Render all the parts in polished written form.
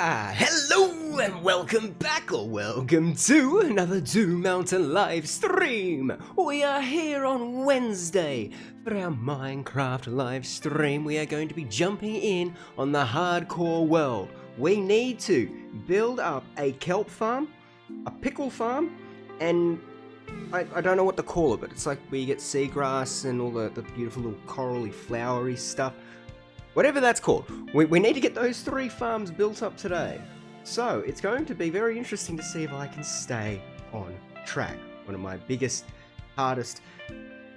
Hello and welcome back, or welcome to another Doom Mountain live stream. We are here on Wednesday for our Minecraft live stream. We are going to be jumping in on the hardcore world. We need to build up a kelp farm, a pickle farm, and I don't know what to call it, but it's like where you get seagrass and all the beautiful little corally flowery stuff. Whatever that's called, we need to get those 3 farms built up today. So it's going to be very interesting to see if I can stay on track. One of my biggest, hardest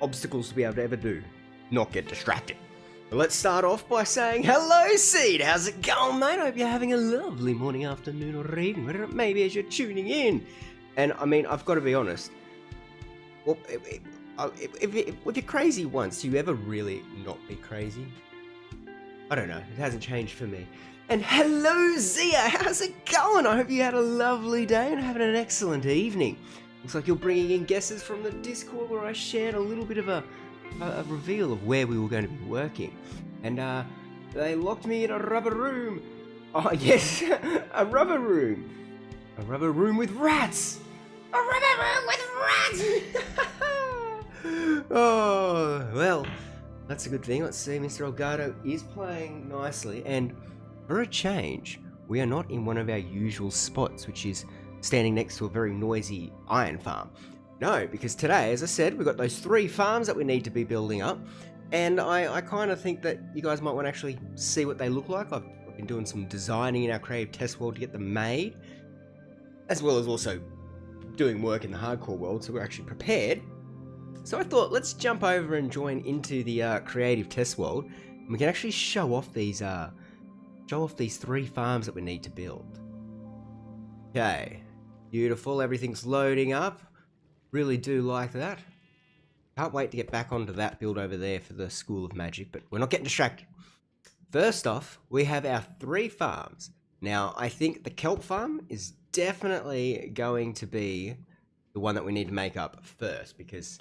obstacles to be able to ever do, not get distracted. But let's start off by saying hello, Seed. How's it going, mate? I hope you're having a lovely morning, afternoon, or evening, whatever it may be as you're tuning in. And I mean, I've got to be honest. Well, if you're crazy once, do you ever really not be crazy? I don't know, it hasn't changed for me. And hello Zia, how's it going? I hope you had a lovely day and having an excellent evening. Looks like you're bringing in guesses from the Discord where I shared a little bit of a reveal of where we were going to be working. And they locked me in a rubber room. Oh yes, a rubber room. A rubber room with rats. A rubber room with rats! Oh, well. That's a good thing. Let's see, Mr. Elgato is playing nicely, and for a change, we are not in one of our usual spots, which is standing next to a very noisy iron farm. No, because today, as I said, we've got those 3 farms that we need to be building up, and I kind of think that you guys might want to actually see what they look like. I've been doing some designing in our creative test world to get them made, as well as also doing work in the hardcore world, so we're actually prepared. So I thought, let's jump over and join into the creative test world, and we can actually show off these 3 farms that we need to build. Okay, beautiful. Everything's loading up. Really do like that. Can't wait to get back onto that build over there for the School of Magic, but we're not getting distracted. First off, we have our 3 farms. Now, I think the kelp farm is definitely going to be the one that we need to make up first, because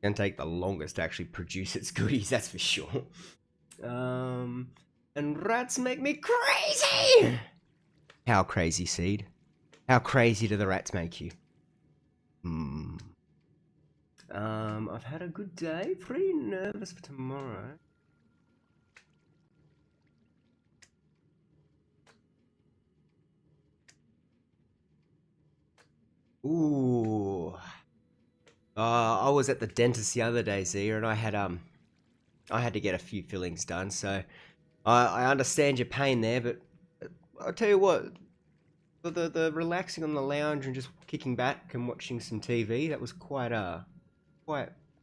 going to take the longest to actually produce its goodies, that's for sure. And rats make me crazy! How crazy, Seed? How crazy do the rats make you? I've had a good day. Pretty nervous for tomorrow. Ooh. I was at the dentist the other day, Zia, and I had to get a few fillings done, so I understand your pain there, but I'll tell you what, the relaxing on the lounge and just kicking back and watching some TV, that was quite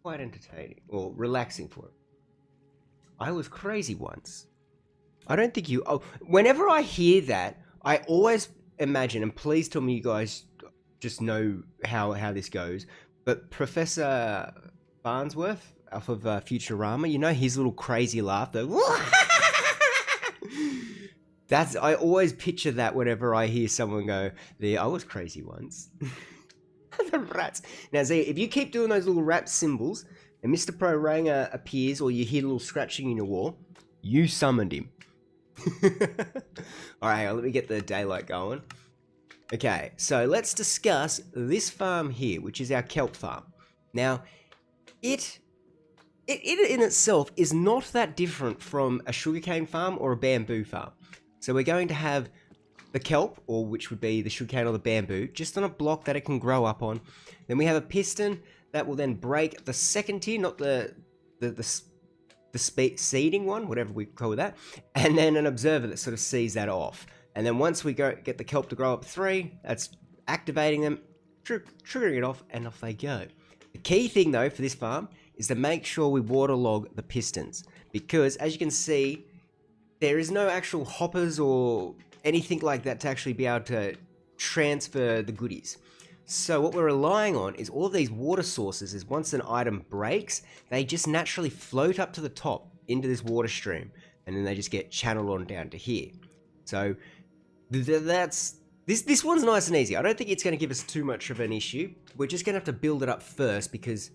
entertaining, or relaxing for it. I was crazy once. I don't think whenever I hear that, I always imagine, and please tell me you guys just know how this goes, but Professor Farnsworth off of Futurama, you know his little crazy laugh though. I always picture that whenever I hear someone go, I was crazy once. The rats. Now Z, if you keep doing those little rap symbols and Mr. Pro Ranger appears or you hear a little scratching in your wall, you summoned him. Alright, let me get the daylight going. Okay, so let's discuss this farm here, which is our kelp farm. Now, it in itself is not that different from a sugarcane farm or a bamboo farm. So we're going to have the kelp, or which would be the sugarcane or the bamboo, just on a block that it can grow up on. Then we have a piston that will then break the second tier, not the seeding one, whatever we call that, and then an observer that sort of sees that off. And then once we get the kelp to grow up 3, that's activating them, triggering it off, and off they go. The key thing though for this farm is to make sure we waterlog the pistons, because as you can see, there is no actual hoppers or anything like that to actually be able to transfer the goodies. So what we're relying on is all of these water sources is once an item breaks, they just naturally float up to the top into this water stream, and then they just get channeled on down to here. So this one's nice and easy. I don't think it's going to give us too much of an issue. We're just going to have to build it up first because,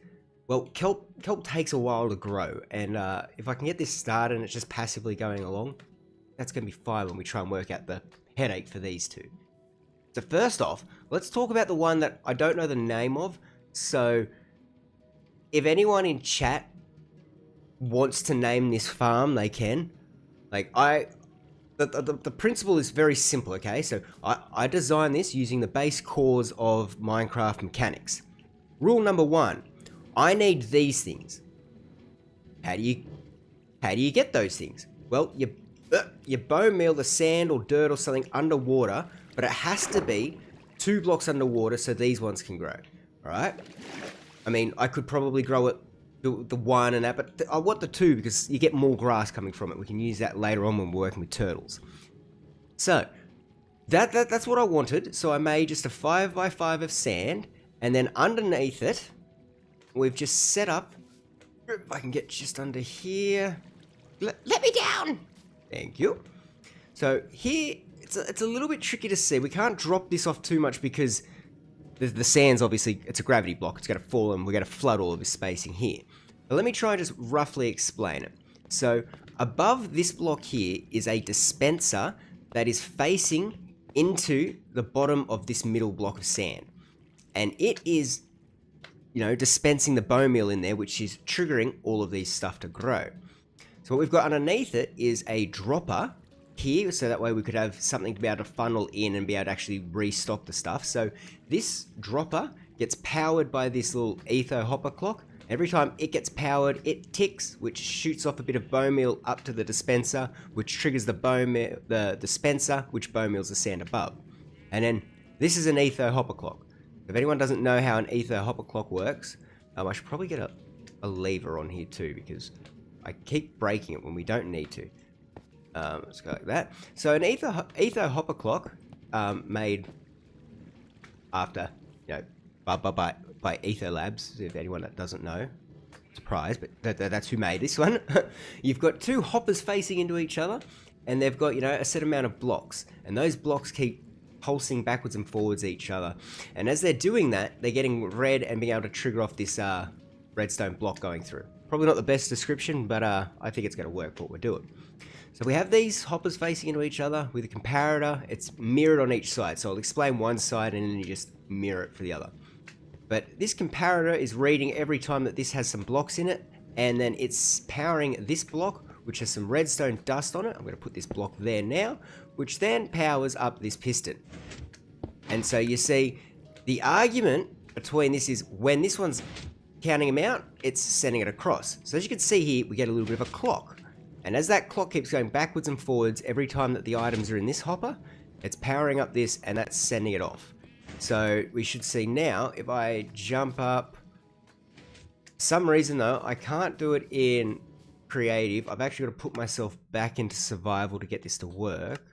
well, kelp takes a while to grow, and if I can get this started and it's just passively going along, that's going to be fine when we try and work out headache for these two. So first off, let's talk about the one that I don't know the name of. So if anyone in chat wants to name this farm, they can. Like the principle is very simple, okay? So I designed this using the base cores of Minecraft mechanics. Rule number 1, I need these things. How do you get those things? Well, you bone meal the sand or dirt or something underwater, but it has to be 2 blocks underwater so these ones can grow. All right? I mean, I could probably grow it the 1 and that, but I want the 2 because you get more grass coming from it. We can use that later on when we're working with turtles. So that's what I wanted. So I made just a 5x5 of sand, and then underneath it, we've just set up. If I can get just under here. Let me down. Thank you. So here, it's a little bit tricky to see. We can't drop this off too much because the sand's obviously, it's a gravity block. It's going to fall and we're going to flood all of this spacing here. But let me try and just roughly explain it. So above this block here is a dispenser that is facing into the bottom of this middle block of sand. And it is, dispensing the bone meal in there, which is triggering all of these stuff to grow. So what we've got underneath it is a dropper here, so that way we could have something to be able to funnel in and be able to actually restock the stuff. So this dropper gets powered by this little ether hopper clock. Every time it gets powered, it ticks, which shoots off a bit of bone meal up to the dispenser, which triggers the dispenser, which bone meals the sand above. And then this is an ether hopper clock. If anyone doesn't know how an ether hopper clock works, I should probably get a lever on here too, because I keep breaking it when we don't need to. Let's go like that. So an ether hopper clock, made after, by Ether Labs, if anyone that doesn't know. Surprise, but that's who made this one. You've got 2 hoppers facing into each other, and they've got, a set amount of blocks. And those blocks keep pulsing backwards and forwards each other. And as they're doing that, they're getting red and being able to trigger off this redstone block going through. Probably not the best description, but I think it's going to work for what we're doing. So we have these hoppers facing into each other with a comparator. It's mirrored on each side. So I'll explain one side and then you just mirror it for the other. But this comparator is reading every time that this has some blocks in it, and then it's powering this block, which has some redstone dust on it. I'm going to put this block there now, which then powers up this piston. And so you see, the argument between this is when this one's counting them out, it's sending it across. So as you can see here, we get a little bit of a clock. And as that clock keeps going backwards and forwards, every time that the items are in this hopper, it's powering up this and that's sending it off. So we should see now, if I jump up, for some reason though, I can't do it in creative. I've actually got to put myself back into survival to get this to work.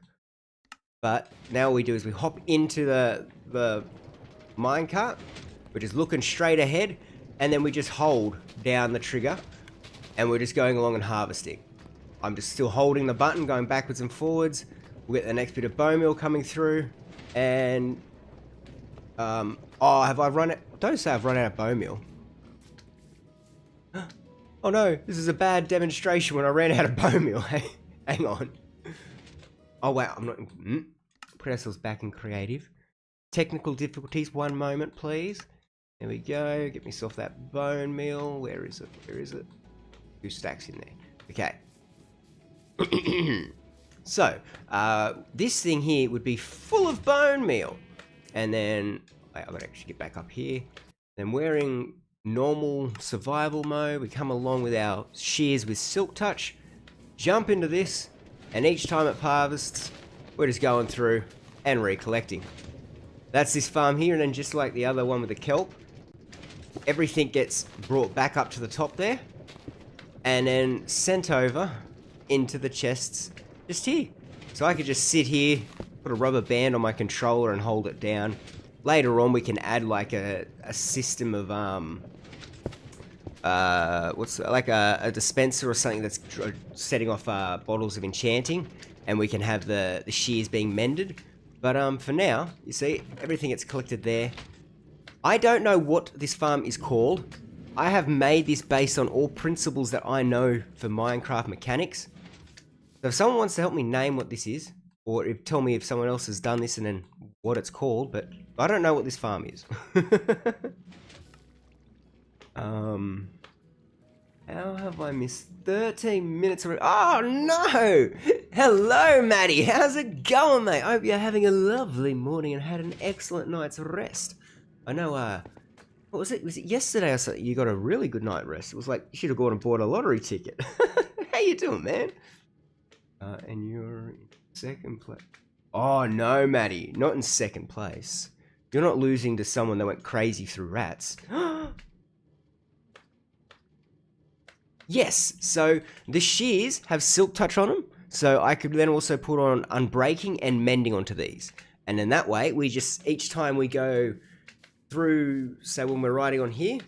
But now what we do is we hop into the minecart, we're just looking straight ahead, and then we just hold down the trigger, and we're just going along and harvesting. I'm just still holding the button, going backwards and forwards. We'll get the next bit of bone meal coming through, and have I run it? Don't say I've run out of bone meal. Oh no, this is a bad demonstration when I ran out of bone meal. Hang on. Oh wow, I'm not. Put ourselves back in creative. Technical difficulties, one moment please. There we go, get myself that bone meal. Where is it? Where is it? 2 stacks in there. Okay. So, this thing here would be full of bone meal. And then, I've got to actually get back up here. Then we're in normal survival mode. We come along with our shears with silk touch, jump into this, and each time it harvests, we're just going through and recollecting. That's this farm here, and then just like the other one with the kelp, everything gets brought back up to the top there, and then sent over into the chests just here. So I could just sit here, put a rubber band on my controller and hold it down. Later on we can add like a system of a dispenser or something that's setting off bottles of enchanting, and we can have the shears being mended. But for now, you see, everything gets collected there. I don't know what this farm is called. I have made this based on all principles that I know for Minecraft mechanics. So if someone wants to help me name what this is, or tell me if someone else has done this and then what it's called, but I don't know what this farm is. How have I missed 13 minutes already? Oh no! Hello, Maddie. How's it going, mate? I hope you're having a lovely morning and had an excellent night's rest. I know, what was it? Was it yesterday or something? You got a really good night rest. It was like, you should have gone and bought a lottery ticket. How you doing, man? And you're in second place. Oh no, Maddie. Not in second place. You're not losing to someone that went crazy through rats. Yes, so the shears have silk touch on them, so I could then also put on unbreaking and mending onto these. And then that way, we just, each time we go through, say when we're riding on here,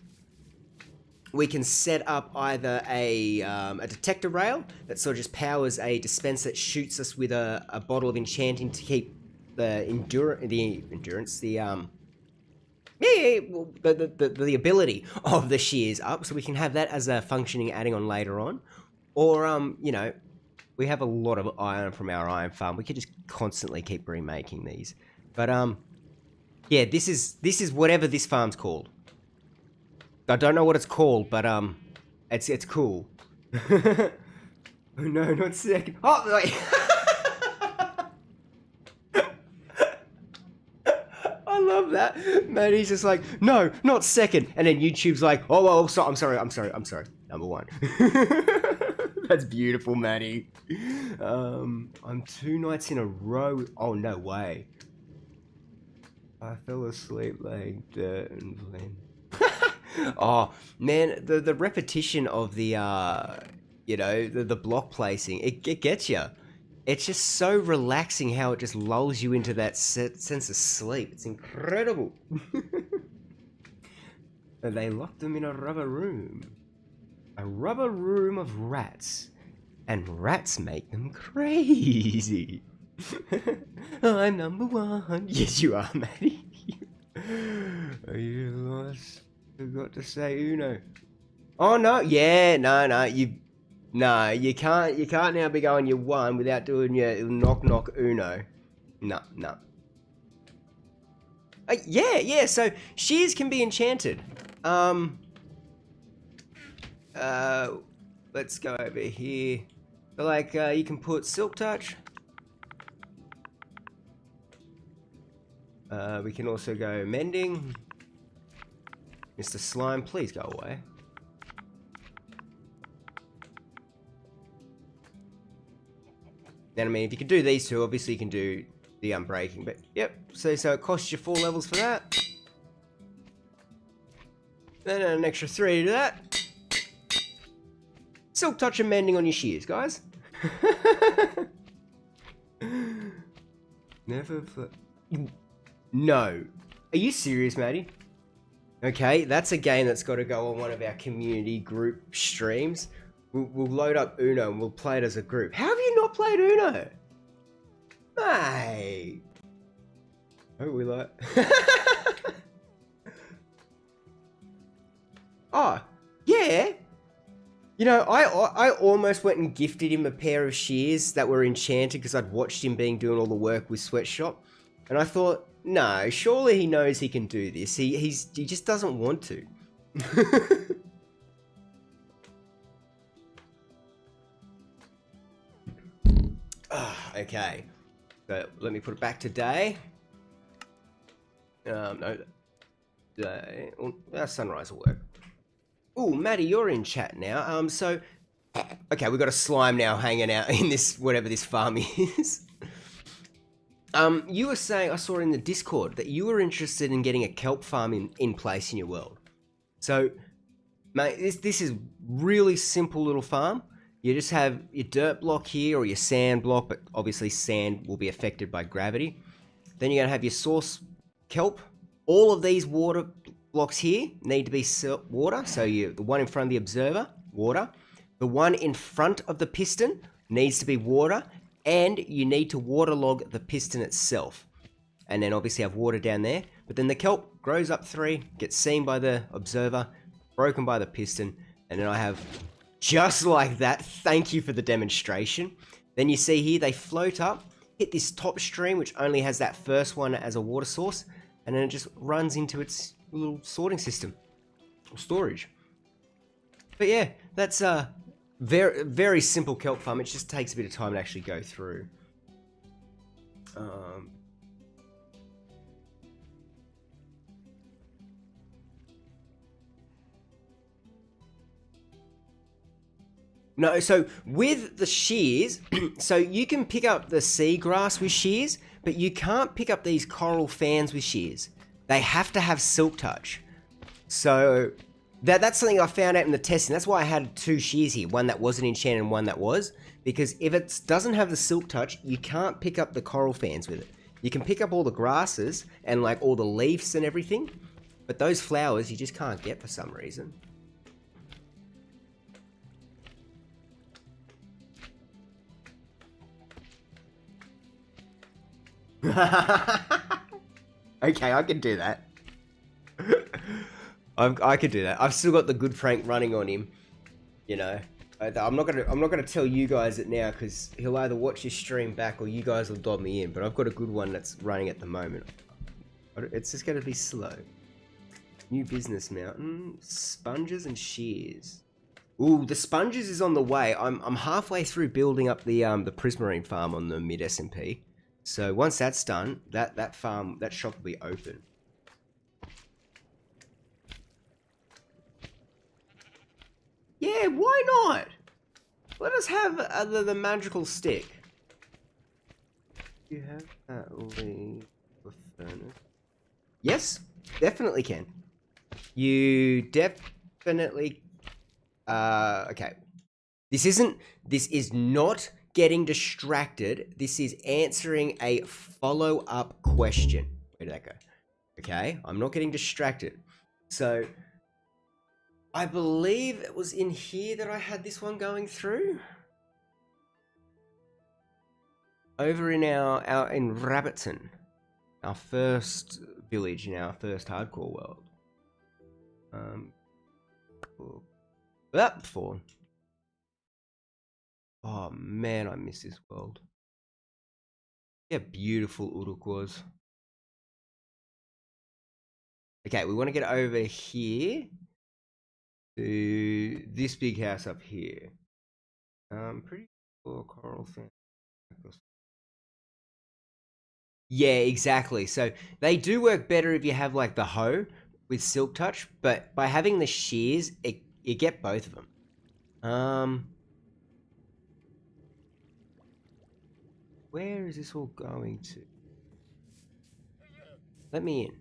we can set up either a detector rail that sort of just powers a dispenser that shoots us with a bottle of enchanting to keep the the ability of the shears up, so we can have that as a functioning adding on later on. Or, you know, we have a lot of iron from our iron farm. We could just constantly keep remaking these. But, yeah, this is whatever this farm's called. I don't know what it's called, but, it's cool. Oh, no, not second. Oh, wait. I love that. Maddie's just like, no, not second. And then YouTube's like, oh, so, I'm sorry. Number one. That's beautiful, Maddie. I'm 2 nights in a row. Oh, no way. I fell asleep like dirt and blend. Oh, man, the repetition of the, you know, the block placing, it gets you. It's just so relaxing how it just lulls you into that sense of sleep. It's incredible. And they locked them in a rubber room. A rubber room of rats. And rats make them crazy. I'm number one. Yes, you are, Maddie. Are you lost? Forgot to say Uno. Oh, no. Yeah, no. No, you can't now be going your one without doing your knock Uno. No. Yeah, so shears can be enchanted. Let's go over here. So like, you can put silk touch. We can also go mending. Mr. Slime, please go away. Then, I mean, if you can do these two, obviously you can do the unbreaking. But, yep, so it costs you 4 levels for that. Then an extra 3 to do that. Silk touch and mending on your shears, guys. Never... No. Are you serious, Maddie? Okay, that's a game that's got to go on one of our community group streams. We'll load up Uno and we'll play it as a group. How have you not played Uno? Hey. Oh, we like... Oh, yeah. You know, I almost went and gifted him a pair of shears that were enchanted because I'd watched him doing all the work with Sweatshop. And I thought, no, surely he knows he can do this. He just doesn't want to. Okay, so let me put it back to day. No, day. Sunrise will work. Oh, Maddie, you're in chat now. So, okay, we've got a slime now hanging out in this, whatever this farm is. You were saying, I saw in the Discord, that you were interested in getting a kelp farm in place in your world. So, mate, this is really simple little farm. You just have your dirt block here or your sand block, but obviously sand will be affected by gravity. Then you're going to have your source kelp. All of these water blocks here need to be water. So the one in front of the observer, water. The one in front of the piston needs to be water. And you need to waterlog the piston itself. And then obviously have water down there. But then the kelp grows up 3, gets seen by the observer, broken by the piston. And then I have... Just like that, thank you for the demonstration. Then you see here, they float up, hit this top stream, which only has that first one as a water source, and then it just runs into its little sorting system or storage. But yeah, that's a very simple kelp farm. It just takes a bit of time to actually go through. No, so with the shears, so you can pick up the seagrass with shears, but you can't pick up these coral fans with shears. They have to have silk touch. So that's something I found out in the testing. That's why I had 2 shears here, one that wasn't enchanted and one that was, because if it doesn't have the silk touch, you can't pick up the coral fans with it. You can pick up all the grasses and like all the leaves and everything, but those flowers you just can't get for some reason. Okay, I can do that. I could do that. I've still got the good prank running on him. You know, I'm not gonna tell you guys it now because he'll either watch his stream back or you guys will dob me in. But I've got a good one that's running at the moment. It's just gonna be slow. New business mountain, sponges and shears. Ooh, the sponges is on the way. I'm halfway through building up the prismarine farm on the mid SMP. So once that's done, that shop will be open. Yeah, why not? Let us have the magical stick. You have that leaf for furnace? Yes, definitely can. You definitely. Okay. This is not getting distracted. This is answering a follow-up question. Where did that go? Okay, I'm not getting distracted. So, I believe it was in here that I had this one going through. Over in in Rabbitton, our first village in our first hardcore world. That before. Oh man, I miss this world. Yeah, beautiful Uruk was. Okay, we want to get over here to this big house up here. Pretty cool coral thing. Yeah, exactly. So they do work better if you have like the hoe with silk touch, but by having the shears, you get both of them. Where is this all going to? Let me in.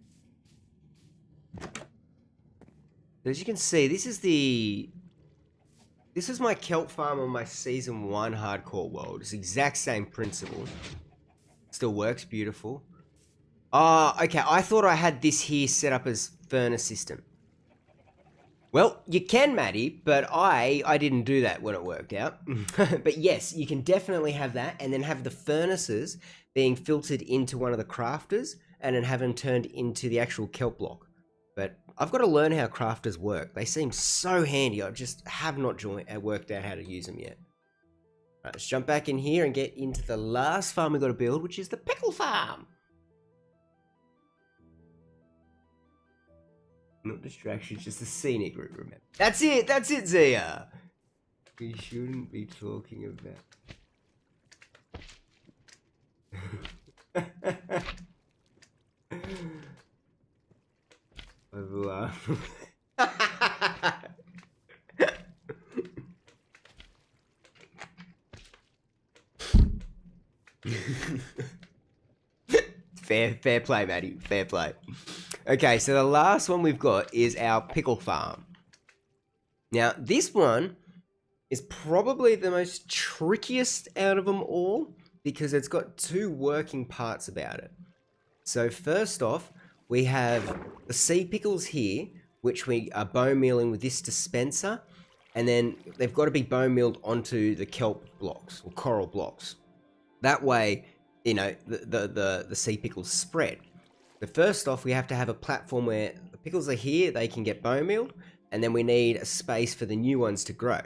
As you can see, this is my kelp farm on my season 1 hardcore world. It's the exact same principle. Still works beautiful. Oh, okay. I thought I had this here set up as furnace system. Well, you can, Maddie, but I didn't do that when it worked out. But yes, you can definitely have that and then have the furnaces being filtered into one of the crafters and then have them turned into the actual kelp block. But I've got to learn how crafters work. They seem so handy. I just have not worked out how to use them yet. Right, let's jump back in here and get into the last farm we've got to build, which is the pickle farm. Not distractions, just the scenic route, remember. That's it, Zia! We shouldn't be talking about... I've laughed. Fair play, Maddie. Fair play. Okay, so the last one we've got is our pickle farm. Now, this one is probably the most trickiest out of them all because it's got 2 working parts about it. So first off, we have the sea pickles here, which we are bone mealing with this dispenser, and then they've got to be bone mealed onto the kelp blocks or coral blocks. That way, you know, the sea pickles spread. But first off, we have to have a platform where the pickles are here, they can get bone mealed, and then we need a space for the new ones to grow.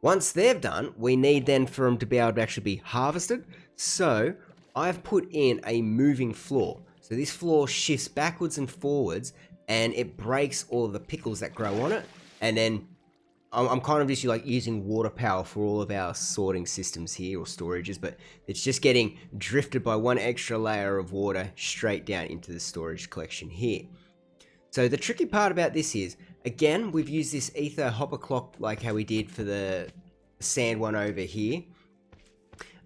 Once they're done, we need then for them to be able to actually be harvested. So I've put in a moving floor. So this floor shifts backwards and forwards, and it breaks all of the pickles that grow on it. And then I'm kind of just like using water power for all of our sorting systems here, or storages, but it's just getting drifted by one extra layer of water straight down into the storage collection here. So the tricky part about this is, again, we've used this ether hopper clock like how we did for the sand one over here.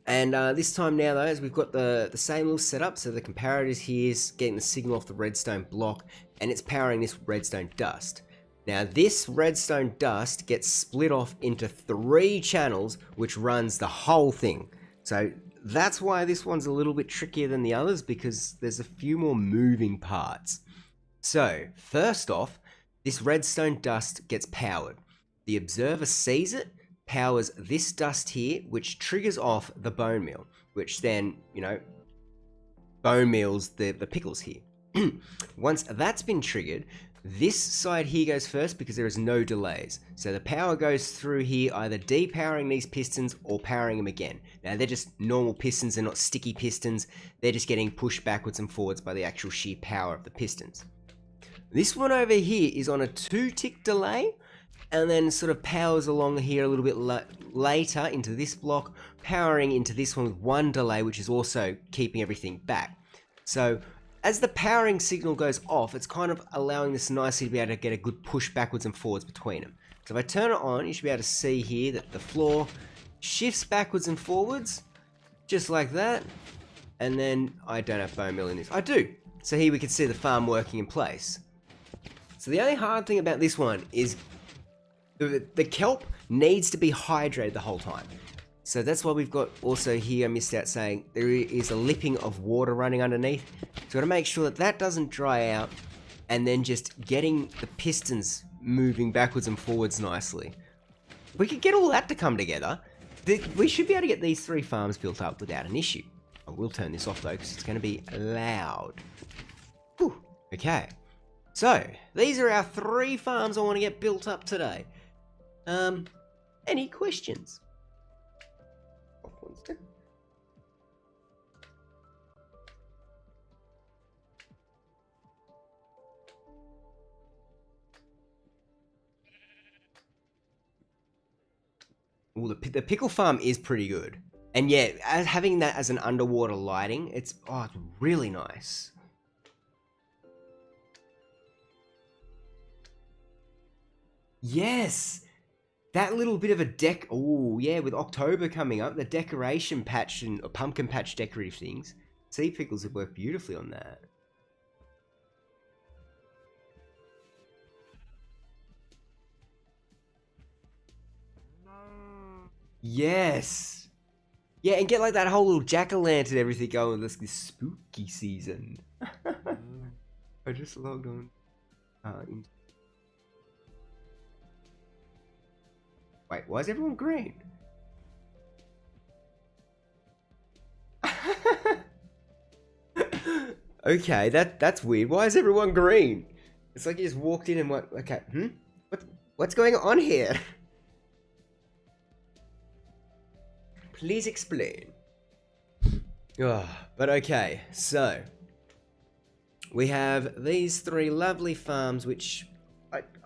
And this time now, though, as we've got the same little setup, so the comparator's here is getting the signal off the redstone block, and it's powering this redstone dust. Now, this redstone dust gets split off into 3 channels, which runs the whole thing. So that's why this one's a little bit trickier than the others, because there's a few more moving parts. So, first off, this redstone dust gets powered. The observer sees it, powers this dust here, which triggers off the bone meal, which then, bone meals the pickles here. Once that's been triggered, this side here goes first because there is no delays. So the power goes through here, either depowering these pistons or powering them again. Now they're just normal pistons, they're not sticky pistons. They're just getting pushed backwards and forwards by the actual sheer power of the pistons. This one over here is on a 2-tick delay, and then sort of powers along here a little bit later into this block, powering into this one with 1 delay, which is also keeping everything back. So as the powering signal goes off, it's kind of allowing this nicely to be able to get a good push backwards and forwards between them. So if I turn it on, you should be able to see here that the floor shifts backwards and forwards, just like that. And then I don't have bone meal in this. I do. So here we can see the farm working in place. So the only hard thing about this one is the kelp needs to be hydrated the whole time. So that's why we've got also here, I missed out saying, there is a lipping of water running underneath. So to make sure that that doesn't dry out, and then just getting the pistons moving backwards and forwards nicely. If we could get all that to come together, we should be able to get these 3 farms built up without an issue. I will turn this off though, because it's going to be loud. Whew. Okay. So, these are our 3 farms I want to get built up today. Any questions? Ooh, the pickle farm is pretty good. And yeah, having that as an underwater lighting, it's really nice. Yes! That little bit of a with October coming up, the decoration patch and pumpkin patch decorative things. Sea pickles would work beautifully on that. Yes! Yeah, and get like that whole little jack-o'-lantern and everything going this spooky season. I just logged on. Wait, why is everyone green? Okay, that's weird. Why is everyone green? It's like you just walked in and went, okay, what's going on here? Please explain. But okay, so we have these 3 lovely farms, which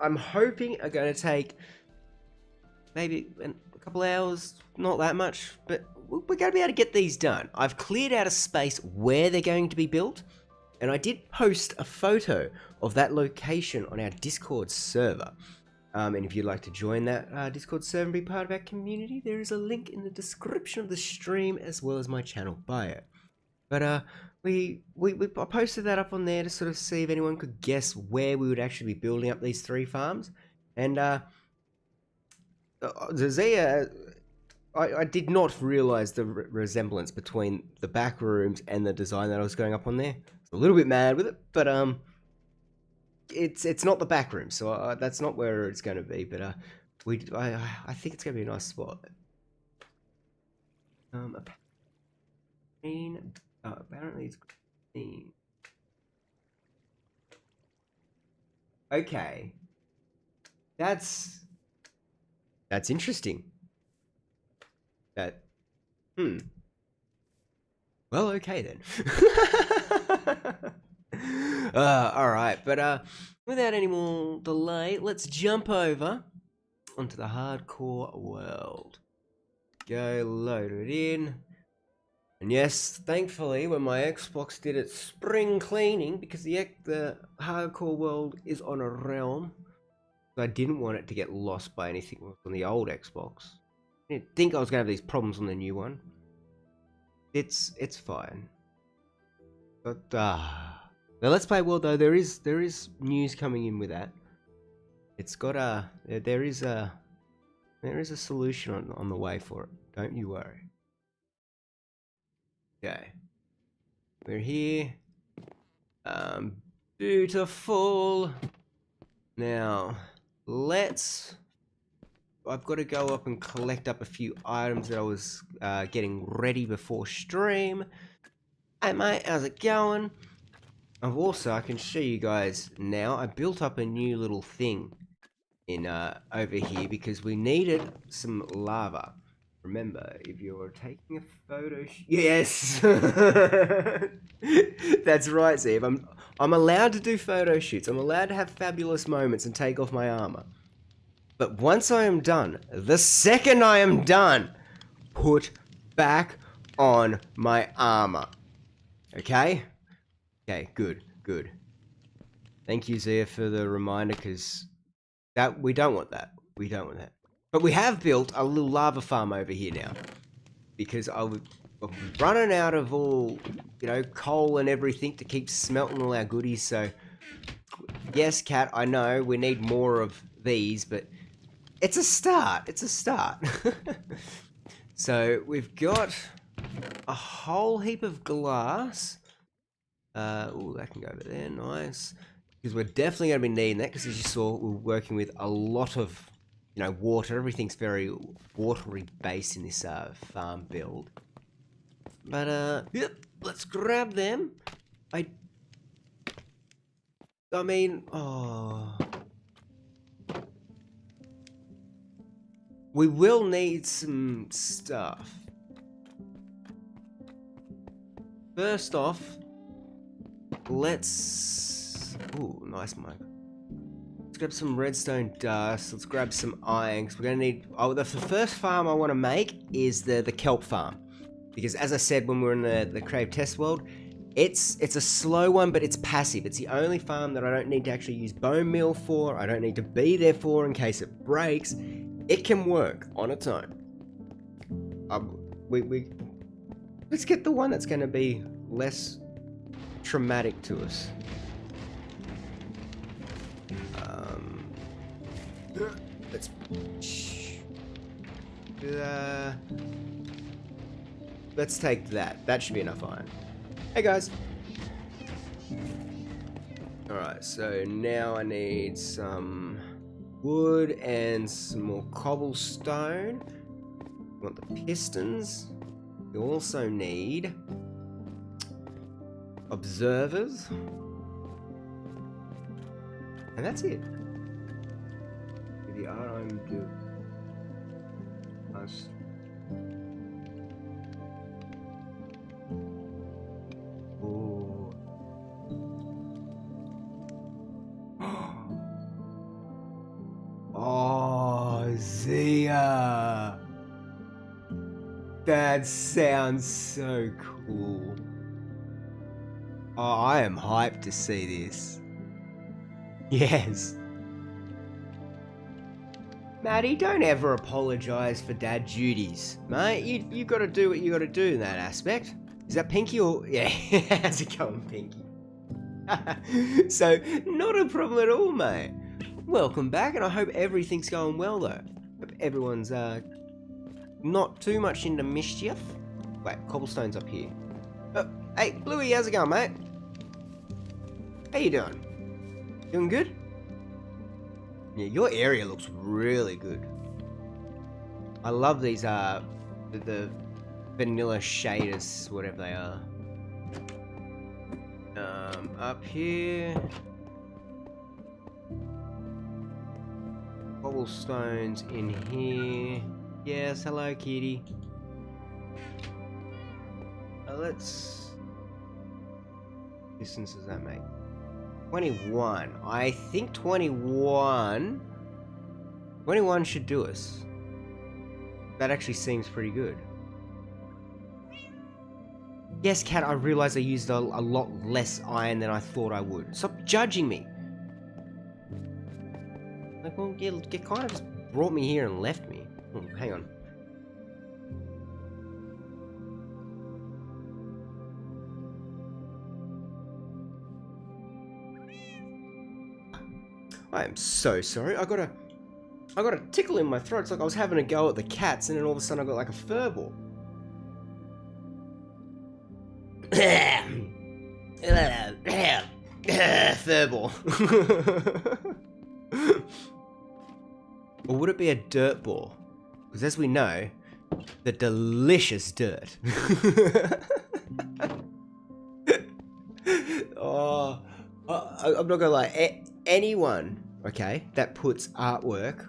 I'm hoping are going to take maybe a couple hours, not that much, but we're going to be able to get these done. I've cleared out a space where they're going to be built, and I did post a photo of that location on our Discord server. And if you'd like to join that Discord server and be part of our community, there is a link in the description of the stream as well as my channel bio. But I posted that up on there to sort of see if anyone could guess where we would actually be building up these 3 farms. And Zazia, I did not realize the resemblance between the back rooms and the design that I was going up on there. I was a little bit mad with it, but it's not the back room, so that's not where it's going to be. But I think it's going to be a nice spot. Apparently it's green. Okay, that's interesting. Well, okay then. Alright, but without any more delay, let's jump over onto the hardcore world. Go load it in. And yes, thankfully, when my Xbox did its spring cleaning, because the hardcore world is on a realm, so I didn't want it to get lost by anything on the old Xbox. I didn't think I was going to have these problems on the new one. It's fine. But the Let's Play world though, there is news coming in with that. It's got there is a solution on the way for it. Don't you worry. Okay, we're here. Beautiful. Now, I've got to go up and collect up a few items that I was getting ready before stream. Hey mate, how's it going? I can show you guys now, I built up a new little thing in over here because we needed some lava. Remember, if you're taking a photo yes! That's right, Steve. I'm allowed to do photo shoots. I'm allowed to have fabulous moments and take off my armor. But once I am done, the second I am done, put back on my armor. Okay? Okay, good. Thank you, Zia, for the reminder, because we don't want that. We don't want that. But we have built a little lava farm over here now, because I'm running out of all, coal and everything to keep smelting all our goodies. So, yes, Cat, I know we need more of these, but it's a start. It's a start. So we've got a whole heap of glass. Oh, that can go over there. Nice. Because we're definitely going to be needing that, because as you saw, we're working with a lot of, water. Everything's very watery based in this farm build. But, yep, let's grab them. I mean, we will need some stuff. First off, let's... Ooh, nice mic. Let's grab some redstone dust. Let's grab some iron, because we're going to need... Oh, the first farm I want to make is the kelp farm. Because as I said when we were in the creative test world, it's a slow one, but it's passive. It's the only farm that I don't need to actually use bone meal for. I don't need to be there for in case it breaks. It can work on its own. Let's get the one that's going to be less traumatic to us. Let's take that. That should be enough iron. Hey guys. Alright, so now I need some wood and some more cobblestone. We want the pistons. We also need observers. And that's it. The iron do. Oh, Zia. That sounds so cool. Oh, I am hyped to see this. Yes. Maddie, don't ever apologise for dad duties, mate. You got to do what you got to do in that aspect. Is that Pinky or... Yeah, how's it going, Pinky? So, not a problem at all, mate. Welcome back, and I hope everything's going well, though. Hope everyone's not too much into mischief. Wait, cobblestone's up here. Hey, Bluey, how's it going, mate? How you doing? Doing good? Yeah, your area looks really good. I love these, the vanilla shaders, whatever they are. Up here. Cobblestones in here. Yes, hello, kitty. Let's... Distance does that make? 21. I think 21... 21 should do us. That actually seems pretty good. Yes, Cat, I realized I used a lot less iron than I thought I would. Stop judging me. Like, well, you kind of just brought me here and left me. Hang on. I am so sorry. I got a tickle in my throat. It's like I was having a go at the cats, and then all of a sudden I got like a furball. Furball. Or would it be a dirt ball? Because as we know, the delicious dirt. Oh, I'm not gonna lie. Anyone, okay, that puts artwork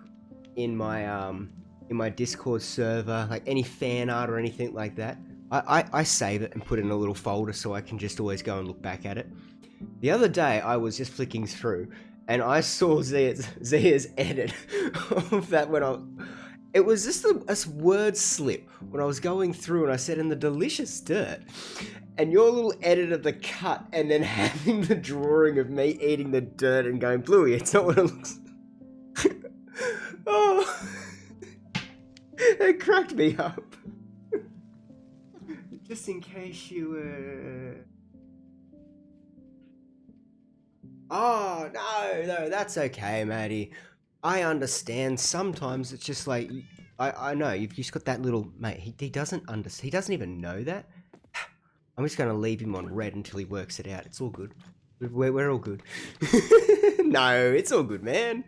in my Discord server, like any fan art or anything like that, I save it and put it in a little folder so I can just always go and look back at it. The other day, I was just flicking through, and I saw Zia's edit of that it was just a word slip when I was going through, and I said, "in the delicious dirt," and your little edit of the cut, and then having the drawing of me eating the dirt and going, "Bluey, it's not what it looks." Oh, it cracked me up. Just in case you were... Oh, no, that's okay, Maddie. I understand. Sometimes it's just like, I know, you've just got that little... Mate, he doesn't understand. He doesn't even know that. I'm just going to leave him on red until he works it out. It's all good. We're all good. No, it's all good, man.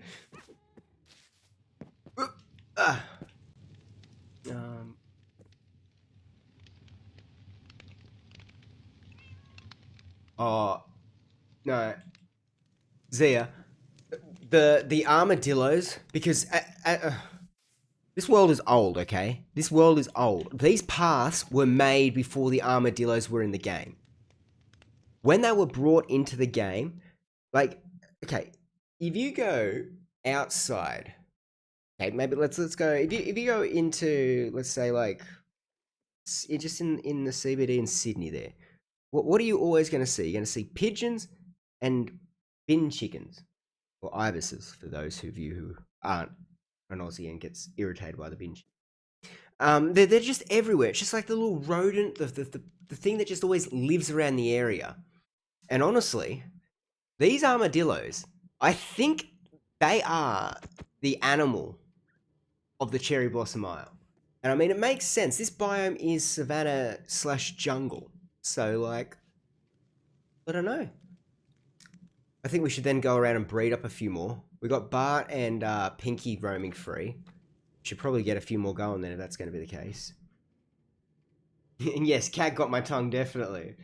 Oh, no. Zia, the armadillos, because this world is old, okay? This world is old. These paths were made before the armadillos were in the game. When they were brought into the game, like, okay, if you go outside, okay, maybe let's go. If you go into, let's say, like, just in the CBD in Sydney, there, what are you always going to see? You're going to see pigeons and bin chickens, or ibises for those of you who aren't an Aussie and gets irritated by the bin chicken. They're just everywhere. It's just like the little rodent, the thing that just always lives around the area. And honestly, these armadillos, I think they are the animal of the Cherry Blossom Isle. And I mean, it makes sense. This biome is savanna/jungle. So, like, I don't know. I think we should then go around and breed up a few more. We got Bart and Pinky roaming free. Should probably get a few more going then if that's going to be the case. And yes, cat got my tongue, definitely.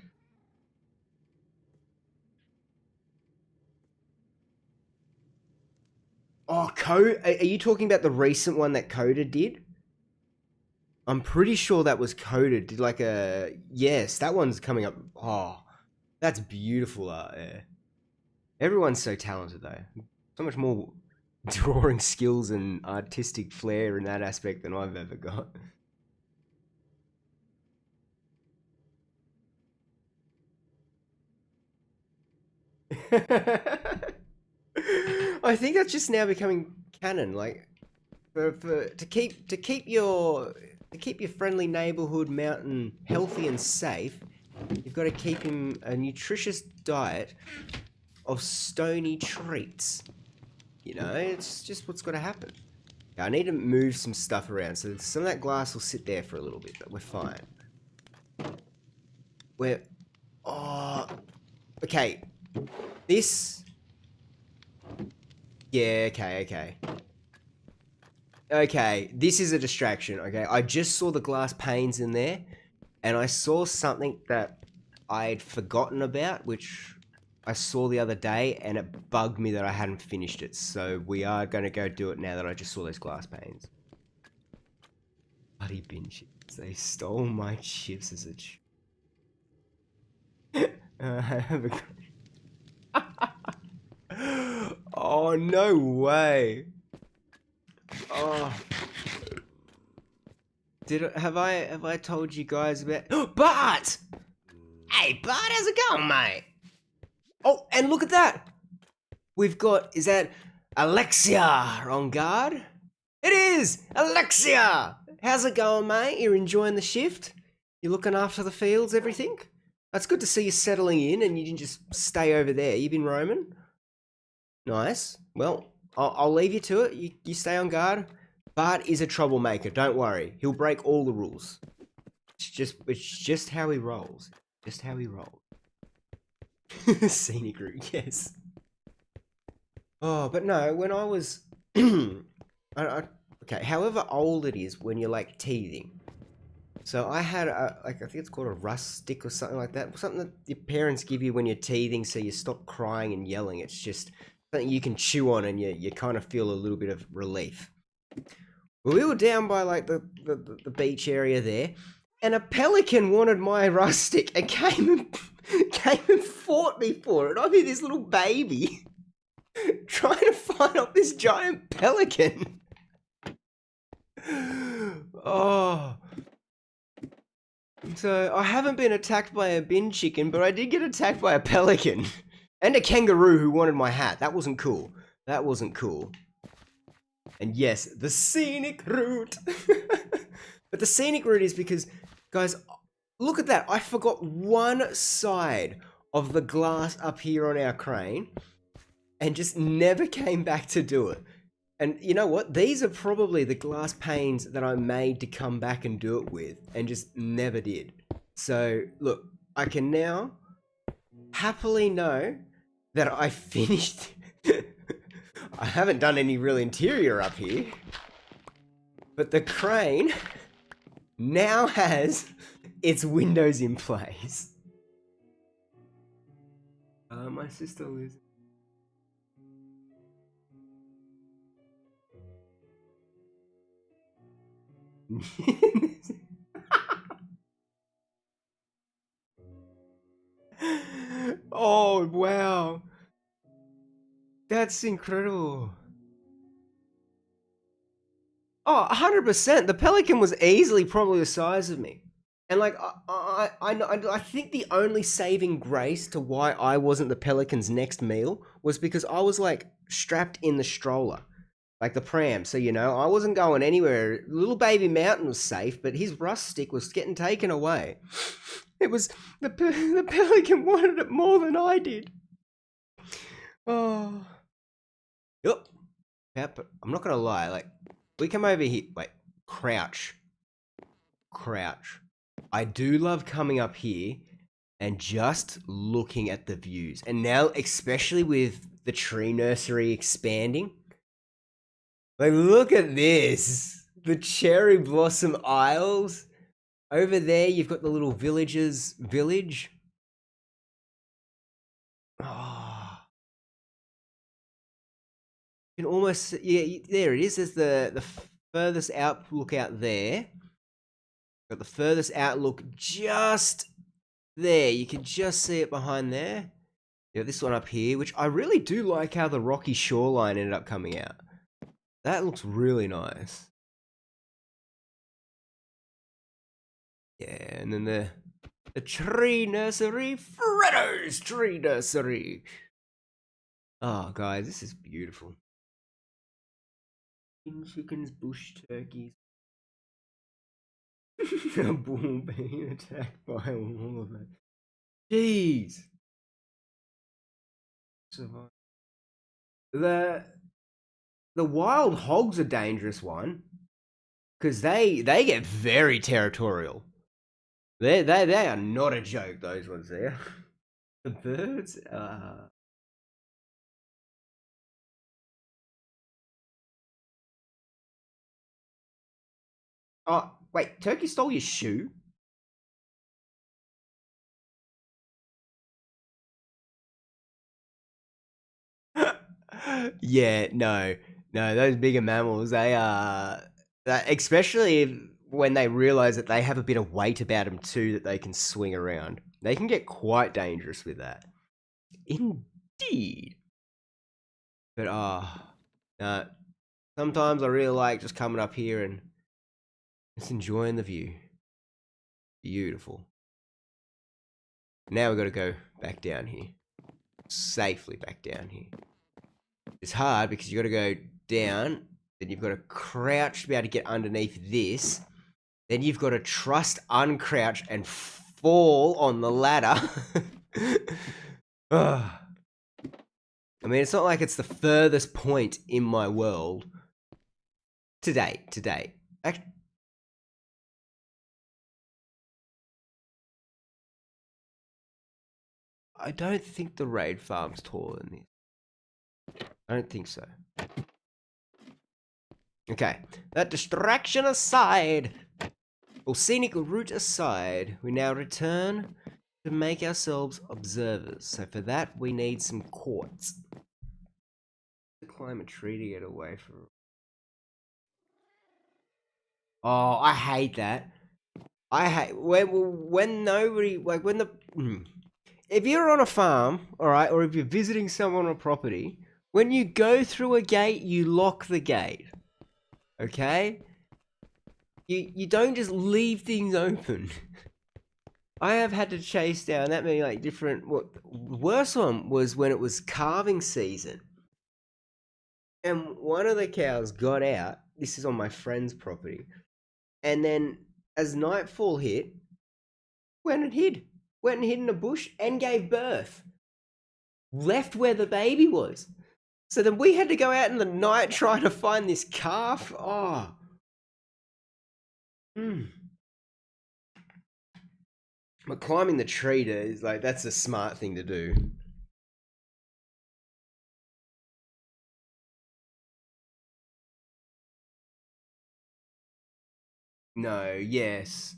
Oh, are you talking about the recent one that Coda did? I'm pretty sure that was Coda. Did like a... Yes, that one's coming up. Oh, that's beautiful art there. Everyone's so talented though. So much more drawing skills and artistic flair in that aspect than I've ever got. I think that's just now becoming canon. Like, to keep your friendly neighborhood mountain healthy and safe, you've got to keep him a nutritious diet of stony treats. You know, it's just what's got to happen. I need to move some stuff around, so some of that glass will sit there for a little bit, but we're fine. Oh, okay. This... Yeah, okay. Okay, this is a distraction, okay? I just saw the glass panes in there, and I saw something that I'd forgotten about, which I saw the other day, and it bugged me that I hadn't finished it. So we are going to go do it now that I just saw those glass panes. Bloody bin chips. They stole my chips as a... Have oh, no way. Oh. Have I told you guys about Bart? Hey Bart, how's it going, mate? Oh, and look at that. We've got, is that Alexia on guard? It is! Alexia! How's it going, mate? You're enjoying the shift? You looking after the fields, everything? That's good to see you settling in and you didn't just stay over there. You've been roaming? Nice. Well, I'll leave you to it. You stay on guard. Bart is a troublemaker, don't worry. He'll break all the rules. It's just how he rolls. Just how he rolls. Scenic route, yes. Oh, but no, when I was... okay, however old it is when you're, like, teething. So I had, I think it's called a rust stick or something like that. Something that your parents give you when you're teething so you stop crying and yelling. It's just something you can chew on and you kind of feel a little bit of relief. Well, we were down by, like, the beach area there, and a pelican wanted my rust stick and came and fought me for it. I'm here, this little baby, trying to fight off this giant pelican. Oh. So, I haven't been attacked by a bin chicken, but I did get attacked by a pelican. And a kangaroo who wanted my hat. That wasn't cool. That wasn't cool. And yes, the scenic route. But the scenic route is because, guys, look at that. I forgot one side of the glass up here on our crane and just never came back to do it. And you know what? These are probably the glass panes that I made to come back and do it with and just never did. So, look, I can now happily know that I finished... I haven't done any real interior up here, but the crane now has its windows in place. My sister lives... Oh, wow. That's incredible. Oh, 100%. The pelican was easily probably the size of me. And like, I think the only saving grace to why I wasn't the pelican's next meal was because I was like strapped in the stroller, like the pram. So, you know, I wasn't going anywhere. Little baby Mountain was safe, but his rust stick was getting taken away. It was, the pelican wanted it more than I did. Oh. Yep. But I'm not going to lie. Like, we come over here. Wait, crouch. Crouch. I do love coming up here and just looking at the views. And now, especially with the tree nursery expanding, like, look at this. The cherry blossom aisles. Over there, you've got the little village. Oh. You can almost, yeah, there it is. There's the furthest outlook out there. Got the furthest outlook just there. You can just see it behind there. You got this one up here, which I really do like how the rocky shoreline ended up coming out. That looks really nice. Yeah, and then the tree nursery, Freddo's tree nursery. Oh, guys, this is beautiful. Chickens, bush turkeys. A bull being attacked by a wolf. Jeez. Survive. The wild hog's a dangerous one because they get very territorial. They are not a joke. Those ones there. The birds. Oh wait, Turkey stole your shoe. Yeah, no, those bigger mammals, they are, especially when they realize that they have a bit of weight about them too that they can swing around. They can get quite dangerous with that. Indeed. But sometimes I really like just coming up here and just enjoying the view. Beautiful. Now we've got to go back down here. Safely back down here. It's hard because you've got to go down, then you've got to crouch to be able to get underneath this. Then you've got to trust uncrouch and fall on the ladder. I mean, it's not like it's the furthest point in my world. Today. I don't think the raid farm's taller than this. I don't think so. Okay, that distraction aside, or scenic route aside, we now return to make ourselves observers. So for that, we need some quartz. Climb a tree to get away from. Oh, I hate that. I hate when nobody, like when the. If you're on a farm, alright, or if you're visiting someone on a property, when you go through a gate, you lock the gate. Okay? You don't just leave things open. I have had to chase down that many like different. What worst one was when it was calving season, and one of the cows got out. This is on my friend's property, and then as nightfall hit, went and hid in a bush and gave birth. Left where the baby was. So then we had to go out in the night trying to find this calf. Oh. But climbing the tree is like, that's a smart thing to do. No, yes.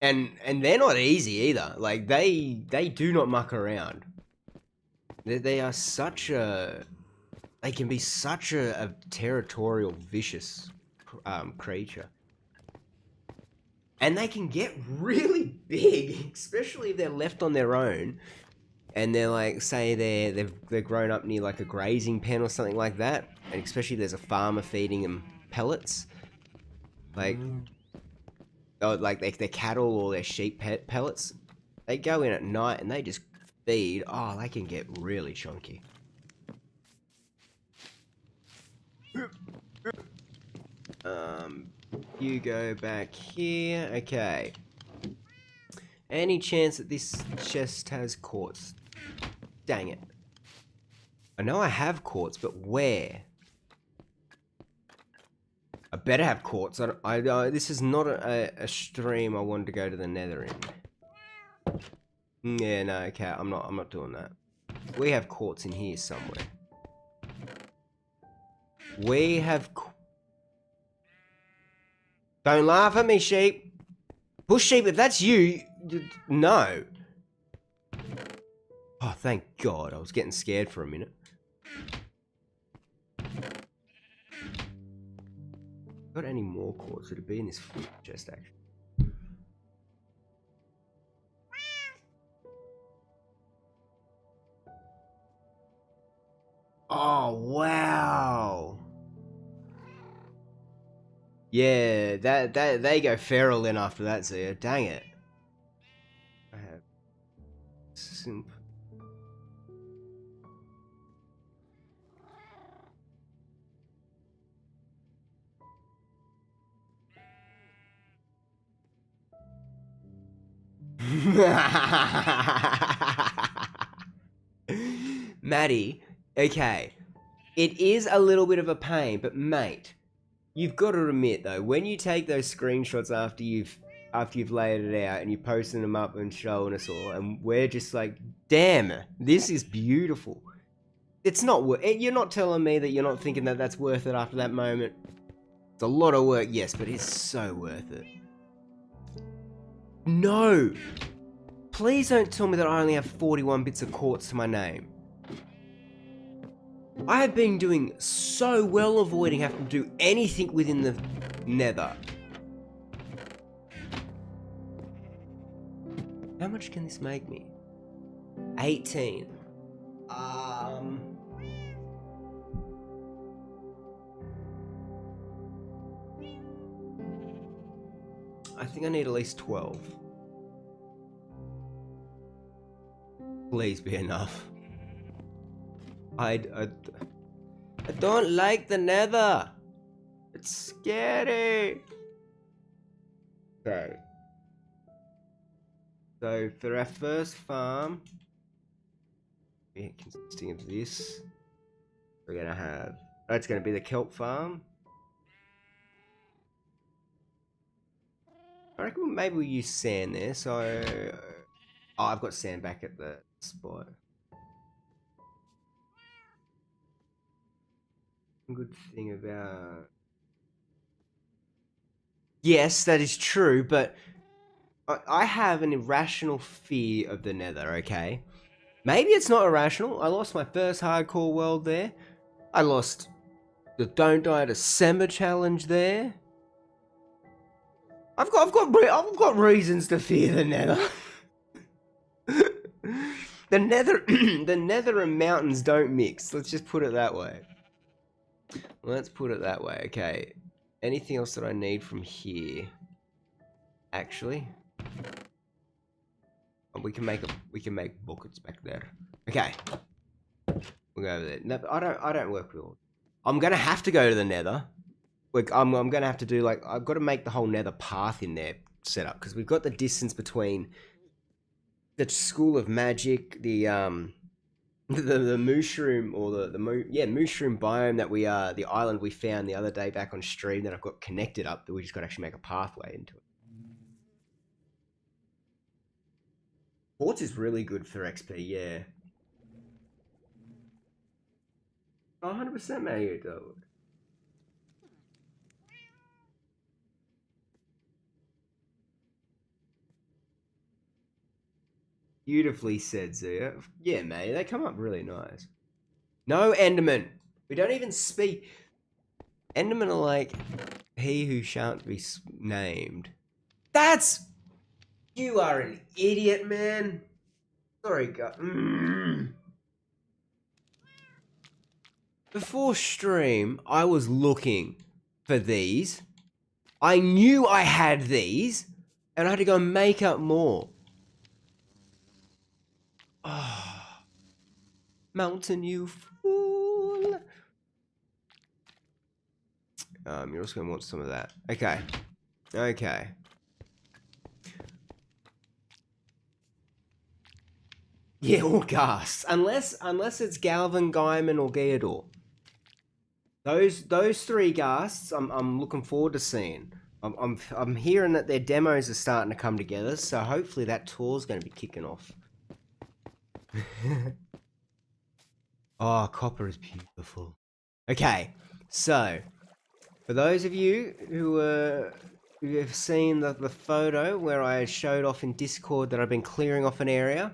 And they're not easy either. Like they do not muck around. They are such a, they can be such a territorial, vicious creature. And they can get really big, especially if they're left on their own. And they're like, say they're grown up near like a grazing pen or something like that. And especially if there's a farmer feeding them pellets. Like, like their cattle or their sheep pellets. They go in at night and they just feed. Oh, they can get really chunky. You go back here. Okay. Any chance that this chest has quartz? Dang it. I know I have quartz, but where? I better have quartz. This is not a stream I wanted to go to the nether in. Yeah, no, okay, I'm not doing that. We have quartz in here somewhere. We have. Don't laugh at me, sheep. Bush sheep, if that's you, no. Oh, thank God. I was getting scared for a minute. Got any more quartz? Would it be in this food chest, actually? Oh, wow. Yeah, that they go feral then after that, Zia. Dang it. I have simp. Maddie, okay. It is a little bit of a pain, but mate, you've got to admit though, when you take those screenshots after you've laid it out and you're posting them up and showing us all, and we're just like, damn, this is beautiful. It's not worth it. You're not telling me that you're not thinking that that's worth it after that moment. It's a lot of work, yes, but it's so worth it. No! Please don't tell me that I only have 41 bits of quartz to my name. I have been doing so well avoiding having to do anything within the nether. How much can this make me? 18. I think I need at least 12. Please be enough. I don't like the nether. It's scary. Okay. So for our first farm, consisting of this, we're gonna have. That's gonna be the kelp farm. I reckon maybe we use sand there. So, oh, I've got sand back at the spot. Good thing about. Yes, that is true, but I have an irrational fear of the nether, okay? Maybe it's not irrational. I lost my first hardcore world there. I lost the Don't Die December challenge there. I've got reasons to fear the nether. The nether and mountains don't mix. Let's just put it that way. Let's put it that way. Okay. Anything else that I need from here? Actually, we can make buckets back there. Okay. We'll go over there. No, I don't work with all. I'm gonna have to go to the nether. Like I'm gonna have to do like I've got to make the whole nether path in there set up because we've got the distance between the School of Magic, the mushroom or the mushroom biome that we the island we found the other day back on stream that I've got connected up that we just got to actually make a pathway into it. Quartz is really good for XP, yeah. 100% mate, though. Beautifully said, Zia. Yeah, mate, they come up really nice. No Enderman. We don't even speak. Enderman are like, he who shan't be named. That's... You are an idiot, man. Sorry, God. Before stream, I was looking for these. I knew I had these, and I had to go and make up more. Oh. Mountain, you fool. You're also going to want some of that. Okay. Okay. Yeah, or ghasts. Unless it's Galvin, Gaiman, or Geodor. Those three ghasts, I'm looking forward to seeing. I'm hearing that their demos are starting to come together, so hopefully that tour's going to be kicking off. Oh, copper is beautiful. Okay, so for those of you who have seen the photo where I showed off in Discord that I've been clearing off an area,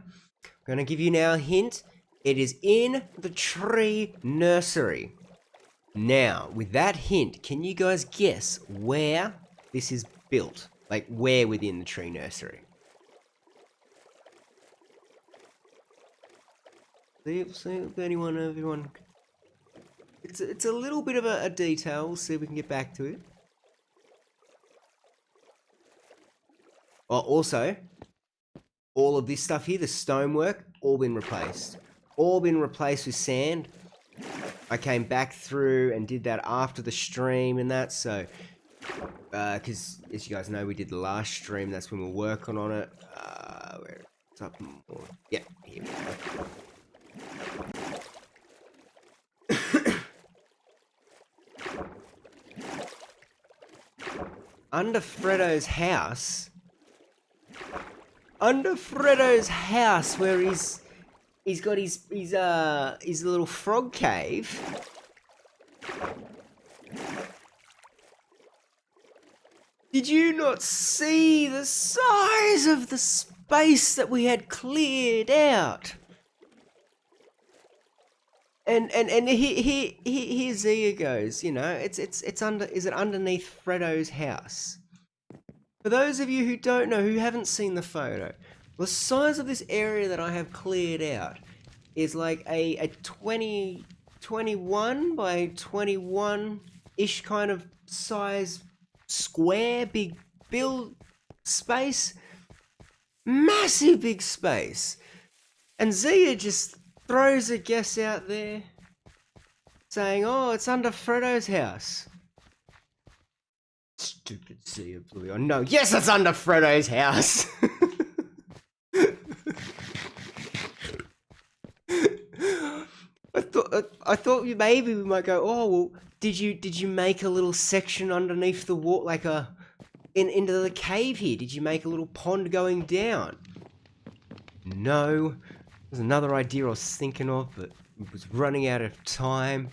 I'm going to give you now a hint. It is in the tree nursery. Now, with that hint, can you guys guess where this is built? Like, where within the tree nursery? See if everyone... It's a little bit of a detail. We'll see if we can get back to it. Oh, also, all of this stuff here, the stonework, all been replaced. All been replaced with sand. I came back through and did that after the stream and that, so... Because, as you guys know, we did the last stream. That's when we were working on it. Where it's up more. Yeah, here we go. Under Freddo's house, where he's got his little frog cave. Did you not see the size of the space that we had cleared out? And here Zia goes, you know, it's under, is it underneath Freddo's house? For those of you who don't know, who haven't seen the photo, The size of this area that I have cleared out is like a 21 by 21-ish kind of size square, big build space. Massive big space. And Zia just throws a guess out there saying, oh, it's under Frodo's house. Stupid Zia blew on. No, yes, it's under Frodo's house. I thought maybe we might go, oh, well, did you make a little section underneath the wall, like into the cave here? Did you make a little pond going down? No. There's another idea I was thinking of, but it was running out of time.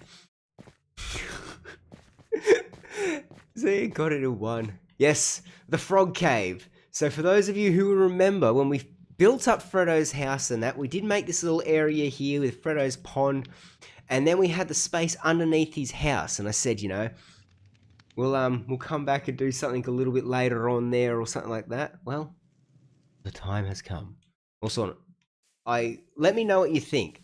See, got it in one. Yes, the frog cave. So for those of you who remember, when we built up Frodo's house and that, we did make this little area here with Frodo's pond, and then we had the space underneath his house, and I said, you know, we'll come back and do something a little bit later on there or something like that. Well, the time has come. Also, let me know what you think.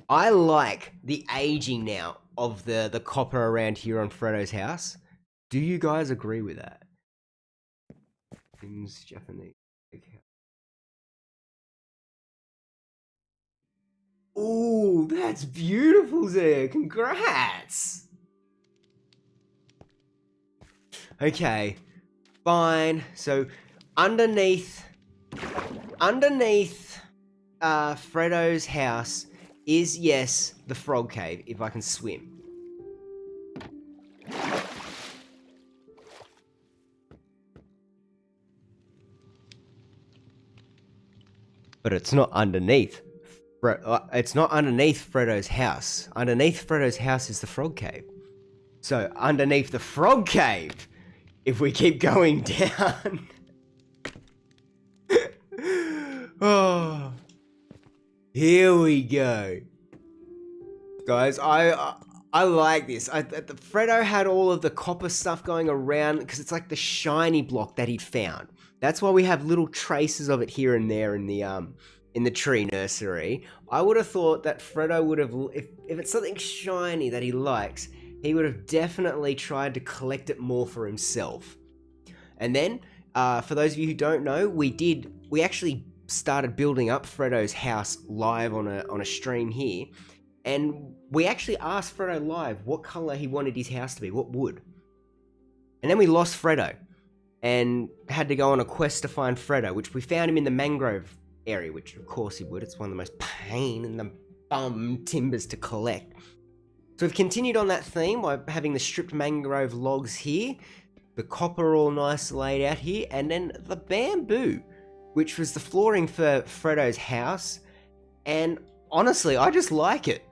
I like the aging now of the copper around here on Frodo's house. Do you guys agree with that? Japanese. Ooh, that's beautiful, Zia. Congrats. Okay, fine. So underneath Frodo's house is, yes, the frog cave, if I can swim. But it's not underneath. It's not underneath Frodo's house. Underneath Frodo's house is the frog cave. So underneath the frog cave, if we keep going down... Oh, here we go, guys. I like this. Frodo had all of the copper stuff going around because it's like the shiny block that he'd found. That's why we have little traces of it here and there in the tree nursery. I would have thought that Frodo would have, if it's something shiny that he likes, he would have definitely tried to collect it more for himself. And then, for those of you who don't know, we actually started building up Frodo's house live on a stream here, and we actually asked Frodo live what color he wanted his house to be, what wood. And then we lost Frodo and had to go on a quest to find Frodo, which we found him in the mangrove area, which of course he would. It's one of the most pain in the bum timbers to collect. So we've continued on that theme by having the stripped mangrove logs here, the copper all nice laid out here, and then the bamboo, which was the flooring for Frodo's house, and honestly, I just like it.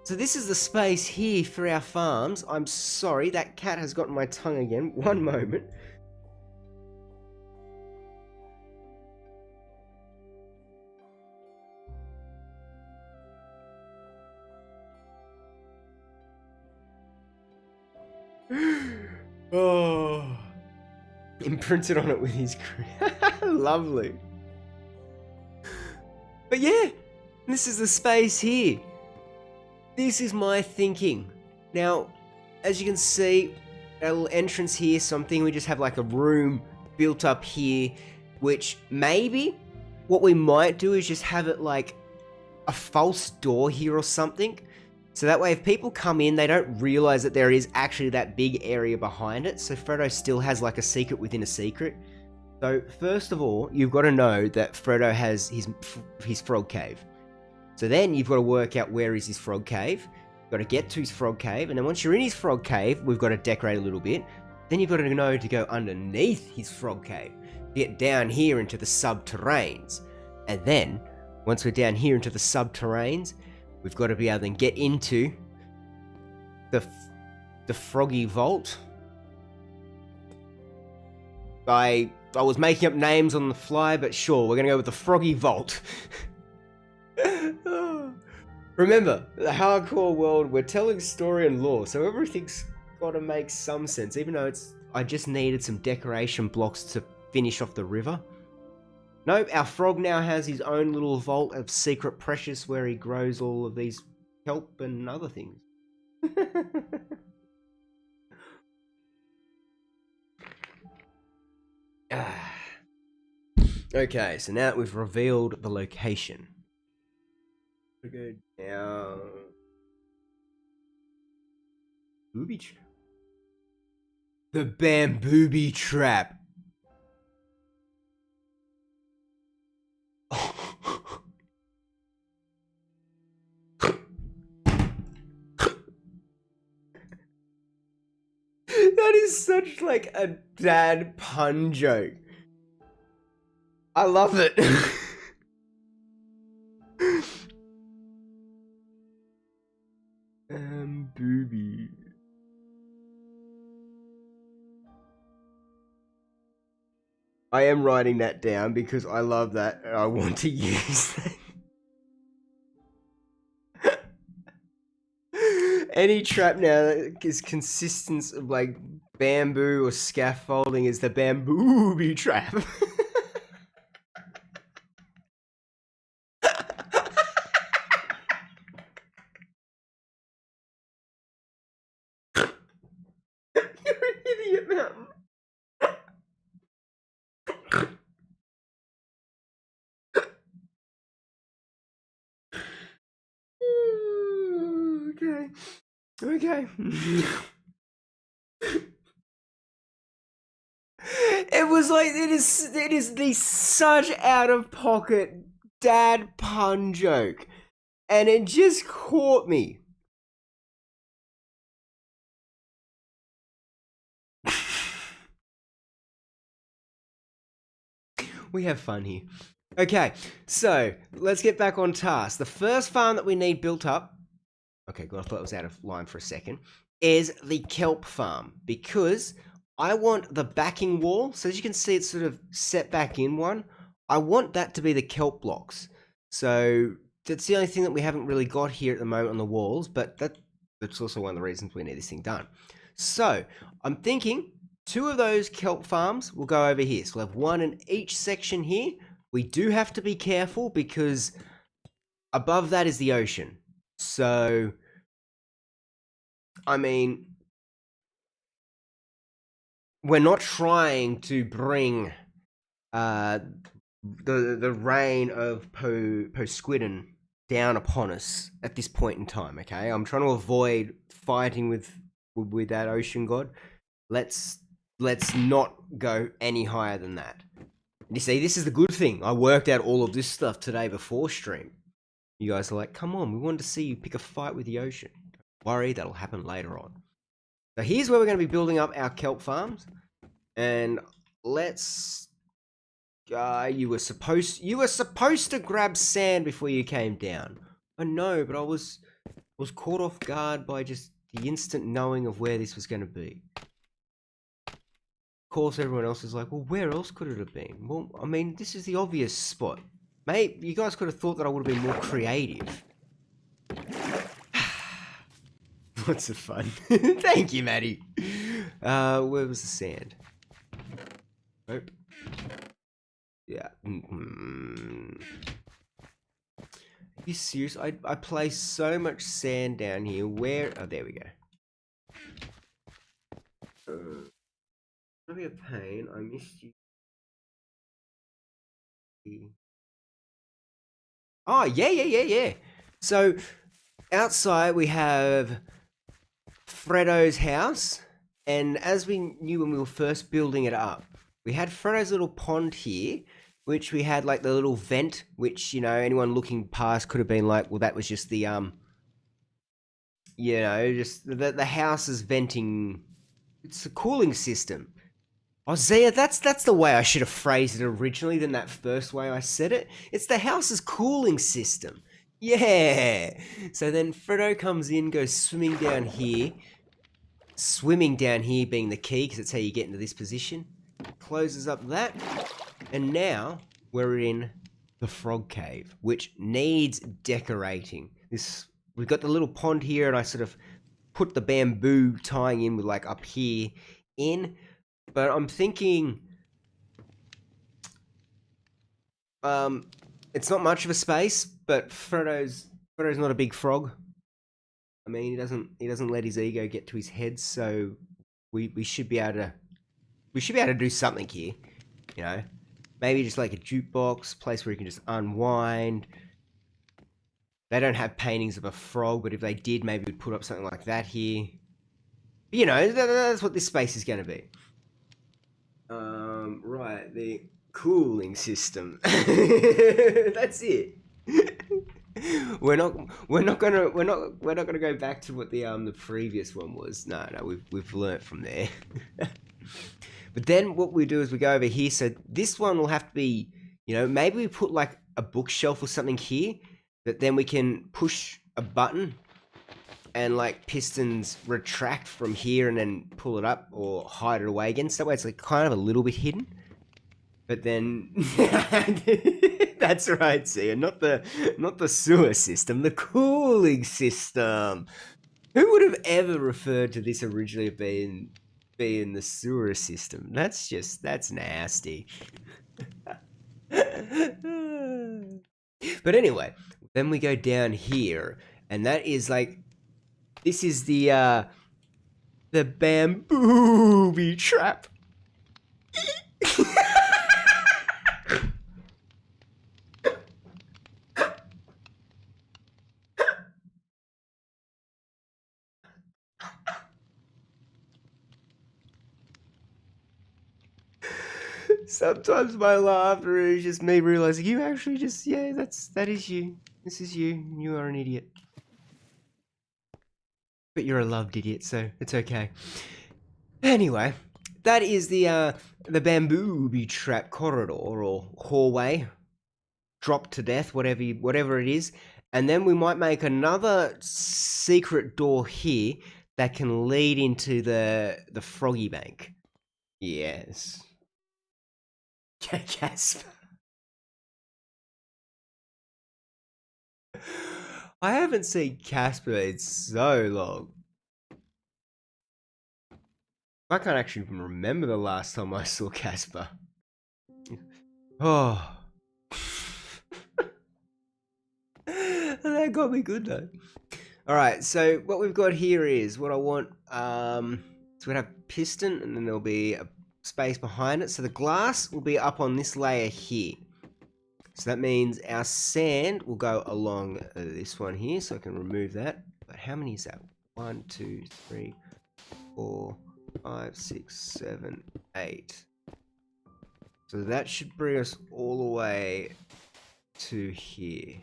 So this is the space here for our farms. I'm sorry, that cat has gotten my tongue again. One moment. Oh, imprinted on it with his lovely. But yeah, this is the space here. This is my thinking. Now, as you can see, a little entrance here, something we just have like a room built up here, which maybe what we might do is just have it like a false door here or something. So that way if people come in, they don't realize that there is actually that big area behind it. So Frodo still has like a secret within a secret. So first of all, you've got to know that Frodo has his frog cave. So then you've got to work out where is his frog cave. You've got to get to his frog cave. And then once you're in his frog cave, we've got to decorate a little bit. Then you've got to know to go underneath his frog cave. Get down here into the subterranes. And then, once we're down here into the subterranes, we've got to be able to get into the froggy vault. I was making up names on the fly, but sure, we're going to go with the froggy vault. Remember, the hardcore world, we're telling story and lore, so everything's got to make some sense, even though I just needed some decoration blocks to finish off the river. Nope, our frog now has his own little vault of secret precious where he grows all of these kelp and other things. Okay, so now that we've revealed the location, we go down. Booby trap. The bambooby trap. That is such like a dad pun joke. I love it. Booby. I am writing that down because I love that and I want to use that. Any trap now that is consistent of like bamboo or scaffolding is the bambooby trap. You're an idiot, Mountain. Okay. Okay. It was like it is the such out of pocket dad pun joke. And it just caught me. We have fun here. Okay, so let's get back on task. The first farm that we need built up, okay, God, I thought it was out of line for a second, is the kelp farm because I want the backing wall. So as you can see, it's sort of set back in one. I want that to be the kelp blocks. So that's the only thing that we haven't really got here at the moment on the walls, but that's also one of the reasons we need this thing done. So I'm thinking 2 of those kelp farms will go over here. So we'll have 1 in each section here. We do have to be careful because above that is the ocean. So, I mean, we're not trying to bring the reign of Posquidden down upon us at this point in time, okay? I'm trying to avoid fighting with that ocean god. Let's not go any higher than that. You see, this is the good thing. I worked out all of this stuff today before stream. You guys are like, come on, we wanted to see you pick a fight with the ocean. Don't worry, that'll happen later on. So here's where we're going to be building up our kelp farms. And let's... you were supposed to grab sand before you came down. I know, but I was caught off guard by just the instant knowing of where this was going to be. Of course, everyone else is like, well, where else could it have been? Well, I mean, this is the obvious spot. Mate, you guys could have thought that I would have been more creative. Lots of fun. Thank you, Maddie. Where was the sand? Nope. Yeah. Are you serious? I placed so much sand down here. Where? Oh, there we go. Gonna be a pain. I missed you. Oh, yeah. So, outside we have Fredo's house. And as we knew when we were first building it up, we had Fredo's little pond here, which we had like the little vent, which, you know, anyone looking past could have been like, well, that was just the, you know, just the house is venting. It's a cooling system. Oh, Zia, that's the way I should have phrased it originally than that first way I said it. It's the house's cooling system. Yeah. So then Fredo comes in, goes swimming down here. Swimming down here being the key, because that's how you get into this position. Closes up that. And now we're in the frog cave, which needs decorating. We've got the little pond here, and I sort of put the bamboo tying in with like up here in. But I'm thinking It's not much of a space, but Frodo's not a big frog. I mean, he doesn't let his ego get to his head, so we should be able to do something here, you know. Maybe just like a jukebox, place where you can just unwind. They don't have paintings of a frog, but if they did, maybe we'd put up something like that here. But, you know, that's what this space is going to be. Right, the cooling system. That's it. we're not gonna go back to what the previous one was. No, we've learnt from there. But then what we do is we go over here. So this one will have to be, you know, maybe we put like a bookshelf or something here that then we can push a button and like pistons retract from here and then pull it up or hide it away again. So that way it's like kind of a little bit hidden. But then that's right, see, not the sewer system, the cooling system. Who would have ever referred to this originally being the sewer system? That's nasty. But anyway, then we go down here, and that is like, this is the bamboo trap. Sometimes my laughter is just me realizing you actually just, yeah, that is you. This is you. You are an idiot. But you're a loved idiot, so it's okay. Anyway, that is the bamboo trap corridor or hallway. Drop to death, whatever it is. And then we might make another secret door here that can lead into the froggy bank. Yes. Casper. I haven't seen Casper in so long. I can't actually even remember the last time I saw Casper. Oh. That got me good though. Alright, so what we've got here is what I want. So we'll have piston and then there'll be a space behind it. So the glass will be up on this layer here. So that means our sand will go along this one here. So I can remove that. But how many is that? 1, 2, 3, 4, 5, 6, 7, 8. So that should bring us all the way to here.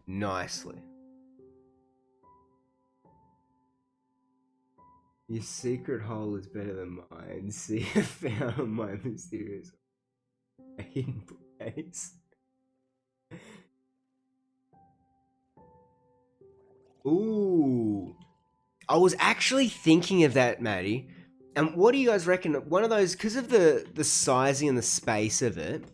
Nicely. Your secret hole is better than mine. See, I found my mysterious hidden place. Ooh. I was actually thinking of that, Maddie. And what do you guys reckon? One of those, because of the sizing and the space of it,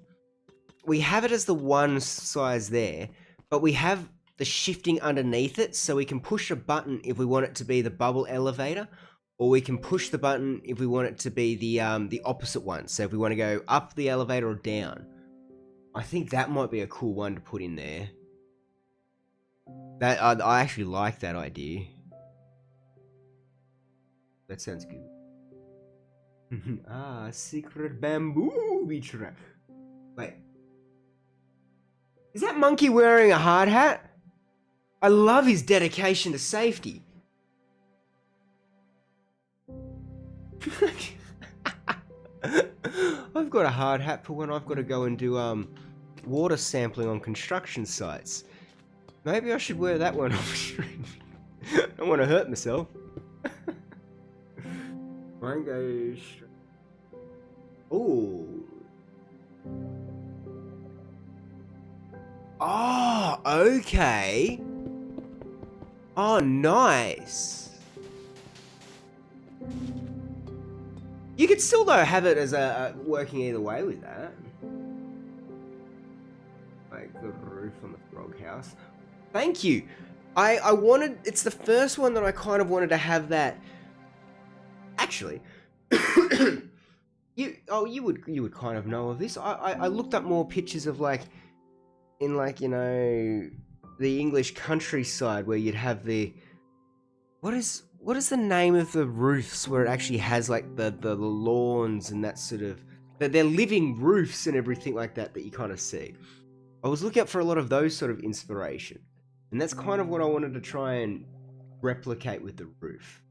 we have it as the one size there, but we have the shifting underneath it, so we can push a button if we want it to be the bubble elevator, or we can push the button if we want it to be the opposite one. So if we want to go up the elevator or down. I think that might be a cool one to put in there. That I actually like that idea. That sounds good. Secret bamboo trap. Wait. Is that monkey wearing a hard hat? I love his dedication to safety. I've got a hard hat for when I've got to go and do water sampling on construction sites. Maybe I should wear that one off stream. I don't want to hurt myself. Mango. Ooh. Oh, okay. Oh, nice. You could still though have it as a working either way with that. Like the roof on the frog house. Thank you. I wanted, it's the first one that I kind of wanted to have that. Actually, you would kind of know of this. I looked up more pictures of like in like, the English countryside where you'd have the what is the name of the roofs where it actually has like the lawns and that sort of they're living roofs and everything like that you kind of see. I was looking up for a lot of those sort of inspiration, and that's kind of what I wanted to try and replicate with the roof.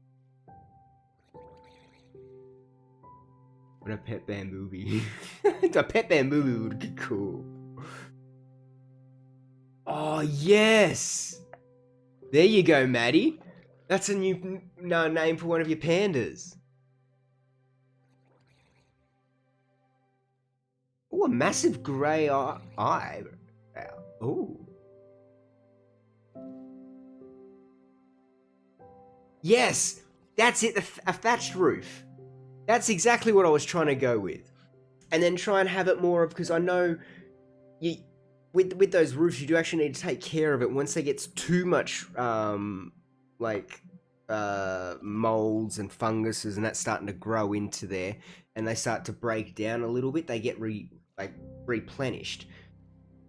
But a pet bamboo bee. A pet bamboo bee would be cool. Oh, yes! There you go, Maddie. That's a new name for one of your pandas. Oh, a massive grey eye. Oh. Yes! That's it, a thatched roof. That's exactly what I was trying to go with. And then try and have it more of, because I know you with those roofs you do actually need to take care of it once they get too much like molds and funguses and that's starting to grow into there and they start to break down a little bit, they get replenished.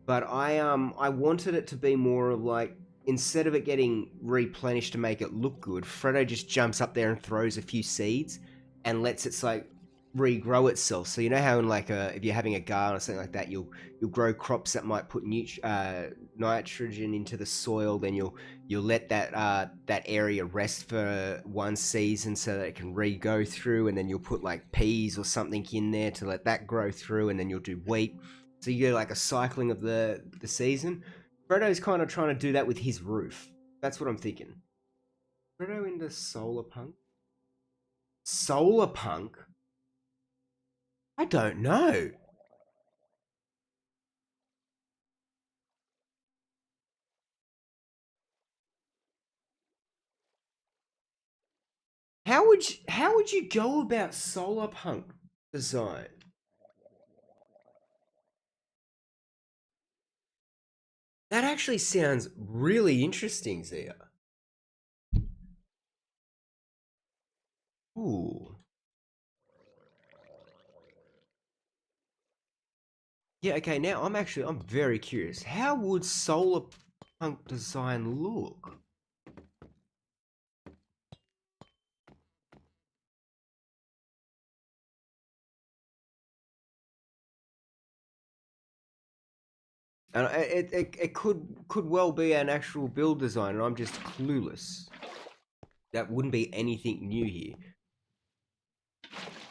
But I wanted it to be more of like, instead of it getting replenished to make it look good, Freddo just jumps up there and throws a few seeds and lets it like regrow itself. So you know how in like if you're having a garden or something like that, you'll grow crops that might put nitrogen into the soil. Then you'll let that area rest for one season so that it can re-go through, and then you'll put like peas or something in there to let that grow through, and then you'll do wheat. So you get like a cycling of the season. Frodo's kind of trying to do that with his roof. That's what I'm thinking. Frodo into solar punk? Solar punk? I don't know. How would you go about solar punk design? That actually sounds really interesting, Zia. Ooh. Yeah, okay, now I'm very curious. How would solar punk design look? And it could well be an actual build design, and I'm just clueless. That wouldn't be anything new here.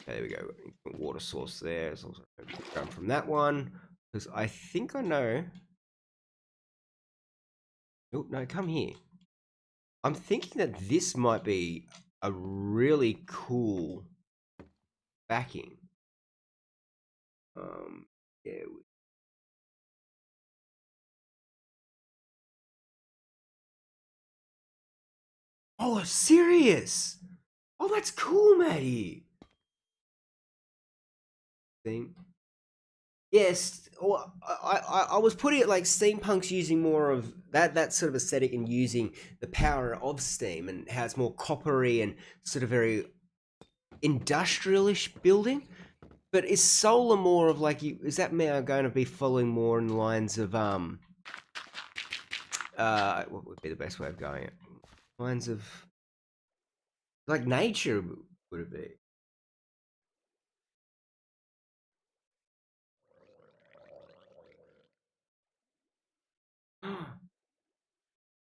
Okay, there we go. Water source there. It's also going from that one, because I think I know. Oh, no, come here. I'm thinking that this might be a really cool backing. Yeah. Oh, serious? Oh, that's cool, Matty. Thing. Yes, well, I was putting it like steampunk's using more of that sort of aesthetic and using the power of steam and how it's more coppery and sort of very industrialish building. But is solar more of like is that now going to be following more in the lines of what would be the best way of going it? Lines of like nature would it be?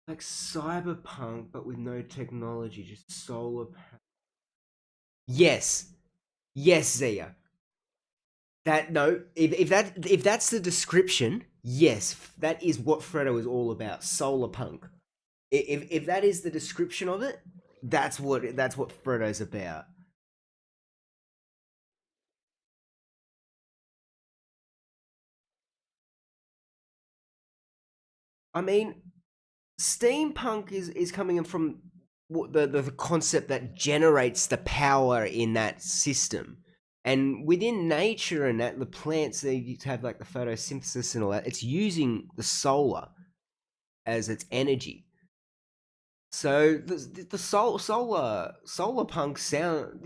Like cyberpunk, but with no technology, just solar. Yes, yes, Zia. That no, if that's the description, yes, that is what Freddo is all about. Solar punk. If that is the description of it, that's what Freddo's about. I mean, steampunk is coming in from what the concept that generates the power in that system. And within nature and that, the plants, they have like the photosynthesis and all that. It's using the solar as its energy. So the solar punk sound,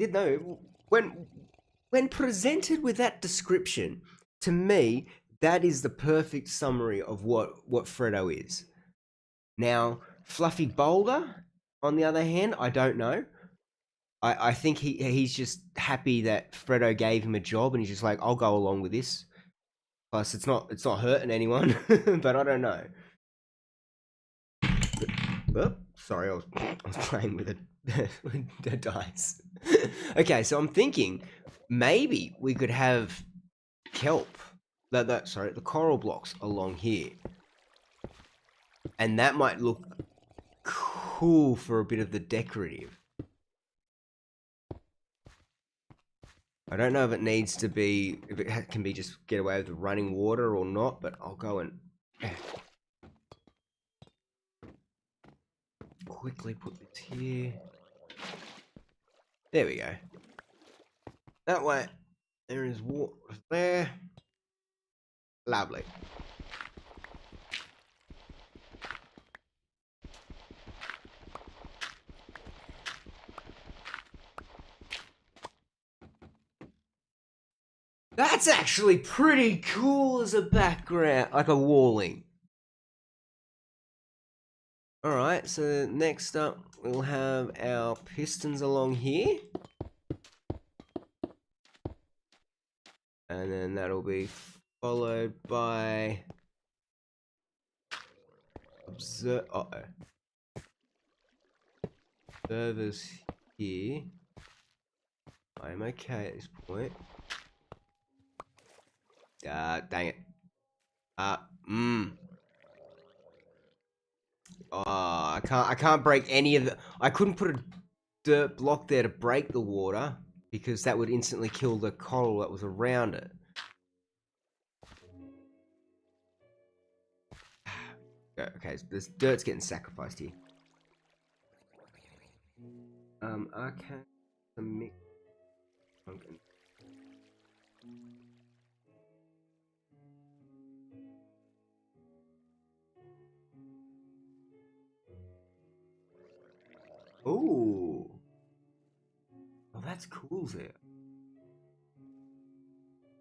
when presented with that description, to me that is the perfect summary of what Freddo is. Now, Fluffy Boulder, on the other hand, I don't know. I think he's just happy that Freddo gave him a job, and he's just like, I'll go along with this. Plus, it's not hurting anyone, but I don't know. Oh, sorry, I was playing with the dice. Okay, so I'm thinking maybe we could have kelp, the coral blocks along here, and that might look cool for a bit of the decorative. I don't know if it needs to be, if it can be just get away with the running water or not, but I'll go and quickly put this here. There we go. That way, there is water there. Lovely. That's actually pretty cool as a background, like a walling. Alright, so next up we'll have our pistons along here. And then that'll be followed by observers here. I'm okay at this point. Dang it. Oh, I can't break any of the. I couldn't put a dirt block there to break the water because that would instantly kill the coral that was around it. Okay, so this dirt's getting sacrificed here. Okay, the mix. Ooh. Oh, that's cool there.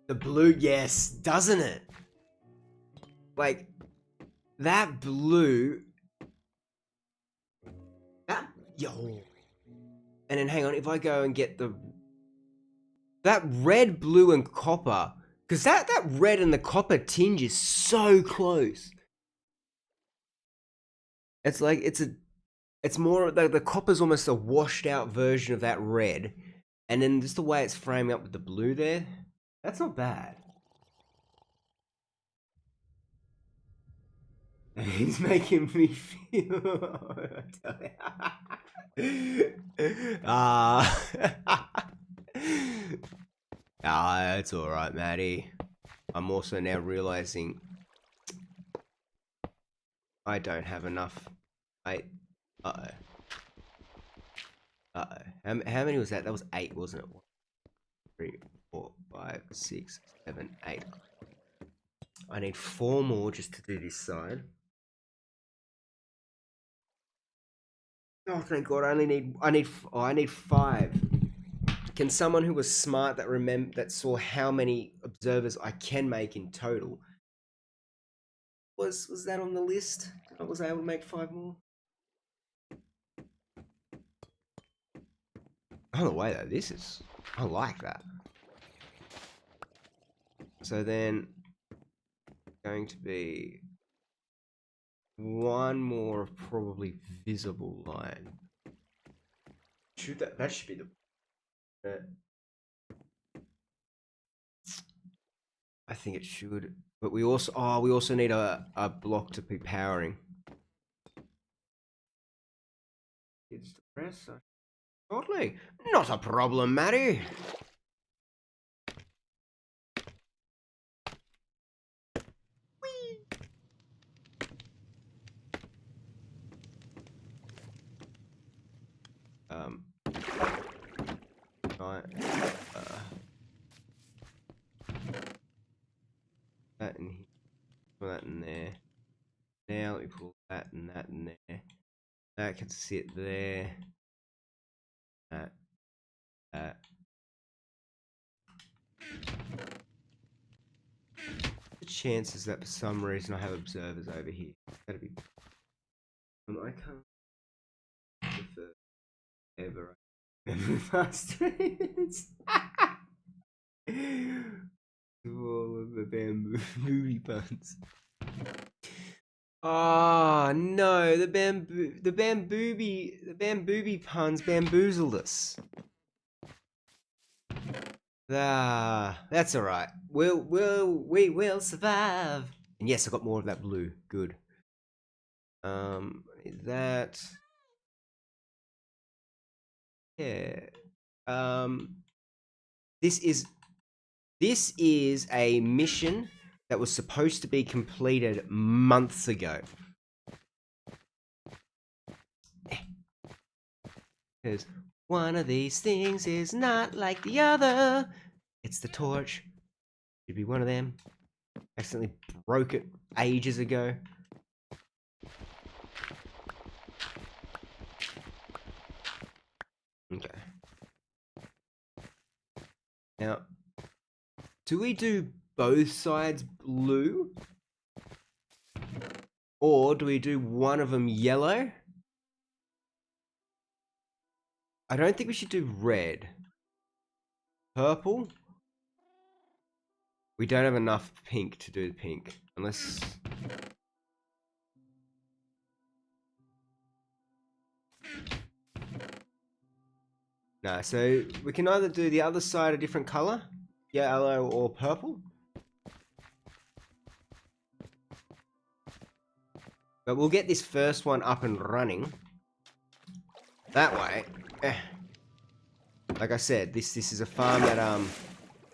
The blue, yes, doesn't it? Like, that blue. That, yo. And then hang on, if I go and get that red, blue, and copper, because that red and the copper tinge is so close. It's like, it's more, the copper's almost a washed out version of that red. And then just the way it's framing up with the blue there, that's not bad. He's making me feel. It's all right, Maddie. I'm also now realizing I don't have enough. Uh-oh. How many was that? That was 8, wasn't it? 1, 2, 3, 4, 5, 6, 7, 8. I need 4 more just to do this side. Oh, thank God! I need 5. Can someone who was smart that saw how many observers I can make in total? Was that on the list? I was able to make 5 more. On the way though, I like that. So then, going to be 1 more probably visible line. That should be the. I think it should, but we also need a block to be powering. It's the press. Shortly, not a problem, Matty. Right. That in here. Put that in there. Now let me pull that and that in there. That can sit there. That. chances that for some reason I have observers over here? That'd be. I can't defer ever. Fast minutes. All of the bamboo movie puns. Oh no, the bambooby puns bamboozled us. Ah, that's all right. We will survive. And yes, I got more of that blue. Good. Is that? Yeah. This is a mission that was supposed to be completed months ago. Because one of these things is not like the other. It's the torch. Should be one of them. Accidentally broke it ages ago. Okay. Now, do we do both sides blue? Or do we do one of them yellow? I don't think we should do red. Purple? We don't have enough pink to do pink. Unless... No, so we can either do the other side a different color, yellow or purple. But we'll get this first one up and running. That way. Like I said, this is a farm that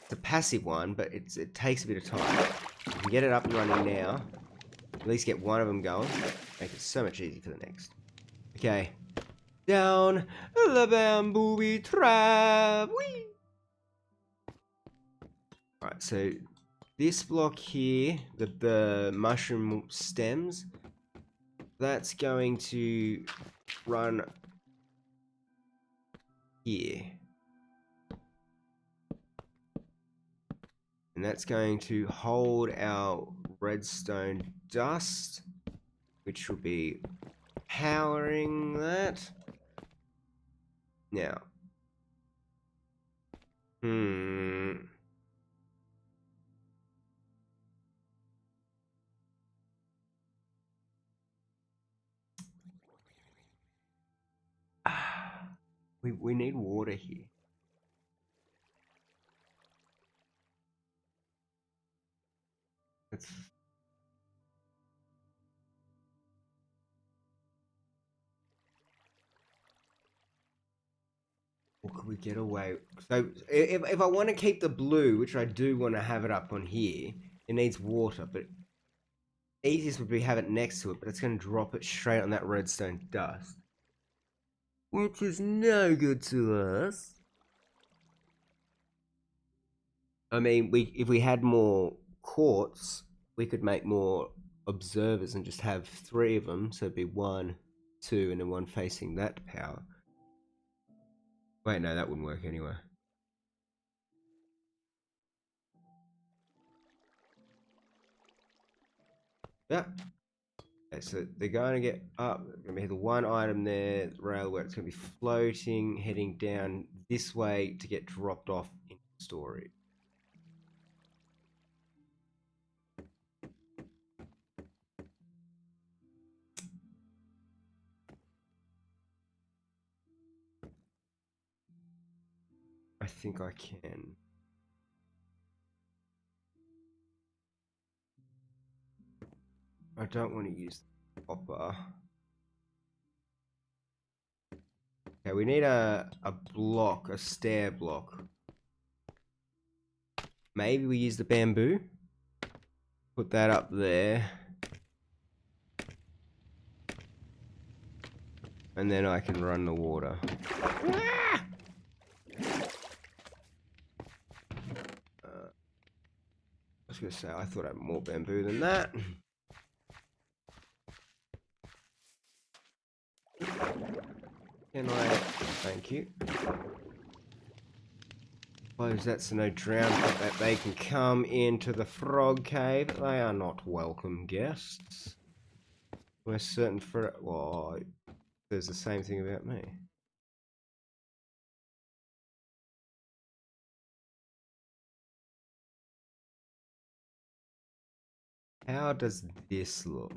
it's a passive one, but it takes a bit of time. We can get it up and running now. At least get one of them going. Make it so much easier for the next. Okay. Down the bamboo trap. Whee! Alright, so this block here, the mushroom stems, that's going to run here. And that's going to hold our redstone dust, which will be powering that. Now, we need water here. That's what could we get away? So if I want to keep the blue, which I do want to have it up on here, it needs water, but easiest would be have it next to it, but it's going to drop it straight on that redstone dust, which is no good to us. I mean, if we had more quartz, we could make more observers and just have 3 of them, so it'd be 1, 2, and then one facing that power. Wait, no, that wouldn't work anyway. Yeah. Okay, so they're going to get up. There's going to be the one item there, the railway. It's going to be floating, heading down this way to get dropped off into storage. I think I can. I don't want to use the copper. Okay, we need a block, a stair block. Maybe we use the bamboo. Put that up there. And then I can run the water. I was going to say, I thought I had more bamboo than that. Can I? Thank you. Close that so no drown, but that they can come into the frog cave. They are not welcome guests. We're certain for it. Well, there's the same thing about me. How does this look?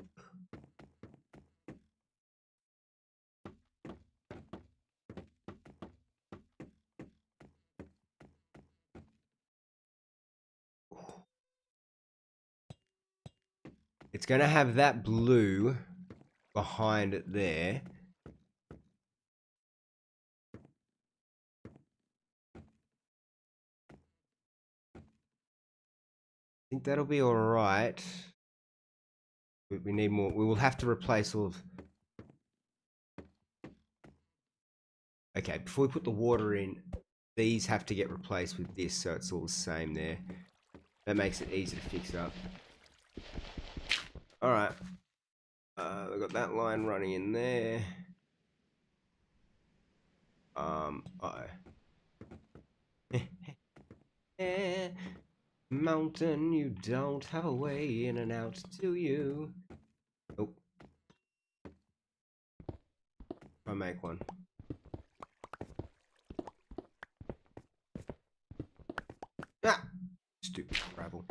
It's going to have that blue behind it there. I think that'll be alright. We need more. We will have to replace all of... Okay, before we put the water in, these have to get replaced with this, so it's all the same there. That makes it easy to fix up. Alright. We've got that line running in there. Mountain, you don't have a way in and out, do you? Oh. I'll make one. Ah! Stupid gravel.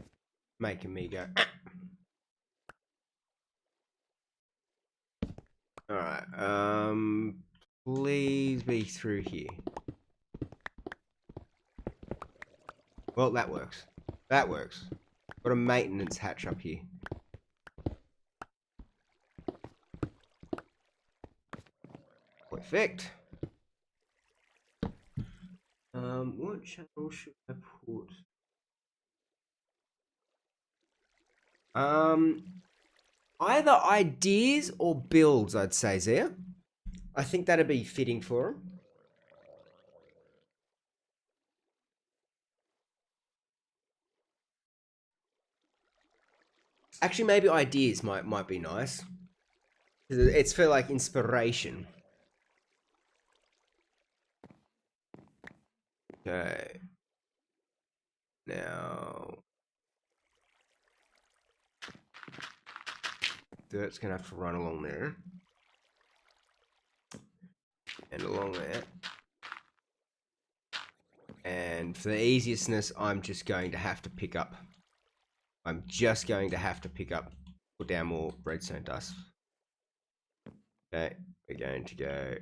Making me go. Ah! Alright, please be through here. Well, that works. That works. Got a maintenance hatch up here. Perfect. What channel should I put? Either ideas or builds, I'd say, Zia. I think that'd be fitting for him. Actually, maybe ideas might be nice. It's for like inspiration. Okay. Now, dirt's gonna have to run along there. And along there. And for the easiestness, I'm just going to have to pick up. I'm just going to have to put down more redstone dust. Okay, we're going to go.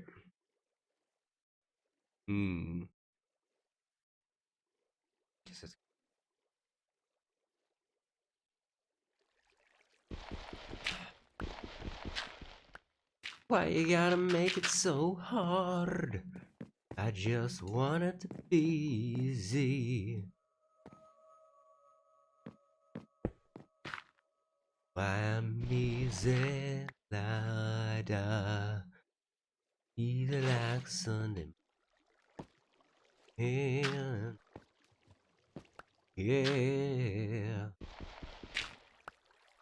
Why you gotta make it so hard? I just want it to be easy. Why I'm easy, la da. Easy like Sunday. Yeah. Yeah.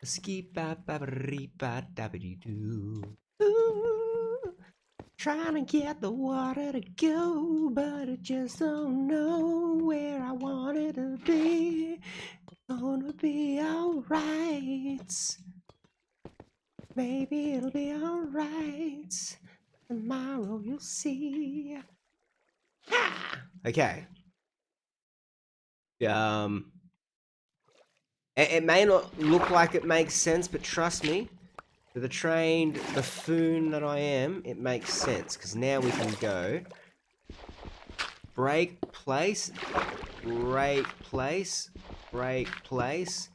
Ski ba ba ba ba da ba doo. Trying to get the water to go, but I just don't know where I want it to be. It's gonna be alright. Maybe it'll be alright. Tomorrow you'll see. Ha! Okay. It may not look like it makes sense, but trust me, for the trained buffoon that I am, it makes sense, because now we can go break place, break place, break place,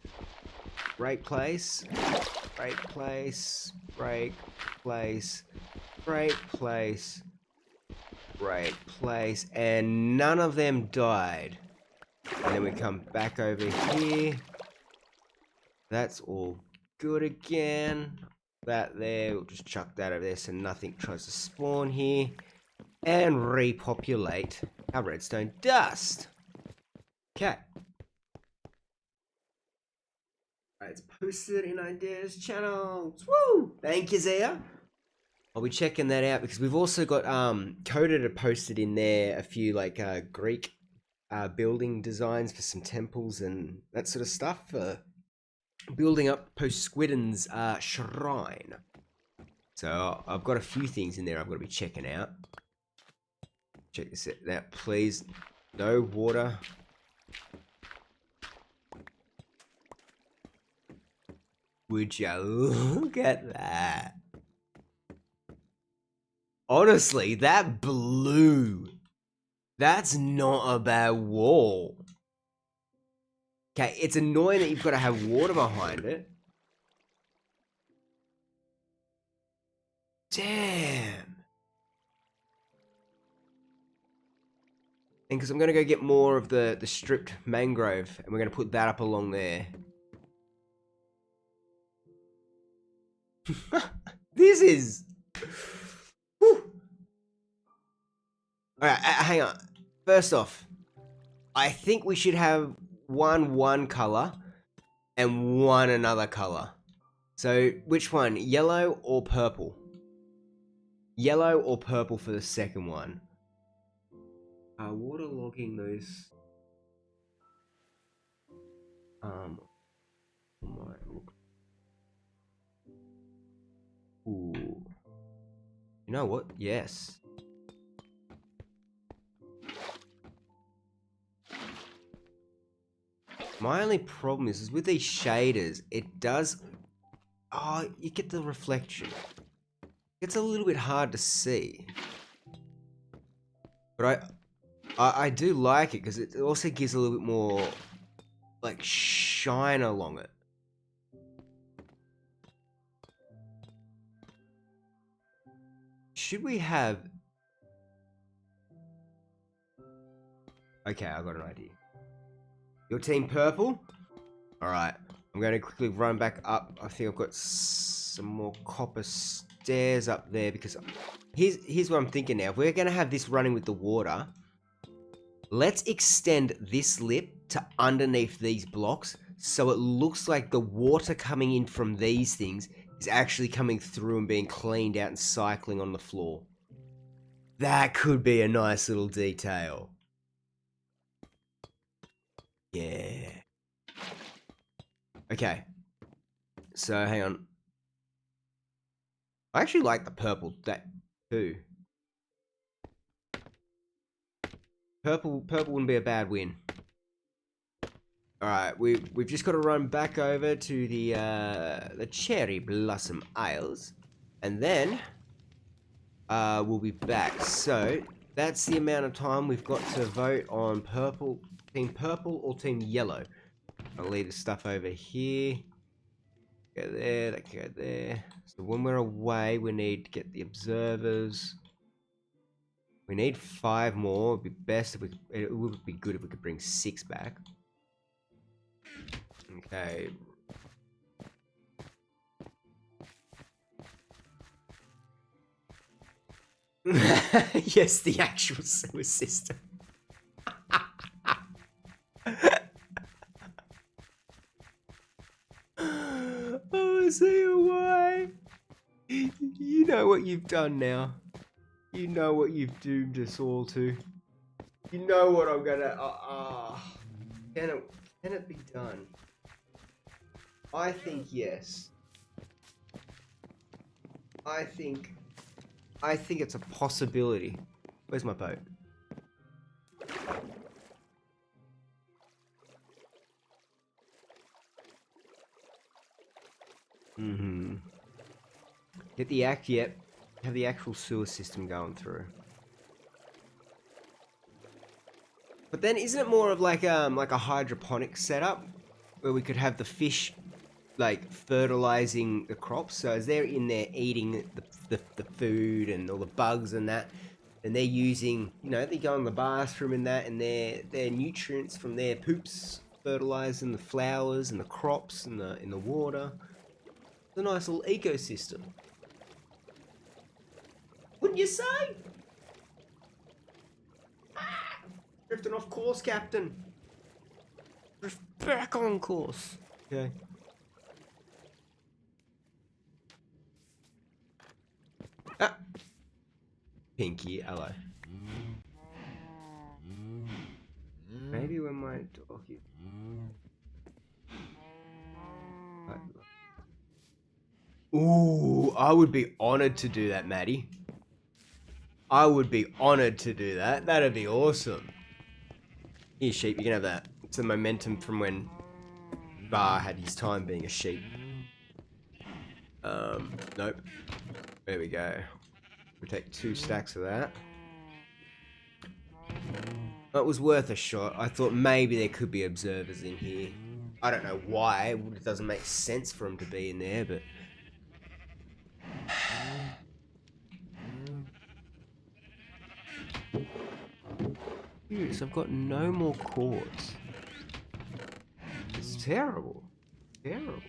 break place, break place, break place, break place, break place, and none of them died. And then we come back over here. That's all good again. That there, we'll just chuck that over there so nothing tries to spawn here. And repopulate our redstone dust. Okay. Alright, it's posted in Ideas channels. Woo! Thank you, Zia. I'll be checking that out because we've also got coded and posted in there a few like Greek building designs for some temples and that sort of stuff for building up Posquidden's shrine. So I've got a few things in there I've got to be checking out. Check this out, please. No water. Would you look at that? Honestly, that blue. That's not a bad wall. Okay, it's annoying that you've got to have water behind it. Damn. And because I'm going to go get more of the stripped mangrove, and we're going to put that up along there. This is... Whew. Alright, hang on. First off, I think we should have one color and one another color. So, which one? Yellow or purple? Yellow or purple for the second one? Waterlogging those... might look... Ooh. You know what? Yes. My only problem is with these shaders, it does... Oh, you get the reflection. It's a little bit hard to see. But I do like it because it also gives a little bit more, like, shine along it. Should we have... Okay, I got an idea. Your team purple? Alright, I'm going to quickly run back up. I think I've got some more copper stairs up there because... Here's what I'm thinking now. If we're going to have this running with the water, let's extend this lip to underneath these blocks so it looks like the water coming in from these things is actually coming through and being cleaned out and cycling on the floor. That could be a nice little detail. Yeah. Okay. So, hang on. I actually like the purple, that too. Purple wouldn't be a bad win. Alright, we've just got to run back over to the Cherry Blossom Isles. And then we'll be back. So that's the amount of time we've got to vote on team purple or team yellow. I'll leave the stuff over here. Go there, that can go there. So when we're away, we need to get the observers. We need 5 more. It'd be best if it would be good if we could bring 6 back. Okay. Yes, the actual sewer system. Oh, I see why. You know what you've done now. You know what you've doomed us all to. You know what I'm gonna... Can it be done? I think yes. I think it's a possibility. Where's my boat? Get the have the actual sewer system going through. But then isn't it more of like a hydroponic setup where we could have the fish like fertilizing the crops? So as they're in there eating the food and all the bugs and that, and they're using, you know, they go in the bathroom and that, and their nutrients from their poops fertilizing the flowers and the crops and in the water. It's a nice little ecosystem. Wouldn't you say? Drifting off course, Captain. Drift back on course. Okay. Ah. Pinky, hello. maybe when my dog is... Ooh, I would be honored to do that, Maddie. I would be honored to do that. That'd be awesome. Here, sheep, you can have that. It's the momentum from when Bar had his time being a sheep. Nope. There we go. We'll take 2 stacks of that. That was worth a shot. I thought maybe there could be observers in here. I don't know why. It doesn't make sense for them to be in there, but... Yes, I've got no more cords. It's terrible. Terrible.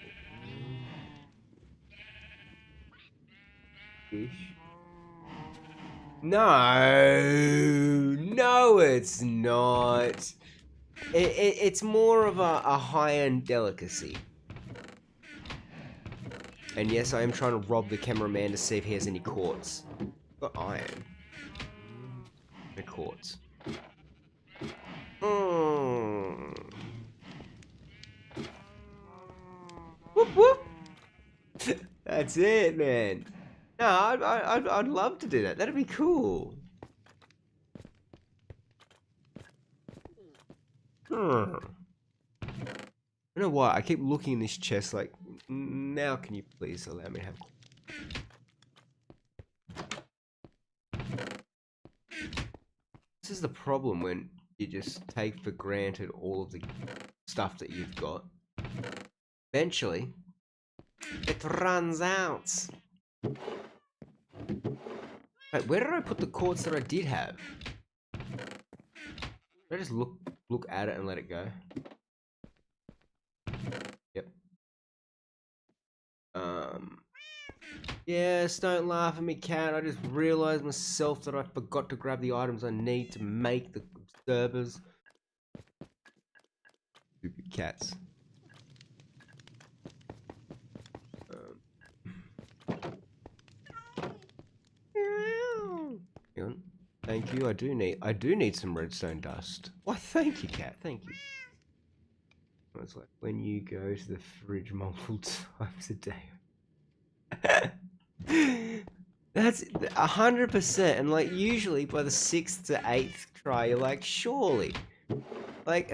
Fish. No, no, it's not. It's more of a high-end delicacy. And yes, I am trying to rob the cameraman to see if he has any quartz. Got iron. No quartz. Whoop whoop. That's it, man. No, I'd love to do that. That'd be cool. I don't know why. I keep looking in this chest like, now can you please allow me to have... This is the problem when you just take for granted all of the stuff that you've got. Eventually, it runs out. Wait, where did I put the quartz that I did have? Did I just look at it and let it go? Yep. Yes, don't laugh at me, cat. I just realized myself that I forgot to grab the items I need to make the servers. Stupid cats. Hang on. Thank you. I do need some redstone dust. Why, thank you, cat. Thank you. It's like when you go to the fridge multiple times a day. That's 100%, and like usually by the 6th to 8th try, you're like, surely, like,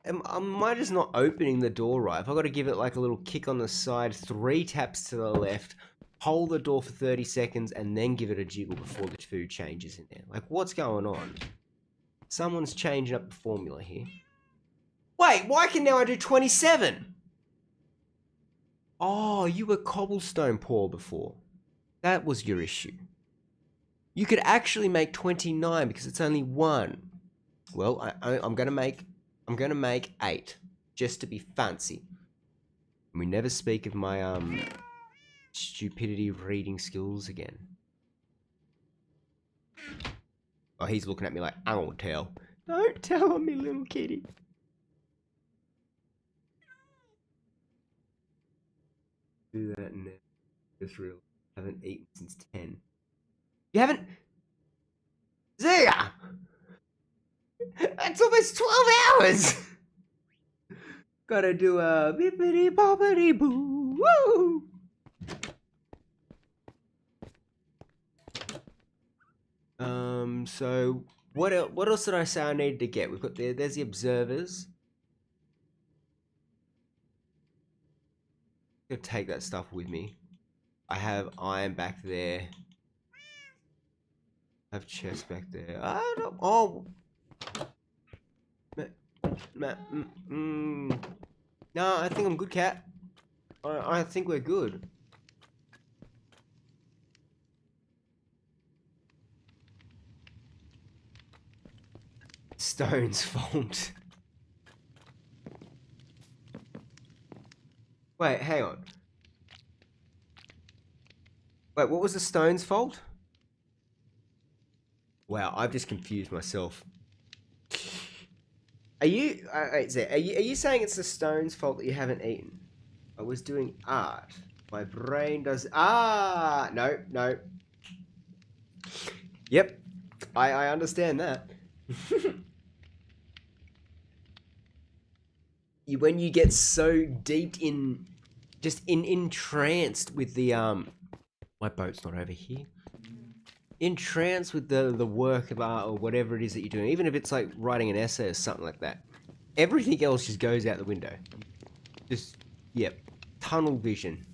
am I just not opening the door right? If I got to give it like a little kick on the side, 3 taps to the left, hold the door for 30 seconds, and then give it a jiggle before the food changes in there. Like, what's going on? Someone's changing up the formula here. Wait, why can now I do 27? Oh, you were cobblestone poor before. That was your issue. You could actually make 29 because it's only 1. Well, I'm gonna make 8 just to be fancy. We never speak of my stupidity reading skills again. Oh, he's looking at me like, I won't tell. Don't tell me, little kitty. Do that now. Just real. Haven't eaten since 10. You haven't? Zia! That's almost 12 hours! Gotta do a bippity boppity boo. Woo! So what else did I say I needed to get? We've got there's the observers. I'm gonna take that stuff with me. I have iron back there. I have chest back there. I don't. Oh. No, I think I'm good, cat. I think we're good. Stone's fault. Wait, hang on. Wait, what was the stone's fault? Wow, I've just confused myself. Are you, are you saying it's the stone's fault that you haven't eaten? I was doing art. My brain does, no. Yep, I understand that. when you get so deep in, just entranced with the my boat's not over here. Entranced with the work of art or whatever it is that you're doing, even if it's like writing an essay or something like that. Everything else just goes out the window. Just, yep, tunnel vision.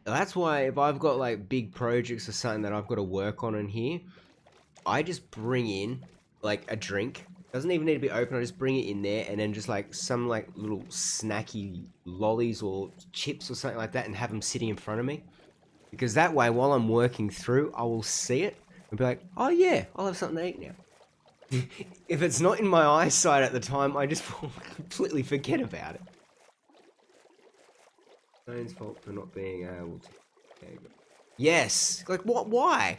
That's why if I've got like big projects or something that I've got to work on in here, I just bring in like a drink. Doesn't even need to be open. I just bring it in there and then just like some like little snacky lollies or chips or something like that and have them sitting in front of me. Because that way, while I'm working through, I will see it and be like, oh yeah, I'll have something to eat now. If it's not in my eyesight at the time, I just completely forget about it. Stone's fault for not being able to. Yes, like what? Why?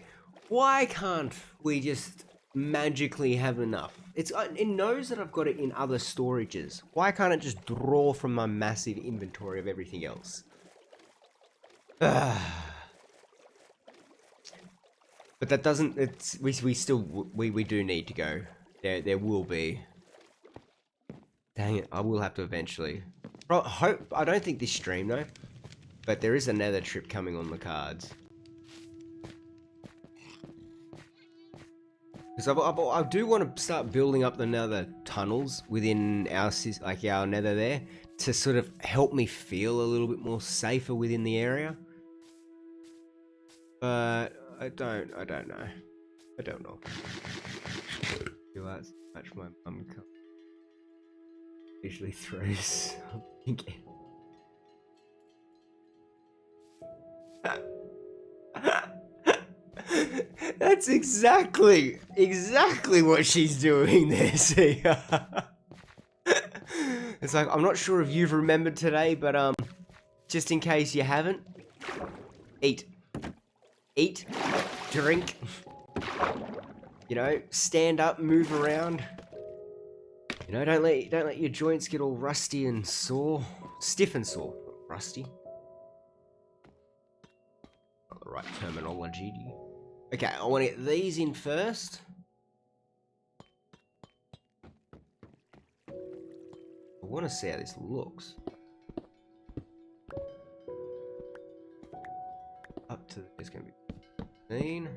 Why can't we just magically have enough? It knows that I've got it in other storages. Why can't it just draw from my massive inventory of everything else? But that doesn't. It's we do need to go. There will be. Dang it! I will have to eventually. I don't think this stream though, but there is another trip coming on the cards. Because I do want to start building up the nether tunnels within our nether there to sort of help me feel a little bit more safer within the area. But I don't know. I don't know. That's much my mum usually throws something. That's exactly what she's doing there, see? It's like, I'm not sure if you've remembered today, but just in case you haven't, eat, drink, you know, stand up, move around. You know, don't let your joints get all rusty and sore, stiff and sore, rusty. Not the right terminology. Okay, I want to get these in first. I want to see how this looks. Up to it's going to be clean.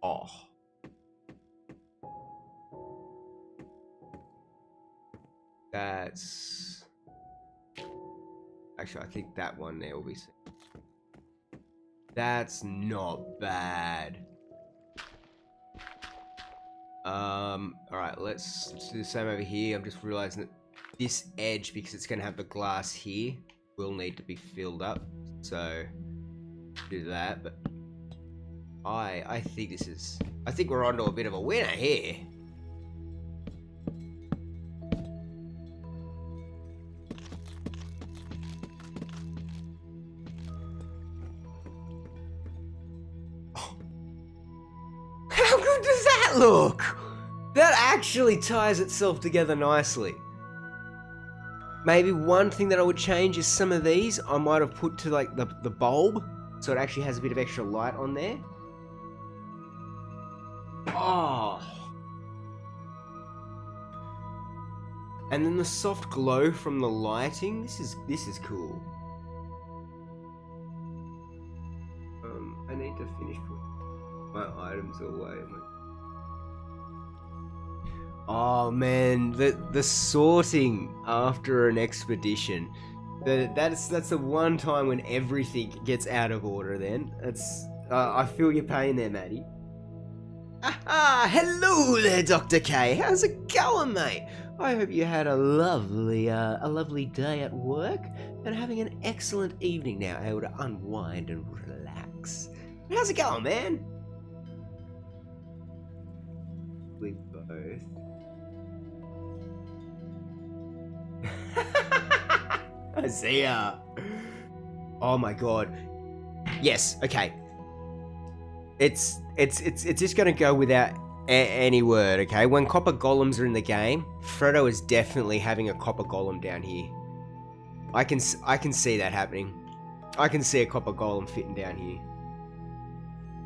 Oh. That's... Actually, I think that one there will be... That's not bad. Alright, let's do the same over here. I'm just realizing that this edge, because it's going to have the glass here, will need to be filled up. So, do that, but... I think this is... I think we're onto a bit of a winner here. Oh. How good does that look? That actually ties itself together nicely. Maybe one thing that I would change is some of these I might have put to like the bulb, so it actually has a bit of extra light on there. Oh. And then the soft glow from the lighting. This is cool. I need to finish putting my items away. Oh man, the sorting after an expedition. That's the one time when everything gets out of order. Then I feel your pain there, Maddie. Ah, hello there, Dr. K. How's it going, mate? I hope you had a lovely day at work and having an excellent evening now, able to unwind and relax. How's it going, man? We both. I see ya. Oh my god. Yes. Okay. It's just gonna go without any word, okay? When copper golems are in the game, Frodo is definitely having a copper golem down here. I can see that happening. I can see a copper golem fitting down here.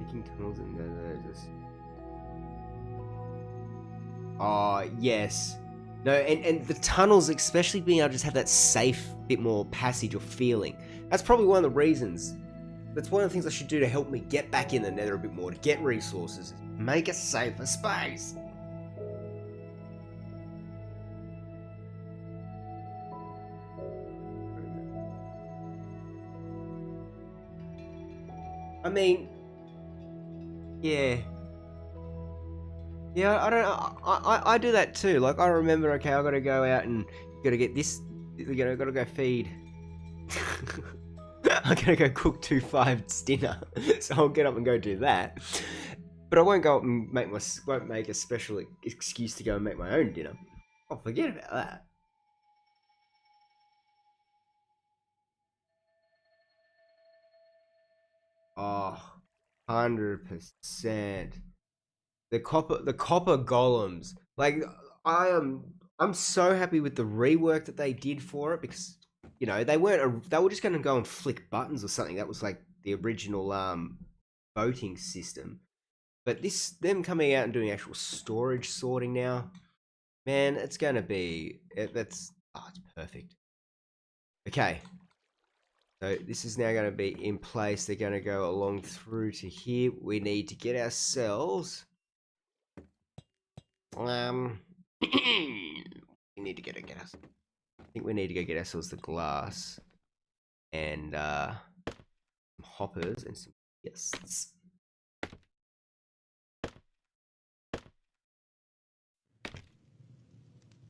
Making tunnels and just... Oh, yes. No, and the tunnels, especially being able to just have that safe bit more passage or feeling. That's probably one of the reasons. That's one of the things I should do to help me get back in the nether a bit more, to get resources. Make a safer space. I mean, yeah. Yeah, I don't know. I do that too. Like, I remember, okay, I gotta go out and gotta get this, gotta go feed. I gotta go cook 2-5's dinner, so I'll get up and go do that. But I won't go up and won't make a special excuse to go and make my own dinner. Oh, forget about that. Oh, 100%. The copper golems. Like, I'm so happy with the rework that they did for it, because they were just going to go and flick buttons or something. That was like the original voting system. But them coming out and doing actual storage sorting now, man, it's going to be it's perfect. Okay. So this is now going to be in place. They're going to go along through to here. We need to get ourselves we need to get us. I think we need to go get ourselves the glass and some hoppers and some chests.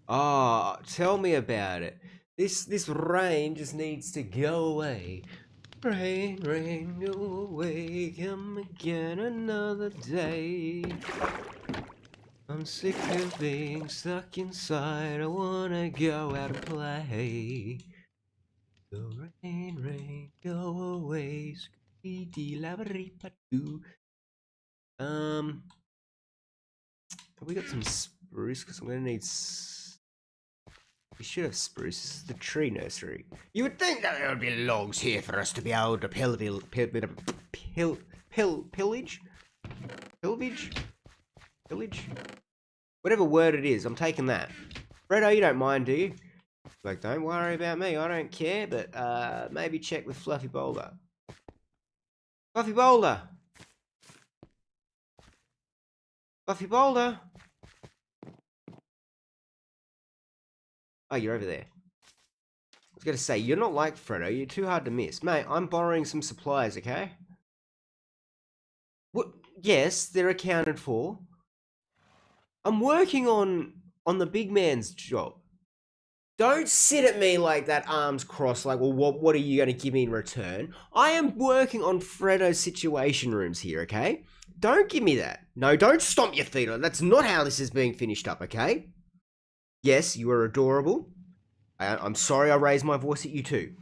Oh, tell me about it. This rain just needs to go away. Rain, rain, go away. Come again another day. I'm sick of being stuck inside. I wanna go out and play. So rain, rain, go away. Scooby-Dee-Labba-Dee-Ba-Doo. Have we got some spruce? Because I'm gonna need. We should have spruce. This is the tree nursery. You would think that there would be logs here for us to be able to pillage? Whatever word it is, I'm taking that. Fredo, you don't mind, do you? Like, don't worry about me, I don't care, but maybe check with Fluffy Boulder. Fluffy Boulder! Fluffy Boulder! Oh, you're over there. I was gonna say, you're not like Fredo, you're too hard to miss. Mate, I'm borrowing some supplies, okay? What? Yes, they're accounted for. I'm working on the big man's job. Don't sit at me like that, arms crossed, like, well, what are you going to give me in return? I am working on Fredo's situation rooms here, okay? Don't give me that. No, don't stomp your feet on. That's not how this is being finished up, okay? Yes, you are adorable. I'm sorry I raised my voice at you too.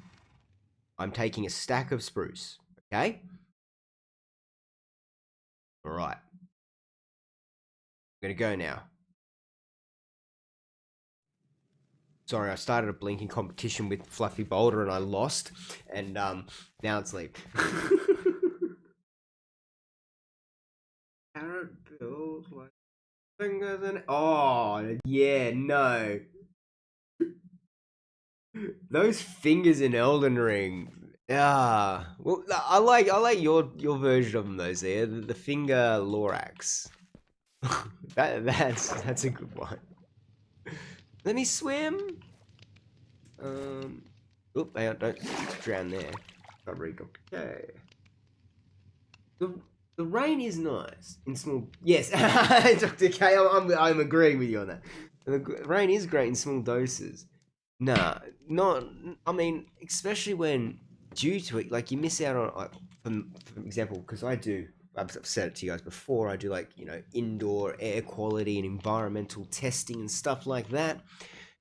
I'm taking a stack of spruce, okay? All right. I'm going to go now. Sorry, I started a blinking competition with Fluffy Boulder and I lost. And now it's like... Carrot bills like fingers and... Oh, yeah, no. Those fingers in Elden Ring. Yeah. Well, I like your version of them, those there. The finger Lorax. That's a good one. Let me swim. Oop, hang on, don't drown there. Okay. The rain is nice in small. Yes, Dr. K, I'm agreeing with you on that. The rain is great in small doses. Nah, not. I mean, especially when due to it, like you miss out on, like, for example, because I've said it to you guys before. I do, like, indoor air quality and environmental testing and stuff like that.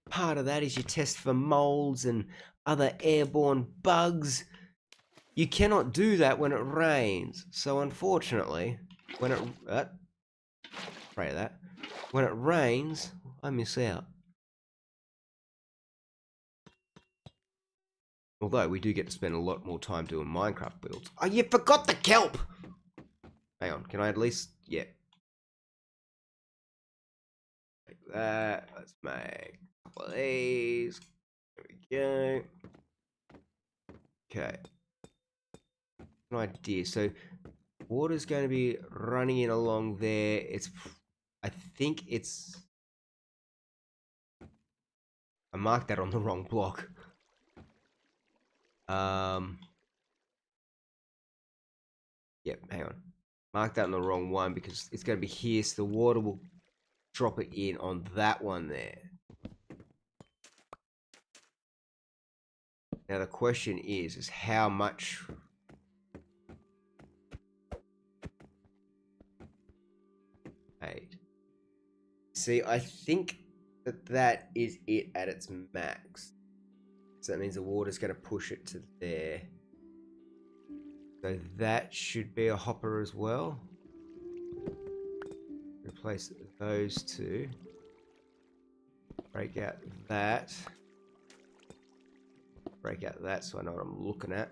Part of that is you test for molds and other airborne bugs. You cannot do that when it rains. So unfortunately, when it when it rains, I miss out. Although we do get to spend a lot more time doing Minecraft builds. Oh, you forgot the kelp! Hang on, can I at least... Yeah. Like that. Let's make a couple of these. There we go. Okay. An idea. So, water's going to be running in along there. It's... I think it's... I marked that on the wrong block. Yep, hang on. Mark that on the wrong one because it's going to be here, so the water will drop it in on that one there. Now the question is how much... Eight. See, I think that is it at its max. So that means the water's going to push it to there. So that should be a hopper as well. Replace those two. Break out that. Break out that so I know what I'm looking at.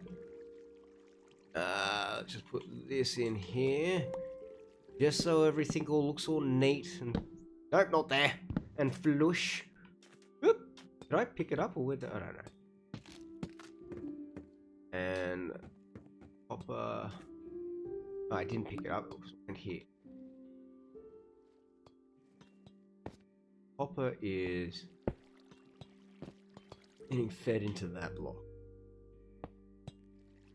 Just put this in here. Just so everything all looks all neat and... Nope, not there. And flush. Whoop. Did I pick it up or where? I don't know. And... Hopper... Oh, I didn't pick it up. It was in here. Hopper is... getting fed into that block.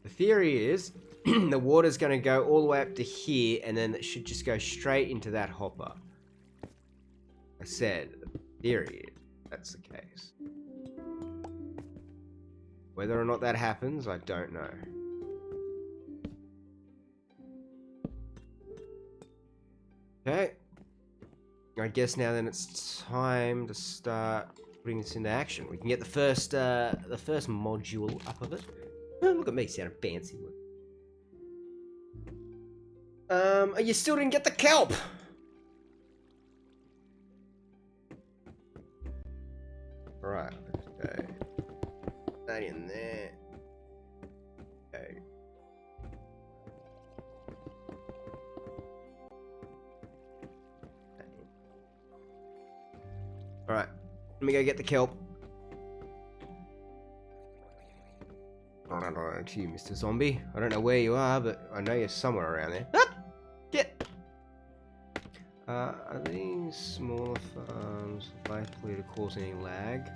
The theory is the water's going to go all the way up to here and then it should just go straight into that hopper. I said, the theory is that's the case. Whether or not that happens, I don't know. Okay. I guess now then it's time to start putting this into action. We can get the first module up of it. Oh, look at me sounding fancy. You still didn't get the kelp. Right. Okay. That in there. Okay. All right. Let me go get the kelp. I don't know to you, Mr. Zombie. I don't know where you are, but I know you're somewhere around there. Ah! Get! Are these smaller farms likely to cause any lag?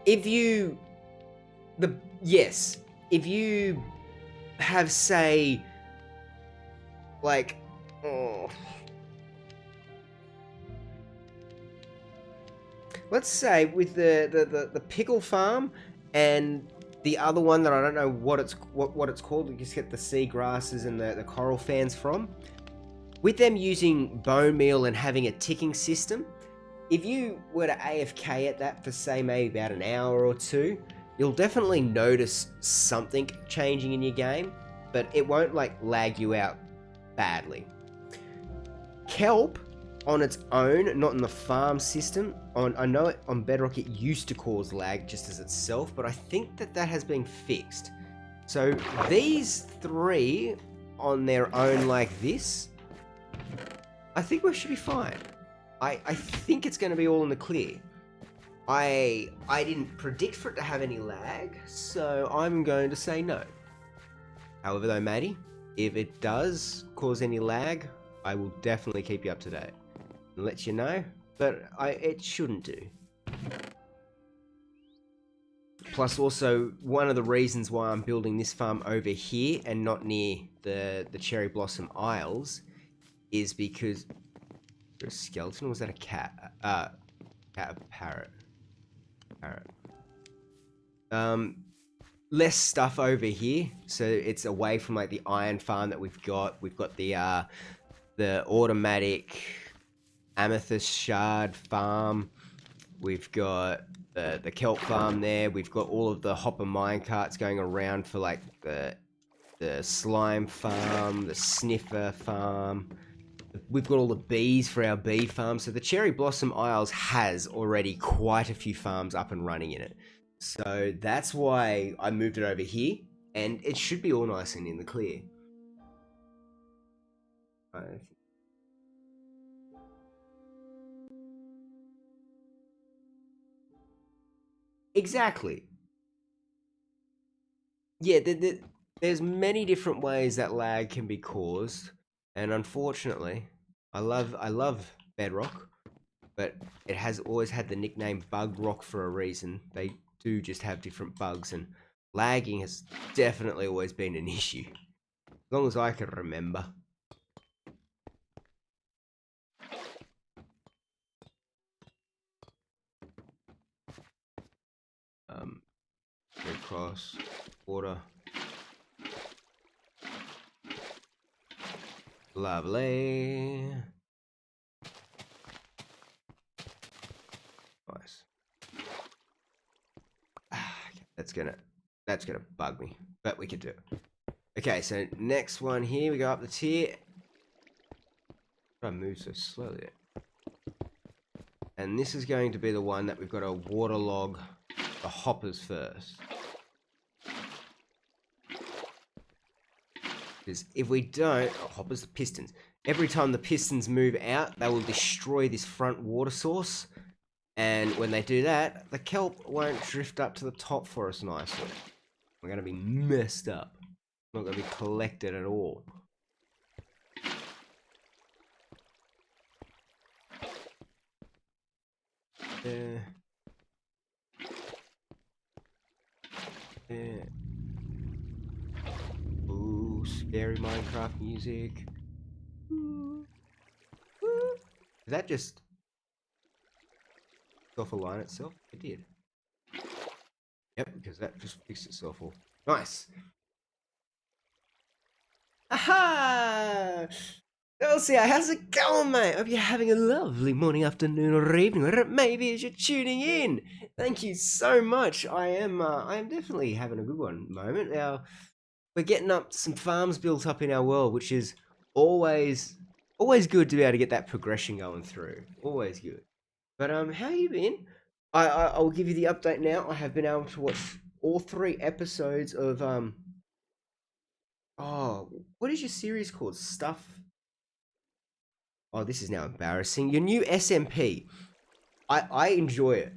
If you have, say, like, let's say with the pickle farm and the other one that I don't know what it's called, you just get the sea grasses and the coral fans from. With them using bone meal and having a ticking system, if you were to AFK at that for say maybe about an hour or two, you'll definitely notice something changing in your game, but it won't like lag you out badly. Kelp on its own, not in the farm system. I know it on Bedrock it used to cause lag just as itself, but I think that has been fixed. So these three on their own like this, I think we should be fine. I think it's going to be all in the clear. I didn't predict for it to have any lag, so I'm going to say no. However though, Maddie, if it does cause any lag, I will definitely keep you up to date and let you know, but it shouldn't do. Plus also, one of the reasons why I'm building this farm over here and not near the Cherry Blossom Isles is because... a skeleton, or was that a cat? Cat, a parrot. Less stuff over here, so it's away from like the iron farm that we've got. We've got the automatic amethyst shard farm. We've got the kelp farm there. We've got all of the hopper minecarts going around for like the slime farm, the sniffer farm. we've got all the bees for our bee farm. So the Cherry Blossom Isles has already quite a few farms up and running in it. So that's why I moved it over here, and it should be all nice and in the clear. Exactly. Yeah, there's many different ways that lag can be caused, and unfortunately, I love Bedrock, but it has always had the nickname Bug Rock for a reason. They do just have different bugs, and lagging has definitely always been an issue, as long as I can remember. Red Cross, water, lovely, nice. That's gonna bug me, but we can do it. Okay, so next one here, we go up the tier. I move so slowly. And this is going to be the one that we've got to waterlog the hoppers first. Because if we don't, hoppers, the pistons. Every time the pistons move out, they will destroy this front water source. And when they do that, the kelp won't drift up to the top for us nicely. We're going to be messed up. Not going to be collected at all. Yeah. Ooh, scary Minecraft music. Did that just self-align itself? It did. Yep, because that just fixed itself all. Nice. Aha! Elsie, how's it going, mate? Hope you're having a lovely morning, afternoon, or evening, whatever it may be as you're tuning in. Thank you so much. I am definitely having a good one at the moment. Now, we're getting up some farms built up in our world, which is always good to be able to get that progression going through. Always good. But how you been? I'll give you the update now. I have been able to watch all 3 episodes of oh, what is your series called? Stuff. Oh, this is now embarrassing. Your new SMP. I enjoy it.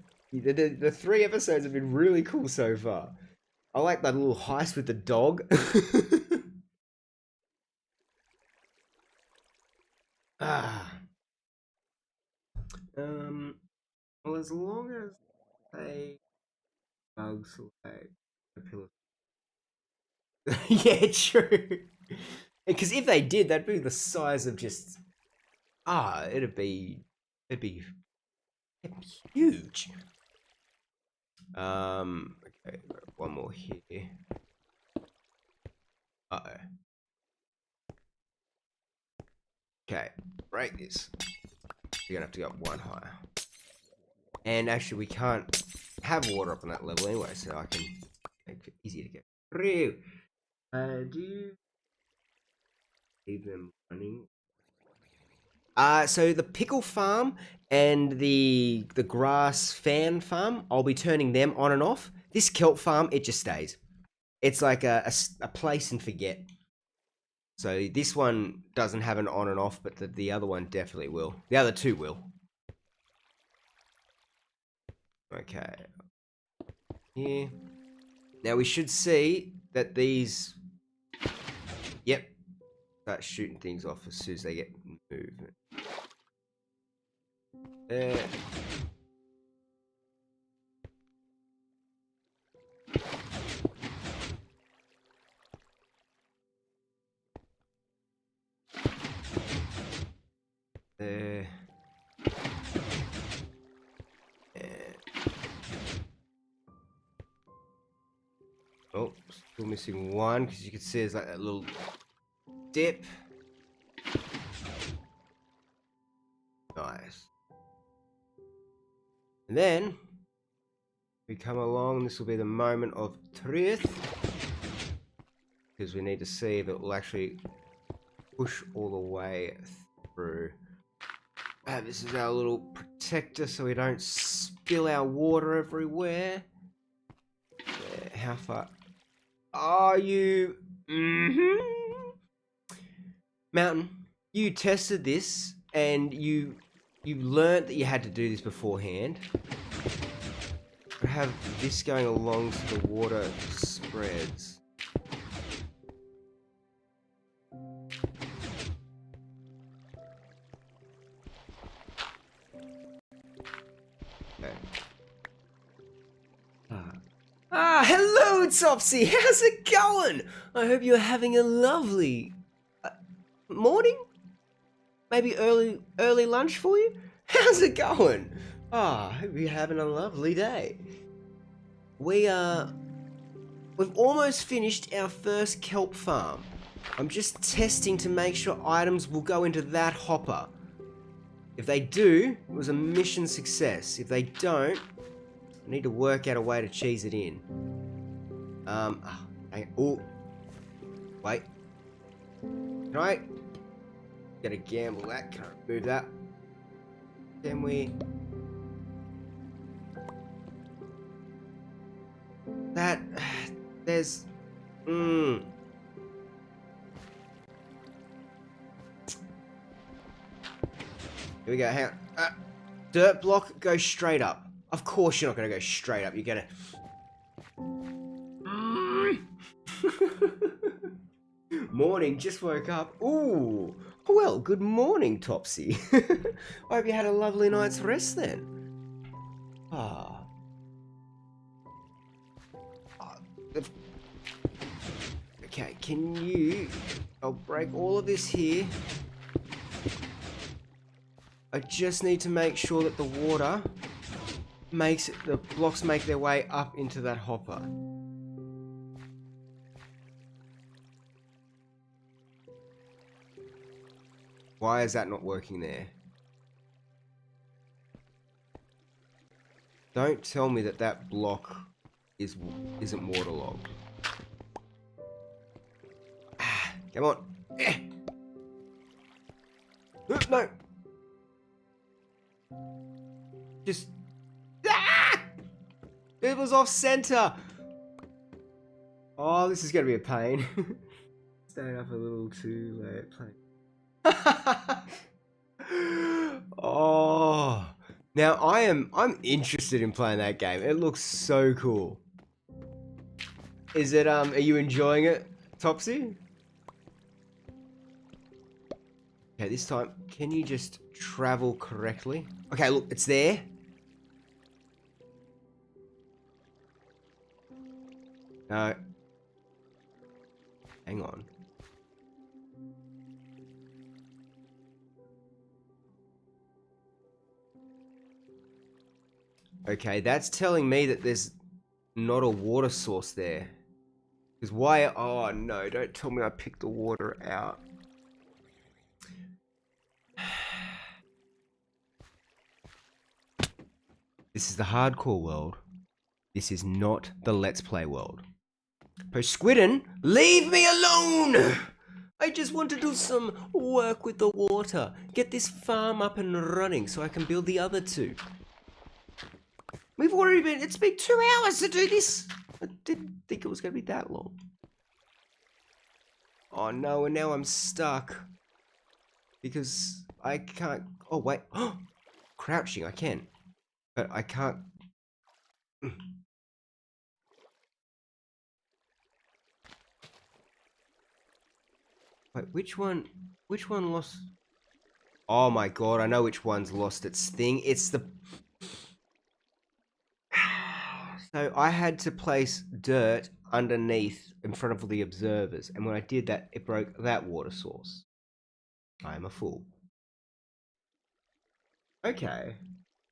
The 3 episodes have been really cool so far. I like that little heist with the dog. ah. Well, as long as they bugs like a pillar. Yeah, true. Because if they did, that'd be the size of just it'd be huge. Okay, one more here. Uh-oh. Okay, break this. You're gonna have to go up 1 higher. And actually, we can't have water up on that level anyway, so I can make it easier to get through. Do you leave them running? So the pickle farm and the grass fan farm, I'll be turning them on and off. This kelp farm, it just stays. It's like a place and forget. So this one doesn't have an on and off, but the other one definitely will. The other 2 will. Okay. Here. Now we should see that these... Yep. Start shooting things off as soon as they get movement. There. There. Oh, still missing 1 because you can see there's like that little dip. Nice. And then we come along. This will be the moment of truth because we need to see if it will actually push all the way through. This is our little protector so we don't spill our water everywhere. Yeah, how far are you? Mountain, you tested this and you learnt that you had to do this beforehand. I have this going along so the water spreads. Okay. Hello, Topsy. How's it going? I hope you're having a lovely morning. Maybe early lunch for you. How's it going? I hope you're having a lovely day. We've almost finished our first kelp farm. I'm just testing to make sure items will go into that hopper. If they do, it was a mission success. If they don't, I need to work out a way to cheese it in. Oh, wait. Can I? Gotta gamble that. Can I remove that? Can we? That there's. Here we go. Hang on. Dirt block, go straight up. Of course you're not gonna go straight up. You're gonna. Morning, just woke up. Ooh. Well, good morning, Topsy. I hope you had a lovely night's rest then. Okay, can you... I'll break all of this here. I just need to make sure that the water makes it, the blocks make their way up into that hopper. Why is that not working there? Don't tell me that that block isn't waterlogged. Come on. No. Just. It was off center. Oh, this is gonna be a pain. Staying up a little too late playing. Oh, now I'm interested in playing that game. It looks so cool. Is it are you enjoying it, Topsy? Okay, this time can you just travel correctly? Okay, look, it's there. No. Hang on. Okay, that's telling me that there's not a water source there. Because why? Oh no, don't tell me I picked the water out. This is the hardcore world. This is not the Let's Play world. Squidden, leave me alone! I just want to do some work with the water. Get this farm up and running so I can build the other two. It's been 2 hours to do this. I didn't think it was going to be that long. Oh no, and now I'm stuck. Because I can't, oh wait, crouching, I can. But I can't. Wait, which one lost? Oh my god, I know which one's lost its thing. It's the... So I had to place dirt underneath in front of the observers, and when I did that, it broke that water source. I am a fool. Okay.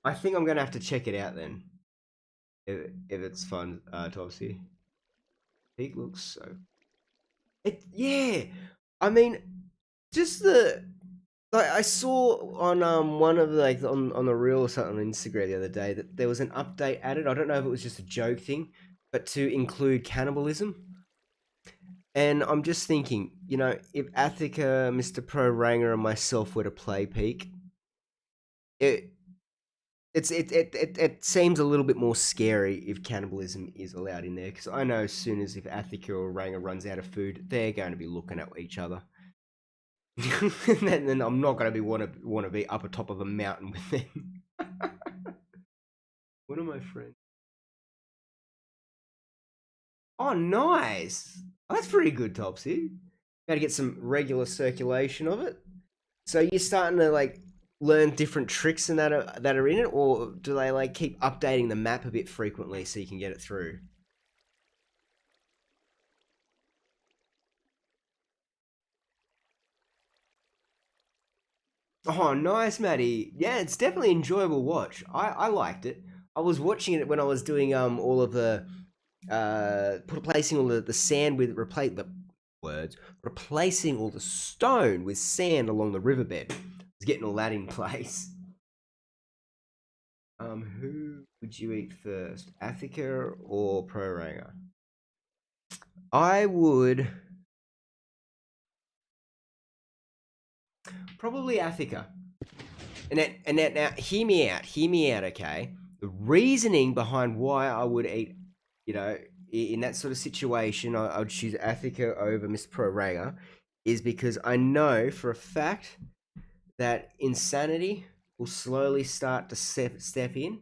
I think I'm going to have to check it out then. If it's fun, Topsy. It looks so... Yeah! I mean, just the... Like, I saw on one of the, on the reel or something on Instagram the other day that there was an update added. I don't know if it was just a joke thing, but to include cannibalism. And I'm just thinking, you know, if Attica, Mr. Pro Ranger, and myself were to play Peak, it it seems a little bit more scary if cannibalism is allowed in there, because I know as soon as if Attica or Ranger runs out of food, they're going to be looking at each other. And then I'm not going to be want to be up atop of a mountain with them. One of my friends. Oh, nice. Oh, that's pretty good, Topsy. Got to get some regular circulation of it. So you're starting to like learn different tricks and that are in it, or do they like keep updating the map a bit frequently so you can get it through? Oh, nice, Maddie. Yeah, it's definitely enjoyable watch. I liked it. I was watching it when I was doing all of the placing all the sand with replace the words replacing all the stone with sand along the riverbed. I was getting all that in place. Who would you eat first, Attica or Proranga? I would probably Attica. And that now hear me out, okay? The reasoning behind why I would eat, you know, in that sort of situation, I would choose Attica over Mr. Proranga, is because I know for a fact that insanity will slowly start to step in,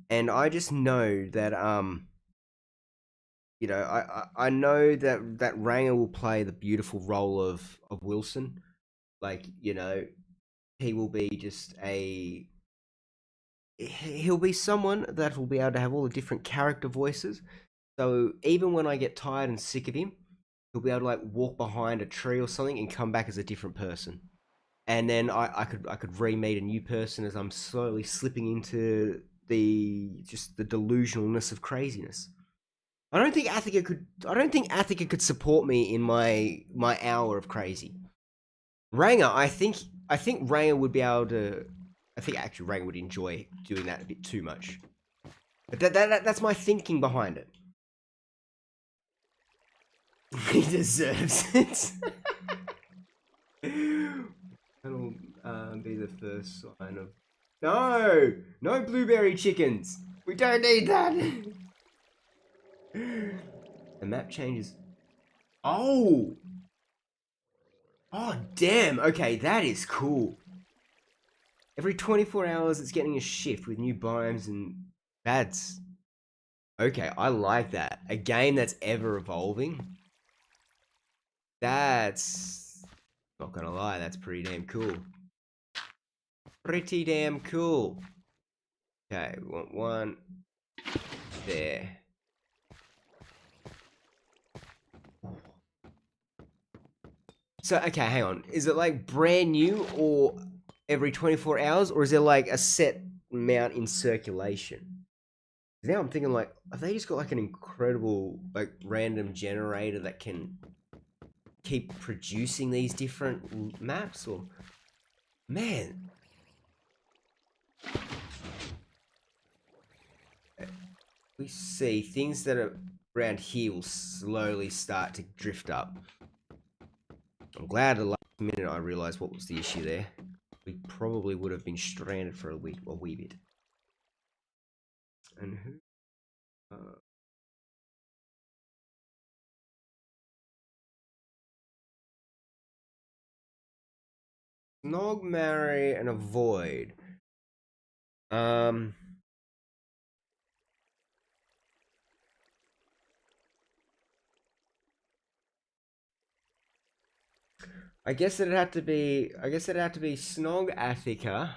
and I just know that you know, I know that Ranger will play the beautiful role of Wilson, like, you know, he will be just he'll be someone that will be able to have all the different character voices. So even when I get tired and sick of him, he'll be able to like walk behind a tree or something and come back as a different person. And then I could re-meet a new person as I'm slowly slipping into the delusionalness of craziness. I don't think Attica could support me in my hour of crazy. Ranger, I think Ranger would be able to. I think actually Ranger would enjoy doing that a bit too much. But that's my thinking behind it. He deserves it. That'll be the first sign of. No, no blueberry chickens. We don't need that. The map changes. Oh, oh damn. Okay, that is cool. Every 24 hours, it's getting a shift with new biomes, and that's okay. I like that. A game that's ever evolving. That's not gonna lie. That's pretty damn cool. Pretty damn cool. Okay, we want one there. So okay, hang on. Is it like brand new or every 24 hours, or is there like a set amount in circulation? Now I'm thinking like, have they just got like an incredible like random generator that can keep producing these different maps? Or man, we see things that are around here will slowly start to drift up. I'm glad at the last minute I realised what was the issue there. We probably would have been stranded for a wee bit. And who? Snog, marry, and avoid. Um, I guess it'd have to be. I guess it'd have to be Snog Attica,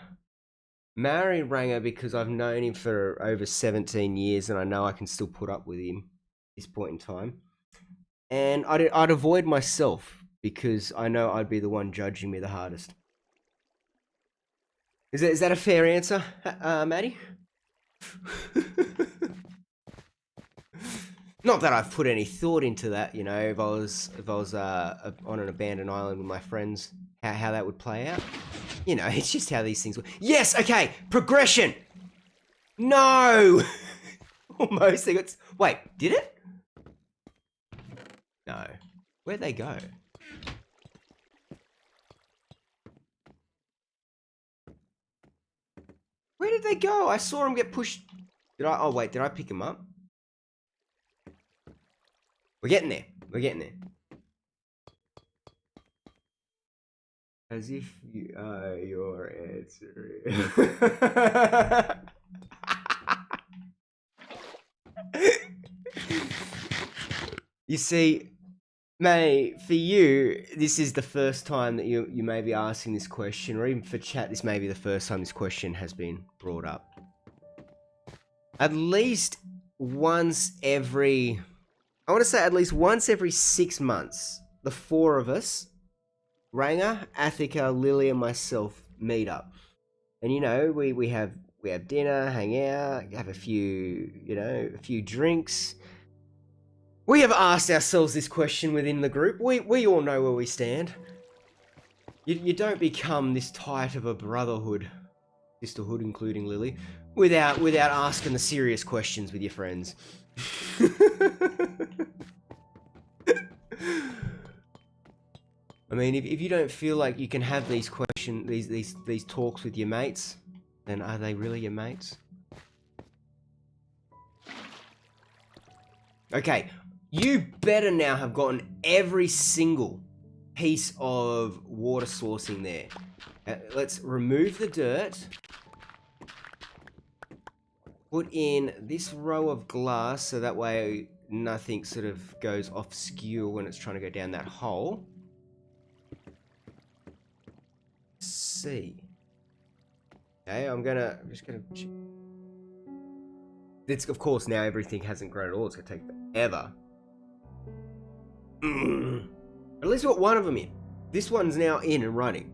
marry Ranger because I've known him for over 17 years and I know I can still put up with him at this point in time. And I'd avoid myself because I know I'd be the one judging me the hardest. Is that a fair answer, Maddie? Not that I've put any thought into that, you know. If I was on an abandoned island with my friends, how that would play out. You know, it's just how these things work. Yes, okay, progression. No, almost. Wait, did it? No. Where'd they go? Where did they go? I saw them get pushed. Did I? Oh, wait. Did I pick them up? We're getting there. We're getting there. As if you are your answer. You see, May, for you, this is the first time that you may be asking this question, or even for chat, this may be the first time this question has been brought up. At least once every, I want to say at least once every 6 months, the four of us, Ranger, Athika, Lily, and myself, meet up. And you know, we have dinner, hang out, have a few, a few drinks. We have asked ourselves this question within the group. We all know where we stand. You don't become this tight of a brotherhood, sisterhood, including Lily, without asking the serious questions with your friends. I mean, if you don't feel like you can have these these talks with your mates, then are they really your mates? Okay, you better now have gotten every single piece of water sourcing there. Let's remove the dirt. Put in this row of glass so that way nothing sort of goes off skew when it's trying to go down that hole. See. Okay, I'm just gonna. It's, of course, now everything hasn't grown at all. It's gonna take forever. At least we got one of them in. This one's now in and running.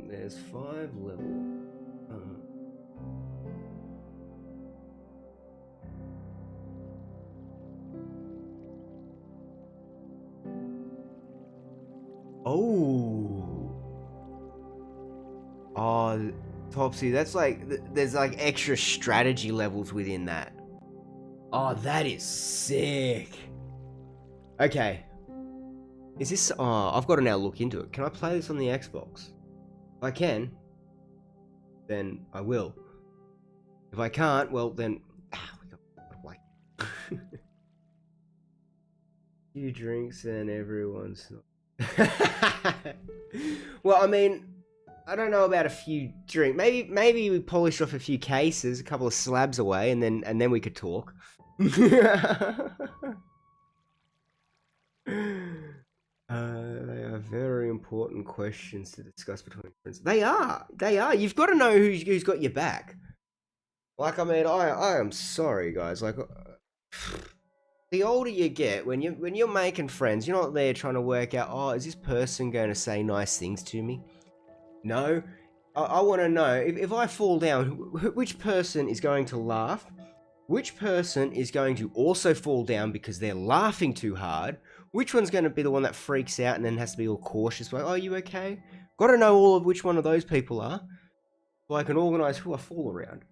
There's 5 levels. Oh, Topsy, that's like, there's like extra strategy levels within that. Oh, that is sick. Okay. Is this, oh, I've got to now look into it. Can I play this on the Xbox? If I can, then I will. If I can't, well then, we got to wait. Few drinks and everyone's well, I mean, I don't know about a few drinks. Maybe we polish off a few cases, a couple of slabs away, and then we could talk. They are very important questions to discuss between friends. They are. You've got to know who's got your back. Like, I mean, I am sorry, guys. Like, the older you get, when you're making friends, you're not there trying to work out, oh, is this person going to say nice things to me? No. I want to know, if I fall down, which person is going to laugh? Which person is going to also fall down because they're laughing too hard? Which one's going to be the one that freaks out and then has to be all cautious? Like, oh, are you okay? Got to know all of which one of those people are, so I can organise who I fall around.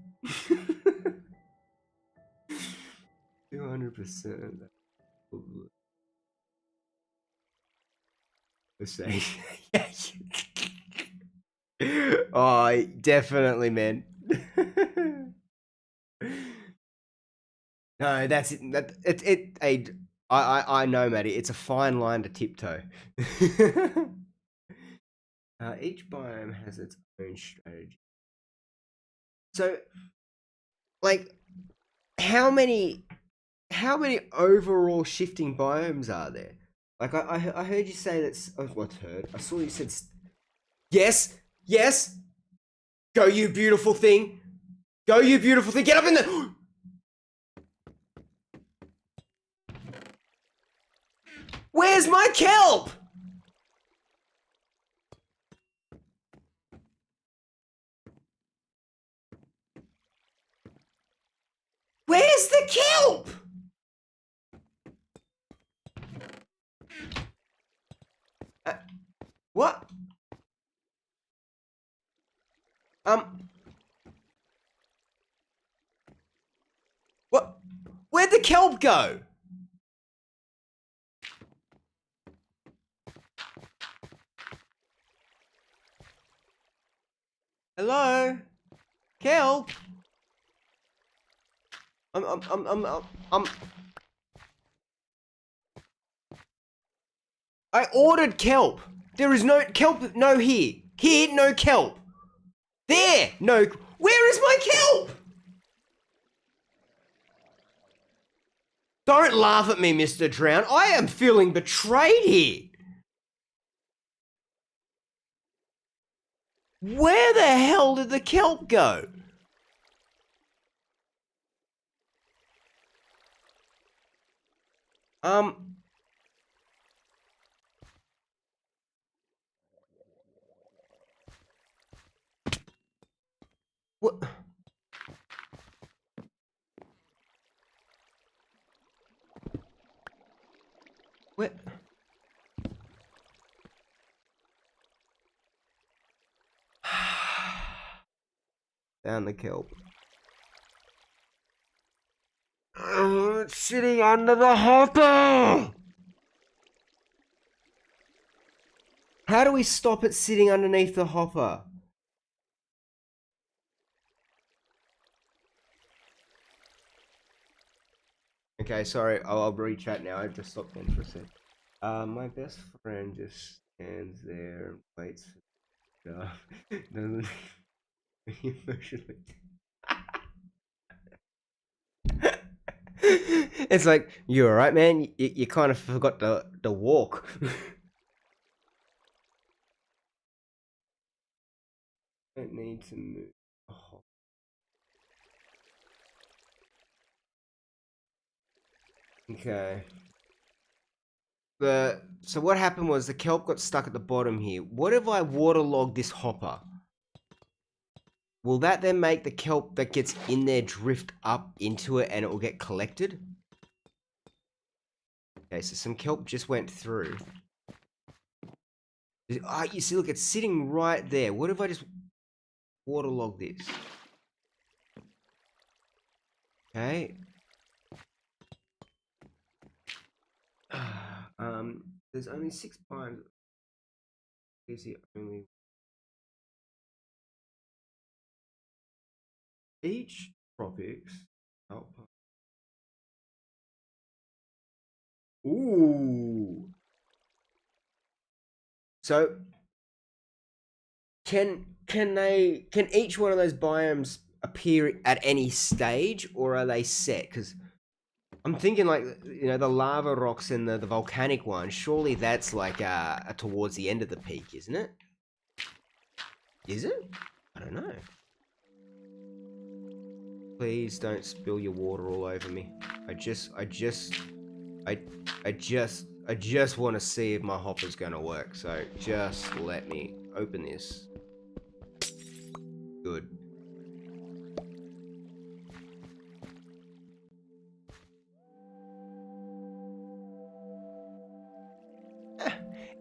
200%. The same. Oh, definitely, man. No, that's it. I know, Matty. It's a fine line to tiptoe. Each biome has its own strategy. So, like, how many overall shifting biomes are there? Like, I heard you say that's. What's heard? I saw you said. Yes. Go, you beautiful thing. Go, you beautiful thing. Get up in the. Where's my kelp? Where's the kelp? What? What? Where'd the kelp go? Hello? Kelp? I'm... I ordered kelp. There is no kelp, no here. Here, no kelp. There, no. Where is my kelp? Don't laugh at me, Mr. Drown. I am feeling betrayed here. Where the hell did the kelp go? What? Where? Found the kelp. It's sitting under the hopper! How do we stop it sitting underneath the hopper? Okay, sorry, I'll re-chat now. I just stopped in for a sec. My best friend just stands there and waits for stuff. Doesn't emotionally. It's like, you alright, man? You kind of forgot the walk. Don't need to move. Oh. Okay. So what happened was the kelp got stuck at the bottom here. What if I waterlog this hopper? Will that then make the kelp that gets in there drift up into it and it will get collected? Okay, so some kelp just went through. Ah, you see, look, it's sitting right there. What if I just waterlog this? Okay. There's only 6 pimes. Is the only each tropics. Oh. Ooh. So can each one of those biomes appear at any stage, or are they set? Because I'm thinking, like, you know, the lava rocks and the volcanic one, surely that's like towards the end of the peak, isn't it? Is it? I don't know. Please don't spill your water all over me. I just want to see if my hopper's gonna work, so just let me open this. Good.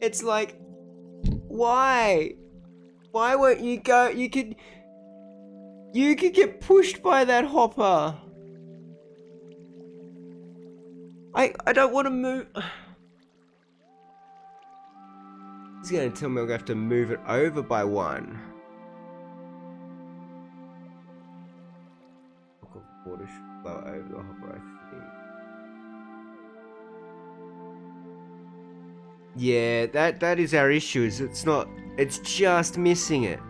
It's like, why? Why won't you go? You could get pushed by that hopper. I don't want to move. He's gonna tell me I'm gonna have to move it over by one. Water should flow over the hopper, I think. Yeah, that is our issue. It's just missing it.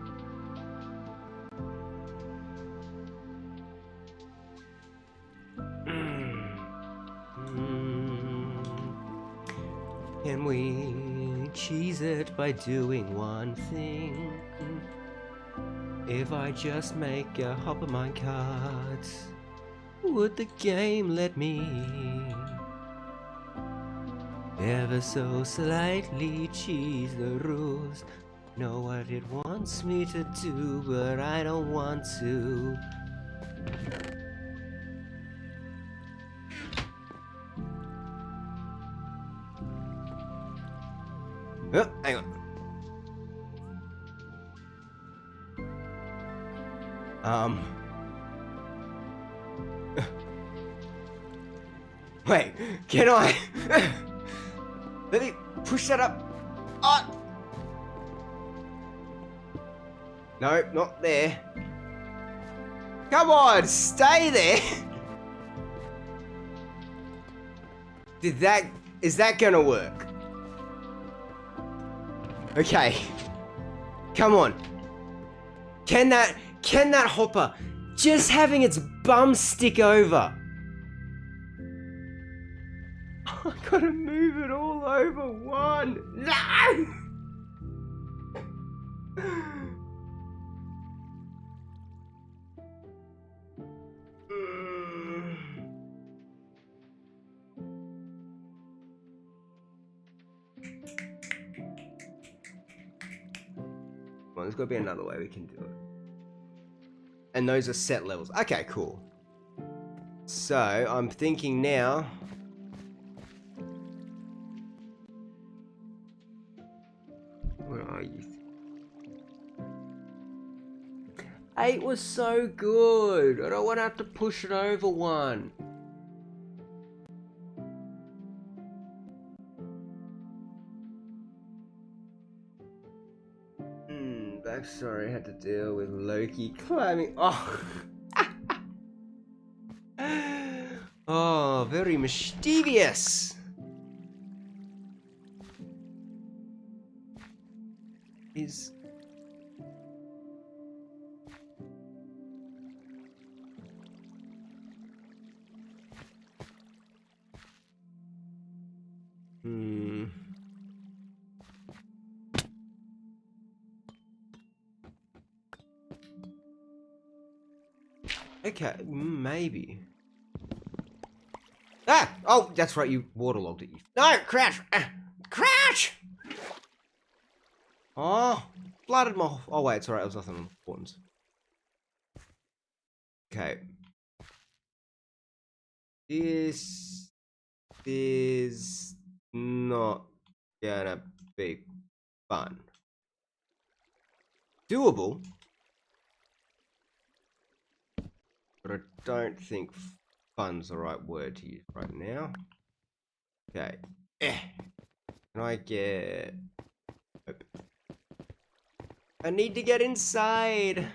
Can we cheese it by doing one thing? If I just make a hopper minecart, would the game let me ever so slightly cheese the rules? Know what it wants me to do, but I don't want to. Oh, hang on. Wait, can I? Let me push that up. Oh. Nope, not there. Come on, stay there. Is that gonna work? Okay. Come on. Can that hopper just having its bum stick over? I gotta move it all over one. No! Well, there's gotta be another way we can do it. And those are set levels. Okay, cool. So, I'm thinking now. Where are you? 8 was so good. I don't want to have to push it over one. Backstory had to deal with Loki climbing. Oh. Oh, very mischievous. Is. Okay, maybe. Ah! Oh, that's right, you waterlogged it. No, crouch! Crouch! Oh, blooded my... Oh, wait, it's alright, it was nothing important. Okay. This is not gonna be fun. Doable. But I don't think fun's the right word to use right now. Okay. Can I get... Nope. I need to get inside.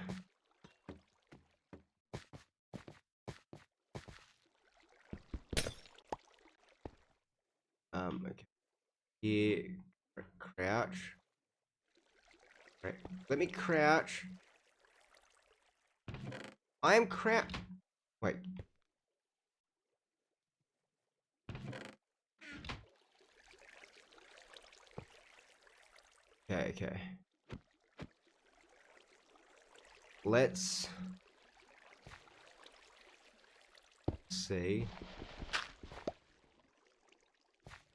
Okay. Here, crouch. Right. Let me crouch. I am crouch. Wait. Okay. Let's see.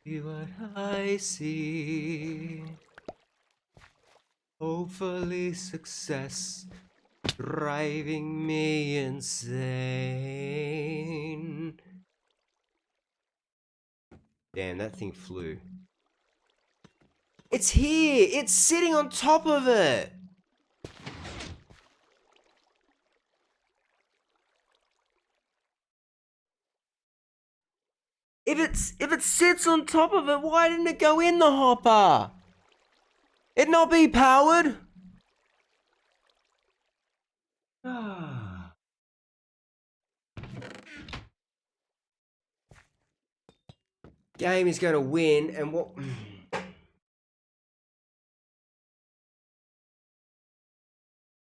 See what I see. Hopefully success driving me insane. Damn, that thing flew. It's here! It's sitting on top of it! If it sits on top of it, why didn't it go in the hopper? It not be powered? Game is going to win, and what?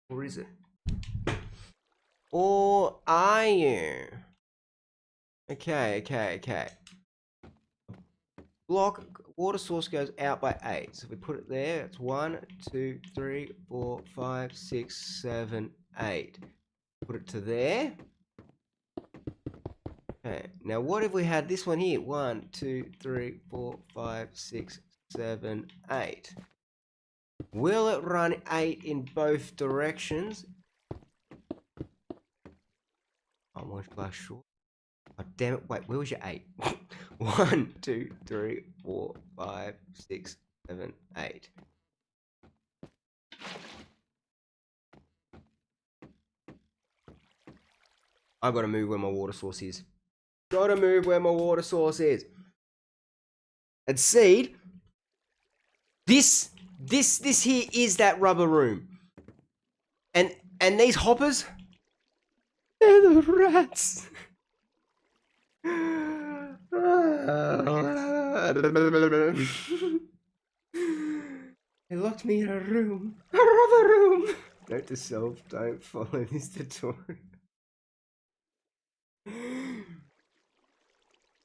Or is it? Or are you? Okay. Block water source goes out by 8. So if we put it there, it's 1, 2, 3, 4, 5, 6, 7, 8. Put it to there. Okay, now what if we had this one here? 1, 2, 3, 4, 5, 6, 7, 8. Will it run 8 in both directions? Oh, one flash short. Oh, damn it. Wait, where was your 8? 1, 2, 3, 4, 5, 6, 7, 8. I've got to move where my water source is. Gotta move where my water source is. And seed, this here is that rubber room. And these hoppers, they're the rats. They locked me in a room. Another room. Note to self, don't follow this tutorial.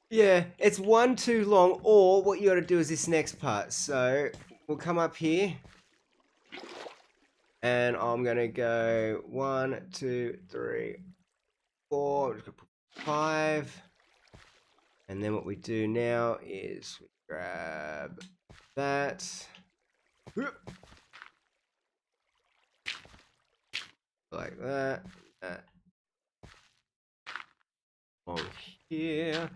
Yeah, it's one too long, or what you gotta do is this next part. So, we'll come up here. And I'm gonna go 1, 2, 3, 4. I'm just gonna put 5. And then what we do now is we grab that. Like that. That. On here.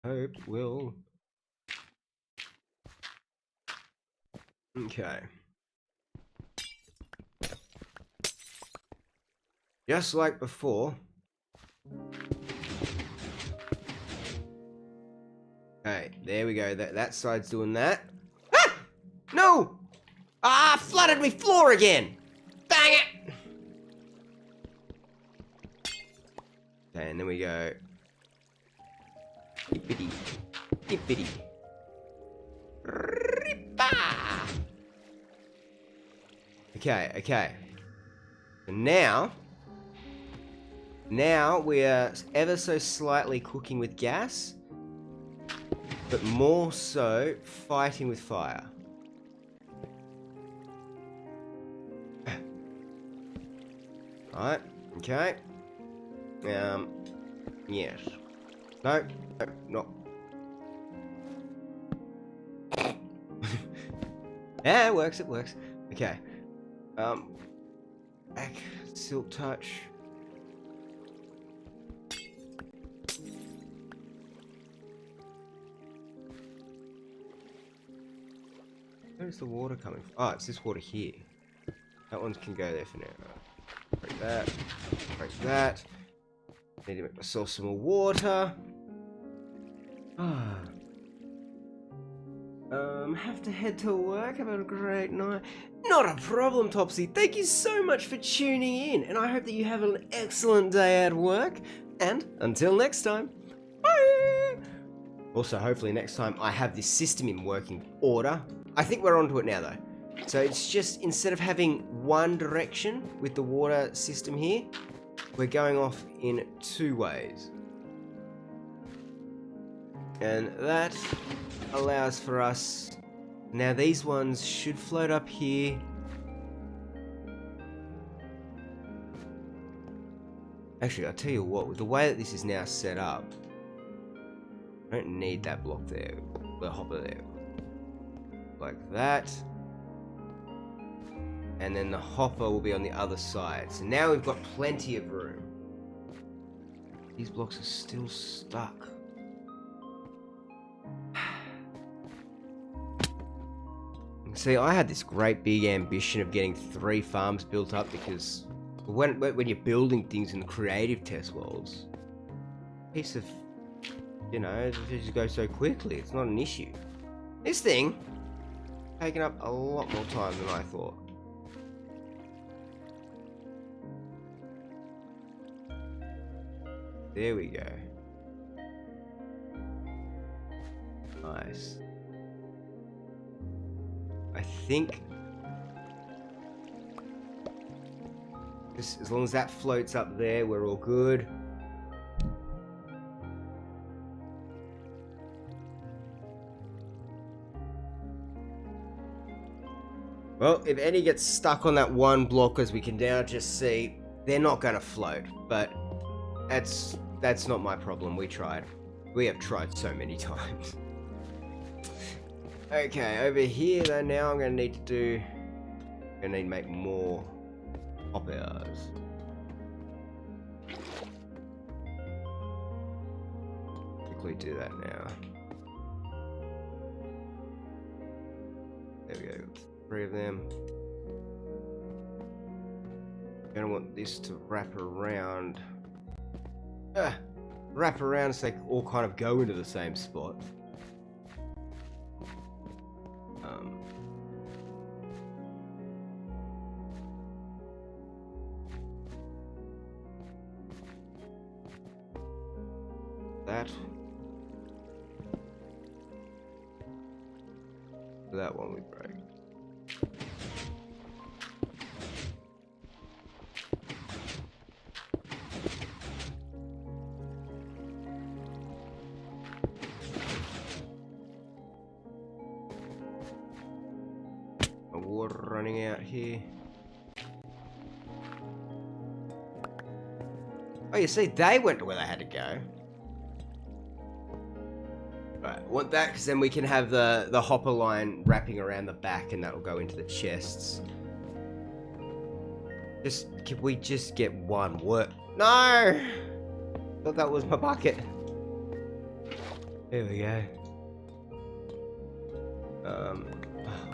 Hope will. Okay. Just like before. Okay, there we go. That side's doing that. Ah! No! Ah, flooded me floor again! Dang it! Okay, and then we go. Hippity. Hippity. Rippa! Okay, okay. So now we are ever so slightly cooking with gas, but more so fighting with fire. Alright, okay. Yes. No, no. Yeah, it works, it works. Okay. Back, silk touch. Where's the water coming from? Oh, it's this water here. That one can go there for now. Break that. Break that. Need to make myself some more water. Have to head to work. Have a great night. Not a problem, Topsy. Thank you so much for tuning in, and I hope that you have an excellent day at work. And until next time, bye! Also, hopefully next time I have this system in working order. I think we're onto it now, though. So it's just, instead of having one direction with the water system here, we're going off in 2 ways. And that allows for us... Now these ones should float up here. Actually, I'll tell you what, with the way that this is now set up, I don't need that block there, the hopper there. Like that. And then the hopper will be on the other side. So now we've got plenty of room. These blocks are still stuck. See, I had this great big ambition of getting 3 farms built up because when you're building things in the creative test worlds, piece of, you know, it just goes so quickly. It's not an issue. This thing taking up a lot more time than I thought. There we go. Nice. I think just as long as that floats up there, we're all good. Well, if any gets stuck on that one block, as we can now just see, they're not going to float, but that's not my problem. We tried. We have tried so many times. Okay, over here though, now I'm going to need to do... I'm going to need to make more hoppers. Quickly do that now. There we go. 3 of them. I'm going to want this to wrap around. Wrap around so they all kind of go into the same spot. That. That one we broke. Water running out here. Oh, you see, they went to where they had to go. Right, want that because then we can have the hopper line wrapping around the back, and that'll go into the chests. Can we just get one work? No! Thought that was my bucket. There we go.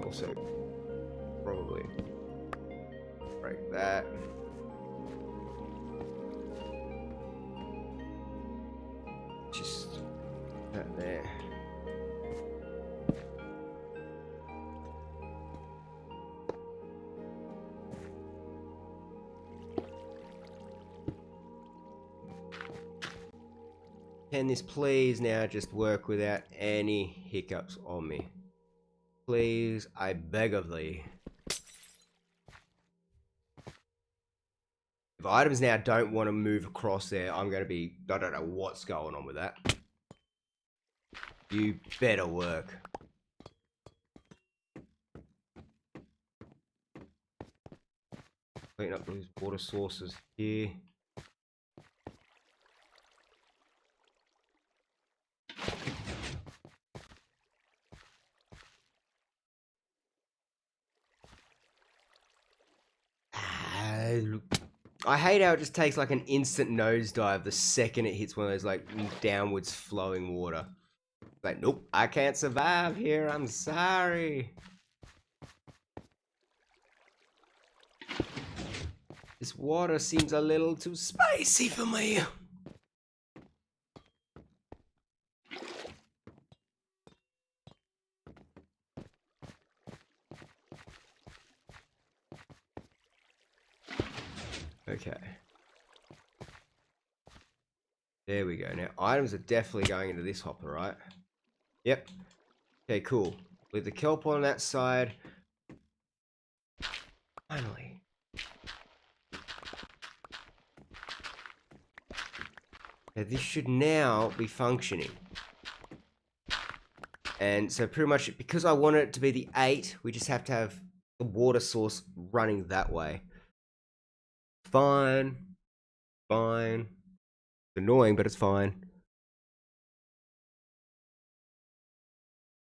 Also, probably break that. Just that there. Can this please now just work without any hiccups on me? Please, I beg of thee. If items now don't want to move across there, I'm going to be... I don't know what's going on with that. You better work. Clean up these water sources here. I hate how it just takes like an instant nosedive the second it hits one of those like downwards flowing water. Like, nope, I can't survive here, I'm sorry. This water seems a little too spicy for me. Okay. There we go. Now, items are definitely going into this hopper, right? Yep. Okay, cool. Leave the kelp on that side. Finally. Now, this should now be functioning. And so pretty much, because I want it to be the 8, we just have to have the water source running that way. Fine. Fine. It's annoying, but it's fine.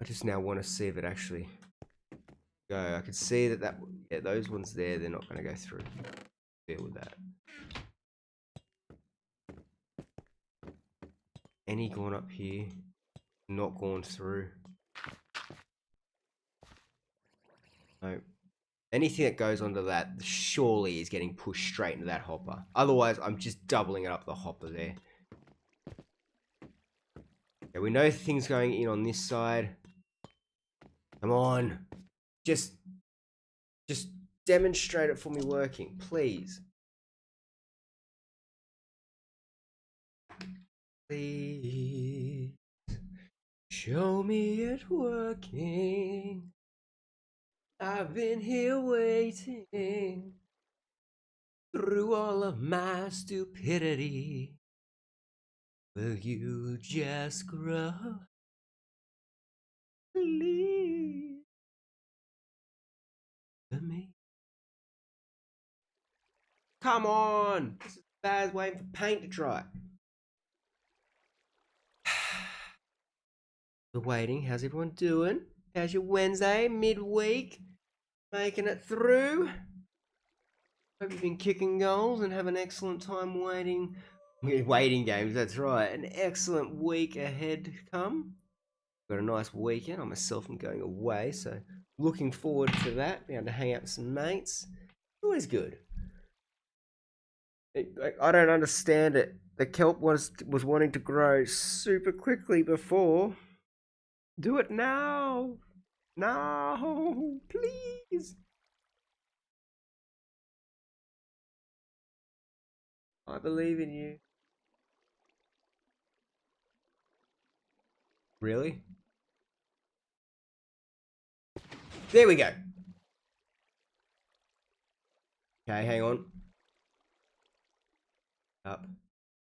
I just now want to see if it actually go. I can see that yeah, those ones there, they're not going to go through. Deal with that. Any gone up here? Not gone through. No. Anything that goes onto that surely is getting pushed straight into that hopper. Otherwise, I'm just doubling it up the hopper there. Okay, we know things going in on this side. Come on. Just demonstrate it for me working, please. Please. Show me it working. I've been here waiting through all of my stupidity. Will you just grow? Please. For me. Come on! This is bad waiting for paint to dry. We're waiting. How's everyone doing? How's your Wednesday, midweek? Making it through? Hope you've been kicking goals and have an excellent time waiting. Waiting games, that's right. An excellent week ahead to come. Got a nice weekend. I myself am going away, so looking forward to that. Be able to hang out with some mates. Always good. I don't understand it. The kelp was wanting to grow super quickly before. Do it now. No, please. I believe in you. Really? There we go. Okay, hang on. Up.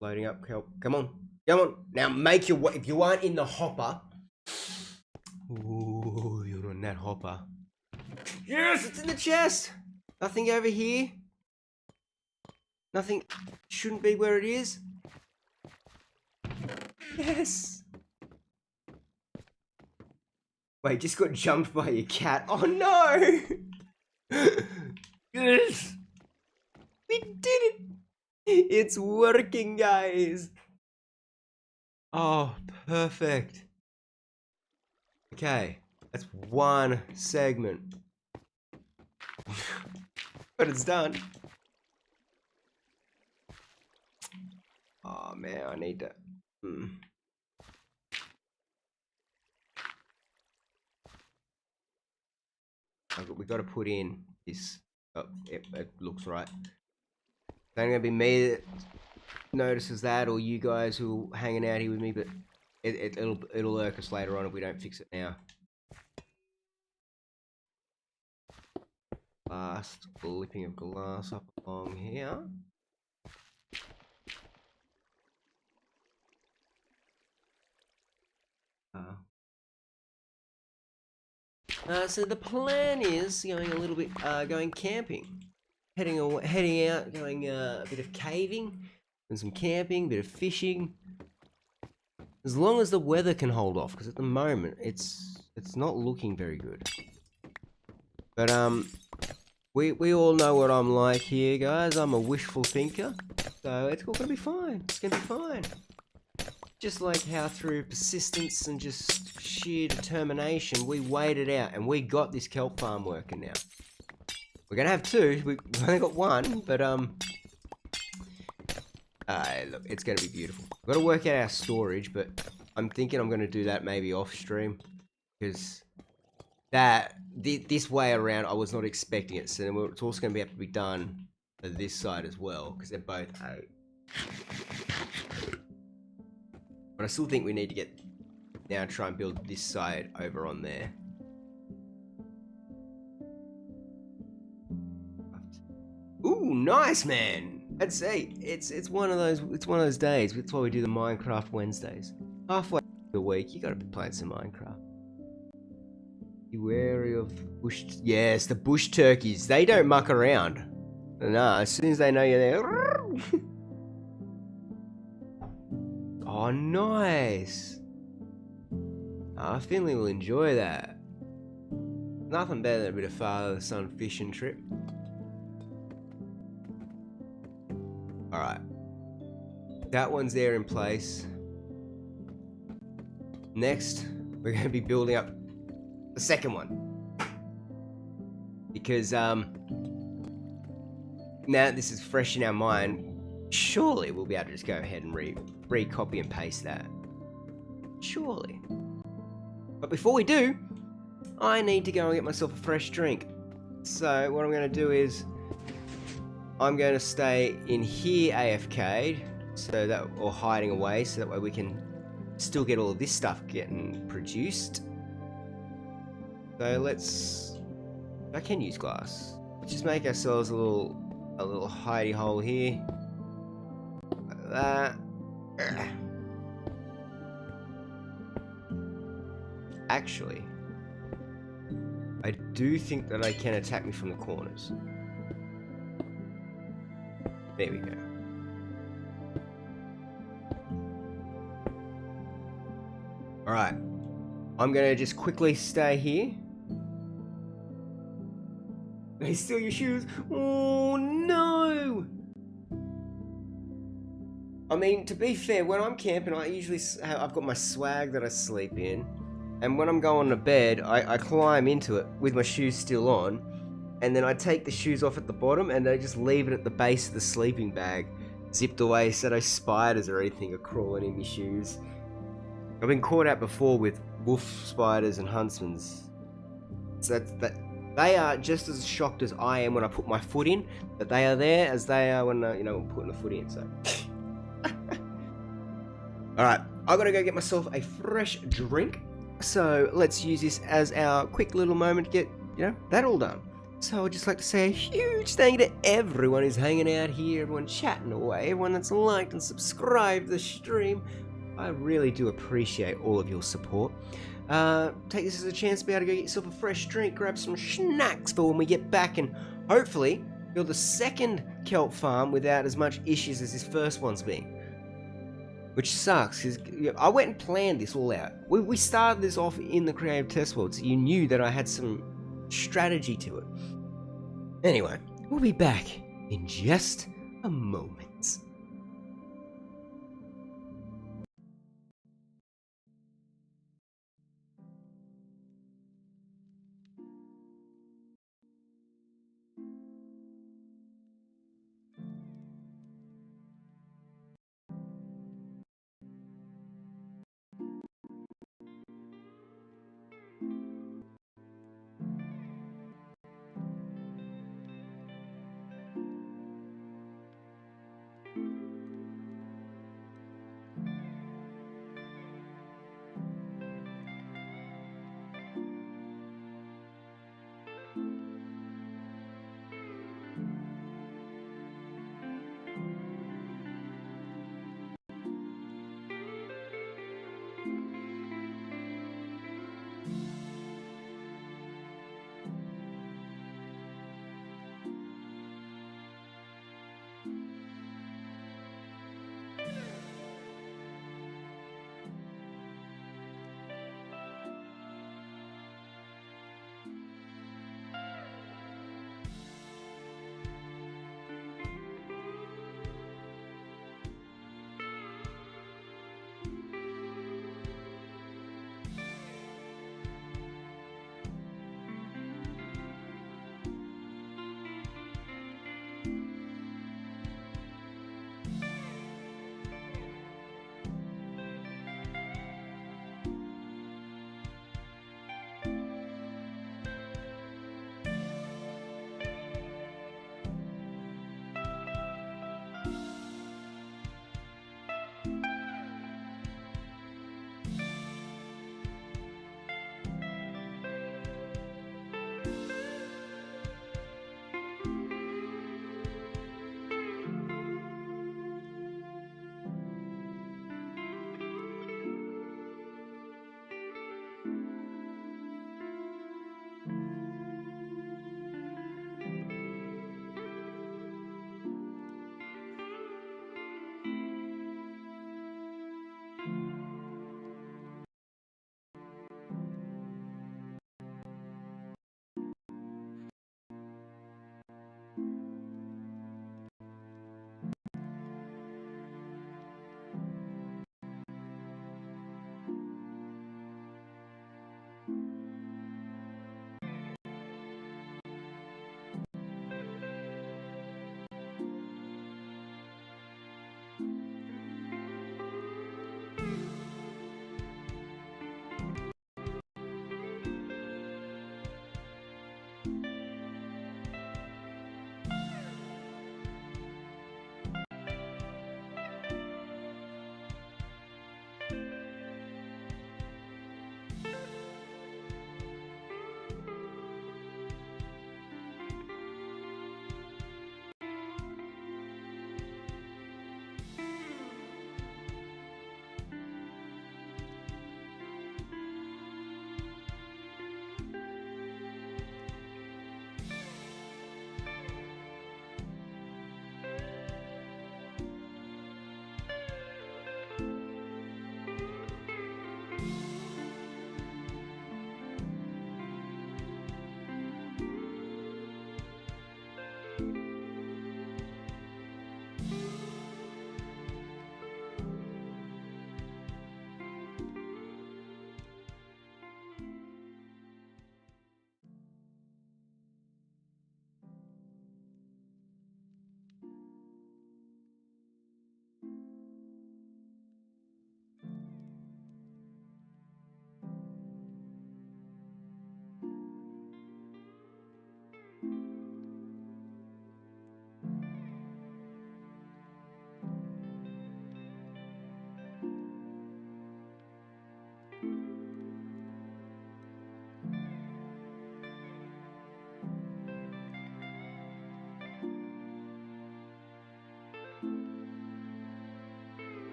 Loading up, Kelp. Come on. Come on. Now make your way. If you aren't in the hopper. Ooh, you're on that hopper. Yes, it's in the chest. Nothing over here. Nothing shouldn't be where it is. Yes. Wait, just got jumped by your cat. Oh no. Yes. We did it. It's working, guys. Oh, perfect. Okay, that's one segment. But it's done. Oh man, I need to... We got to put in this... Oh, it looks right. It's only going to be me that notices that, or you guys who are hanging out here with me, but it'll irk us later on if we don't fix it now. Last clipping of glass up along here. So the plan is going a little bit, going camping, heading out, going a bit of caving, and some camping, bit of fishing. As long as the weather can hold off, because at the moment it's not looking very good. But we all know what I'm like here, guys. I'm a wishful thinker, so it's all gonna be fine. It's gonna be fine. Just like how through persistence and just sheer determination, we waited out and we got this kelp farm working now. We're gonna have two. We've only got one, but look, it's gonna be beautiful. We've got to work out our storage, but I'm thinking I'm gonna do that maybe off stream, because this way around I was not expecting it. So then it's also gonna have to be done for this side as well, because they're both 8. But I still think we need to get now try and build this side over on there. Ooh, nice, man. I'd say it's one of those days. That's why we do the Minecraft Wednesdays. Halfway through the week, you got to be playing some Minecraft. Be wary of bush. Yes, the bush turkeys. They don't muck around. No, as soon as they know you're there. Oh, nice. Oh, Finley will enjoy that. Nothing better than a bit of father-son fishing trip. Alright. That one's there in place. Next, we're going to be building up the second one. Because, now that this is fresh in our mind, surely we'll be able to just go ahead and re-copy and paste that. Surely. But before we do, I need to go and get myself a fresh drink. So what I'm going to do is I'm going to stay in here AFK, so that, or hiding away, so that way we can still get all of this stuff getting produced. So I can use glass. Let's just make ourselves a little hidey hole here. Like that. Actually, I do think that they can attack me from the corners. There we go. Alright. I'm gonna just quickly stay here. They steal your shoes. Oh no! I mean, to be fair, when I'm camping, I've got my swag that I sleep in. And when I'm going to bed, I climb into it with my shoes still on. And then I take the shoes off at the bottom and I just leave it at the base of the sleeping bag, zipped away so no spiders or anything are crawling in my shoes. I've been caught out before with wolf spiders and huntsmans. So they are just as shocked as I am when I put my foot in, but they are there as they are when I'm putting the foot in. So, all right, I gotta go get myself a fresh drink. So let's use this as our quick little moment to get, that all done. So I'd just like to say a huge thank you to everyone who's hanging out here, everyone chatting away, everyone that's liked and subscribed to the stream. I really do appreciate all of your support. Take this as a chance to be able to go get yourself a fresh drink, grab some snacks for when we get back, and hopefully build the second kelp farm without as much issues as this first one's been. Which sucks, because I went and planned this all out. We started this off in the creative test world, so you knew that I had some strategy to it. Anyway, we'll be back in just a moment.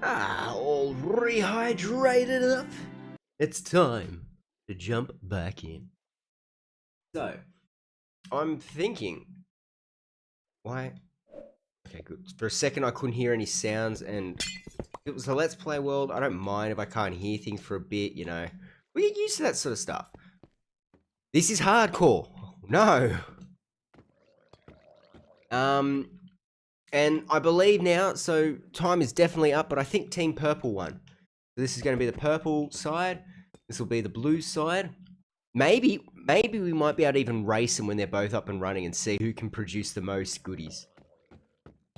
All rehydrated up. It's time to jump back in. So, I'm thinking, why? Okay, good. For a second, I couldn't hear any sounds, and it was a Let's Play world. I don't mind if I can't hear things for a bit, you know. We get used to that sort of stuff. This is hardcore. No. And I believe now, so time is definitely up, but I think Team Purple won. This is going to be the purple side. This will be the blue side. Maybe we might be able to even race them when they're both up and running and see who can produce the most goodies.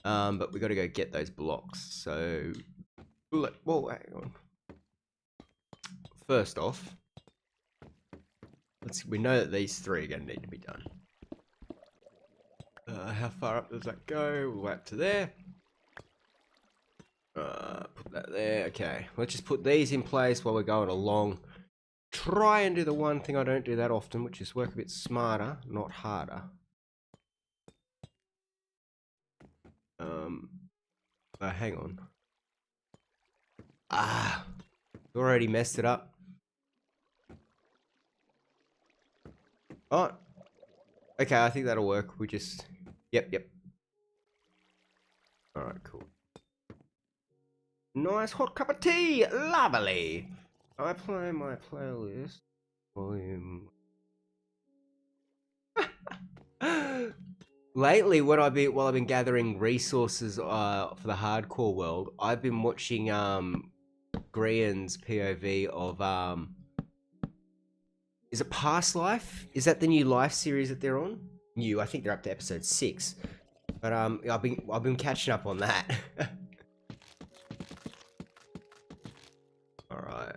But we got to go get those blocks. So, well, hang on. First off, we know that these three are going to need to be done. How far up does that go? We'll up to there. Put that there. Okay, let's just put these in place while we're going along. Try and do the one thing I don't do that often, which is work a bit smarter, not harder. Hang on. Already messed it up. Oh. Okay, I think that'll work. We just... Yep. Alright, cool. Nice hot cup of tea! Lovely! I play my playlist. Volume. Lately, while I've been gathering resources for the hardcore world, I've been watching Grian's POV of is it Past Life? Is that the new Life series that they're on? New, I think they're up to episode 6. But I've been catching up on that. All right.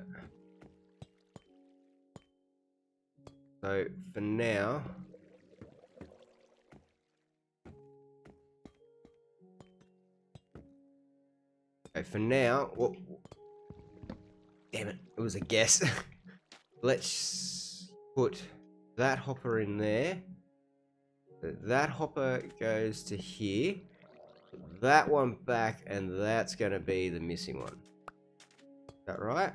So for now. For now, well, damn it, it was a guess. Let's put that hopper in there. That hopper goes to here. That one back, and that's going to be the missing one. Is that right?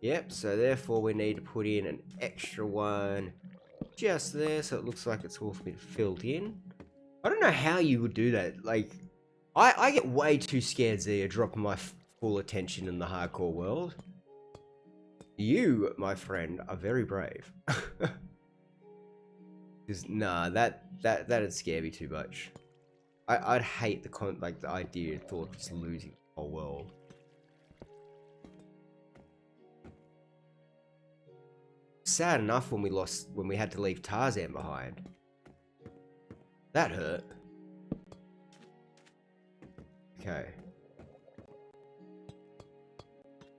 Yep, so therefore we need to put in an extra one just there, so it looks like it's all been filled in. I don't know how you would do that. Like, I get way too scared, Zia, dropping my full attention in the hardcore world. You, my friend, are very brave. Because nah, that'd scare me too much. I'd hate the idea, thought of just losing the whole world. Sad enough when we had to leave Tarzan behind. That hurt. Okay.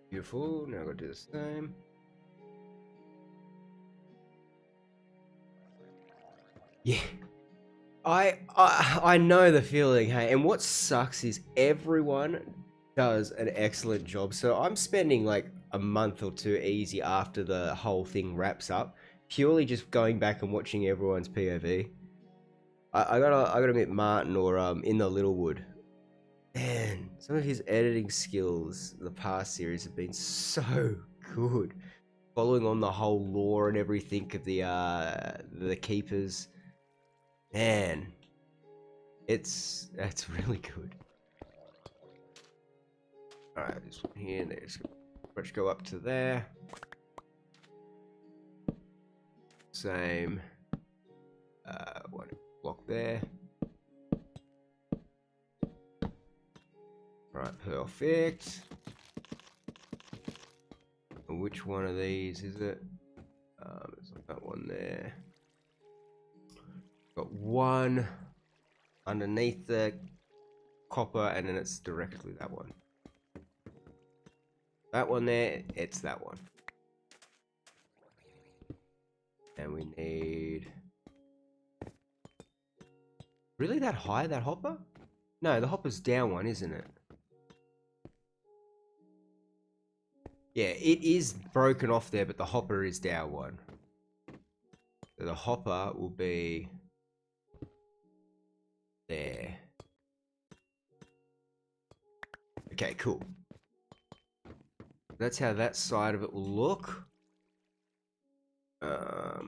Beautiful. Now I've got to do the same. Yeah. I know the feeling, hey. And what sucks is everyone does an excellent job. So I'm spending like a month or two easy after the whole thing wraps up, purely just going back and watching everyone's POV. I gotta admit, Martin or in the Littlewood. Man, some of his editing skills the past series have been so good. Following on the whole lore and everything of the keepers. Man, it's really good. Alright, this one here, there's let's go up to there. Same one block there. Right, perfect. And which one of these is it? There's like that one there. Got one underneath the copper, and then it's directly that one. That one there, it's that one. And we need... Really that high, that hopper? No, the hopper's down one, isn't it? Yeah, it is broken off there, but the hopper is down one. So the hopper will be there. Okay, cool. That's how that side of it will look. Right,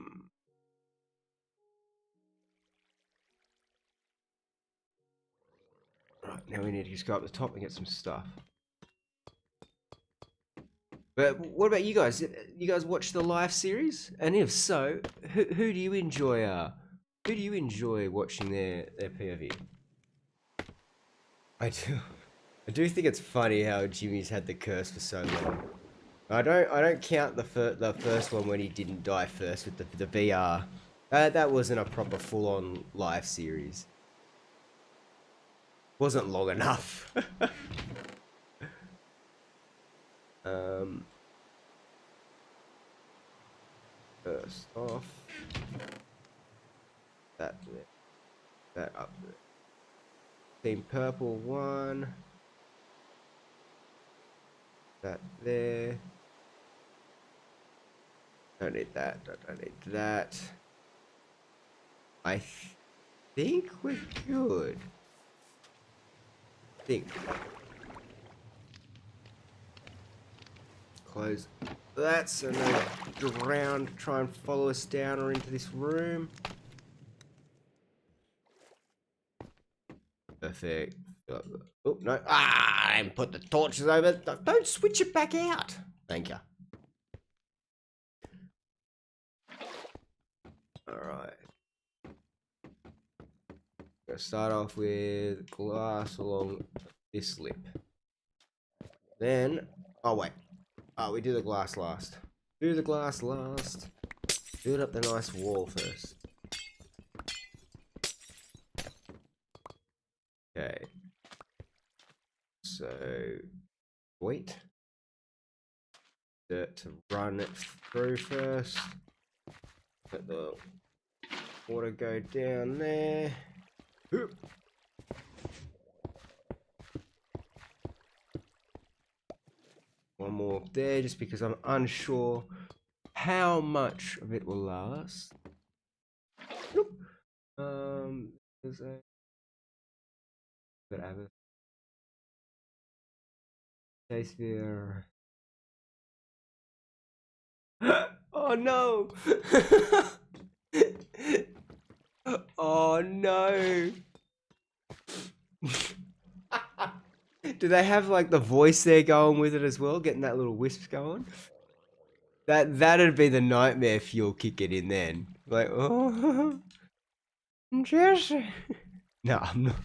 now we need to just go up the top and get some stuff. But what about you guys? You guys watch the live series? And if so, who do you enjoy? Who do you enjoy watching their POV? I do think it's funny how Jimmy's had the curse for so long. I don't count the first one when he didn't die first with the VR. That wasn't a proper full on live series. Wasn't long enough. First off, that there, that up there. Team purple one. That there. Don't need that. Don't need that. I think we're good. Close that so no drown to try and follow us down or into this room. Perfect. Oh no! And put the torches over. Don't switch it back out. Thank you. All right. Gonna start off with glass along this lip. Then, oh wait. Oh, we do the glass last. Do the glass last. Build up the nice wall first. Okay. So, wait. Dirt to run it through first. Let the water go down there. Oop. One more up there, just because I'm unsure how much of it will last. Nope. There's a whatever. Case there. Oh no! Oh no! Do they have like the voice there going with it as well, getting that little wisp going? That'd be the nightmare fuel kicking in then. Like, oh, Jesse. No, I'm not.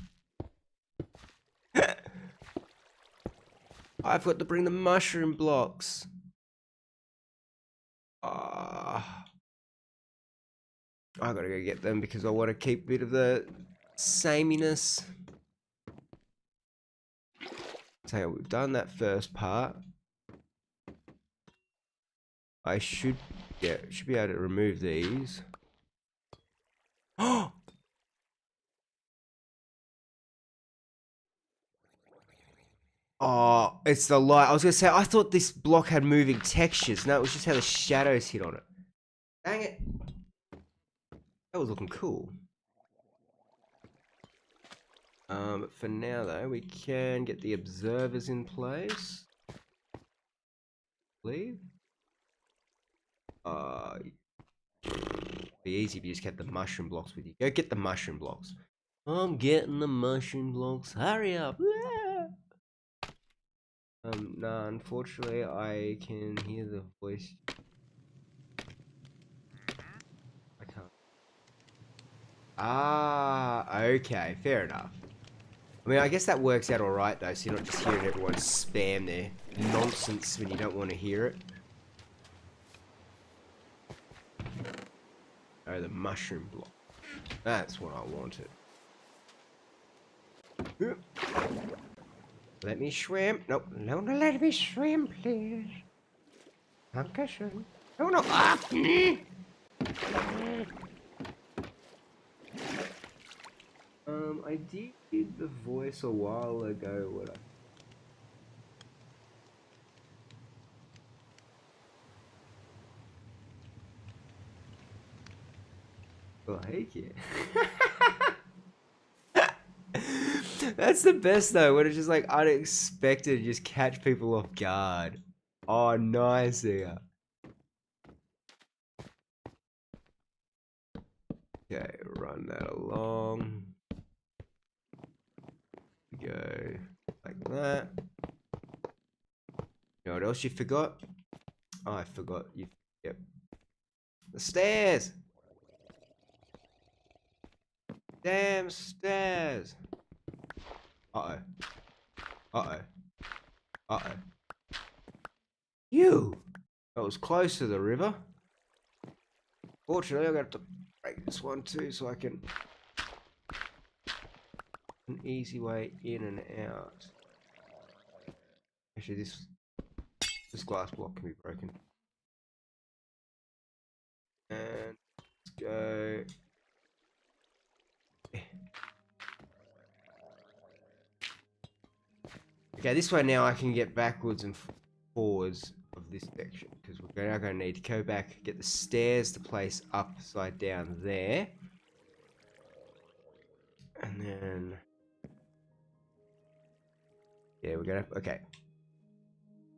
I've got to bring the mushroom blocks. I gotta go get them because I want to keep a bit of the sameness. So we've done that first part. I should be able to remove these. Oh! Oh, it's the light. I was gonna say, I thought this block had moving textures. No, it was just how the shadows hit on it. Dang it. That was looking cool. For now though, we can get the observers in place. Leave. Be easy if you just get the mushroom blocks with you. Go get the mushroom blocks. I'm getting the mushroom blocks. Hurry up. No, unfortunately, I can hear the voice. I can't. Ah, okay, fair enough. I mean, I guess that works out alright though, so you're not just hearing everyone spam their nonsense when you don't want to hear it. Oh, the mushroom block. That's what I wanted. Let me swim. Nope. No, let me swim, please. Dankeschön. No, no. Ah! I did the voice a while ago. What I like it. That's the best though, when it's just like unexpected, just catch people off guard. Oh, nice here. Okay, run that along. Go like that. You know what else you forgot? Oh, I forgot. Yep. The stairs. Damn stairs. Uh-oh. Uh-oh. Uh-oh. You! That was close to the river. Fortunately, I'm going to have to break this one too so I can... An easy way in and out. Actually, this glass block can be broken. And let's go... Okay, this way now I can get backwards and forwards of this section, because we're now going to need to go back, get the stairs to place upside down there. And then... Yeah, we're going to... Okay.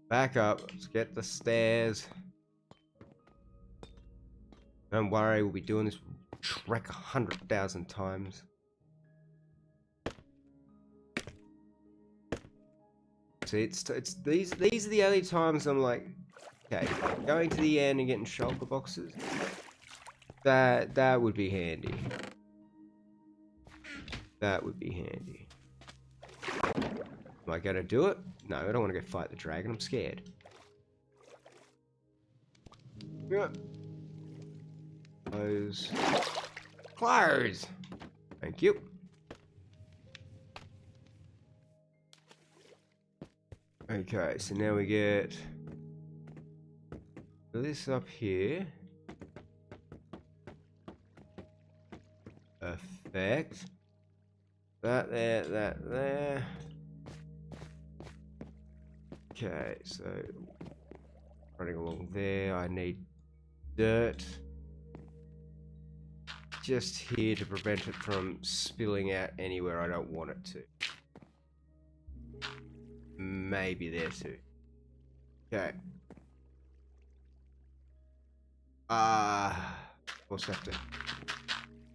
Back up. Let's get the stairs. Don't worry, we'll be doing this trek 100,000 times. See, it's these are the only times I'm like, okay, going to the end and getting shulker boxes. That would be handy. That would be handy. Am I gonna do it? No, I don't want to go fight the dragon. I'm scared. Close. Close. Thank you. Okay, so now we get this up here. Perfect. That there. Okay, so running along there, I need dirt. Just here to prevent it from spilling out anywhere I don't want it to. Maybe there too. Okay. We'll have to...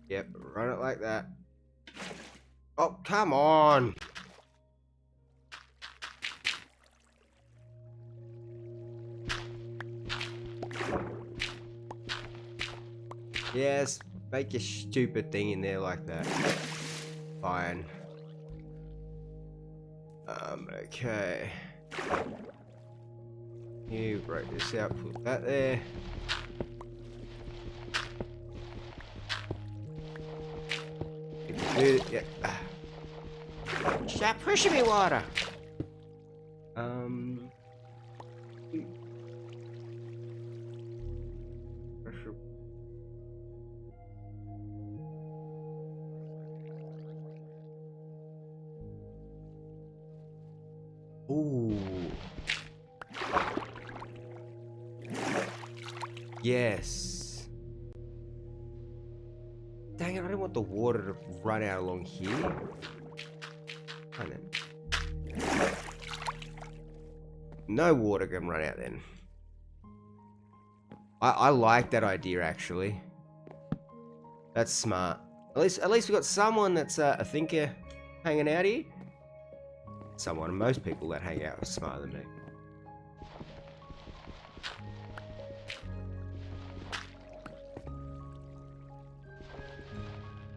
Yep, run it like that. Oh, come on! Yes, make your stupid thing in there like that. Fine. Okay. You break this out, put that there. Yeah. Stop pushing me, water. Ooh. Yes. Dang it, I don't want the water to run out along here. No water can run out then. I like that idea actually. That's smart. At least we got someone that's a thinker hanging out here. Someone, most people that hang out are smarter than me.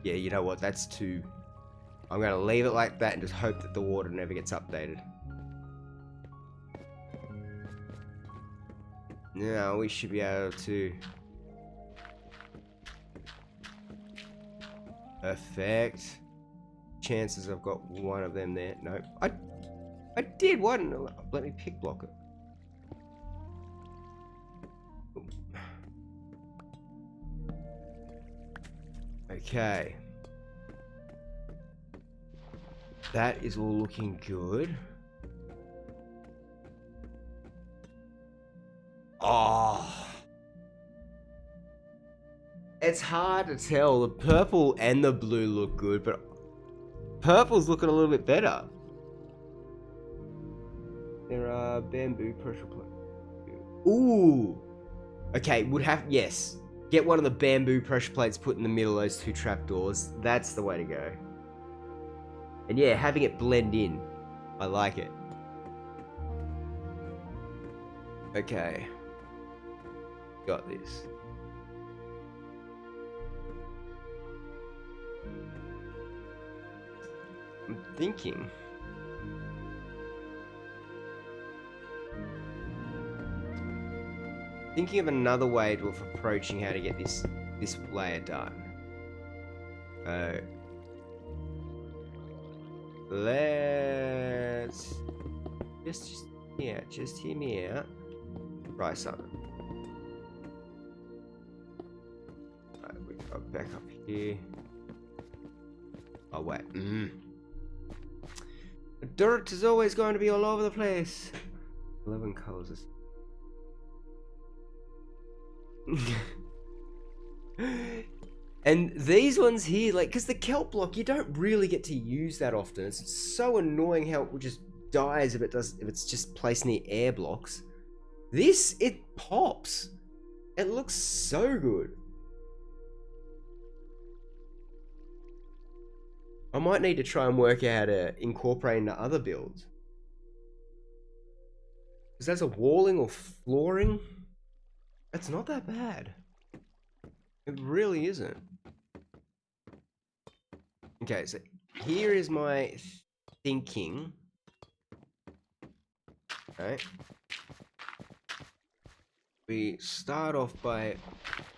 Yeah, you know what? That's too... I'm going to leave it like that and just hope that the water never gets updated. Now we should be able to... Perfect. Chances I've got one of them there. Nope. I did one. Let me pick block it. Okay. That is all looking good. Oh. It's hard to tell. The purple and the blue look good, but purple's looking a little bit better. There are bamboo pressure plates. Ooh. Okay, would have, yes. Get one of the bamboo pressure plates put in the middle of those two trapdoors. That's the way to go. And yeah, having it blend in. I like it. Okay. Got this. I'm thinking of another way of approaching how to get this layer done. Let's just hear me out. Try something. Alright, we go back up here. Oh wait. The dirt is always going to be all over the place. 11 colors. And these ones here, like, because the kelp block, you don't really get to use that often. It's so annoying how it just dies if it's just placed near air blocks. This, it pops. It looks so good. I might need to try and work out how to incorporate into other builds. Because as a walling or flooring, it's not that bad. It really isn't. Okay, so here is my thinking. Okay. We start off by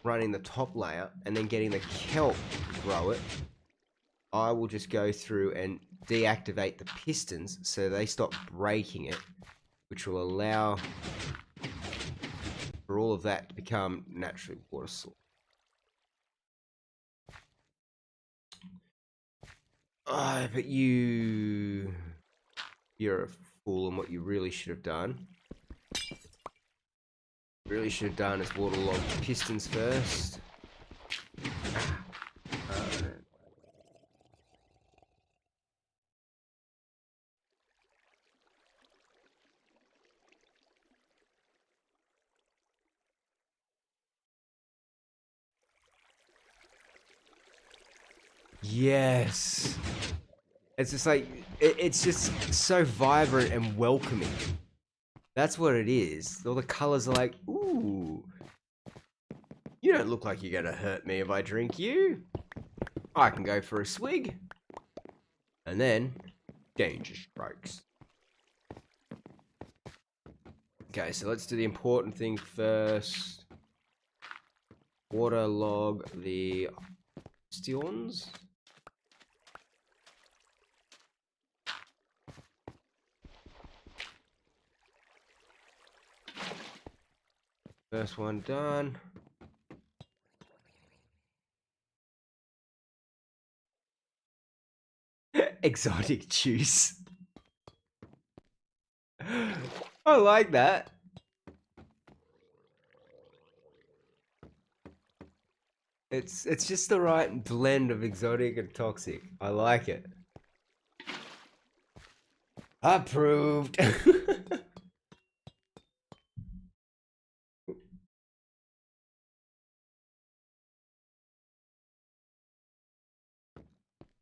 running the top layer and then getting the kelp to grow it. I will just go through and deactivate the pistons so they stop breaking it, which will allow for all of that to become naturally water source. Oh, but you're a fool, and what you really should have done. Really should have done is waterlog the pistons first. Yes. It's just like, it's just so vibrant and welcoming. That's what it is. All the colors are like, ooh. You don't look like you're gonna hurt me if I drink you. I can go for a swig. And then, danger strikes. Okay, so let's do the important thing first. Waterlog the bastions. First one done. Exotic juice. I like that. It's just the right blend of exotic and toxic. I like it. Approved.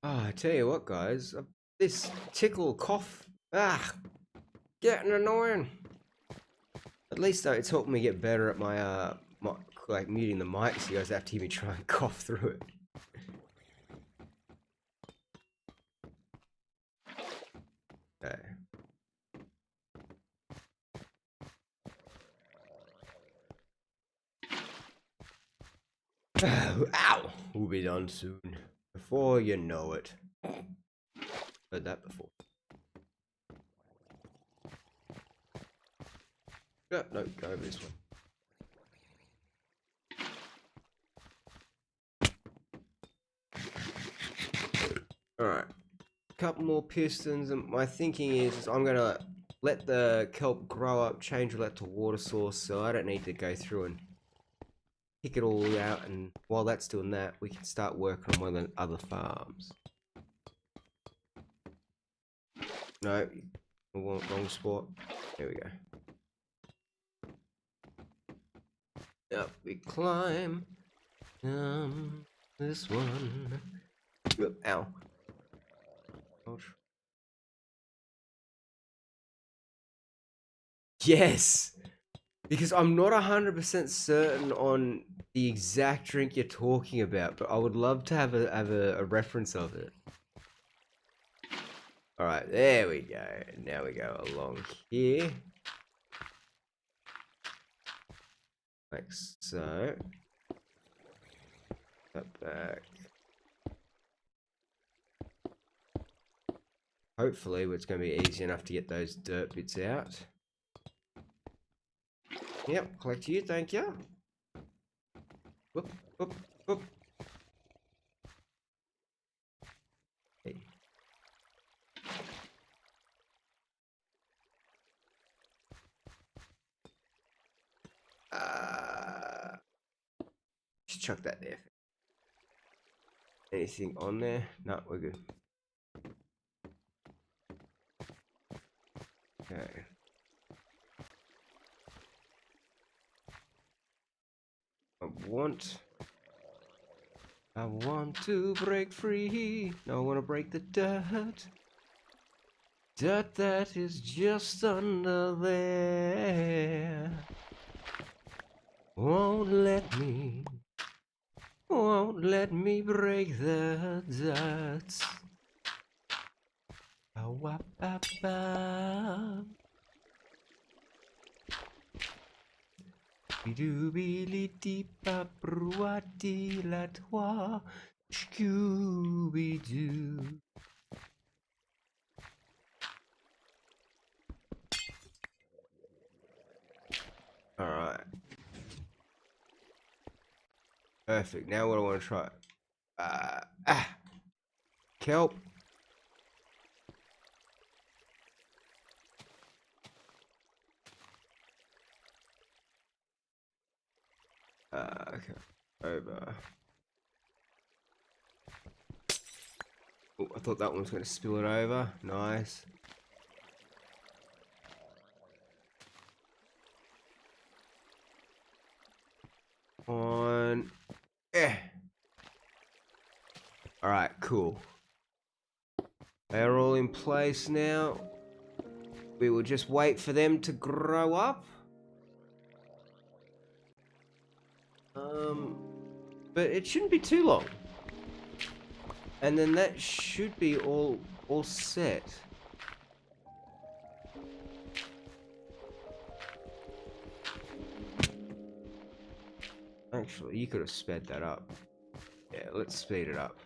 Oh, I tell you what, guys, this tickle cough, getting annoying. At least though, it's helping me get better at my like muting the mic, so you guys have to hear me try and cough through it. Okay. Ow! We'll be done soon. Before you know it. Heard that before. No, go over this one. Alright. Couple more pistons, and my thinking is I'm gonna let the kelp grow up, change that to water source, so I don't need to go through and pick it all out, and while that's doing that, we can start working on one of the other farms. No, wrong spot. There we go. Up we climb. This one. Ow. Ouch. Yes! Because I'm not 100% certain on the exact drink you're talking about, but I would love to have a reference of it. Alright, there we go. Now we go along here. Like so. That back. Hopefully it's going to be easy enough to get those dirt bits out. Yep, collect you, thank you. Whoop, whoop, whoop. Hey. Just chuck that there. Anything on there? No, we're good. Okay. I want to break free. No, I want to break the dirt. Dirt that is just under there. Won't let me break the dirt. Scooby-Doo. Alright. Perfect. Now what I want to try. Kelp. Okay. Over. Oh, I thought that one was going to spill it over. Nice. On. Alright, cool. They're all in place now. We will just wait for them to grow up. But it shouldn't be too long. And then that should be all set. Actually, you could have sped that up. Yeah, let's speed it up.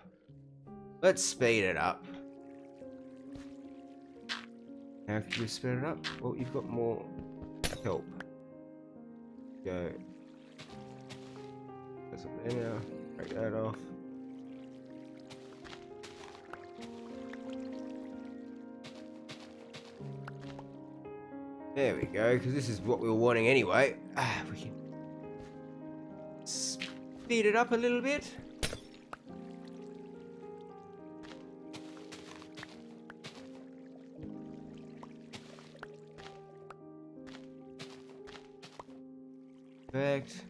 Let's speed it up. How can you speed it up? Well, you've got more help. Go. That's it there now. Break that off. There we go, because this is what we were wanting anyway. We can speed it up a little bit. Perfect.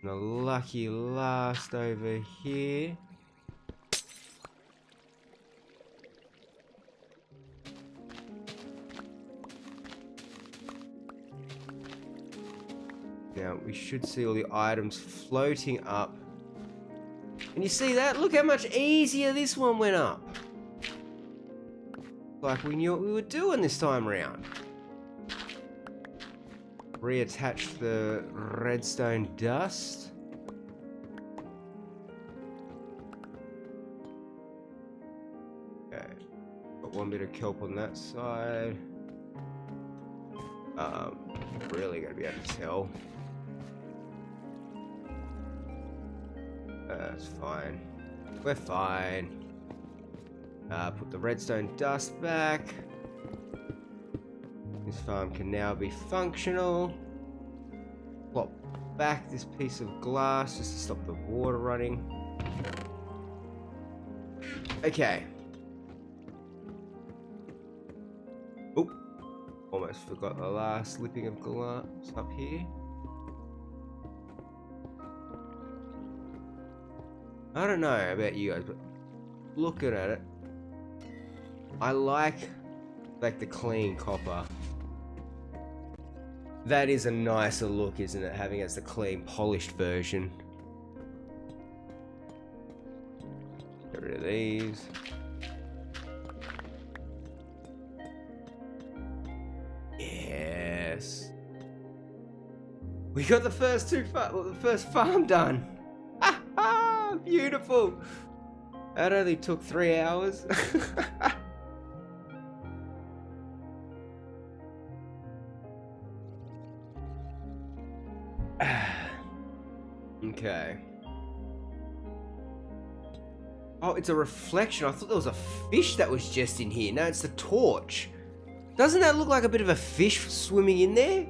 And a lucky last over here. Now we should see all the items floating up. And you see that? Look how much easier this one went up. Like we knew what we were doing this time around. Reattach the redstone dust. Okay. Got one bit of kelp on that side. Really gonna be able to tell. That's fine. We're fine. Put the redstone dust back. This farm can now be functional. Plop back this piece of glass just to stop the water running. Okay. Almost forgot the last lipping of glass up here. I don't know about you guys, but looking at it, I like the clean copper. That is a nicer look, isn't it? Having it as the clean, polished version. Get rid of these. Yes. We got the first the first farm done. Beautiful. That only took 3 hours. Okay. Oh, it's a reflection. I thought there was a fish that was just in here. No, it's the torch. Doesn't that look like a bit of a fish swimming in there?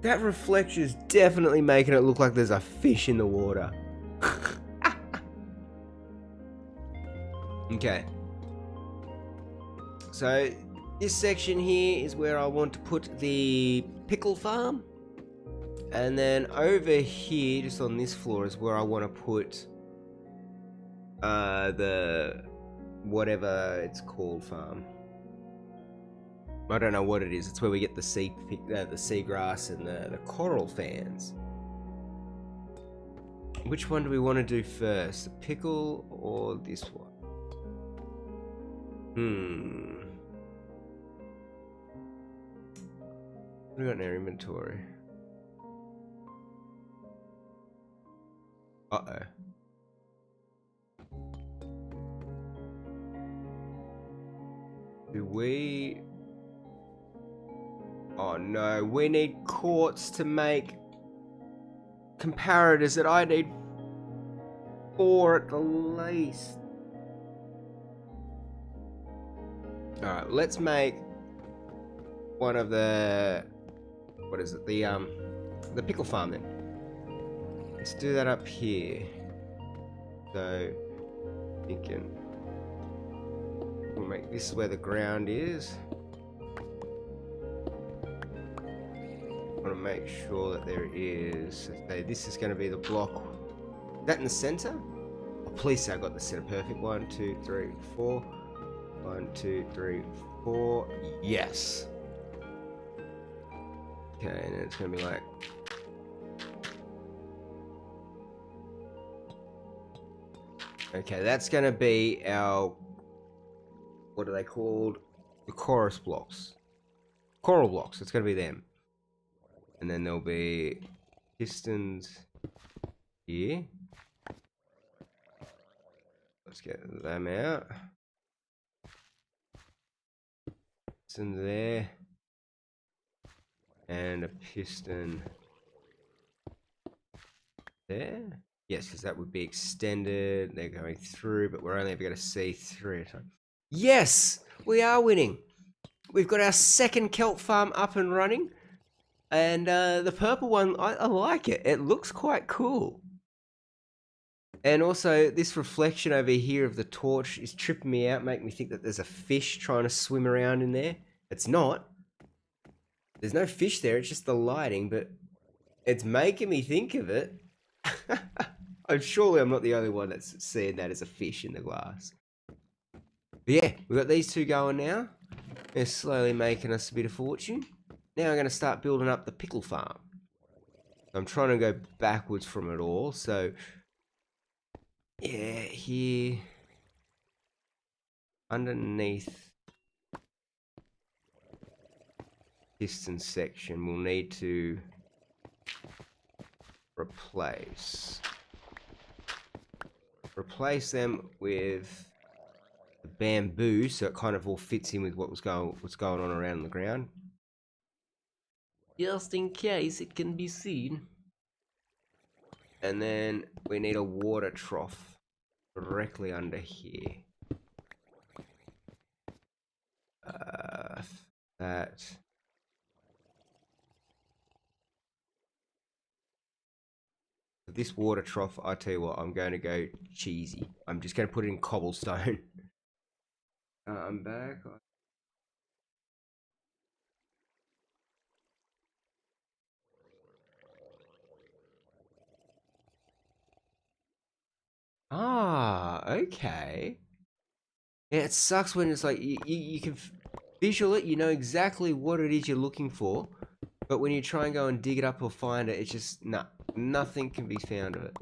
That reflection is definitely making it look like there's a fish in the water. Okay. So, this section here is where I want to put the pickle farm. And then over here, just on this floor, is where I want to put the whatever it's called farm. I don't know what it is. It's where we get the seagrass and the coral fans. Which one do we want to do first? The pickle or this one? What do we got in our inventory? Uh-oh. Do we... Oh no, we need quartz to make comparators that I need 4 at the least. Alright, let's make one of the... What is it? The pickle farm then. Let's do that up here. So, thinking we'll make this where the ground is. I want to make sure that there is. Okay, this is going to be the block. Is that in the center? Oh, please say I got the center perfect. 1, 2, 3, 4. 1, 2, 3, 4. Yes. Okay, and it's going to be like. Okay, that's going to be our. What are they called? The chorus blocks. Coral blocks. It's going to be them. And then there'll be pistons here. Let's get them out. Piston there. And a piston there. Yes, because that would be extended. They're going through, but we're only ever going to see 3 at a time. Yes! We are winning! We've got our second kelp farm up and running. And the purple one, I like it. It looks quite cool. And also, this reflection over here of the torch is tripping me out, making me think that there's a fish trying to swim around in there. It's not. There's no fish there, it's just the lighting, but it's making me think of it. Surely I'm not the only one that's seeing that as a fish in the glass. But yeah, we've got these two going now. They're slowly making us a bit of fortune. Now I'm going to start building up the pickle farm. I'm trying to go backwards from it all, so yeah, here underneath piston section we'll need to replace them with the bamboo, so it kind of all fits in with what's going on around the ground. Just in case it can be seen. And then we need a water trough directly under here. That. This water trough, I tell you what, I'm going to go cheesy. I'm just going to put it in cobblestone. I'm back. Ah, okay. Yeah, it sucks when it's like you can visual it, you know exactly what it is you're looking for, but when you try and go and dig it up or find it, it's just nothing can be found of it.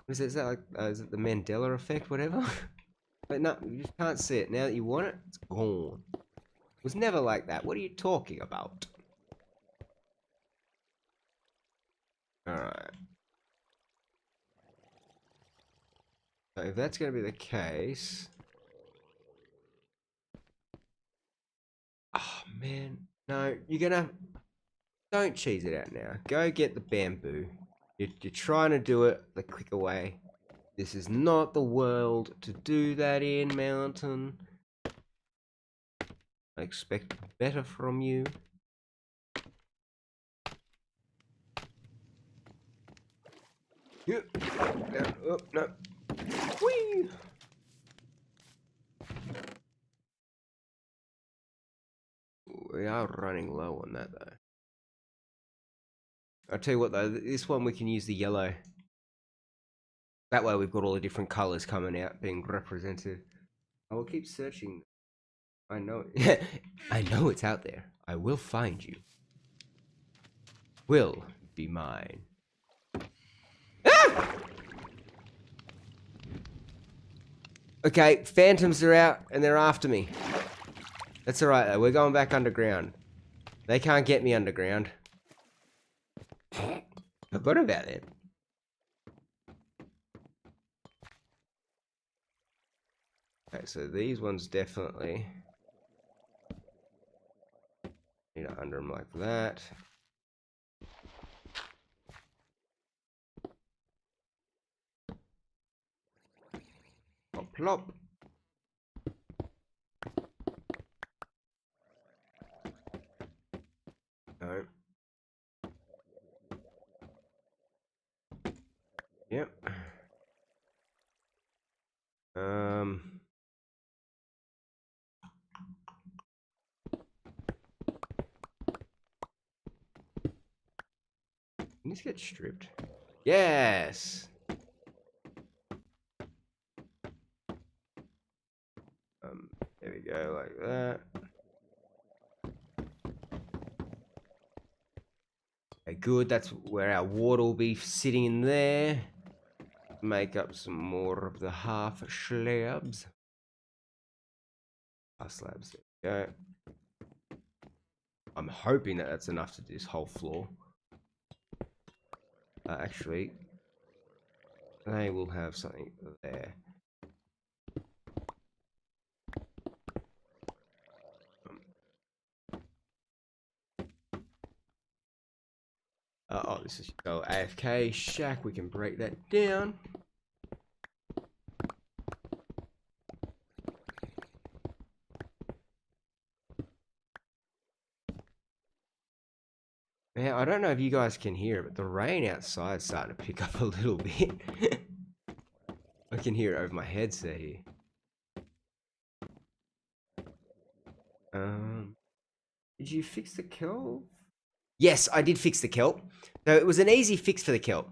Is that like is it the Mandela effect, whatever? But no, you just can't see it. Now that you want it, it's gone. It was never like that. What are you talking about? Alright. So if that's going to be the case... Oh, man. No, you're going to... Don't cheese it out now. Go get the bamboo. You're trying to do it the quicker way. This is not the world to do that in, Mountain. I expect better from you. Yep. Down. Oh, no. Whee! We are running low on that, though. I'll tell you what, though. This one we can use the yellow. That way we've got all the different colours coming out, being represented. I will keep searching. I know it. I know it's out there. I will find you. Will be mine. Ah! Okay, phantoms are out and they're after me. That's alright though, we're going back underground. They can't get me underground. Forgot about it. Okay, so these ones definitely need to under them like that. Plop, plop. No. Yep. Can this get stripped? Yes! There we go, like that. Okay, good, that's where our water will be sitting in there. Make up some more of the half slabs. Half slabs, there we go. I'm hoping that that's enough to do this whole floor. Actually, they will have something there. Oh, this is AFK shack. We can break that down. Man, I don't know if you guys can hear it, but the rain outside is starting to pick up a little bit. I can hear it over my headset here. Did you fix the kelp? Yes, I did fix the kelp. So it was an easy fix for the kelp.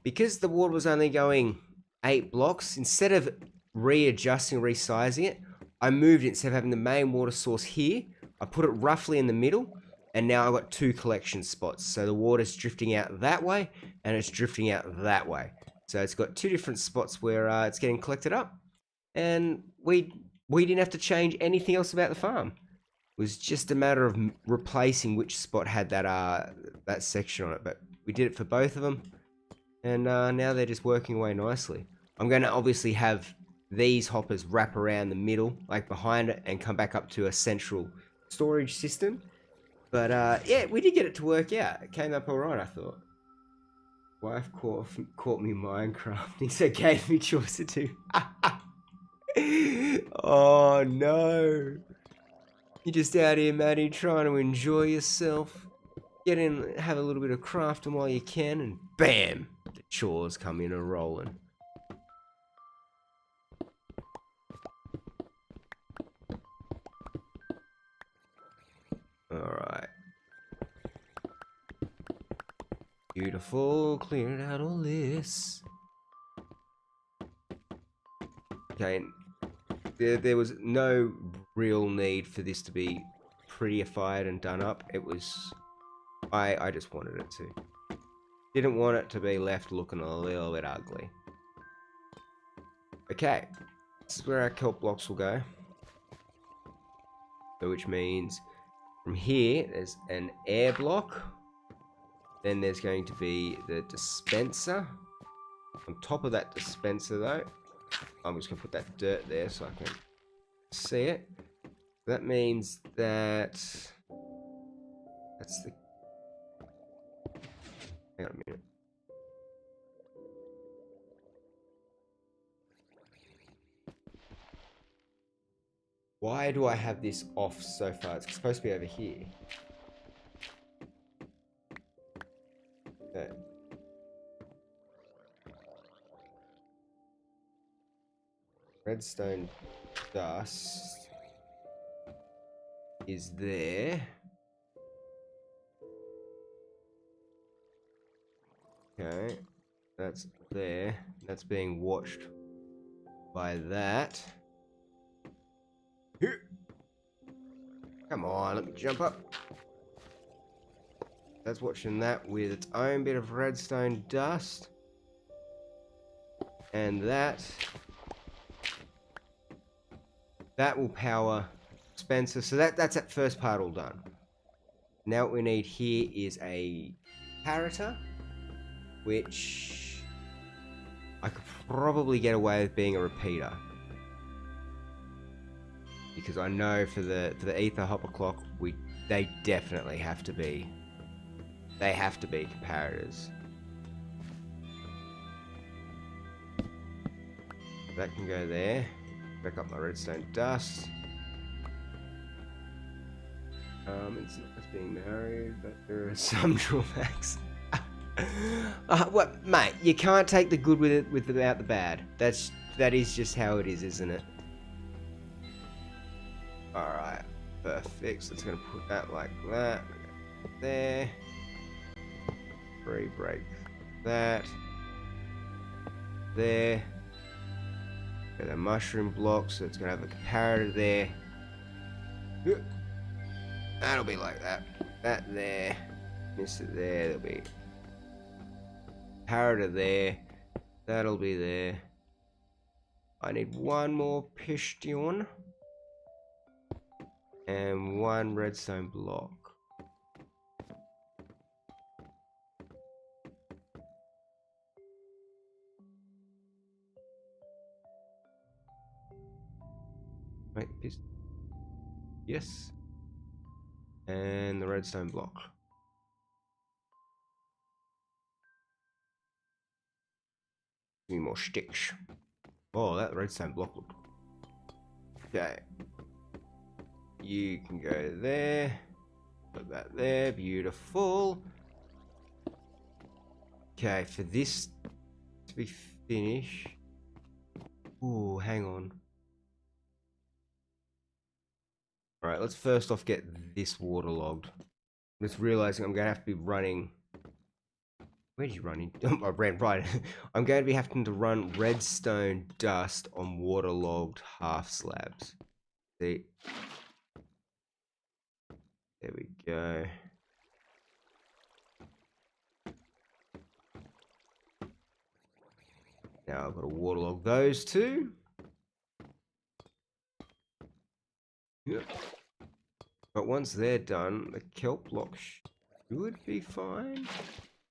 Because the water was only going 8 blocks, instead of readjusting, resizing it, I moved it. Instead of having the main water source here, I put it roughly in the middle, and now I've got 2 collection spots. So the water's drifting out that way, and it's drifting out that way. So it's got 2 different spots where it's getting collected up, and we didn't have to change anything else about the farm. It was just a matter of replacing which spot had that section on it, but we did it for both of them. And now they're just working away nicely. I'm going to obviously have these hoppers wrap around the middle, like behind it, and come back up to a central storage system. But yeah, we did get it to work out. It came up alright, I thought. Wife caught me Minecrafting, so gave me chores to do. Oh no. You're just out here, Maddie, trying to enjoy yourself. Get in, have a little bit of crafting while you can, and bam! The chores come in a rolling. Alright. Beautiful, clearing out all this. Okay, there was no real need for this to be prettified and done up. It was, I just wanted it to. Didn't want it to be left looking a little bit ugly. Okay, this is where our kelp blocks will go. So which means from here, there's an air block. Then there's going to be the dispenser. On top of that dispenser though, I'm just going to put that dirt there so I can see it. That means that's the... Hang on a minute. Why do I have this off so far? It's supposed to be over here. Okay. Redstone dust is there. Okay, that's there. That's being watched by that. Come on, let me jump up. That's watching that with its own bit of redstone dust. And that will power Spencer. So that's that first part all done. Now what we need here is a parroter, which I could probably get away with being a repeater. Because I know for the ether hopper clock, they definitely have to be. They have to be comparators. That can go there. Back up my redstone dust. It's being married, but there are some drawbacks. What, mate? You can't take the good without the bad. That is just how it is, isn't it? All right, perfect. So it's gonna put that like that. There. Free break. That. There. Got a mushroom block, so it's gonna have a comparator there. That'll be like that. That there. Miss it there. There'll be comparator there. That'll be there. I need one more piston and one redstone block. Make the piston. Yes. And the redstone block. Give me more sticks. Oh, that redstone block looked. Okay. You can go there. Put that there. Beautiful. Okay, for this to be finished. Ooh, hang on. Alright, let's first off get this waterlogged. I'm just realizing I'm going to have to be running... Where did you run in? I ran right. I'm going to be having to run redstone dust on waterlogged half slabs. See? There we go. Now I've got to waterlog those two. Yep. But once they're done, the kelp block should be fine.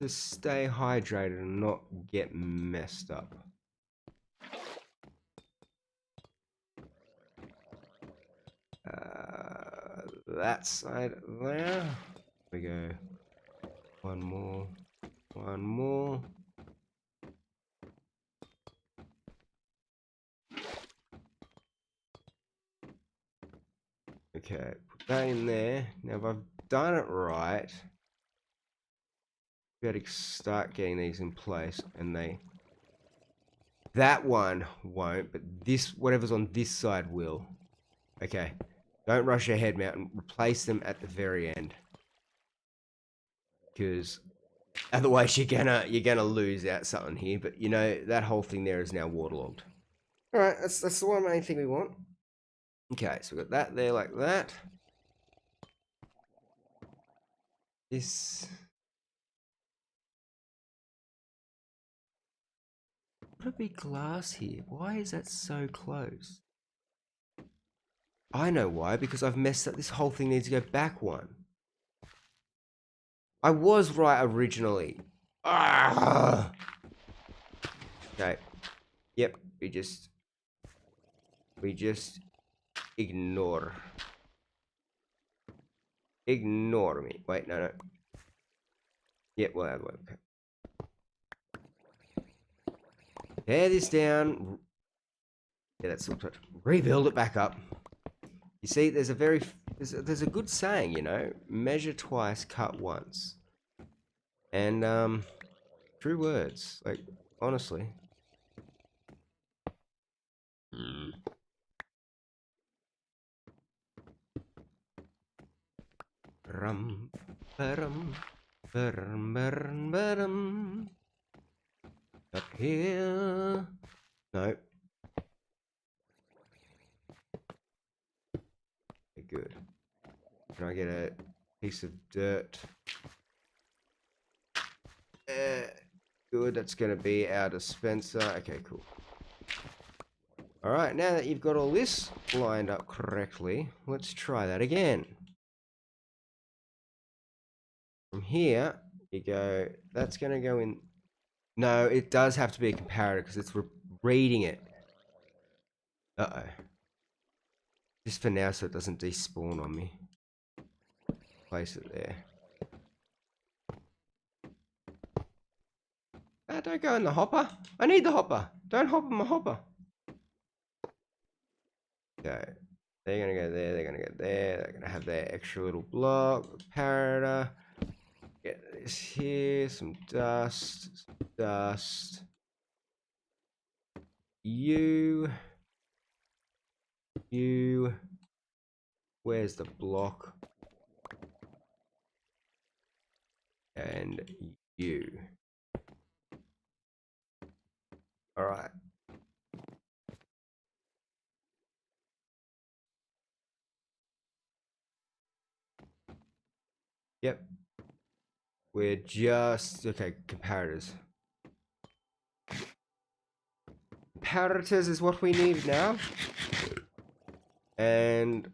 Just stay hydrated and not get messed up. That side there. We go. One more. One more. Okay, put that in there. Now if I've done it right, we got to start getting these in place, and that one won't, but this, whatever's on this side will. Okay, don't rush ahead, Mountain. Replace them at the very end, because otherwise you're gonna lose out something here. But you know that whole thing there is now waterlogged. Alright, that's the one main thing we want. Okay, so we've got that there like that. This... What a big glass here. Why is that so close? I know why, because I've messed up. This whole thing needs to go back one. I was right originally. Ah! Okay. Yep, we just ignore. Ignore me. Wait, no. Yep, well, okay. Tear this down. Yeah, that's sort of rebuild it back up. You see, there's a good saying, you know, measure twice, cut once. And true words, like honestly. Rum, ba-dum, ba-dum, ba-dum, ba-dum. Up here. No. Okay, good. Can I get a piece of dirt? Good, that's going to be our dispenser. Okay, cool. Alright, now that you've got all this lined up correctly, let's try that again. From here, you go, that's going to go in. No, it does have to be a comparator because it's reading it. Uh-oh. Just for now so it doesn't despawn on me. Place it there. Ah, don't go in the hopper. I need the hopper. Don't hop in my hopper. Okay. They're going to go there. They're going to go there. They're going to have their extra little block. Comparator. Get this here. Some dust. Some dust. You. Where's the block? And you. Alright. Yep. We're just... Okay, comparators. Comparators is what we need now. And...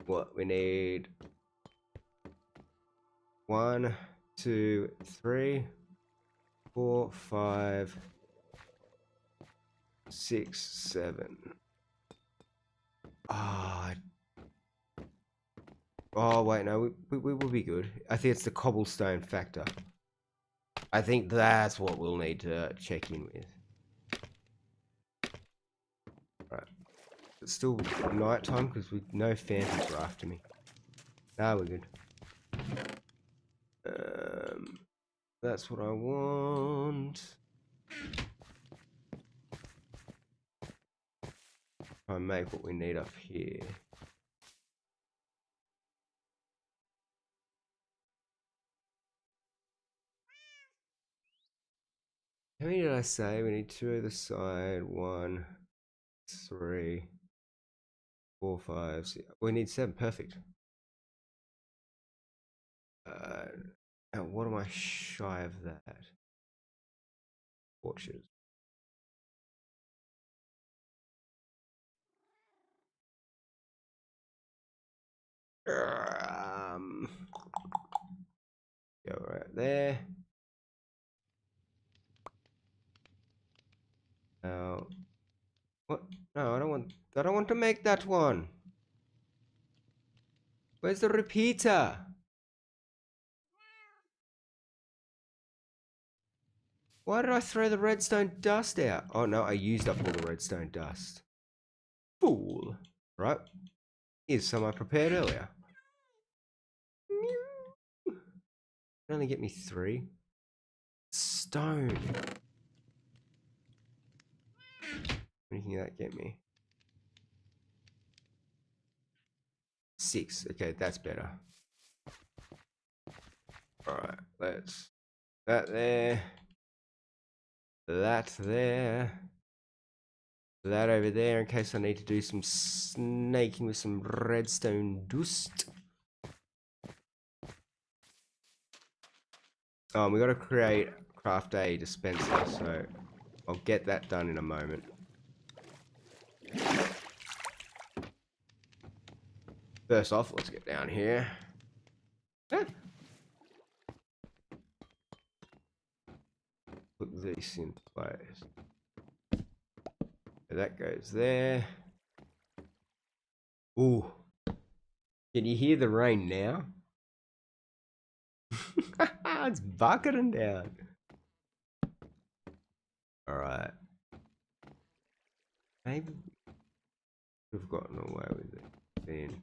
What? We need... 1, 2, 3, 4, 5, 6, 7. Ah. Oh, wait, no, we will be good. I think it's the cobblestone factor. I think that's what we'll need to check in with. Right. It's still night time because no phantoms are after me. Nah, we're good. That's what I want. Try and make what we need up here. How many did I say? We need 2 either side. 1, 3, 4, 5, 6. We need 7. Perfect. What am I shy of that? Torches. Go right there. Now, what? No, I don't want. I don't want to make that one. Where's the repeater? Why did I throw the redstone dust out? Oh no, I used up all the redstone dust. Fool. Right. Here's some I prepared earlier. Only get me 3. Stone. Anything that get me? 6. Okay, that's better. Alright, let's... That there. That there. that over there in case I need to do some snaking with some redstone dust. Oh, and we got to craft a dispenser, so I'll get that done in a moment. First off, let's get down here. Put this in place. So that goes there. Ooh. Can you hear the rain now? It's bucketing down. Alright. Maybe we've gotten away with it then.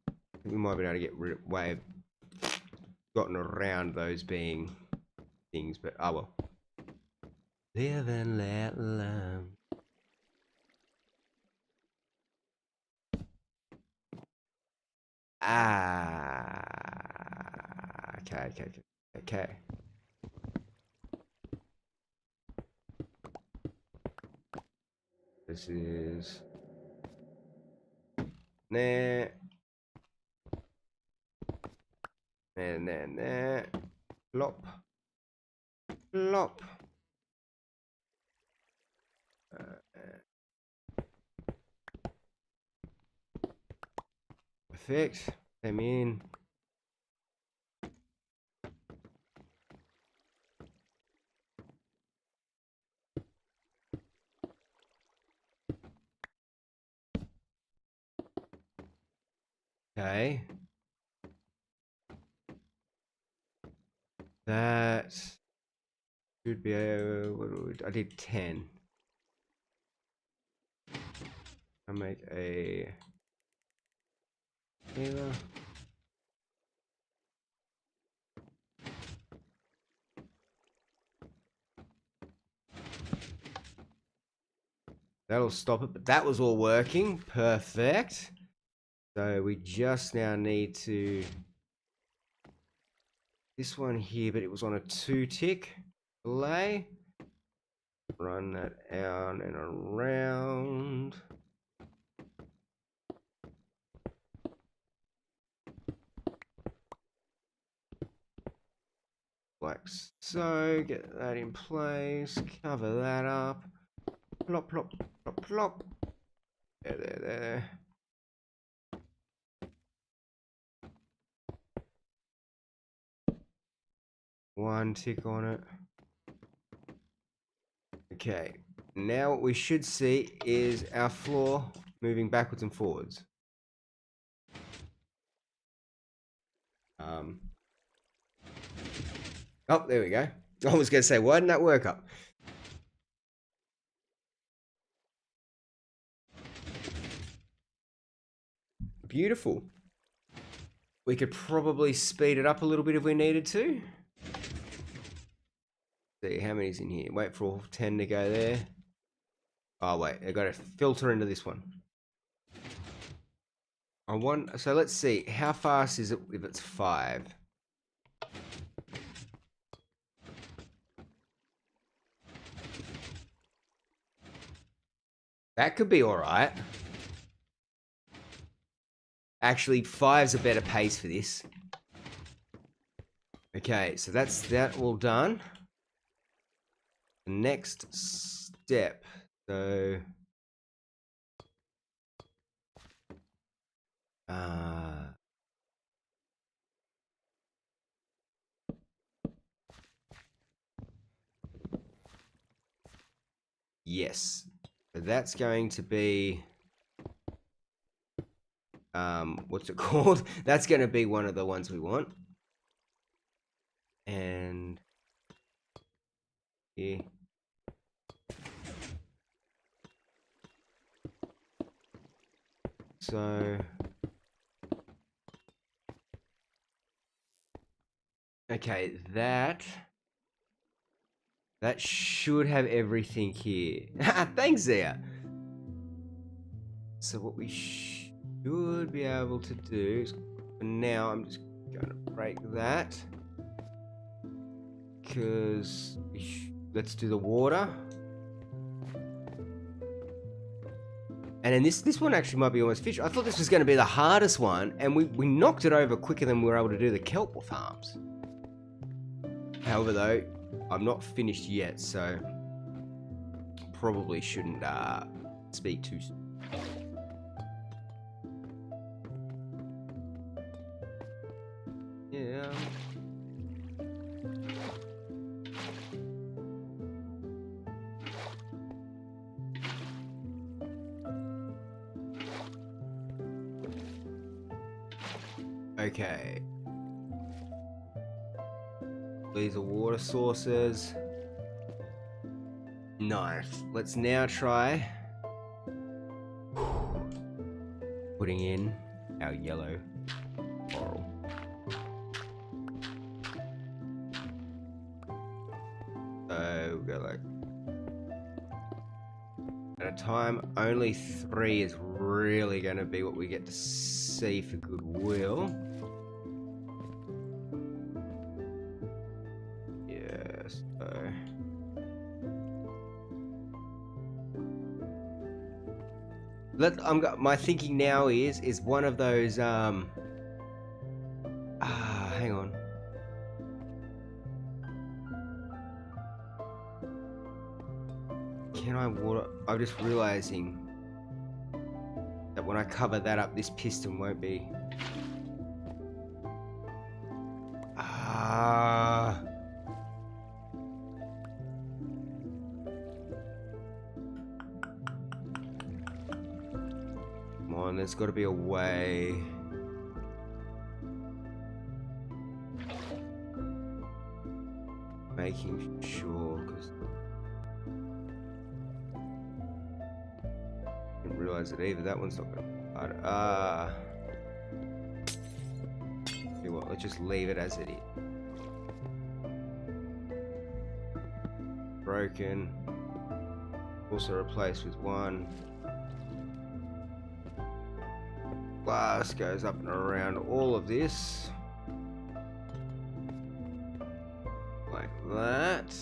I think we might be able to get gotten around those being things, but oh well. Live and let alone. Okay. This is nah. Nah. Plop. Plop. Perfect. Come in. Okay. That should be I did 10. I make a healer. That'll stop it, but that was all working. Perfect. So we just now need to this one here, but it was on a 2-tick delay. Run that out and around. Like so, get that in place, cover that up. Plop, plop, plop, plop. There. One tick on it. Okay, now what we should see is our floor moving backwards and forwards. Oh, there we go. I was going to say, why didn't that work up? Beautiful. We could probably speed it up a little bit if we needed to. See, how many's in here? Wait for all 10 to go there. Oh, wait, I got to filter into this one. So let's see, how fast is it if it's 5? That could be all right. Actually, 5's a better pace for this. Okay, so that's that all done. The next step. So... yes. So that's going to be... what's it called? That's going to be one of the ones we want. And... here. So... okay, that should have everything here. Thanks, Zia. So what we should be able to do is, for now, I'm just going to break that. Because let's do the water. And then this one actually might be almost finished. I thought this was going to be the hardest one, and we knocked it over quicker than we were able to do the kelp farms. However, though, I'm not finished yet, so probably shouldn't speak too soon. Yeah. Okay. These are water sources. Nice. Let's now try putting in our yellow coral. So we'll go like at a time. Only 3 is really going to be what we get to see for goodwill. Yes. My thinking now is one of those hang on. Can I water? I'm just realizing that when I cover that up, this piston won't be. Come on, there's got to be a way. Making sure, because I didn't realize it either. That one's not going to. Tell you what, let's just leave it as it is. Broken. Also replaced with one. Glass goes up and around all of this. Like that.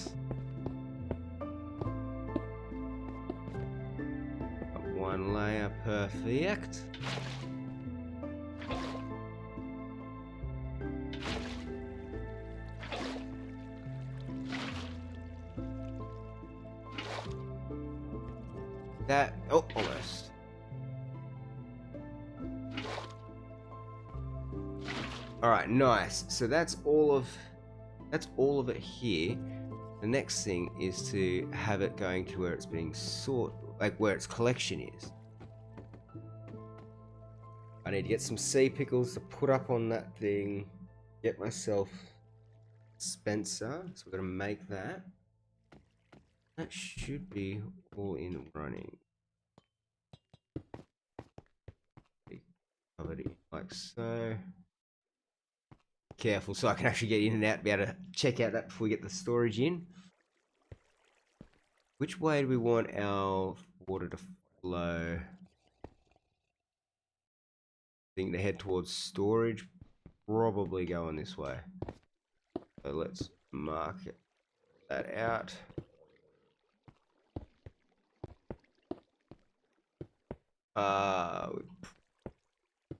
Got one layer, perfect. That, oh, almost. All right, nice. So that's all of it here. The next thing is to have it going to where it's being sorted, like where its collection is. I need to get some sea pickles to put up on that thing. Get myself Spencer. So we're gonna make that. That should be all in running. Covered it like so. Careful so I can actually get in and out, be able to check out that before we get the storage in. Which way do we want our water to flow? I think to head towards storage, probably going this way. So let's mark that out.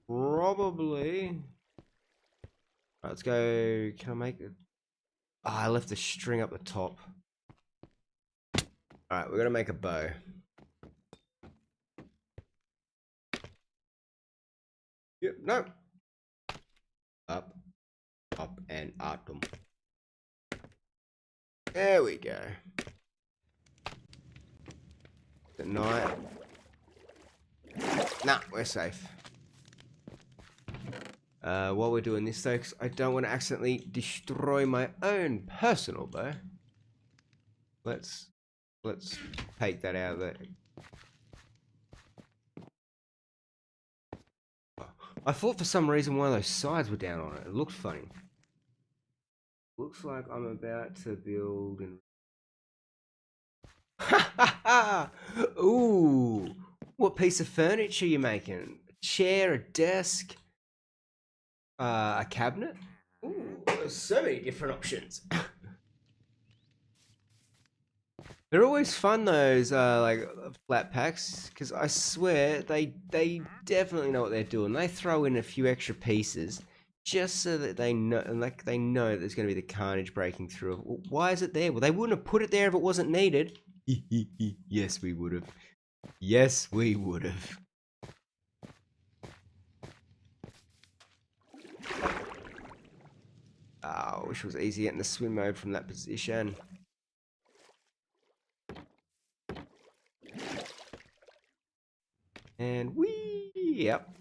Probably. Right, let's go. Can I make it? I left the string up the top. Alright, we're gonna make a bow. Yep, no. Up, and atom. There we go. Good night. Nah, we're safe. While we're doing this though, 'cause I don't want to accidentally destroy my own personal bow. Let's take that out of there. I thought for some reason one of those sides were down on it. It looked funny. Looks like I'm about to build and ooh, what piece of furniture are you making? A chair, a desk, a cabinet? Ooh, there's so many different options. But They're always fun, those like flat packs, because I swear they definitely know what they're doing. They throw in a few extra pieces just so that they know, like they know there's going to be the carnage breaking through. Well, why is it there? Well, they wouldn't have put it there if it wasn't needed. Yes, we would have. Yes, we would have. Oh, I wish it was easy getting the swim mode from that position. And wee, yep.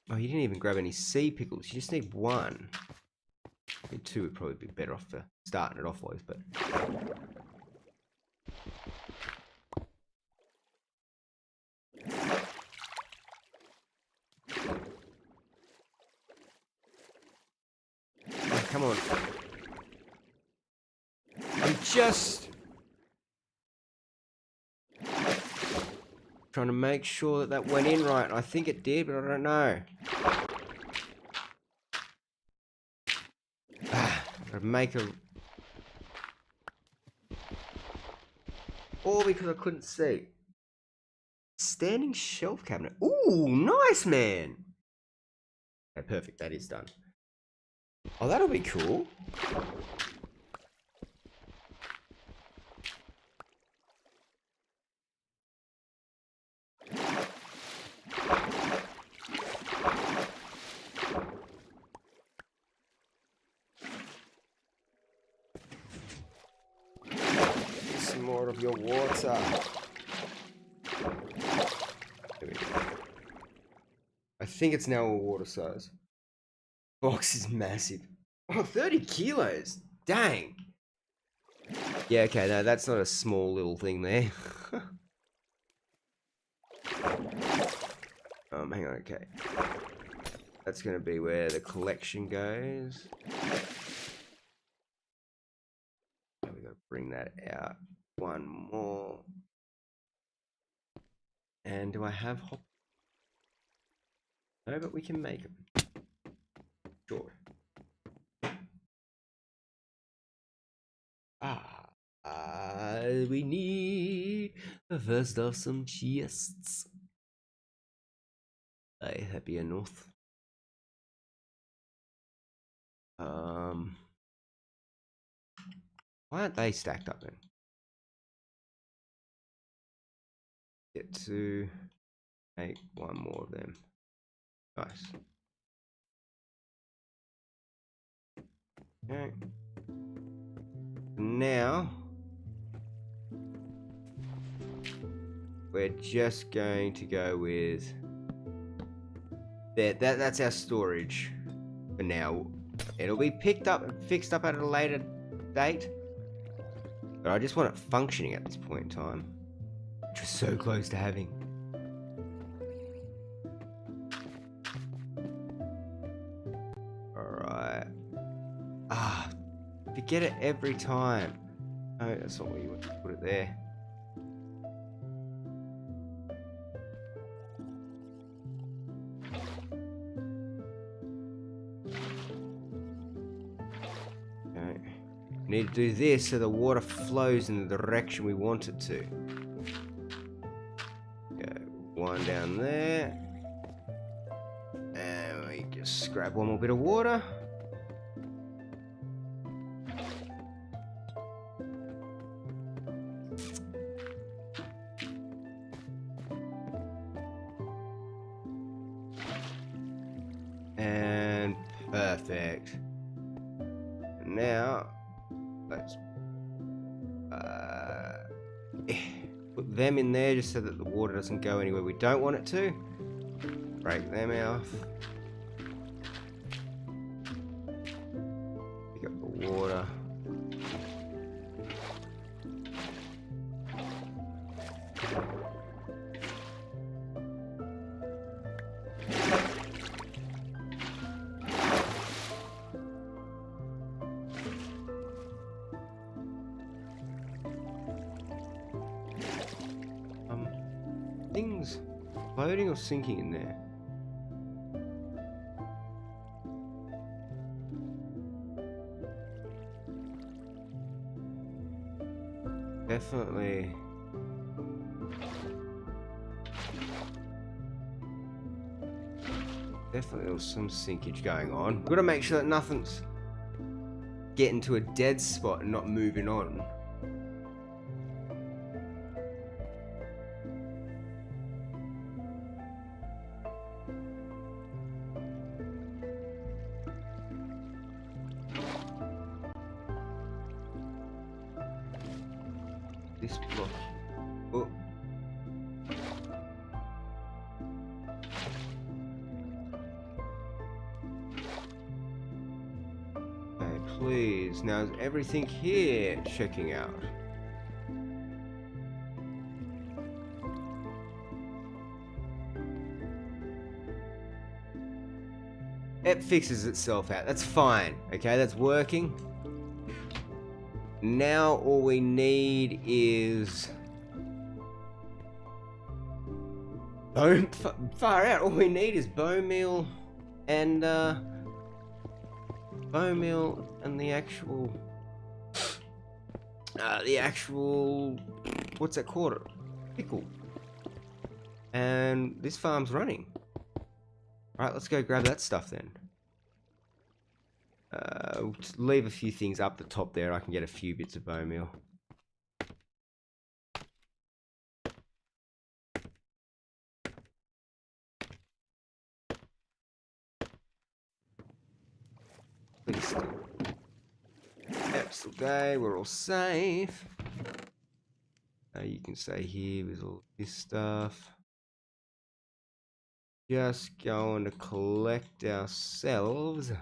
Oh, you didn't even grab any sea pickles. You just need one. I think two would probably be better off for starting it off with, but... Oh, come on. I'm just... trying to make sure that that went in right. I think it did, but I don't know. Gotta make a... All because I couldn't see. Standing shelf cabinet. Ooh, nice, man. Okay, perfect. That is done. Oh, that'll be cool. Some more of your water. There we go. I think it's now a water size. Box is massive. Oh, 30 kilos. Dang. Yeah, okay, no, that's not a small little thing there. Hang on, okay. That's going to be where the collection goes. We got to bring that out. One more. And do I have hop? No, but we can make them. Sure. We need first off some chests. I happy enough. Why aren't they stacked up then? Get to make one more of them. Nice. Okay. Now we're just going to go with that. That's our storage for now. It'll be picked up and fixed up at a later date, but I just want it functioning at this point in time, which is so close to having. Alright. Forget it every time. No, that's not where you want to put it there. Okay. We need to do this so the water flows in the direction we want it to. Go one down there. And we just grab one more bit of water. And perfect. And now let's put them in there just so that the water doesn't go anywhere we don't want it to. Break them off. Pick up the water. Things floating or sinking in there? Definitely. Definitely there was some sinkage going on. Gotta make sure that nothing's getting to a dead spot and not moving on. This block. Oh. Okay, please. Now is everything here checking out? It fixes itself out. That's fine. Okay, that's working. Now all we need is bone. Far out. All we need is bone meal and bone meal and the actual what's that called? Pickle. And this farm's running. All right, let's go grab that stuff then. Leave a few things up the top there. I can get a few bits of bone meal. Please. That's okay. We're all safe. You can stay here with all this stuff. Just going to collect ourselves.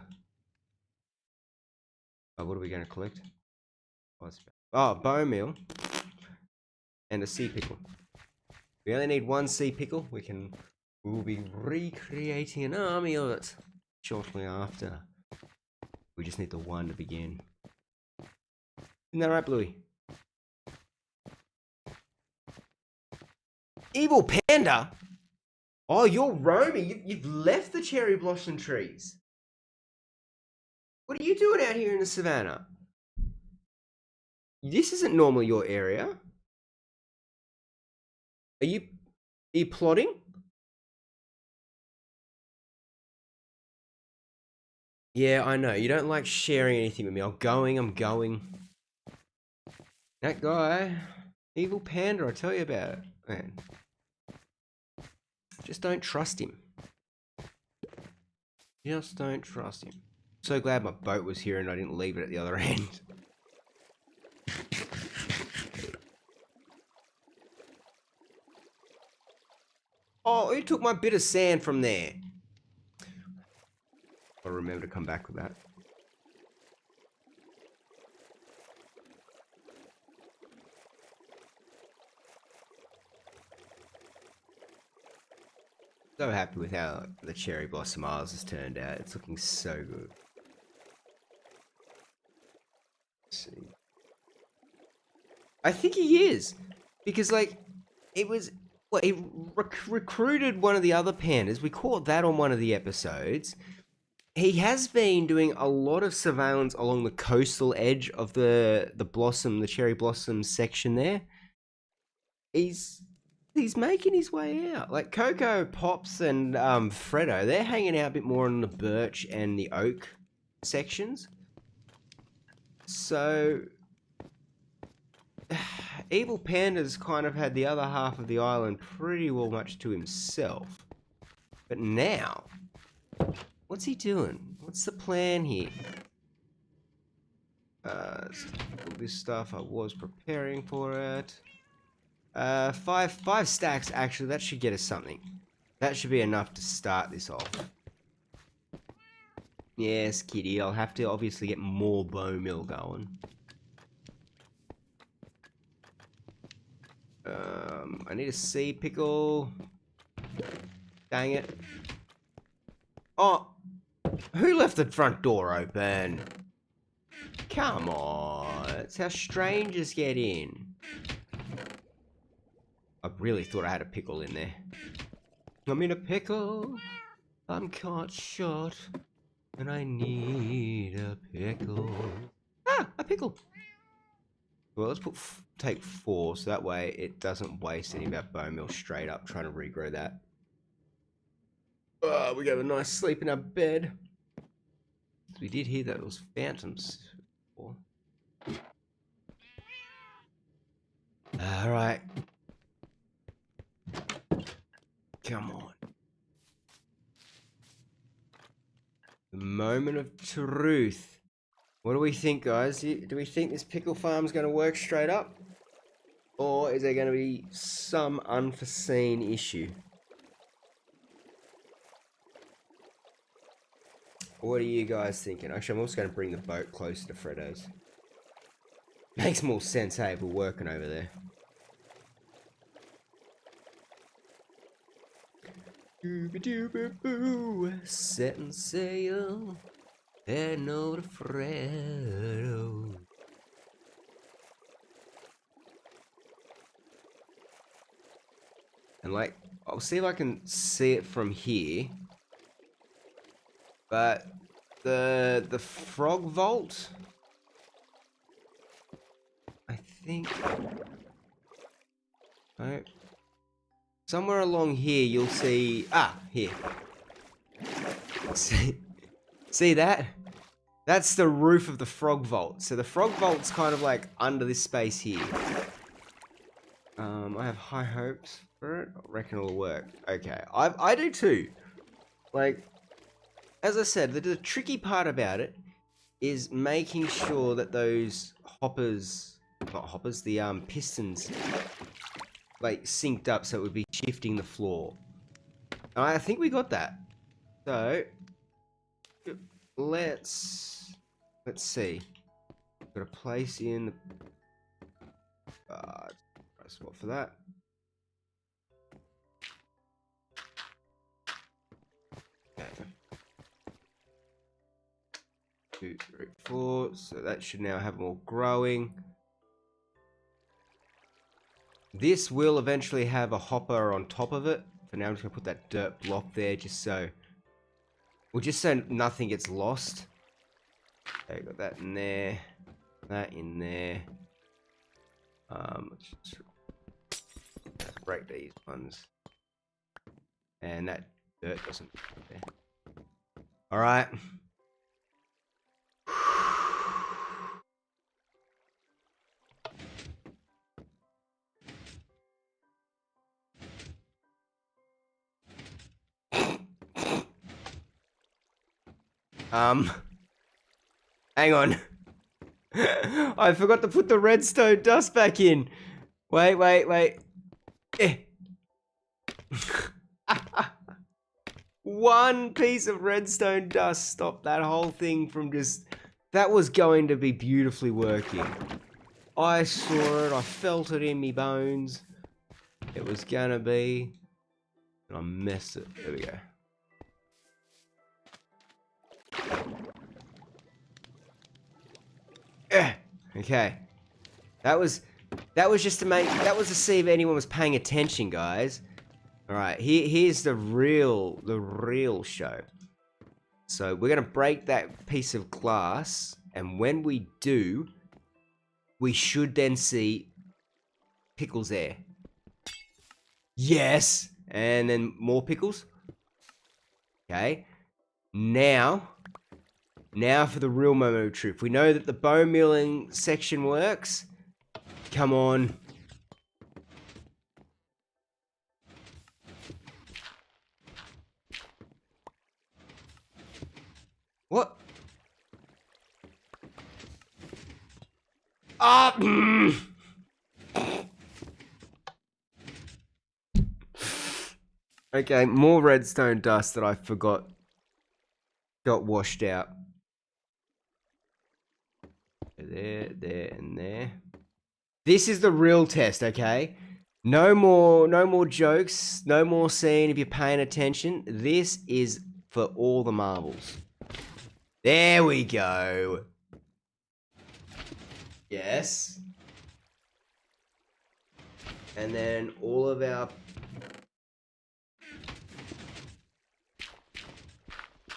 Oh, what are we going to collect? Oh, bone meal and a sea pickle. We only need one sea pickle. We'll be recreating an army of it shortly after. We just need the one to begin. Isn't that right, Bluey? Evil Panda? Oh, you're roaming. You've left the cherry blossom trees. What are you doing out here in the savannah? This isn't normally your area. Are you plotting? Yeah, I know. You don't like sharing anything with me. I'm going. That guy, Evil Panda, I tell you about it, man. Just don't trust him. Just don't trust him. So glad my boat was here and I didn't leave it at the other end. Oh, who took my bit of sand from there? I'll remember to come back with that. So happy with how the Cherry Blossom Isles has turned out. It's looking so good. Let's see. I think he is. Because, like, it was... Well, he recruited one of the other pandas. We caught that on one of the episodes. He has been doing a lot of surveillance along the coastal edge of the cherry blossom section there. He's making his way out. Like Coco, Pops, and Freddo, they're hanging out a bit more on the birch and the oak sections. So Evil Panda's kind of had the other half of the island pretty well much to himself. But now, what's he doing? What's the plan here? This stuff, I was preparing for it. Five stacks, actually, that should get us something. That should be enough to start this off. Yes, kitty, I'll have to obviously get more bone meal going. I need a sea pickle. Dang it. Oh, who left the front door open? Come on, that's how strangers get in. I really thought I had a pickle in there. I'm in a pickle. I'm caught short, and I need a pickle. Ah, a pickle. Well, let's take 4, so that way it doesn't waste any of our bone meal straight up trying to regrow that. We got a nice sleep in our bed. We did hear that it was phantoms before. Alright. Come on. The moment of truth. What do we think, guys? Do we think this pickle farm's going to work straight up? Or is there going to be some unforeseen issue? What are you guys thinking? Actually, I'm also going to bring the boat closer to Freddo's. Makes more sense, hey, if we're working over there. Dooby-dooby-boo, setting sail, heading over to Freddo. And like, I'll see if I can see it from here. But the frog vault, I think, no, somewhere along here you'll see, here. See that? That's the roof of the frog vault. So the frog vault's kind of like under this space here. I have high hopes for it. I reckon it'll work. Okay, I do too. Like, as I said, the tricky part about it is making sure that those the pistons, like, synced up so it would be shifting the floor. And I think we got that. So, let's see. Got a place in the spot for that. Okay. 2, 3, 4. So that should now have more growing. This will eventually have a hopper on top of it. For now, I'm just gonna put that dirt block there, just so nothing gets lost. Okay, got that in there. That in there. Let's just break these ones. And that dirt doesn't go there. Alright. Hang on. I forgot to put the redstone dust back in. Wait. Eh. One piece of redstone dust stopped that whole thing from just... That was going to be beautifully working. I saw it, I felt it in me bones. It was gonna be... And I messed it. There we go. Okay. That was just to make... That was to see if anyone was paying attention, guys. Alright, here's the real show. So we're gonna break that piece of glass, and when we do, we should then see pickles there. Yes! And then more pickles. Okay. Now for the real moment of truth. We know that the bone milling section works. Come on. What? Okay, more redstone dust that I forgot got washed out. There, and there. This is the real test, okay? No more jokes, no more seeing if you're paying attention. This is for all the marbles. There we go. Yes. And then all of our...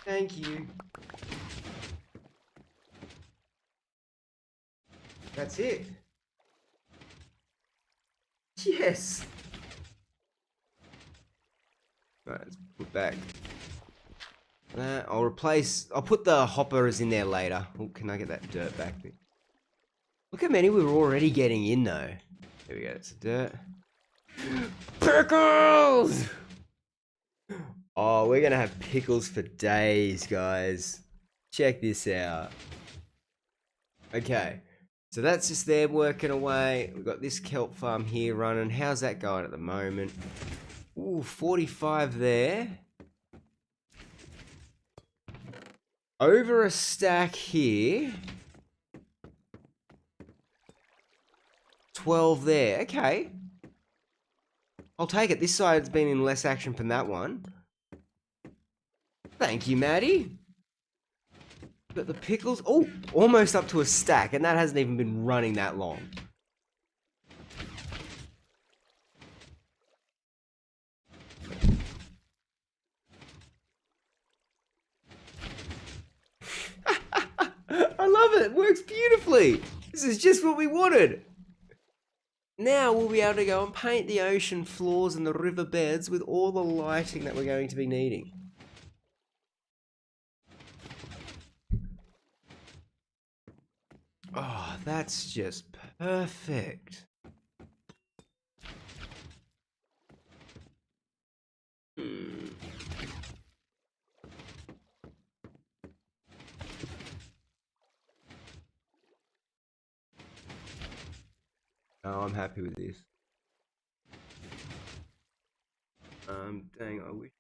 Thank you. That's it. Yes. Right, let's put back. I'll put the hoppers in there later. Oh, can I get that dirt back? Look how many we were already getting in though. There we go, it's dirt. Pickles! Oh, we're gonna have pickles for days, guys. Check this out. Okay, so that's just there working away. We've got this kelp farm here running. How's that going at the moment? Ooh, 45 there. Over a stack here. 12 there. Okay. I'll take it. This side's been in less action from that one. Thank you, Maddie. Got the pickles. Oh, almost up to a stack, and that hasn't even been running that long. I love it. It works beautifully. This is just what we wanted. Now we'll be able to go and paint the ocean floors and the river beds with all the lighting that we're going to be needing. Oh, that's just perfect. Oh, I'm happy with this. Dang, I wish.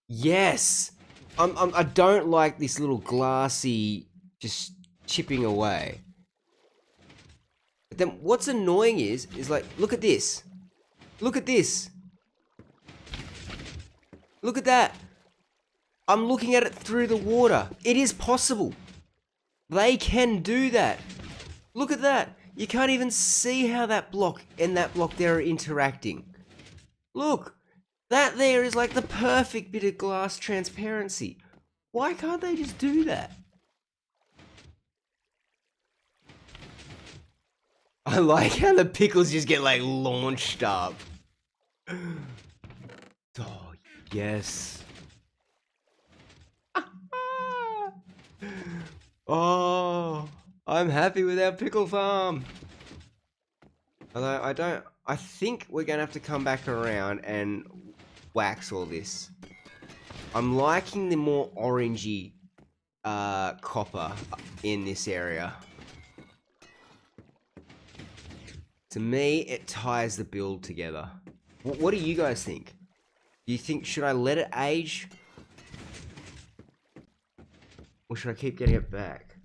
Yes! I don't like this little glassy just chipping away. But then what's annoying is like, look at this. Look at this. Look at that. I'm looking at it through the water. It is possible. They can do that. Look at that. You can't even see how that block and that block there are interacting. Look. That there is like the perfect bit of glass transparency. Why can't they just do that? I like how the pickles just get like launched up. Oh, yes. Oh, I'm happy with our pickle farm. Although I think we're gonna have to come back around and wax all this. I'm liking the more orangey copper in this area. To me, it ties the build together. What do you guys think? Do you think, should I let it age? Or should I keep getting it back?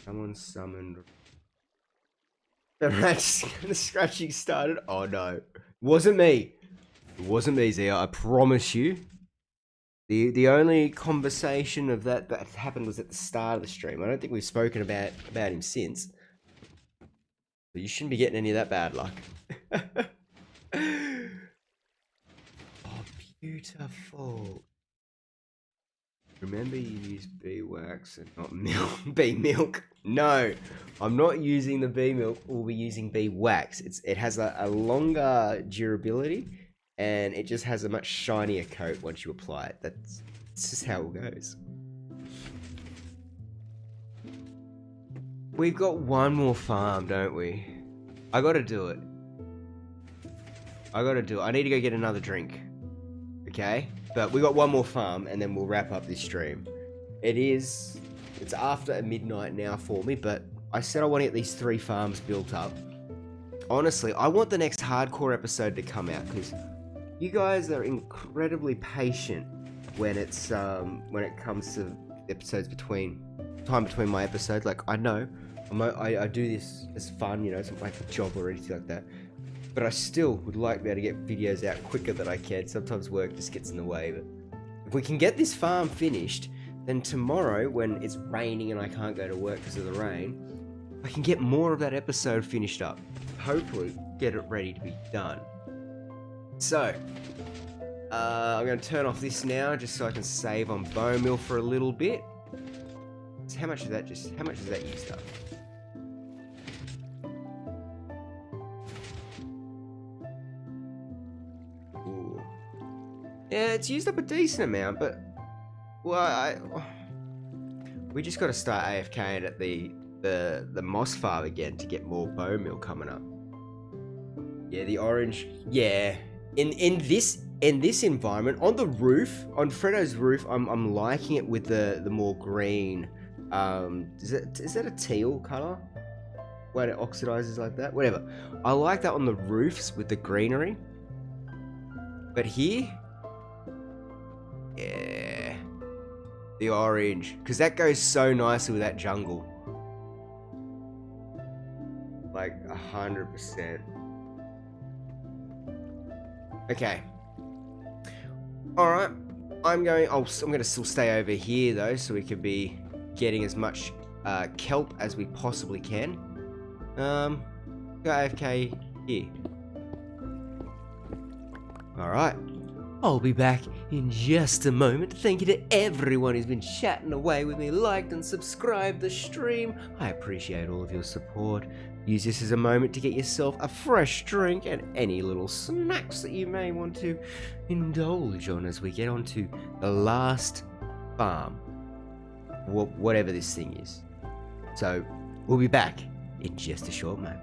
Someone summoned. The scratching started. Oh no. It wasn't me. It wasn't me, Zia, I promise you. The only conversation of that happened was at the start of the stream. I don't think we've spoken about him since. But you shouldn't be getting any of that bad luck. Oh, beautiful. Remember you use bee wax and not milk. Bee milk. No, I'm not using the bee milk. We'll be using bee wax. It has a longer durability, and it just has a much shinier coat once you apply it. That's just how it goes. We've got one more farm, don't we? I gotta do it. I need to go get another drink. Okay? But we got one more farm, and then we'll wrap up this stream. It's after midnight now for me, but I said I want to get these 3 farms built up. Honestly, I want the next hardcore episode to come out, because you guys are incredibly patient when it comes to episodes between my episodes. Like, I know I do this as fun, you know, it's not like a job or anything like that. But I still would like to be able to get videos out quicker than I can. Sometimes work just gets in the way. But if we can get this farm finished, then tomorrow, when it's raining and I can't go to work because of the rain, I can get more of that episode finished up. Hopefully, get it ready to be done. So, I'm going to turn off this now, just so I can save on bone meal for a little bit. Let's how much is that used up? Ooh. Yeah, it's used up a decent amount, but well, we just got to start AFKing at the moss farm again to get more bone meal coming up. Yeah, the orange. Yeah, in this environment on the roof, on Fredo's roof, I'm liking it with the more green. Is that a teal color? When it oxidizes like that, whatever. I like that on the roofs with the greenery. But here, yeah, the orange, because that goes so nicely with that jungle. Like 100%. Okay. All right. I'm going to still stay over here though, so we can be getting as much kelp as we possibly can. Go AFK here. All right. I'll be back in just a moment. Thank you to everyone who's been chatting away with me, liked and subscribed the stream. I appreciate all of your support. Use this as a moment to get yourself a fresh drink and any little snacks that you may want to indulge on as we get on to the last farm. Whatever this thing is. So, we'll be back in just a short moment.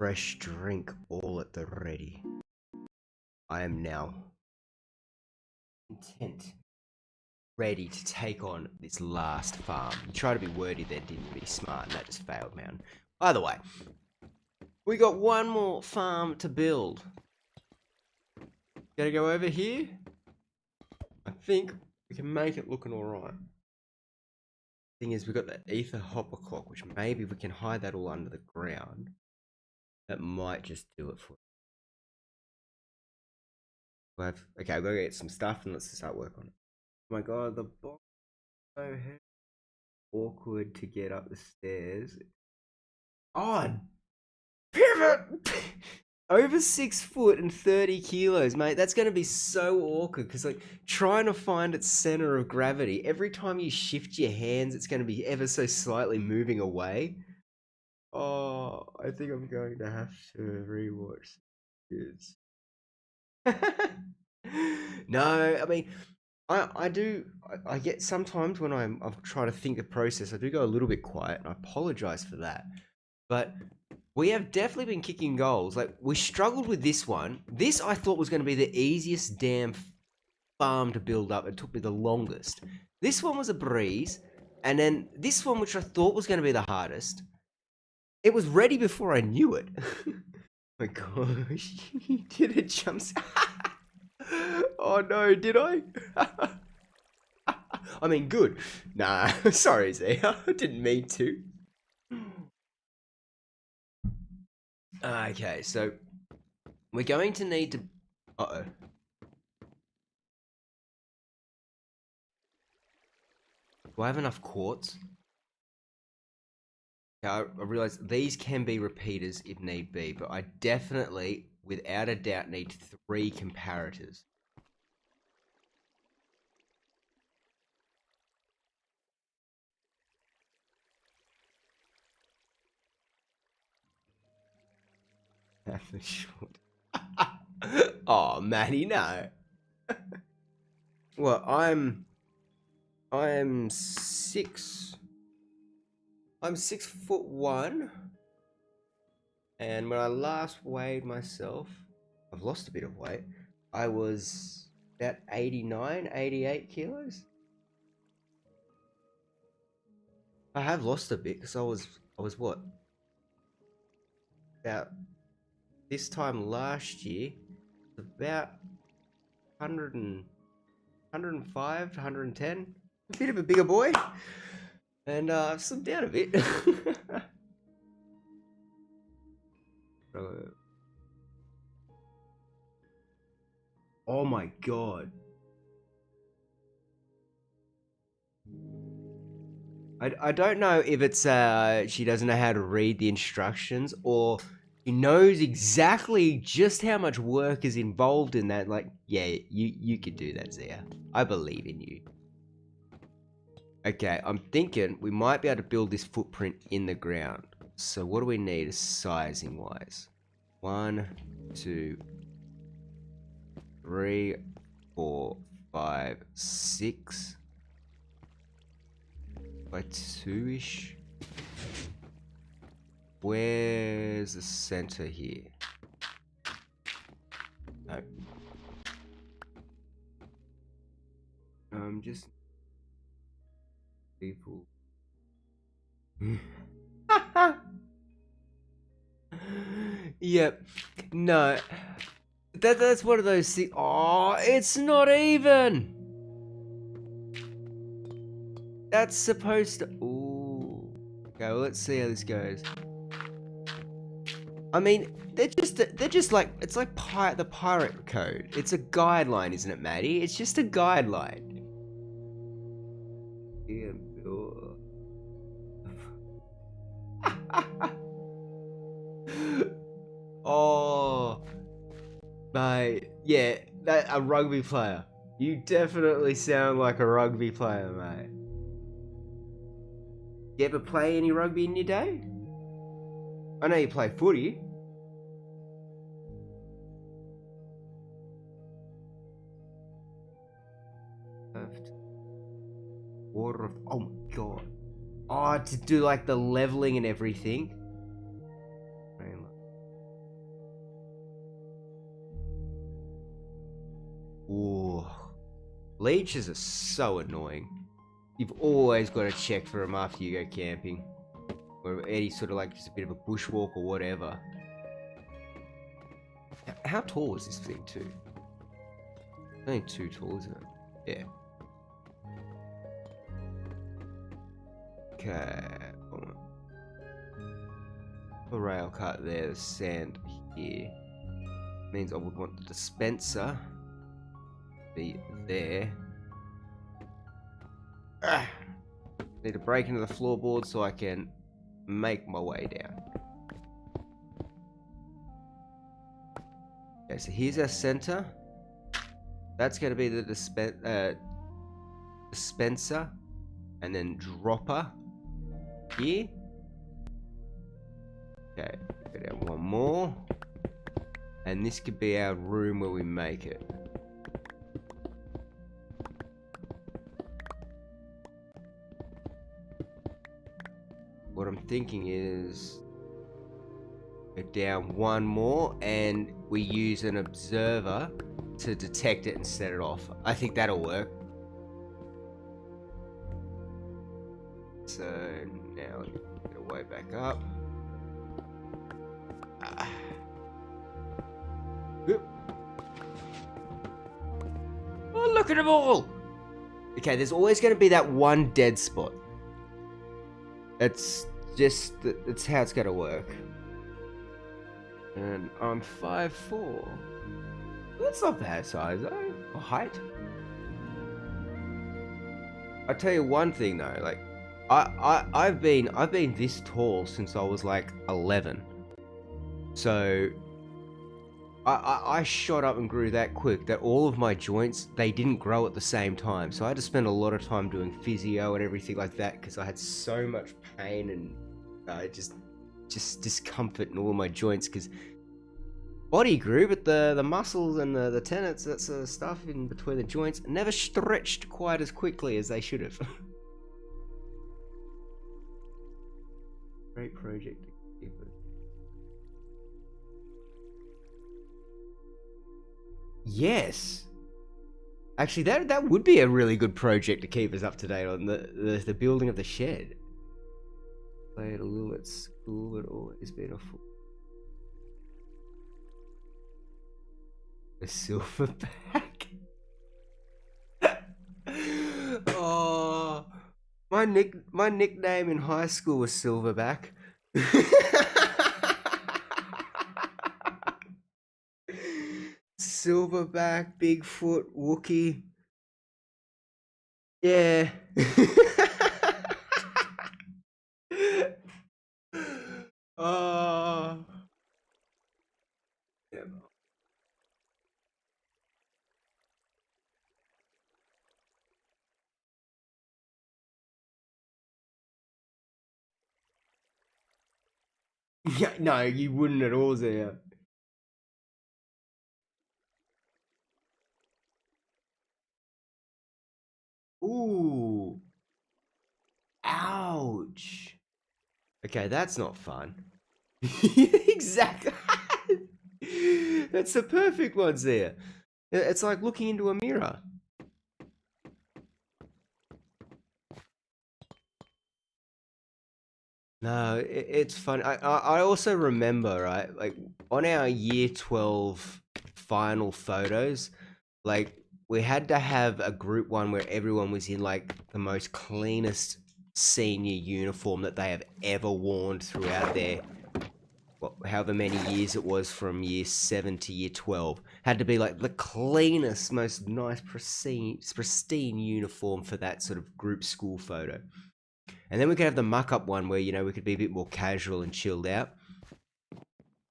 fresh drink all at the ready. I am now content, ready to take on this last farm. You try to be wordy there, didn't be smart, and that just failed, man. Either way, we got one more farm to build. Gotta go over here. I think we can make it looking alright. Thing is, we've got that ether hopper clock, which maybe we can hide that all under the ground. That might just do it for us. Okay, I've got to get some stuff and let's start work on it. Oh my god, the box is so heavy. Awkward to get up the stairs. Oh, pivot! Over 6 foot and 30 kilos, mate. That's going to be so awkward because, like, trying to find its center of gravity, every time you shift your hands, it's going to be ever so slightly moving away. Oh, I think I'm going to have to rewatch this. No, I mean, I get sometimes when I'm trying to think the process, I do go a little bit quiet, and I apologize for that. But we have definitely been kicking goals. Like, we struggled with this one. This I thought was going to be the easiest damn farm to build up. It took me the longest. This one was a breeze. And then this one, which I thought was going to be the hardest, it was ready before I knew it. My gosh. Did it jump? Oh no, did I? I mean, good. Nah, sorry, Zia. I didn't mean to. Okay, so we're going to need to... Uh-oh. Do I have enough quartz? Yeah, I realize these can be repeaters if need be, but I definitely, without a doubt, need 3 comparators. Oh, Matty, no. Well, I'm 6. I'm 6'1", and when I last weighed myself, I've lost a bit of weight. I was about 89, 88 kilos. I have lost a bit because I was what? About this time last year, about 100 and 105 to 110. A bit of a bigger boy. And I've slipped down a bit. Oh my god. I don't know if it's she doesn't know how to read the instructions, or she knows exactly just how much work is involved in that. Like, yeah, you could do that, Zia. I believe in you. Okay, I'm thinking we might be able to build this footprint in the ground. So what do we need sizing wise? 1, 2, 3, 4, 5, 6 by 2-ish. Where's the center here? No. Just people. Yep. No. That's one of those things. Oh, it's not even. That's supposed to. Ooh. Okay, well, let's see how this goes. I mean, they're just like, it's like the pirate code. It's a guideline, isn't it, Maddie? It's just a guideline. Yeah. Oh, mate. Yeah, a rugby player. You definitely sound like a rugby player, mate. You ever play any rugby in your day? I know you play footy. Water of... Oh my god. Oh, to do like the leveling and everything. Leeches are so annoying. You've always got to check for them after you go camping. Or any sort of like just a bit of a bushwalk or whatever. How tall is this thing too? It's only too tall, isn't it? Yeah. Okay. The rail cut there, the sand here. Means I would want the dispenser to be there. Need to break into the floorboard so I can make my way down. Okay, so here's our center. That's going to be the dispenser and then dropper here. Okay, go down one more. And this could be our room where we make it. What I'm thinking is go down one more and we use an observer to detect it and set it off. I think that'll work. So now let me get it way back up. Oh, look at them all! Okay, there's always going to be that one dead spot. That's how it's going to work. And I'm 5'4". That's not bad size, though. Or height. I'll tell you one thing though, like I've been this tall since I was like 11. So I shot up and grew that quick that all of my joints, they didn't grow at the same time. So I had to spend a lot of time doing physio and everything like that because I had so much pain and just discomfort in all of my joints because body grew, but the muscles and the tendons, that sort of stuff in between the joints, never stretched quite as quickly as they should have. Great project. Yes. Actually, that would be a really good project to keep us up to date on the building of the shed. Played a little at school, but always been a fool. A silverback. Oh, my nickname in high school was Silverback. Silverback, Bigfoot, Wookie. Yeah. Oh. Yeah. Yeah, no, you wouldn't at all, Zia. Ooh. Ouch. Okay, that's not fun. Exactly. That's the perfect one, Zia. It's like looking into a mirror. No, it's fun. I also remember, right, like on our year 12 final photos, like we had to have a group one where everyone was in like the most cleanest senior uniform that they have ever worn throughout their, well, however many years it was from year 7 to year 12. Had to be like the cleanest, most nice, pristine uniform for that sort of group school photo. And then we could have the muck-up one where, you know, we could be a bit more casual and chilled out.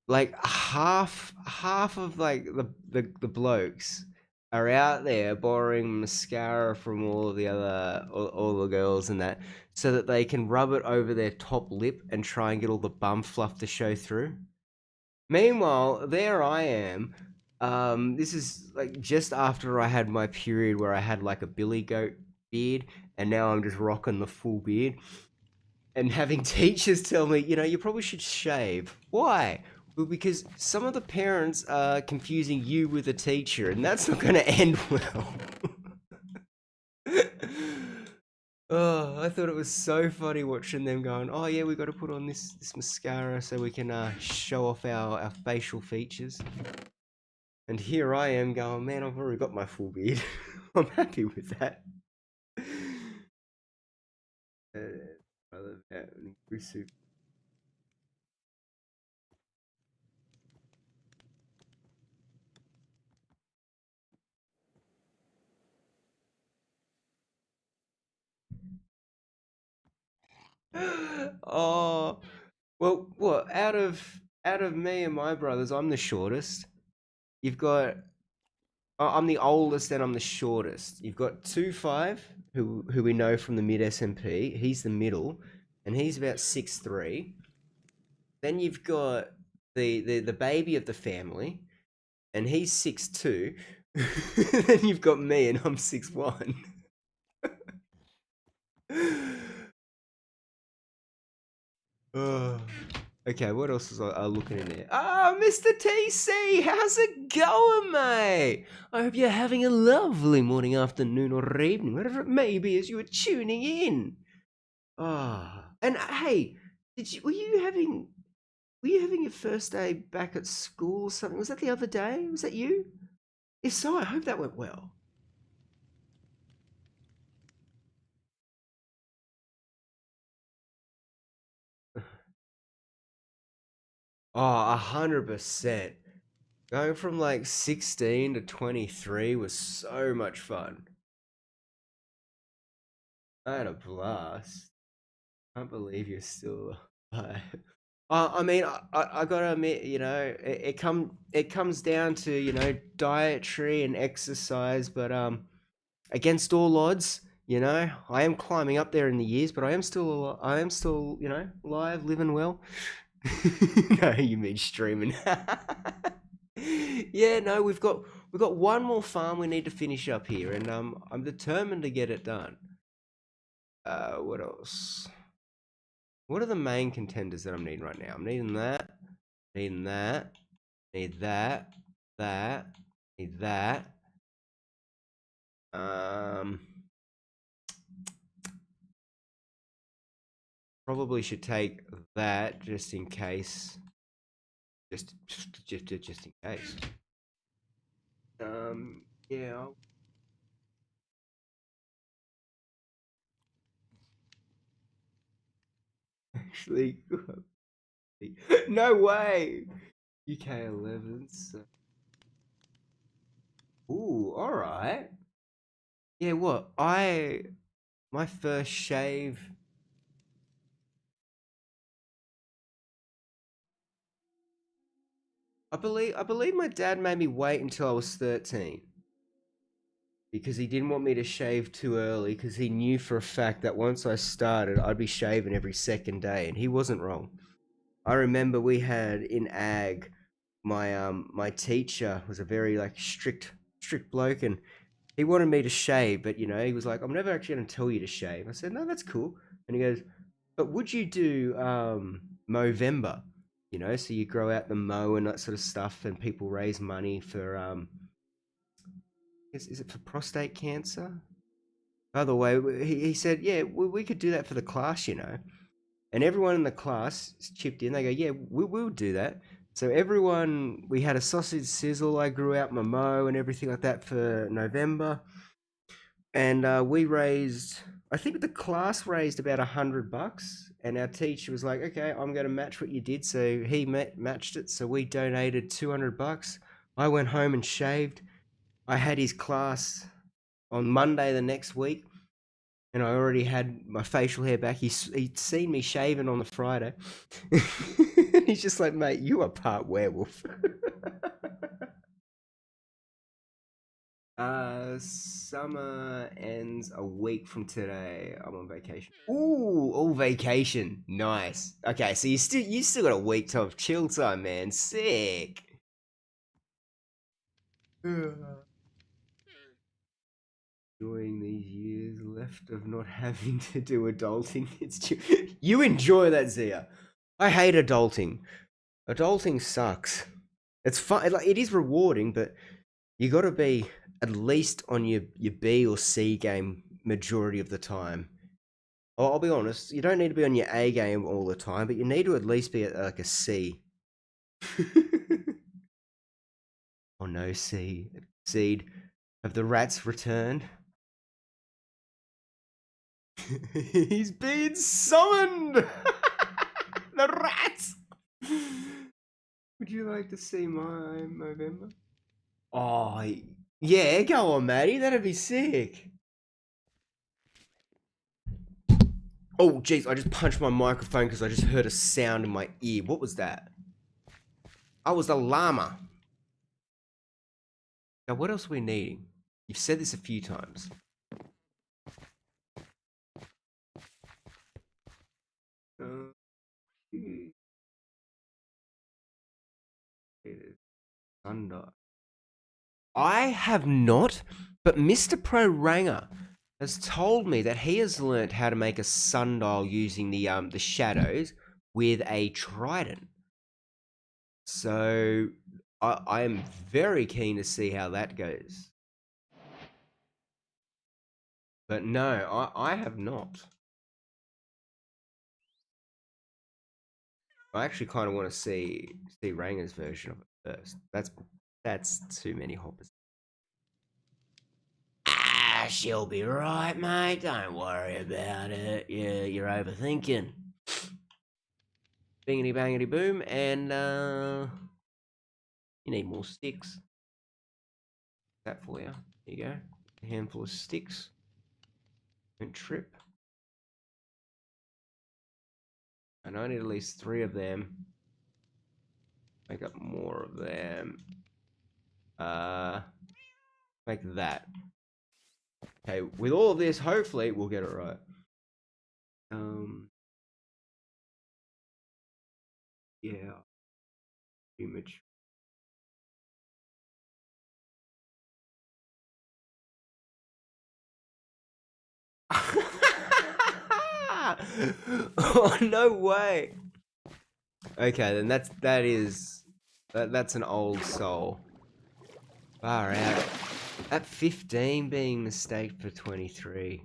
Like half of like the blokes are out there borrowing mascara from all the girls and that, so that they can rub it over their top lip and try and get all the bum fluff to show through. Meanwhile, there I am. This is like just after I had my period where I had like a billy goat beard, and now I'm just rocking the full beard. And having teachers tell me, you know, you probably should shave. Why? Well, because some of the parents are confusing you with a teacher, and that's not going to end well. I thought it was so funny watching them going, oh yeah, we got to put on this mascara so we can show off our facial features. And here I am going, man, I've already got my full beard. I'm happy with that. I love that. Oh, well, what out of me and my brothers, I'm the shortest. You've got I'm the oldest and I'm the shortest. You've got 2'5", who we know from the mid SMP. He's the middle, and he's about 6'3". Then you've got the baby of the family, and he's 6'2". Then you've got me, and I'm 6'1". Oh. Okay, what else was I looking in there? Ah, Mr. TC, how's it going, mate? I hope you're having a lovely morning, afternoon, or evening, whatever it may be, as you are tuning in. Ah, and hey, were you having your first day back at school or something? Was that the other day? Was that you? If so, I hope that went well. Oh, 100%. Going from like 16 to 23 was so much fun. I had a blast. Can't believe you're still alive. I mean, I gotta admit, it comes down to dietary and exercise, but against all odds, I am climbing up there in the years, but I am still alive, living well. No, you mean streaming? Yeah, no, we've got one more farm we need to finish up here, and I'm determined to get it done. What else? What are the main contenders that I'm needing right now? I'm needing that, needing that, need that, that, need that. Um, Probably should take that just in case. Just in case. Yeah. Actually, no way. UK 11s. Ooh, all right. Yeah, what? My first shave. I believe my dad made me wait until I was 13 because he didn't want me to shave too early because he knew for a fact that once I started, I'd be shaving every second day, and he wasn't wrong. I remember we had in ag, my teacher was a very like strict bloke, and he wanted me to shave, but he was like, I'm never actually going to tell you to shave. I said, no, that's cool. And he goes, but would you do Movember? So you grow out the mow and that sort of stuff, and people raise money for is it for prostate cancer? By the way, he said, yeah, we could do that for the class. And everyone in the class chipped in. They go, yeah, we'll do that. So we had a sausage sizzle. I grew out my mow and everything like that for November. And we raised, I think the class raised about $100. And our teacher was like, okay, I'm going to match what you did. So he matched it. So we donated $200. I went home and shaved. I had his class on Monday the next week, and I already had my facial hair back. He'd seen me shaving on the Friday. He's just like, mate, you are part werewolf. Summer ends a week from today. I'm on vacation. Ooh, all vacation. Nice. Okay, so you still got a week of chill time, man. Sick. Enjoying these years left of not having to do adulting. You enjoy that, Zia. I hate adulting. Adulting sucks. It's fun. Like, it is rewarding, but you got to be at least on your B or C game majority of the time. I'll be honest, you don't need to be on your A game all the time, but you need to at least be at like a C. Oh no, C. Seed. Have the rats returned? He's been summoned! The rats! Would you like to see my November? Oh, yeah, go on, Maddie. That'd be sick. Oh, jeez, I just punched my microphone because I just heard a sound in my ear. What was that? Oh, it was a llama. Now, what else are we needing? You've said this a few times. Sundial. I have not, but Mr. Pro Ranger has told me that he has learnt how to make a sundial using the shadows with a trident. So I am very keen to see how that goes. But no, I have not. I actually kind of want to see Ranger's version of it first. That's too many hoppers. Ah, she'll be right, mate. Don't worry about it. You're overthinking. Bingity bangity boom, and you need more sticks. That for you. There you go. A handful of sticks. Don't trip. And I need at least 3 of them. Make up more of them. Make that. Okay, with all of this, hopefully we'll get it right. Yeah. Image. Oh, no way. Okay, then that's an old soul. Far out. At 15 being mistaken for 23.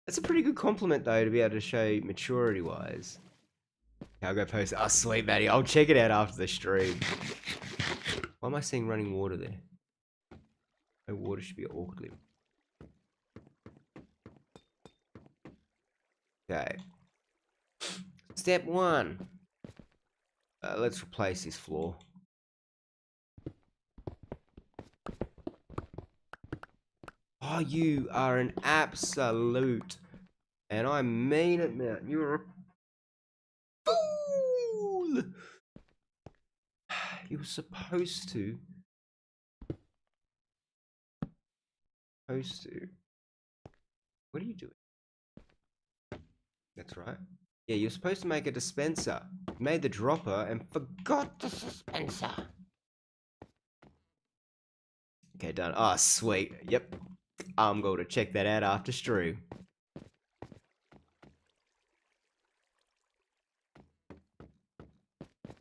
That's a pretty good compliment though to be able to show maturity wise. I'll go post it. Oh sweet Matty, I'll check it out after the stream. Why am I seeing running water there? No water should be awkwardly. Okay. Step 1. Let's replace this floor. Oh, you are an absolute, and I mean it, man. You're a fool. You were supposed to. What are you doing? That's right. Yeah, you're supposed to make a dispenser. You made the dropper and forgot the dispenser. Okay, done. Oh, sweet. Yep. I'm going to check that out after stream.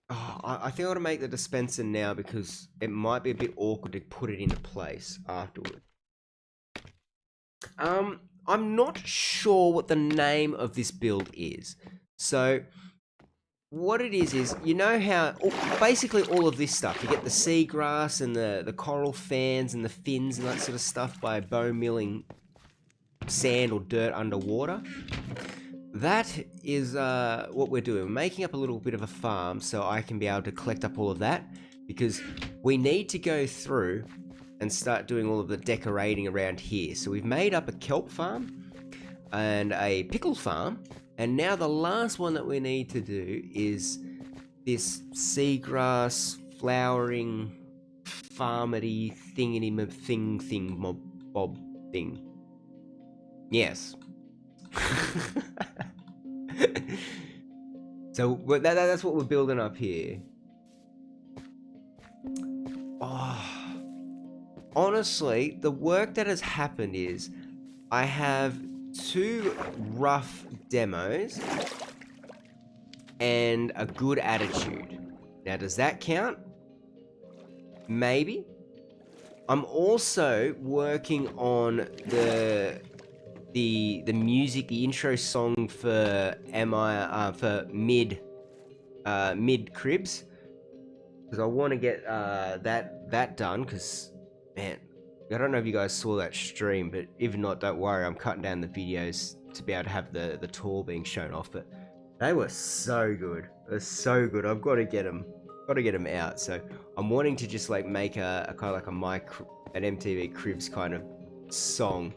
Oh, I think I want to make the dispenser now because it might be a bit awkward to put it into place afterward. I'm not sure what the name of this build is. So, what it is you know how basically all of this stuff, you get the seagrass and the coral fans and the fins and that sort of stuff by bone milling sand or dirt underwater. That is what we're doing. We're making up a little bit of a farm so I can be able to collect up all of that because we need to go through and start doing all of the decorating around here. So we've made up a kelp farm and a pickle farm, and now the last one that we need to do is this seagrass flowering farmity thing bob thing. Yes. So that's what we're building up here. Oh. Honestly, the work that has happened is I have 2 rough demos and a good attitude. Now, does that count? Maybe. I'm also working on the the music, the intro song for mid cribs, because I want to get that done. Because man, I don't know if you guys saw that stream, but if not, don't worry. I'm cutting down the videos to be able to have the tour being shown off. But they were so good. They're so good. I've got to get them. Got to get them out. So I'm wanting to just like make a kind of like an MTV Cribs kind of song.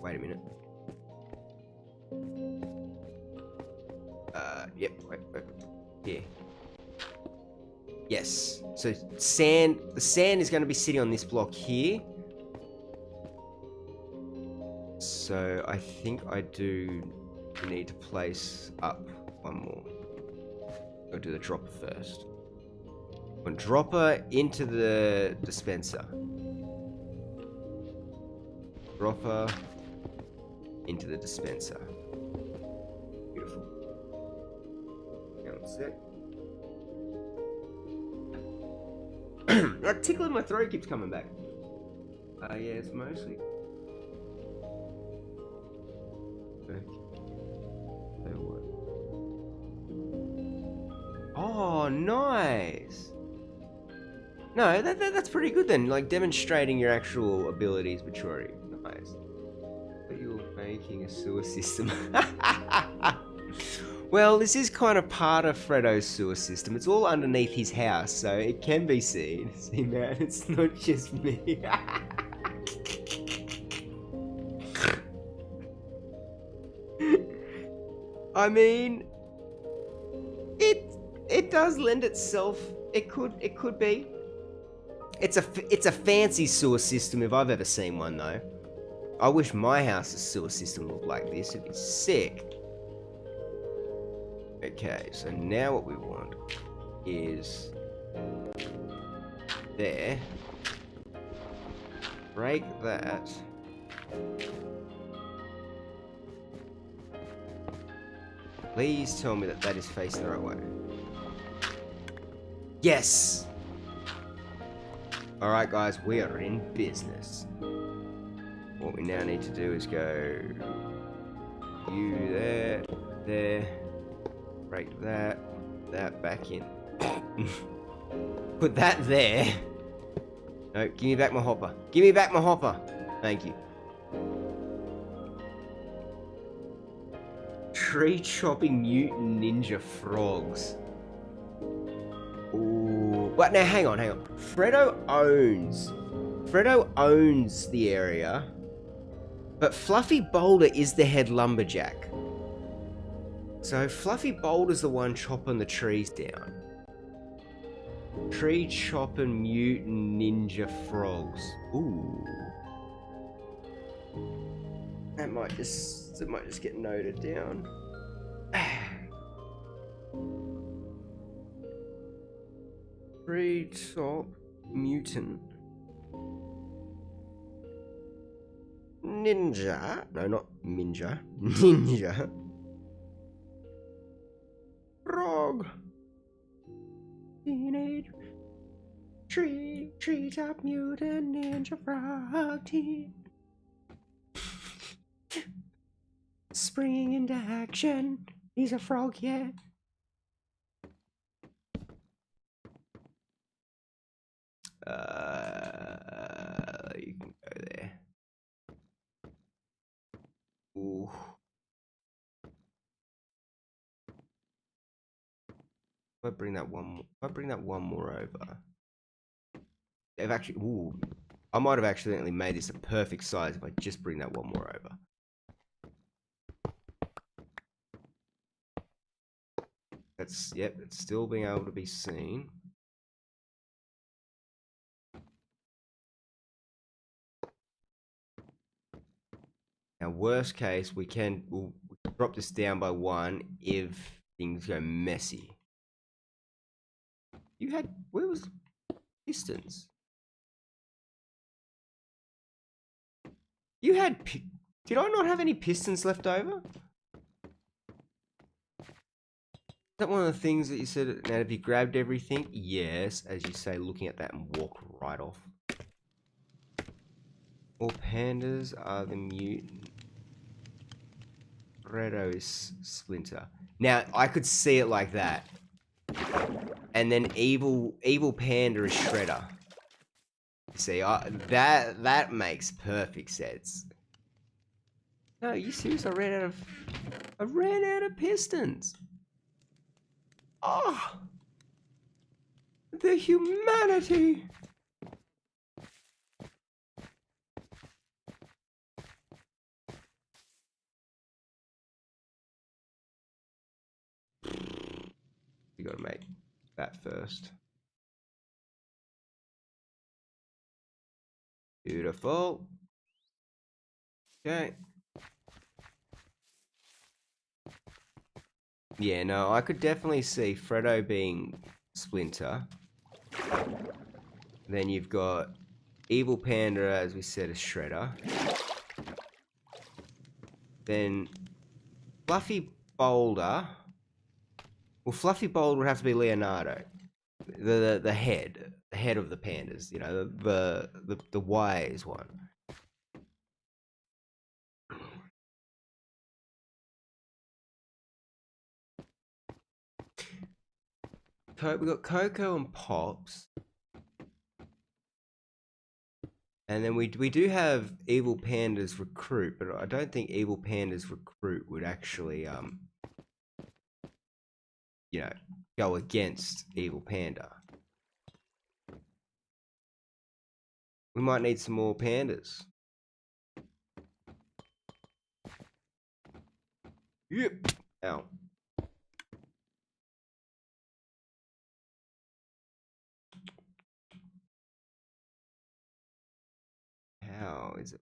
Wait a minute. Yep. Wait. Here. Yes. So the sand is going to be sitting on this block here. So I think I do need to place up one more. I'll do the dropper first. One dropper into the dispenser. Dropper into the dispenser. Beautiful. Hang on a sec. That tickle in my throat keeps coming back. Yeah, it's mostly. Oh, nice. No, that's pretty good then. Like demonstrating your actual abilities, maturity. Nice. But you're making a sewer system. Well, this is kind of part of Fredo's sewer system. It's all underneath his house, so it can be seen. See, man, it's not just me. I mean, it does lend itself. It could be. It's a fancy sewer system if I've ever seen one though. I wish my house's sewer system looked like this. It'd be sick. Okay, so now what we want is there. Break that. Please tell me that that is facing the right way. Yes! Alright guys, we are in business. What we now need to do is go you there, break that back in. Put that there. No, give me back my hopper. Give me back my hopper. Thank you. Tree chopping mutant ninja frogs. Ooh. But now hang on. Fredo owns the area, but Fluffy Boulder is the head lumberjack. So Fluffy Boulder's the one chopping the trees down. Tree chopping mutant ninja frogs. Ooh. That might just get noted down. Tree top mutant ninja. No, not ninja. Ninja frog. Teenage tree top mutant ninja frog teen. Springing into action. He's a frog, yeah. You can go there. Ooh. If I bring that one more over. They've actually. Ooh. I might have accidentally made this a perfect size if I just bring that one more over. That's, yep, it's still being able to be seen. Now, worst case, we'll drop this down by one if things go messy. Where was pistons? Did I not have any pistons left over? that one of the things that you said? Now, have you grabbed everything? Yes, as you say, looking at that and walk right off. All pandas are the mutant. Fredo is Splinter. Now, I could see it like that. And then evil panda is Shredder. You see, that makes perfect sense. No, are you serious? I ran out of pistons. Oh, the humanity. You gotta make that first. Beautiful. Okay. Yeah, no, I could definitely see Fredo being Splinter. Then you've got Evil Panda, as we said, as Shredder. Then Fluffy Boulder. Well, Fluffy Boulder would have to be Leonardo. The head of the pandas. You know, the wise one. We got Coco and Pops. And then we do have Evil Panda's Recruit, but I don't think Evil Panda's Recruit would actually you know, go against Evil Panda. We might need some more pandas. Yep. Ow. How is it?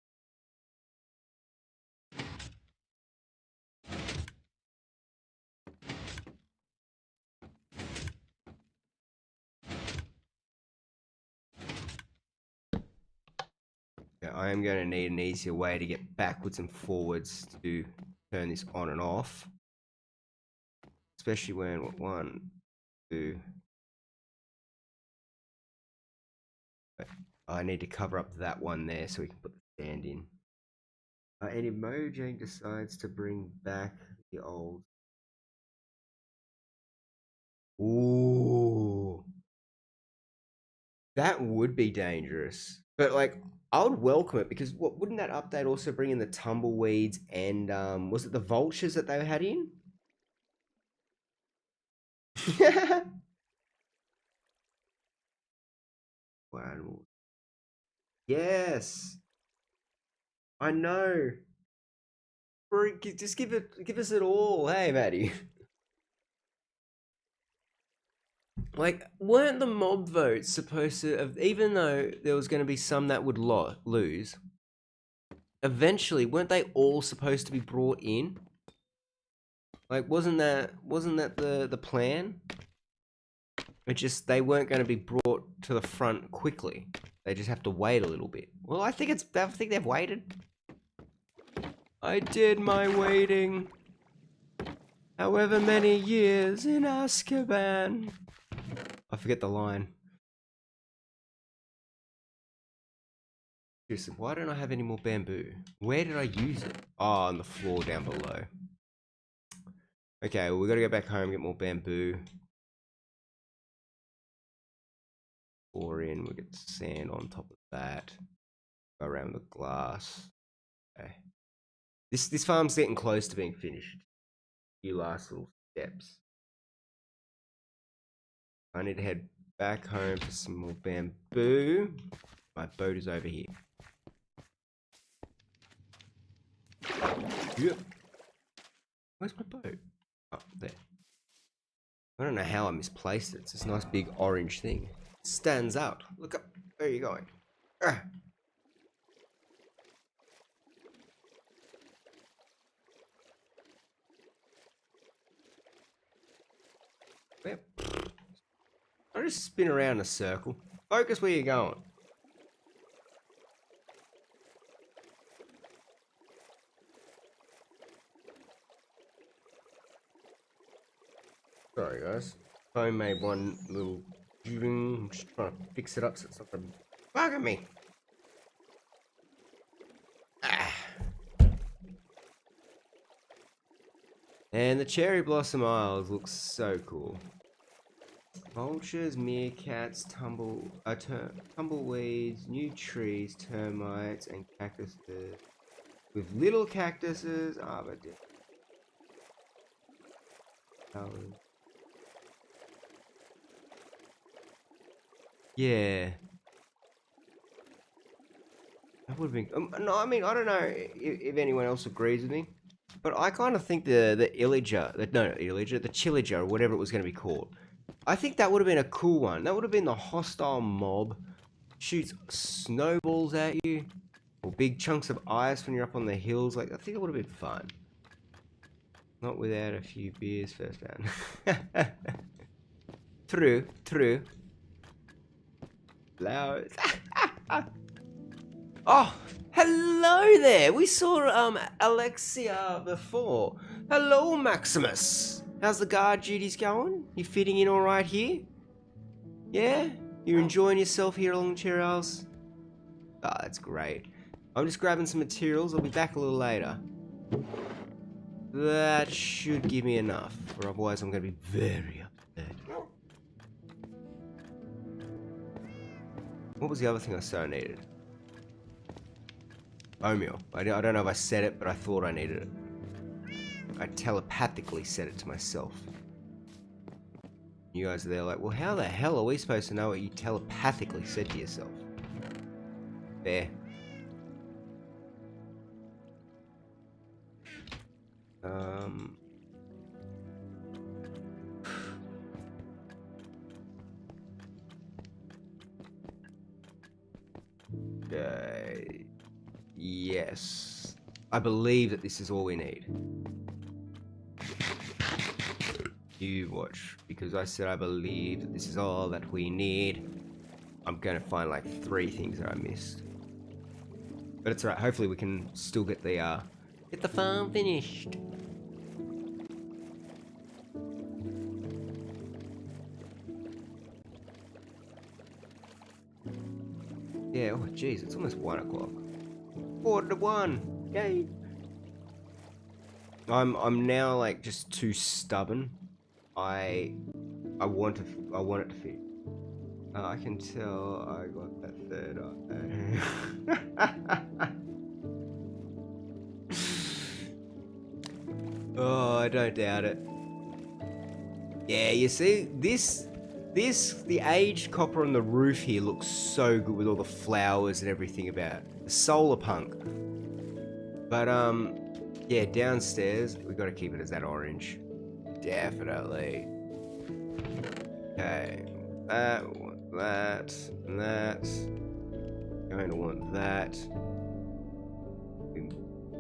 Yeah, I am going to need an easier way to get backwards and forwards to turn this on and off. Especially when, what, 1, 2... I need to cover up that one there so we can put the stand in. And if Mojang decides to bring back the old... Ooh. That would be dangerous. But, like, I would welcome it because wouldn't that update also bring in the tumbleweeds and, was it the vultures that they had in? Wow. Yes. I know. Just give us it all. Hey, Maddie. Like, weren't the mob votes supposed to have, even though there was going to be some that would lose, eventually, weren't they all supposed to be brought in? Like, wasn't that the plan? It just, they weren't going to be brought to the front quickly. They just have to wait a little bit. Well, I think they've waited. I did my waiting. However many years in Azkaban. I forget the line. Seriously, why don't I have any more bamboo? Where did I use it? Oh, on the floor down below. Okay, well, we gotta go back home, get more bamboo. Pour in, we'll get sand on top of that. Go around the glass. Okay. This farm's getting close to being finished. A few last little steps. I need to head back home for some more bamboo. My boat is over here. Yep. Where's my boat? Oh, there. I don't know how I misplaced it. It's this nice big orange thing. It stands out. Look up. Where are you going? Ah. Yep. I just spin around in a circle. Focus where you're going. Sorry guys. I made one little I'm just trying to fix it up so it's not gonna bug me. Ah. And the cherry blossom aisles looks so cool. Vultures, meerkats, tumbleweeds, new trees, termites, and cactuses. With little cactuses, but yeah. That would have been. No, I mean, I don't know if anyone else agrees with me, but I kind of think the Illager, not Illager, the Chillager, or whatever it was going to be called. I think that would have been a cool one. That would have been the hostile mob shoots snowballs at you, or big chunks of ice when you're up on the hills. Like, I think it would have been fun. Not without a few beers first round. True. Flowers. Oh, hello there. We saw Alexia before. Hello, Maximus. How's the guard duties going? You fitting in all right here? Yeah? You're enjoying yourself here along Cherry Isles? Ah, that's great. I'm just grabbing some materials. I'll be back a little later. That should give me enough, or otherwise I'm going to be very upset. What was the other thing I so needed? Oatmeal. I don't know if I said it, but I thought I needed it. I telepathically said it to myself. You guys are there like, well, how the hell are we supposed to know what you telepathically said to yourself? There. Yes. I believe that this is all we need. You watch, because I said I believe that this is all that we need. I'm gonna find like 3 things that I missed. But it's alright, hopefully we can still get the farm finished. Yeah, oh jeez, it's almost 1 o'clock. 4:45. Yay. I'm now like just too stubborn. I want it to fit. I can tell I got that third eye. Oh, I don't doubt it. Yeah, you see, the aged copper on the roof here looks so good with all the flowers and everything about it. The solar punk. But, yeah, downstairs, we got to keep it as that orange. Definitely. Okay, that, and that. Going to want that. We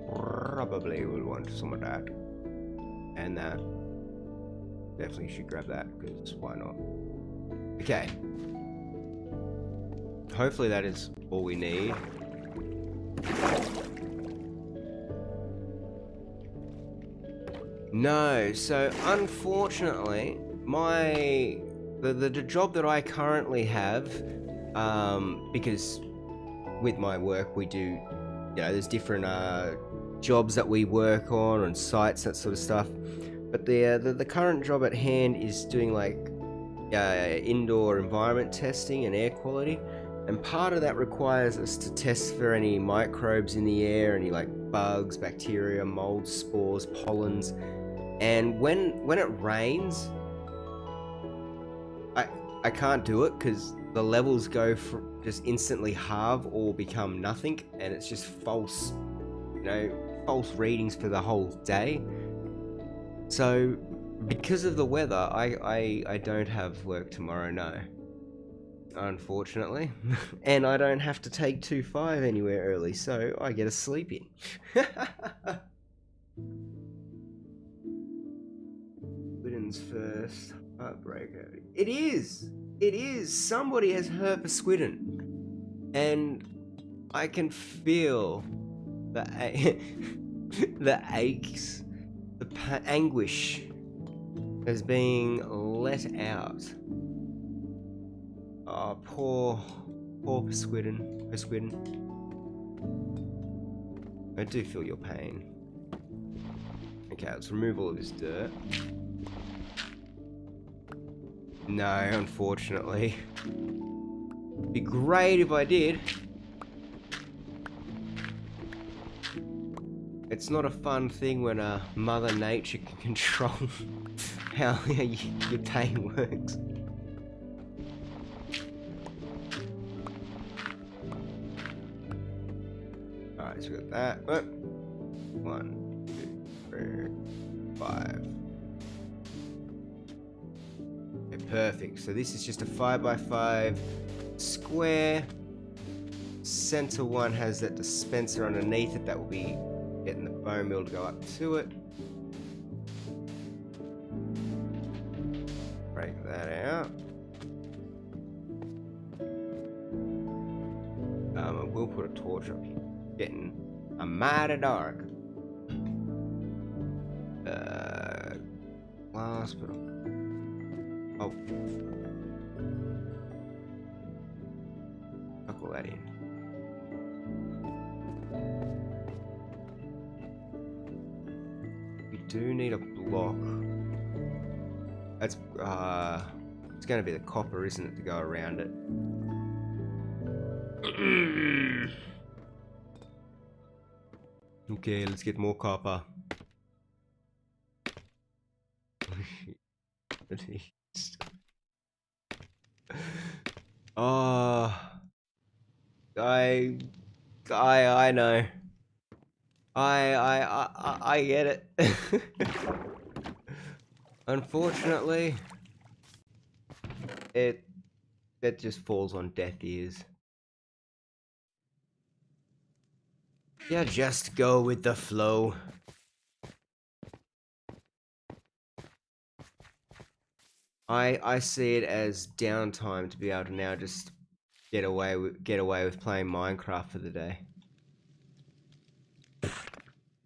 probably will want some of that. And that. Definitely should grab that, because why not? Okay. Hopefully that is all we need. No, so unfortunately, the job that I currently have, because with my work we do, you know, there's different jobs that we work on sites, that sort of stuff. But the current job at hand is doing like indoor environment testing and air quality, and part of that requires us to test for any microbes in the air, any like bugs, bacteria, mold, spores, pollens. And when it rains, I can't do it because the levels go from just instantly halve or become nothing, and it's just false, you know, false readings for the whole day. So because of the weather, I don't have work tomorrow, no. Unfortunately. And I don't have to take 2-5 anywhere early, so I get a sleep in. Squidden's first heartbreaker. It is! It is! Somebody has hurt a Squidden. And I can feel the the aches, the anguish is being let out. Oh, poor Persquidden. I do feel your pain. Okay, let's remove all of this dirt. No, unfortunately. It'd be great if I did. It's not a fun thing when Mother Nature can control how your day works. Alright, so we got that. Oh. 1, 2, 3, 5. Okay, perfect. So this is just a 5x5 square. Center one has that dispenser underneath it that will be getting the bone meal to go up to it. Break that out. I will put a torch up here. Getting a mighty dark. Glass, but oh, buckle that in. We do need a block. That's it's going to be the copper, isn't it, to go around it? Okay, let's get more copper. Oh, I know. I get it. Unfortunately, it just falls on deaf ears. Yeah, just go with the flow. I see it as downtime to be able to now just get away with playing Minecraft for the day.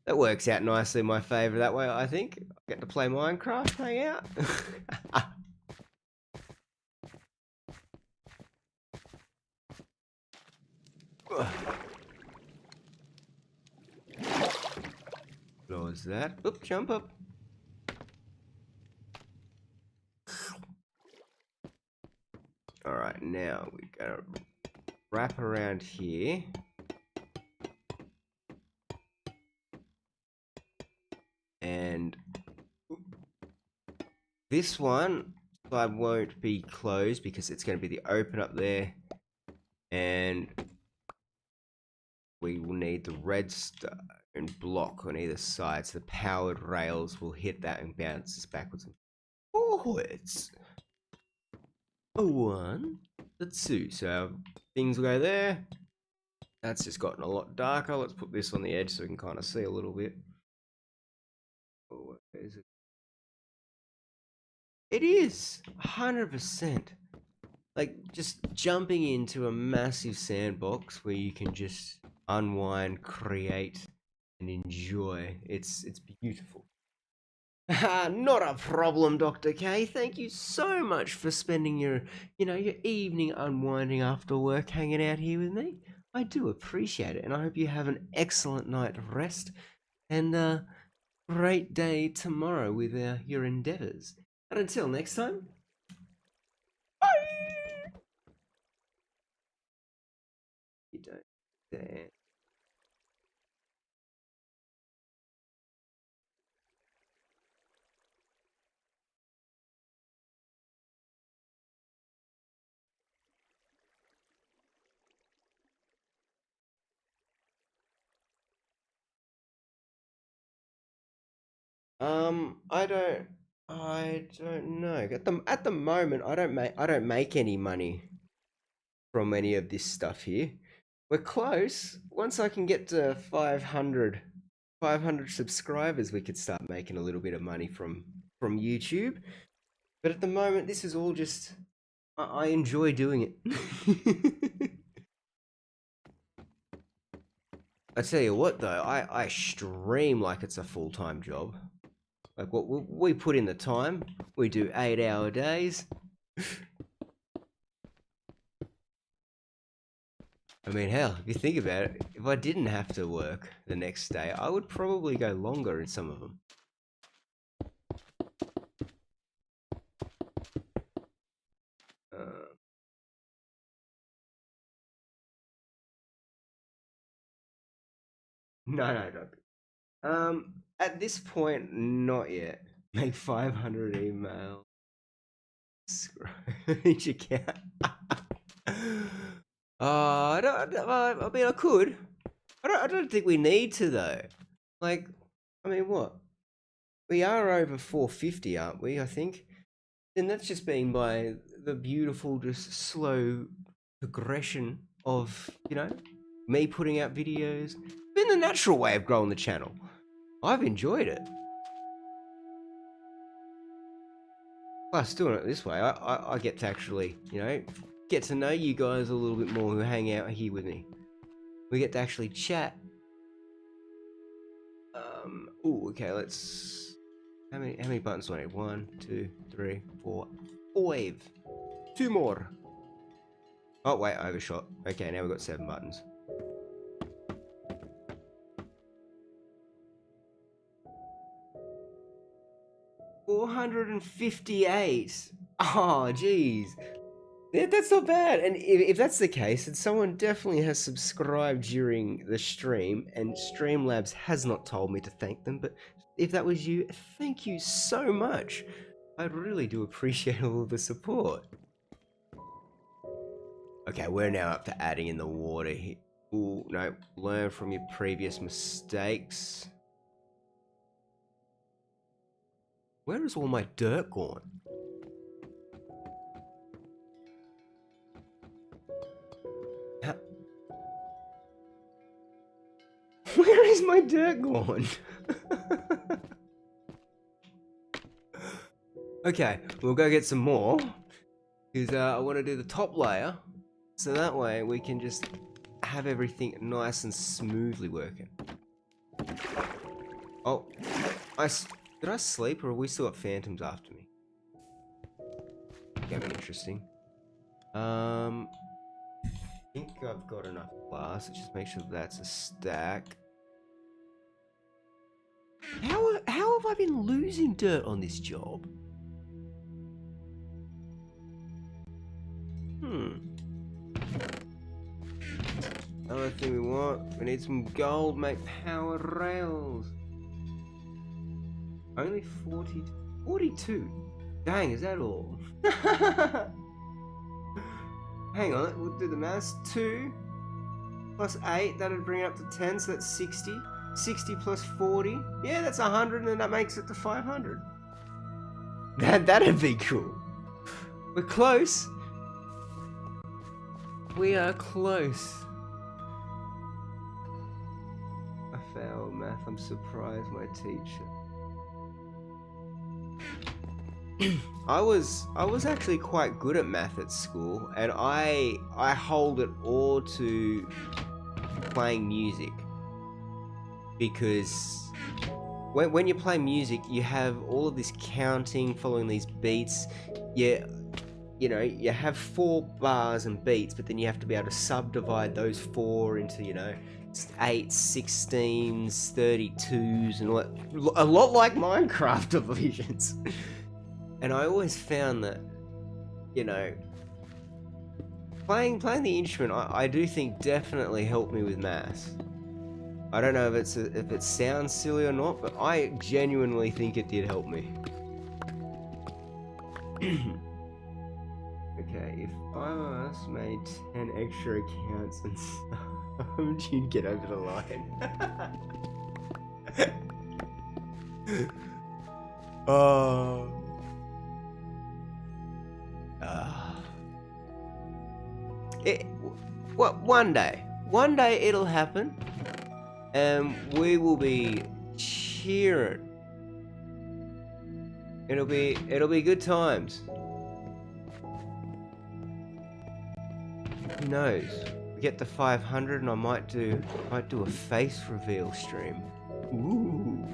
That works out nicely in my favour that way, I think. I get to play Minecraft, hang out. Close that. Oop, jump up. Alright, now we gotta wrap around here. And this one side won't be closed because it's going to be the open up there. And we will need the redstone block on either side. So the powered rails will hit that and bounce us backwards and forwards. 1, 2. So things will go there. That's just gotten a lot darker. Let's put this on the edge so we can kind of see a little bit. Oh, where is it? It is 100%. Like just jumping into a massive sandbox where you can just unwind, create, and enjoy. It's beautiful. Not a problem, Dr. K. Thank you so much for spending your evening unwinding after work hanging out here with me. I do appreciate it, and I hope you have an excellent night of rest and a great day tomorrow with your endeavors. And until next time, bye! You don't dare. I don't know. At the moment, I don't make any money from any of this stuff here. We're close. Once I can get to 500 subscribers, we could start making a little bit of money from YouTube. But at the moment, this is all just I enjoy doing it. I tell you what, though, I stream like it's a full-time job. Like, what we put in the time. We do 8-hour days. I mean, hell, if you think about it, if I didn't have to work the next day, I would probably go longer in some of them. No, don't. At this point, not yet. Make 500 emails. Each account. I mean, I could. I don't think we need to though. Like, I mean, what? We are over 450, aren't we? I think. And that's just been by the beautiful, just slow progression of, me putting out videos. It's been the natural way of growing the channel. I've enjoyed it. Plus, doing it this way, I get to actually, get to know you guys a little bit more who hang out here with me. We get to actually chat. Okay, let's... How many buttons do I need? 1, 2, 3, 4, 5. 2 more. Oh, wait, I overshot. Okay, now we've got 7 buttons. $458. Oh, jeez. That's not bad. And if that's the case, then someone definitely has subscribed during the stream, and Streamlabs has not told me to thank them. But if that was you, thank you so much. I really do appreciate all of the support. Okay, we're now up to adding in the water here. Ooh, no, learn from your previous mistakes. Where is all my dirt gone? Where is my dirt gone? Okay, we'll go get some more. Because I want to do the top layer. So that way we can just have everything nice and smoothly working. Oh, did I sleep or have we still got phantoms after me? Gonna be interesting. I think I've got enough glass. Let's just make sure that's a stack. How have I been losing dirt on this job? Another thing we want, we need some gold, make power rails. Only 42. Dang, is that all? Hang on, we'll do the maths. 2 plus 8, that'd bring it up to 10, so that's 60. 60 plus 40, yeah, that's 100, and that makes it to 500. That'd be cool. We're close. We are close. I failed math. I'm surprised my teacher. I was actually quite good at math at school, and I hold it all to playing music, because when you play music, you have all of this counting, following these beats. You know, you have 4 bars and beats, but then you have to be able to subdivide those 4 into, 8s, 16s, 32s, and all that. A lot like Minecraft divisions. And I always found that, playing the instrument, I do think definitely helped me with maths. I don't know if it sounds silly or not, but I genuinely think it did help me. Okay, if five of us made 10 extra accounts and stuff, you'd get over the line. Oh. One day it'll happen, and we will be cheering. It'll be good times. Who knows? We get to 500, and I might do a face reveal stream. Ooh.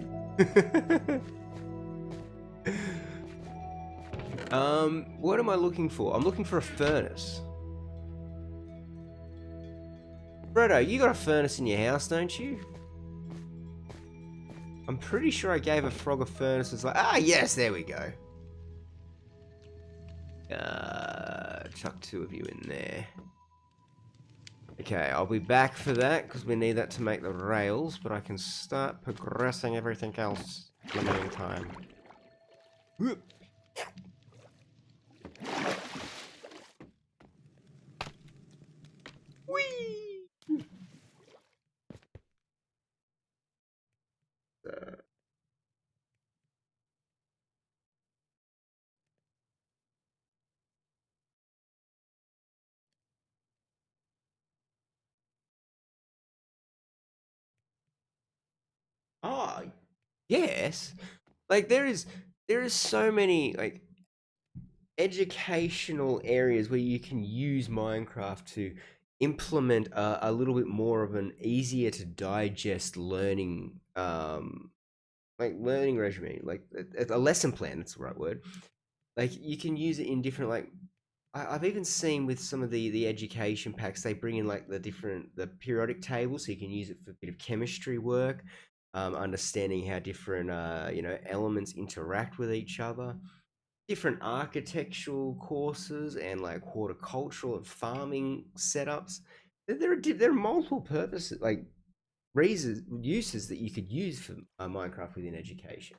What am I looking for? I'm looking for a furnace. Fredo, you got a furnace in your house, don't you? I'm pretty sure I gave a frog a furnace. It's like, ah, yes, there we go. Chuck 2 of you in there. Okay, I'll be back for that because we need that to make the rails, but I can start progressing everything else in the meantime. Whee! Oh, yes. Like there is so many like educational areas where you can use Minecraft to implement a little bit more of an easier to digest learning like learning regimen, like a lesson plan, that's the right word. Like you can use it in different like I've even seen with some of the education packs they bring in like the periodic table, so you can use it for a bit of chemistry work, understanding how different elements interact with each other, different architectural courses and like horticultural and farming setups. There are multiple purposes, like reasons, uses that you could use for Minecraft within education.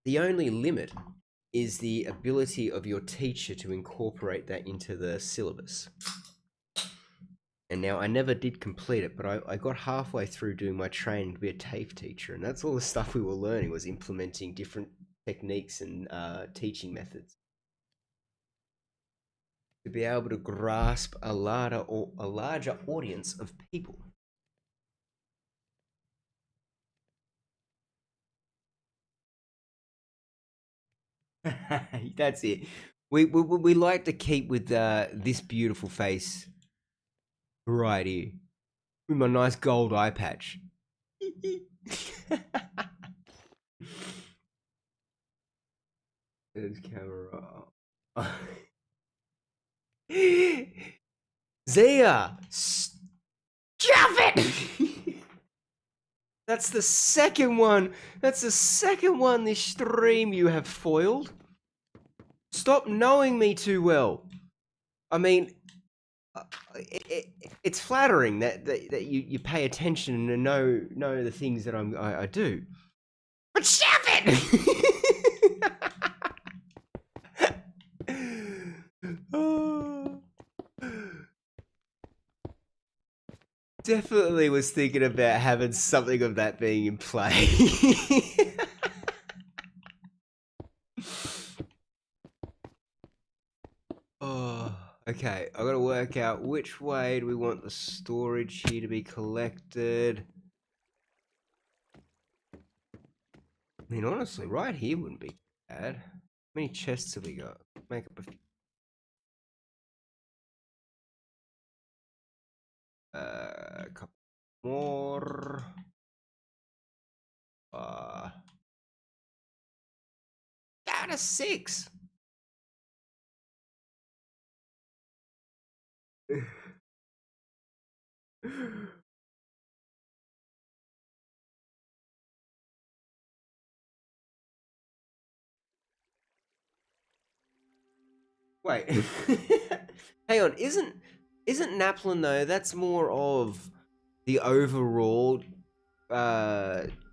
The only limit is the ability of your teacher to incorporate that into the syllabus. And now I never did complete it, but I got halfway through doing my training to be a TAFE teacher, and that's all the stuff we were learning was implementing different techniques and teaching methods to be able to grasp a larger audience of people. That's it. We like to keep with this beautiful face right here with my nice gold eye patch. There's camera. Zia, stop it! That's the second one. That's the second one this stream you have foiled. Stop knowing me too well. I mean, it's flattering that you pay attention and know the things that I do. But stop it! Oh. Definitely was thinking about having something of that being in play. Oh, okay. I gotta work out which way do we want the storage here to be collected. I mean, honestly, right here wouldn't be bad. How many chests have we got? Make up a few. A couple more. Down to 6. Wait. Hang on, isn't Naplin though, that's more of the overall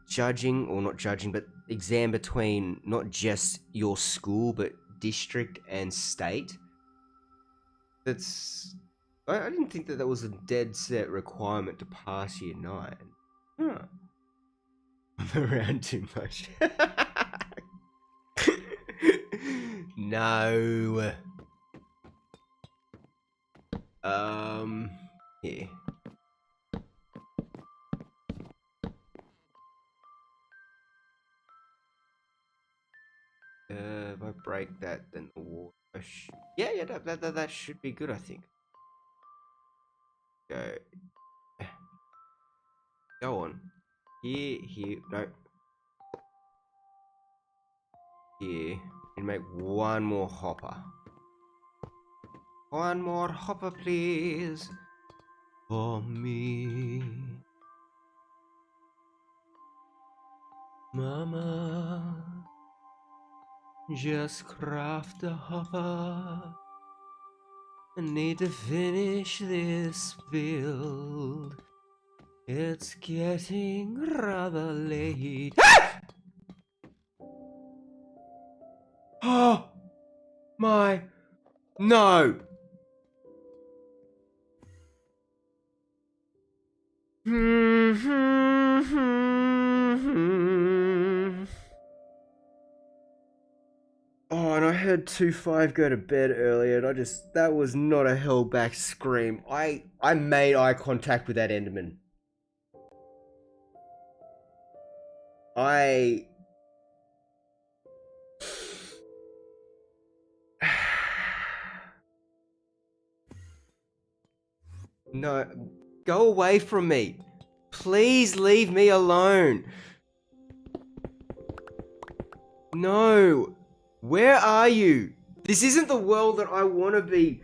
judging, or not judging, but exam between not just your school but district and state. That's I didn't think that was a dead set requirement to pass year 9. Huh. I'm around too much. No. Here. If I break that, then the water. Yeah, that should be good, I think. Go. Go on. Here. No. here and make one more hopper. One more hopper, please, for me. Mama, just craft a hopper. I need to finish this build. It's getting rather late. Oh my, no. Oh, and I heard 2-5 go to bed earlier, and that was not a held back scream. I made eye contact with that Enderman. No, go away from me. Please leave me alone. No. Where are you? This isn't the world that I want to be.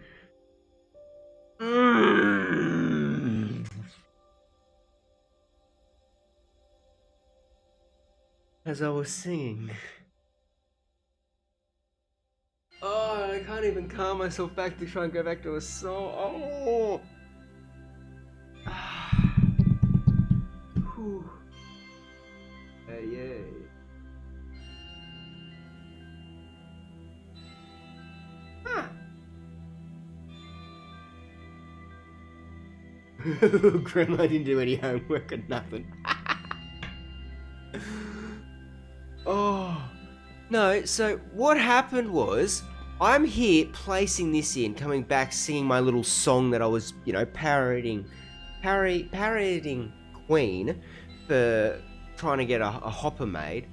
As I was singing. Oh, I can't even calm myself back to try and go back to a song. Oh. Whew. Hey, yeah. Huh. Grandma didn't do any homework or nothing. Oh. No, so what happened was, I'm here placing this in, coming back, singing my little song that I was, parodying Queen for trying to get a hopper made.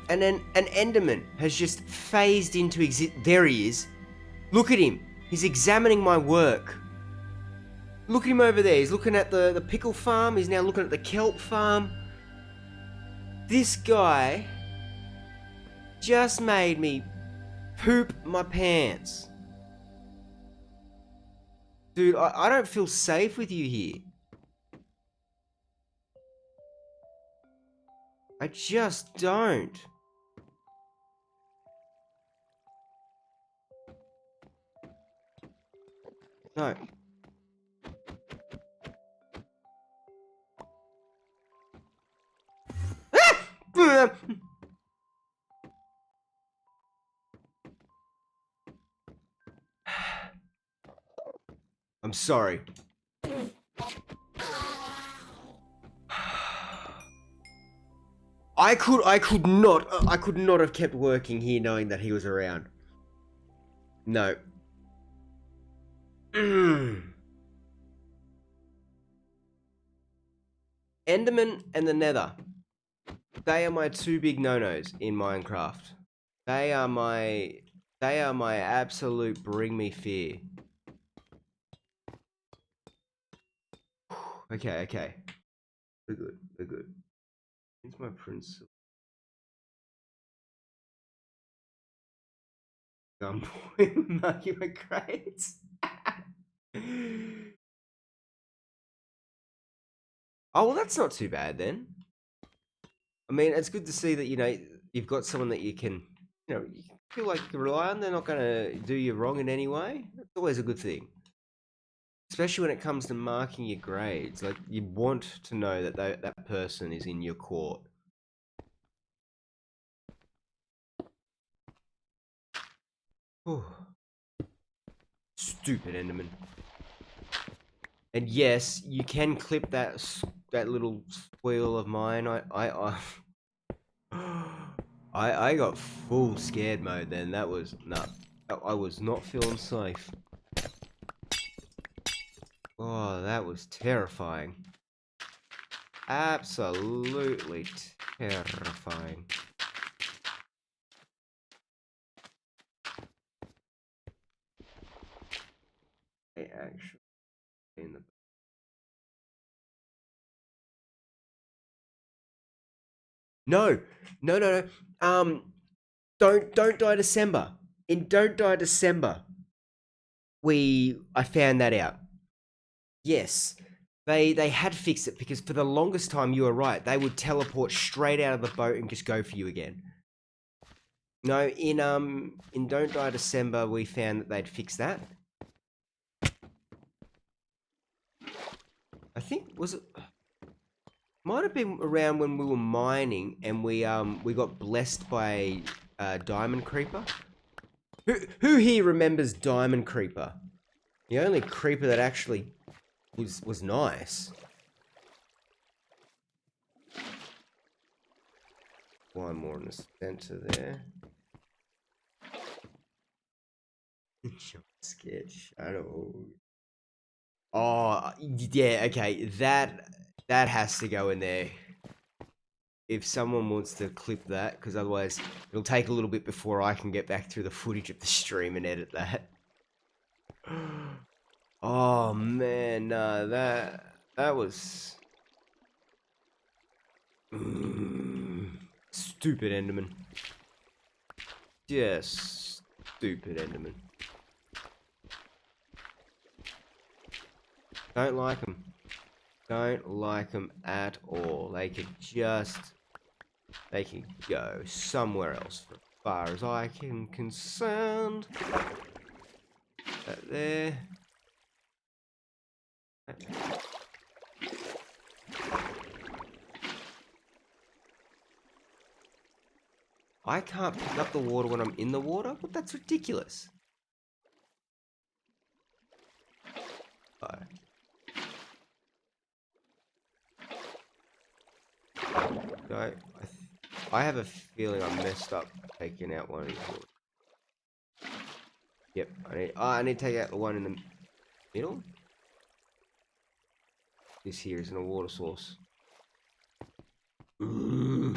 And then an Enderman has just phased into there he is. Look at him. He's examining my work. Look at him over there. He's looking at the pickle farm. He's now looking at the kelp farm. This guy just made me poop my pants. Dude, I don't feel safe with you here. I just don't. No. I'm sorry. I could not have kept working here knowing that he was around. No. Enderman and the Nether. They are my two big no-nos in Minecraft. They are my absolute bring me fear. Okay. We're good. Here's my prince. Gunboy, marking my crates. Oh, well, that's not too bad then. I mean, it's good to see that, you've got someone that you can, you feel like you can rely on. They're not going to do you wrong in any way. It's always a good thing. Especially when it comes to marking your grades. Like, you want to know that that person is in your court. Whew. Stupid Enderman. And yes, you can clip that little squeal of mine. I got full scared mode then. That was I was not feeling safe. Oh, that was terrifying. Absolutely terrifying. I actually in the No. Don't Die December. In Don't Die December, I found that out. Yes. They had fixed it because for the longest time, you were right, they would teleport straight out of the boat and just go for you again. No, in Don't Die December, we found that they'd fixed that. I think was it might have been around when we were mining and we got blessed by a diamond creeper. Who here remembers diamond creeper? The only creeper that actually was nice. One more in the center there. Scared shadow. Oh yeah, okay. That has to go in there. If someone wants to clip that, because otherwise it'll take a little bit before I can get back through the footage of the stream and edit that. Oh man, nah, that was stupid Enderman. Yes, stupid Enderman. Don't like them. Don't like them at all. They can go somewhere else as far as I can concerned. That there. I can't pick up the water when I'm in the water? But that's ridiculous. Oh. So I have a feeling I messed up taking out one of these waters. Yep, I need to take out the one in the middle. This here isn't a water source. There's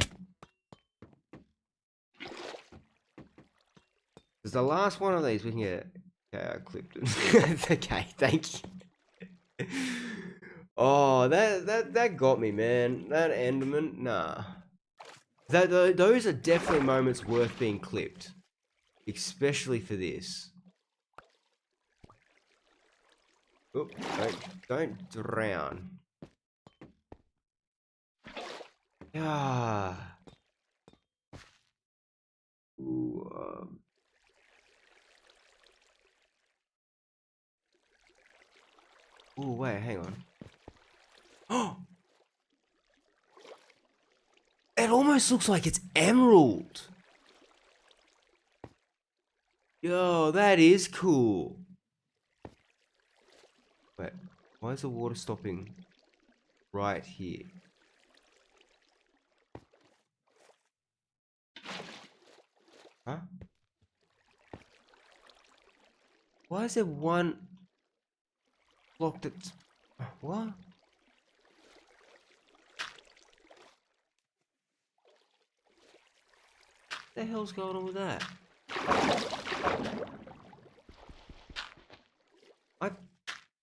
the last one of these we can get. Okay, I clipped it. Okay, thank you. Oh, that got me, man. That Enderman, nah. Those are definitely moments worth being clipped, especially for this. Oop, don't drown. Ah. Ooh, Ooh, wait, hang on. Oh! It almost looks like it's emerald. Yo, that is cool. Wait, why is the water stopping right here? Huh? Why is there one block that's... What? The hell's going on with that? I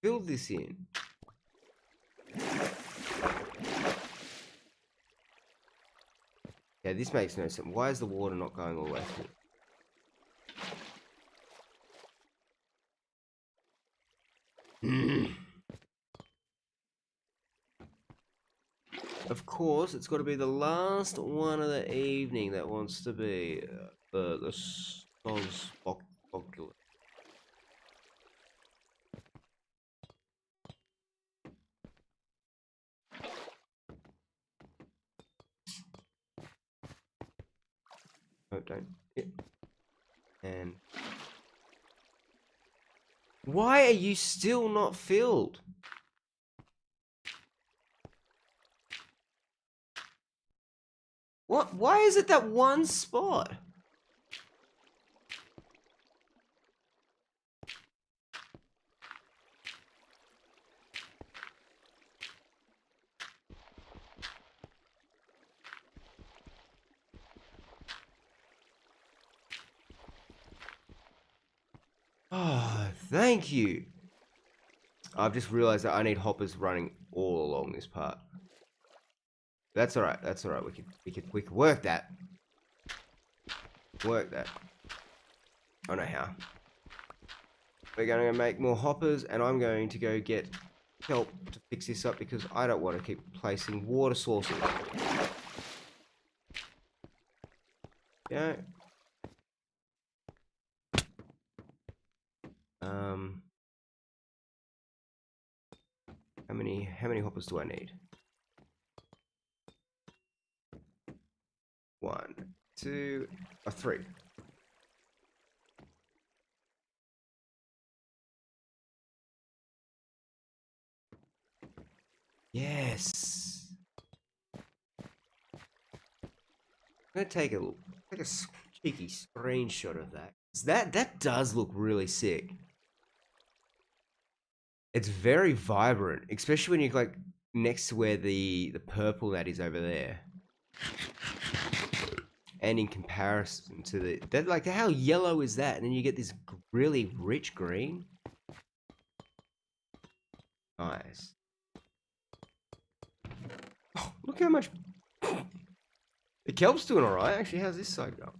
filled this in. Yeah, this makes no sense. Why is the water not going all the way through? Of course, it's got to be the last one of the evening that wants to be the Spockula. Oh, don't. Yeah. And why are you still not filled? What? Why is it that one spot? Oh, thank you. I've just realized that I need hoppers running all along this part. That's all right. That's all right. We can work that. work that. I know how. We're going to make more hoppers, and I'm going to go get Kelp to fix this up because I don't want to keep placing water sources. Yeah. How many hoppers do I need? 1, 2, 3. Yes. I'm gonna take a cheeky screenshot of that. That does look really sick. It's very vibrant, especially when you're like next to where the purple that is over there. And in comparison to that, like how yellow is that? And then you get this really rich green. Nice. Oh, look how much. The kelp's doing alright, actually. How's this side going?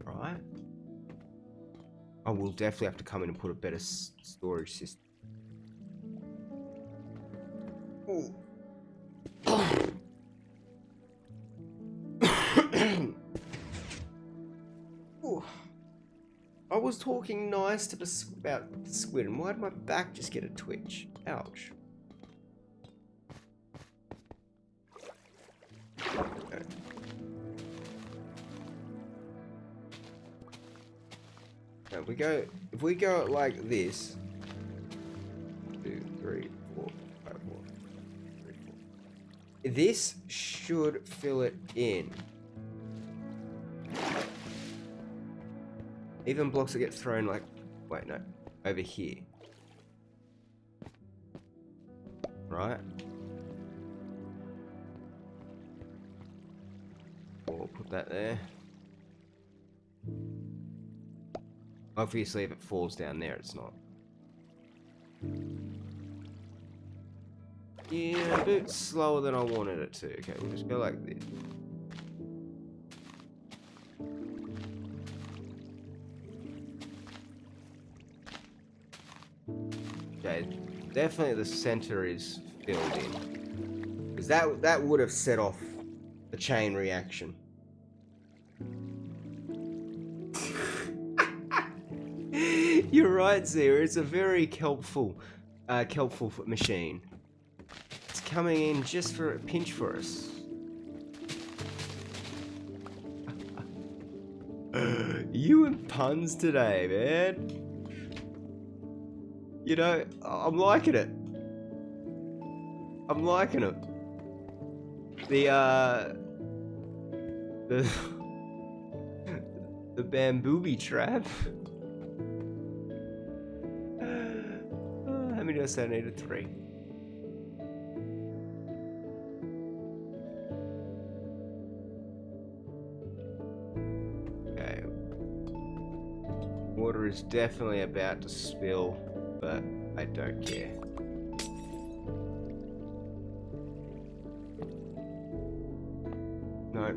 Right. I will definitely have to come in and put a better storage system. Ooh. Ooh. I was talking nice to about the squid, and why did my back just get a twitch? Ouch. Okay. Now if we go like this, 2, 3, 4, 5, 4, 3, 4. This should fill it in. Even blocks that get thrown like, wait, no, over here. Right? We'll put that there. Obviously, if it falls down there, it's not. Yeah, a bit slower than I wanted it to. Okay, we'll just go like this. Okay, definitely the center is filled in. Because that would have set off the chain reaction. You're right, Zero. It's a very kelpful machine. It's coming in just for a pinch for us. You and puns today, man. You know, I'm liking it. I'm liking it. The bamboo trap. How many did I say I needed? 3. Okay. Water is definitely about to spill, but I don't care. No.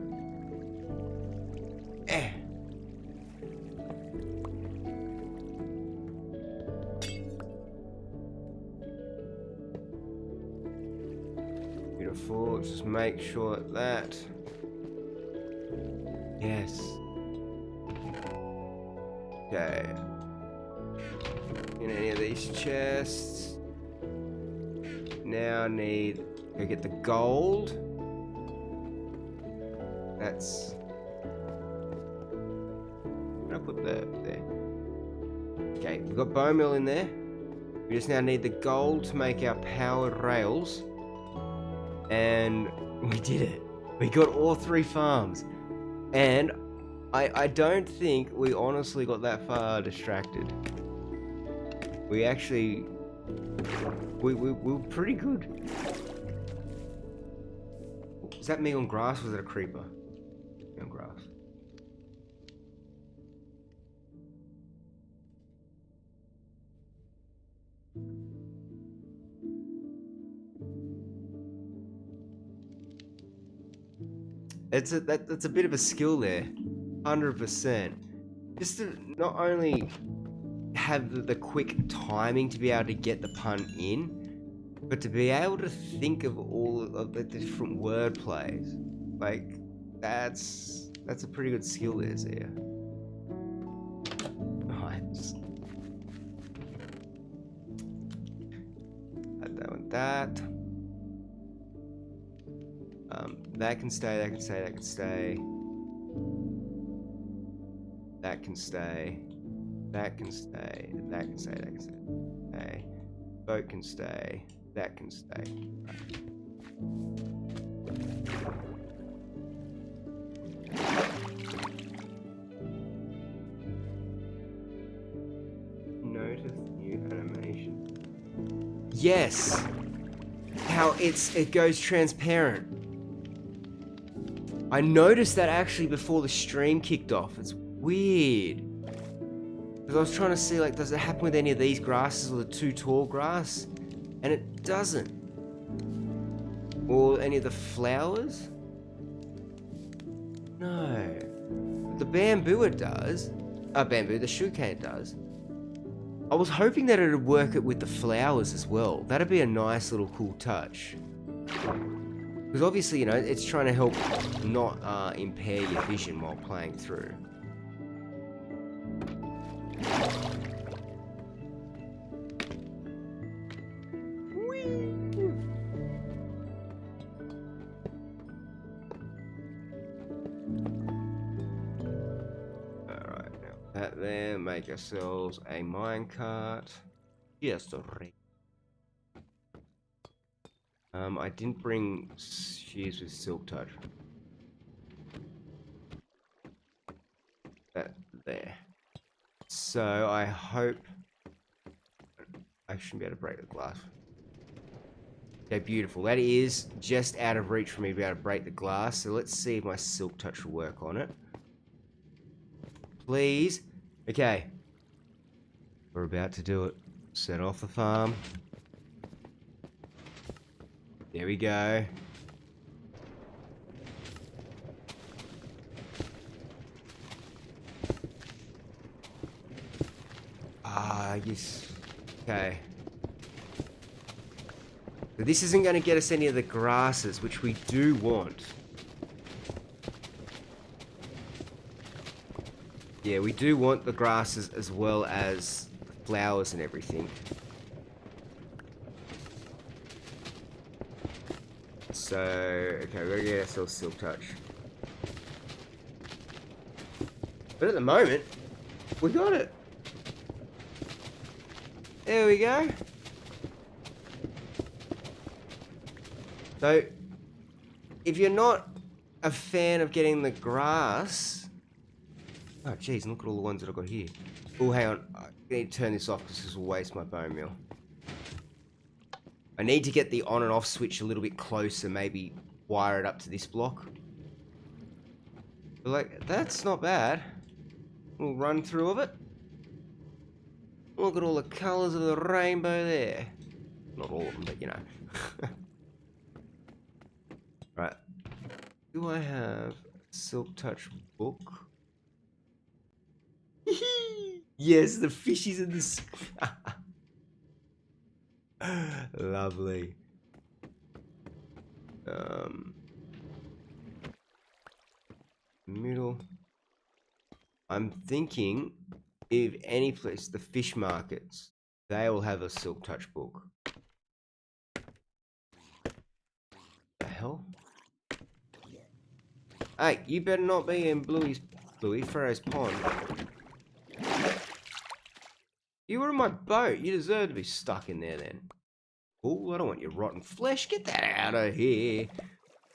Beautiful. Let's just make sure that. Yes. Okay. In any of these chests. Now need to get the gold. That's. Can I put there? Okay, we've got bone meal in there. We just now need the gold to make our powered rails. And we did it. We got all 3 farms. And I don't think we honestly got that far distracted. We actually... We were pretty good. Is that me on grass or was it a creeper? Me on grass. That's a bit of a skill there, 100%. Just to not only have the quick timing to be able to get the pun in, but to be able to think of all of the different word plays. Like, that's a pretty good skill there, Zia. Nice. That one, that. That can stay, that can stay, that can stay. That can stay. That can stay. That can stay, that can stay. Okay. Boat can stay. That can stay. Notice new animation. Yes! How it goes transparent. I noticed that actually before the stream kicked off. It's weird. Because I was trying to see, like, does it happen with any of these grasses or the too tall grass? And it doesn't. Or any of the flowers? No. But the bamboo it does. The sugarcane does. I was hoping that it would work it with the flowers as well. That'd be a nice little cool touch. Because obviously, you know, it's trying to help not impair your vision while playing through. Alright, now that there, make ourselves a minecart. Just a ring. I didn't bring shears with silk touch. That there. So I hope I shouldn't be able to break the glass. Okay, beautiful. That is just out of reach for me to be able to break the glass. So let's see if my silk touch will work on it. Please. Okay. We're about to do it. Set off the farm. There we go. Ah, yes. Okay. So this isn't going to get us any of the grasses, which we do want. Yeah, we do want the grasses as well as the flowers and everything. So, okay, we're gonna get ourselves silk touch. But at the moment, we got it. There we go. So, if you're not a fan of getting the grass... Oh, jeez, look at all the ones that I've got here. Oh, hang on. I need to turn this off because this will waste my bone meal. I need to get the on and off switch a little bit closer, maybe wire it up to this block. But like, that's not bad. We'll run through of it. Look at all the colours of the rainbow there. Not all of them, but you know. Right. Do I have a Silk Touch book? Yes, the fishies in this. Lovely. Middle. I'm thinking if any place, the fish markets, they will have a Silk Touch book. The hell? Hey, you better not be in Bluey Pharaoh's pond. You were in my boat. You deserve to be stuck in there then. Oh, I don't want your rotten flesh. Get that out of here.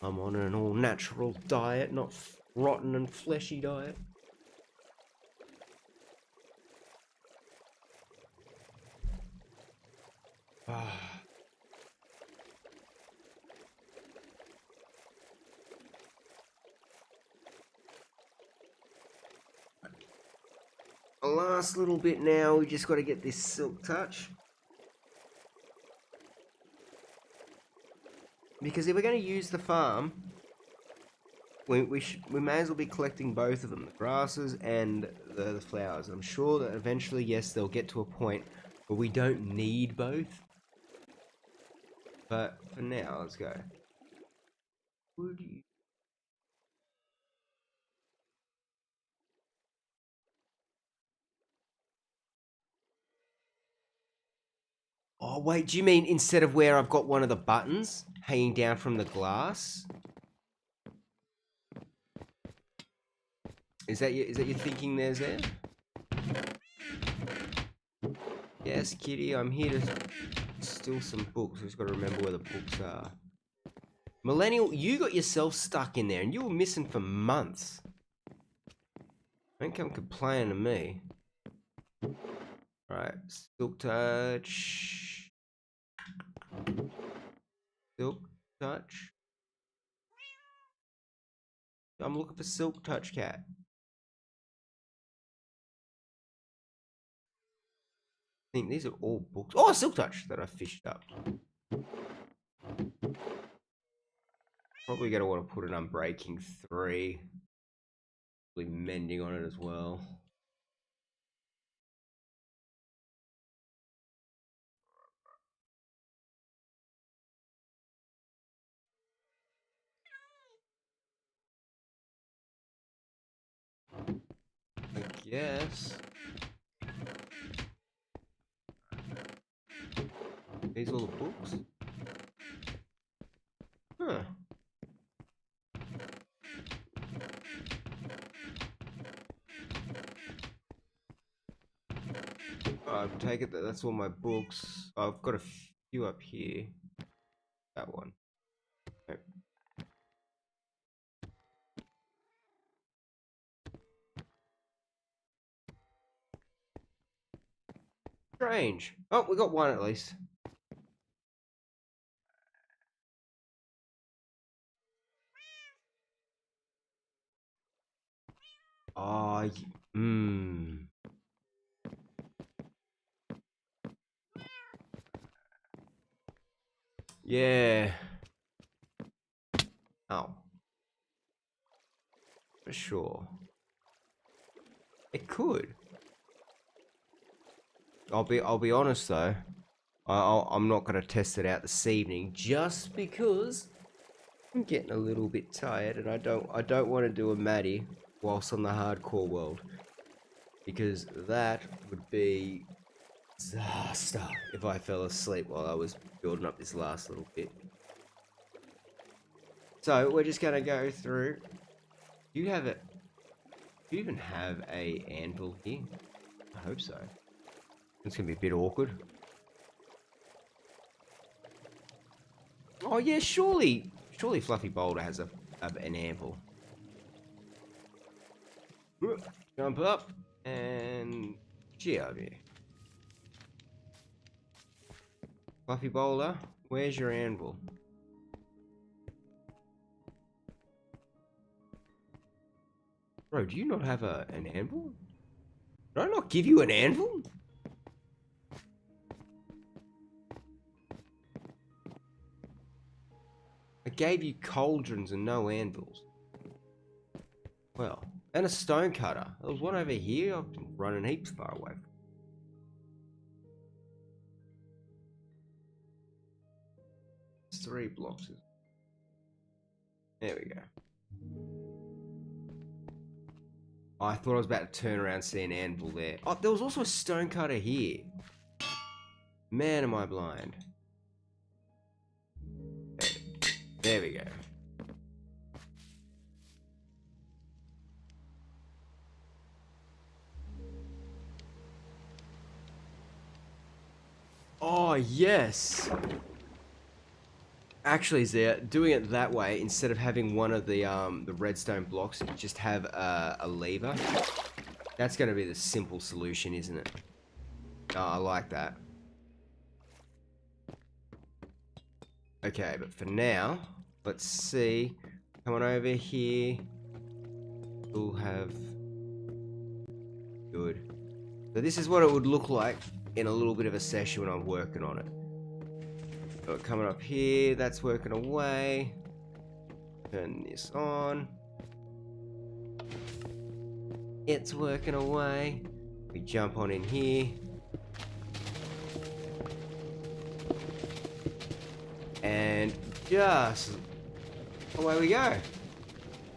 I'm on an all-natural diet, not rotten and fleshy diet. The last little bit now, we just got to get this Silk Touch. Because if we're going to use the farm, we may as well be collecting both of them, the grasses and the flowers. I'm sure that eventually, yes, they'll get to a point where we don't need both. But for now, let's go. Would you... Oh wait, do you mean instead of where I've got one of the buttons hanging down from the glass? Is that your thinking there? Yes, kitty, I'm here to steal some books. I just got to remember where the books are. Millennial, you got yourself stuck in there and you were missing for months. Don't come complaining to me. Alright, Silk Touch. Silk Touch. I'm looking for Silk Touch, cat. I think these are all books. Oh, Silk Touch that I fished up. Probably gonna want to put an Unbreaking 3. Probably mending on it as well. I guess. These all the books? Huh. I take it that that's all my books. I've got a few up here. That one. Nope. Strange. Oh, we got one at least. Oh, yeah. Oh. For sure. It could. I'll be honest though. I'm not gonna test it out this evening just because I'm getting a little bit tired and I don't want to do a Maddie whilst on the hardcore world, because that would be disaster if I fell asleep while I was building up this last little bit. So we're just gonna go through. Do you have it? Do you even have a anvil here? I hope so. It's gonna be a bit awkward. Oh yeah, surely Fluffy Boulder has an anvil. Jump up and gee over here. Fluffy Boulder, where's your anvil? Bro, do you not have an anvil? Did I not give you an anvil? I gave you cauldrons and no anvils. Well, and a stone cutter. There was one over here. I've been running heaps far away. It's 3 blocks. There we go. Oh, I thought I was about to turn around and see an anvil there. Oh, there was also a stone cutter here. Man, am I blind. There we go. Oh, yes. Actually, Zia, doing it that way, instead of having one of the redstone blocks, just have a lever. That's going to be the simple solution, isn't it? Oh, I like that. Okay, but for now, let's see. Come on over here. We'll have... Good. So this is what it would look like in a little bit of a session when I'm working on it. So coming up here, that's working away. Turn this on. It's working away. We jump on in here. And just away we go.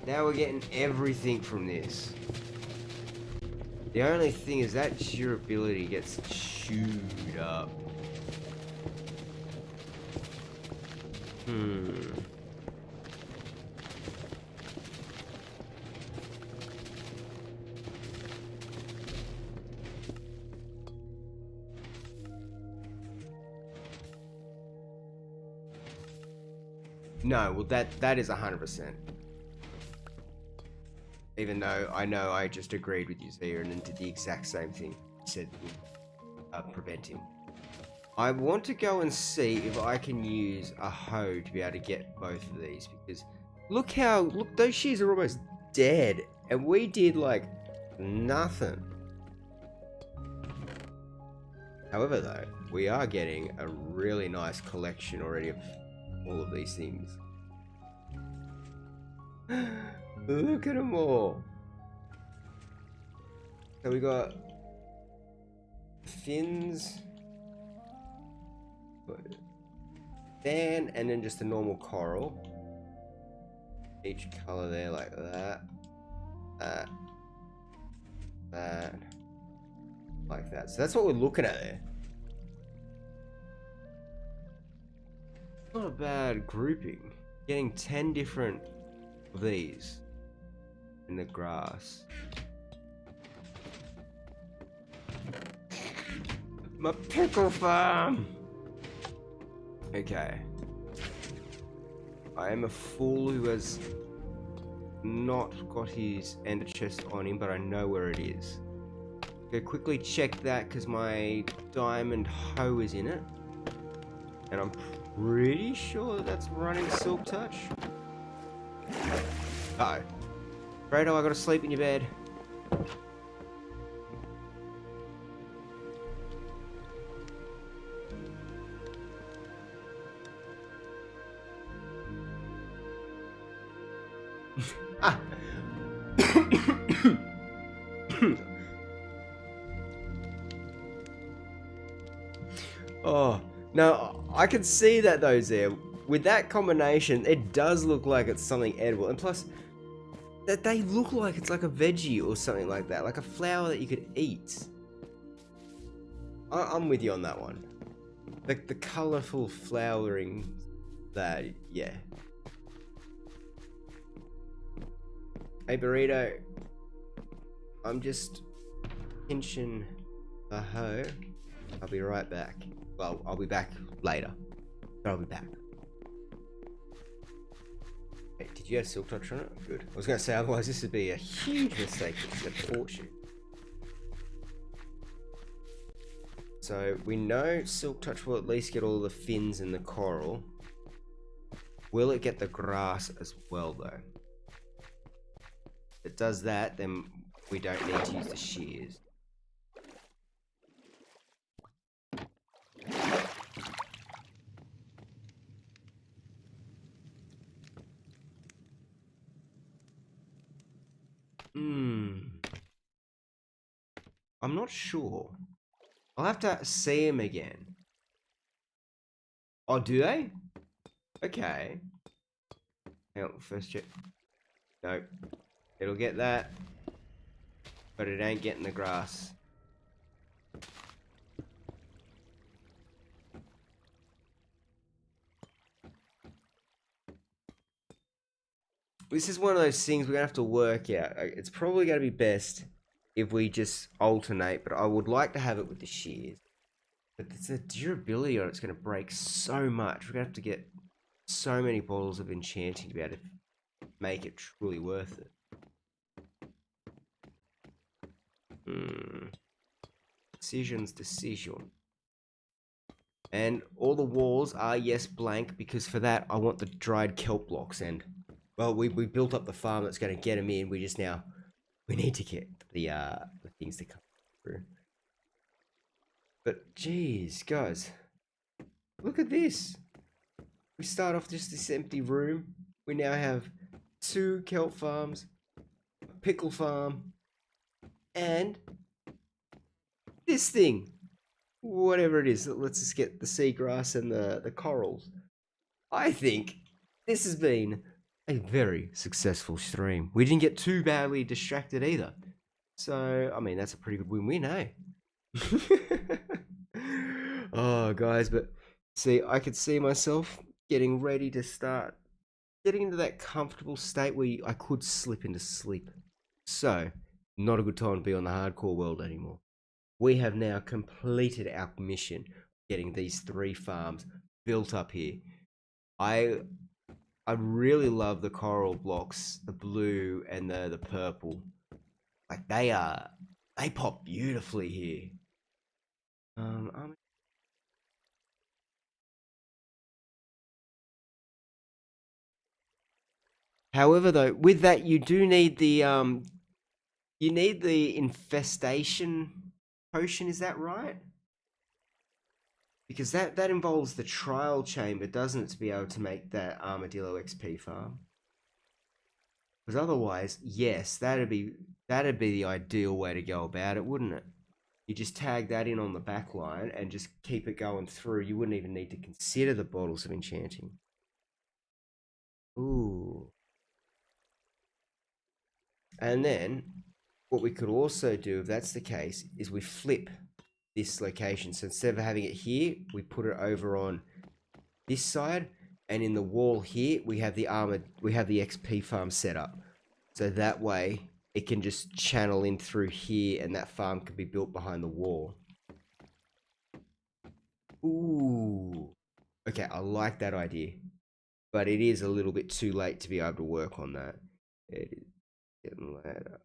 Now we're getting everything from this. The only thing is that durability gets chewed up. No, well that is 100%. Even though I know I just agreed with you there and then did the exact same thing. Said preventing. I want to go and see if I can use a hoe to be able to get both of these, because look those shears are almost dead and we did like nothing. However though, we are getting a really nice collection already of all of these things. Look at them all. So we got fins, sand, and then just a normal coral. Each color there like that, that, like that. So that's what we're looking at there. Not a bad grouping. Getting 10 different of these in the grass. My pickle farm! Okay. I am a fool who has not got his ender chest on him, but I know where it is. Go quickly check that because my diamond hoe is in it. And I'm pretty sure that's running Silk Touch. Uh-oh. Fredo, I gotta sleep in your bed. Ah. Oh, no, I can see that those there. With that combination, it does look like it's something edible. And plus, that they look like it's like a veggie or something like that. Like a flower that you could eat. I'm with you on that one. Like the colourful flowering, that, yeah. Hey Burrito, I'm just pinching a hoe. I'll be right back. Well, I'll be back later, but I'll be back. Hey, did you have Silk Touch on it? Good. I was going to say, otherwise this would be a huge mistake. It's going to torch you. So we know Silk Touch will at least get all the fins and the coral. Will it get the grass as well though? If it does that, then we don't need to use the shears. I'm not sure. I'll have to see him again. Oh, do they? Okay. Hang on, first check. Nope. It'll get that. But it ain't getting the grass. This is one of those things we're going to have to work out. It's probably going to be best if we just alternate, but I would like to have it with the shears. But it's the durability on it's going to break so much. We're going to have to get so many bottles of enchanting to be able to make it truly worth it. Decision. And all the walls are, yes, blank, because for that I want the dried kelp blocks. And, well, we built up the farm that's going to get them in. We need to get the things to come through. But, geez, guys, look at this. We start off just this empty room. We now have 2 kelp farms, a pickle farm, and this thing, whatever it is. Let's just get the seagrass and the corals. I think this has been a very successful stream. We didn't get too badly distracted either. So, I mean, that's a pretty good win-win, eh? Oh, guys, but see, I could see myself getting ready to start getting into that comfortable state where I could slip into sleep. So, not a good time to be on the hardcore world anymore. We have now completed our mission, getting these 3 farms built up here. I really love the coral blocks, the blue and the purple. Like they pop beautifully here. However, though, with that you need the infestation potion. Is that right? Because that involves the trial chamber, doesn't it, to be able to make that armadillo XP farm? Because otherwise, yes, that'd be the ideal way to go about it, wouldn't it? You just tag that in on the back line and just keep it going through. You wouldn't even need to consider the bottles of enchanting. Ooh. And then what we could also do, if that's the case, is we flip this location. So instead of having it here, we put it over on this side, and in the wall here we have the XP farm set up. So that way it can just channel in through here, and that farm can be built behind the wall. Ooh. Okay, I like that idea. But it is a little bit too late to be able to work on that. It is getting later.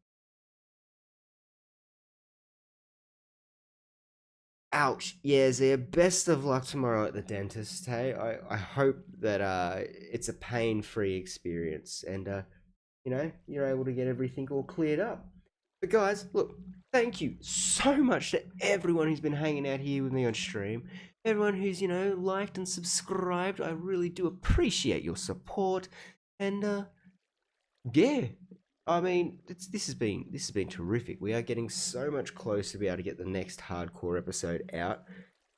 Ouch. Yeah, Zia, best of luck tomorrow at the dentist, hey? I hope that it's a pain-free experience and you know, you're able to get everything all cleared up. But guys, look, thank you so much to everyone who's been hanging out here with me on stream. Everyone who's, you know, liked and subscribed. I really do appreciate your support. And yeah, I mean, this has been terrific. We are getting so much closer to be able to get the next hardcore episode out.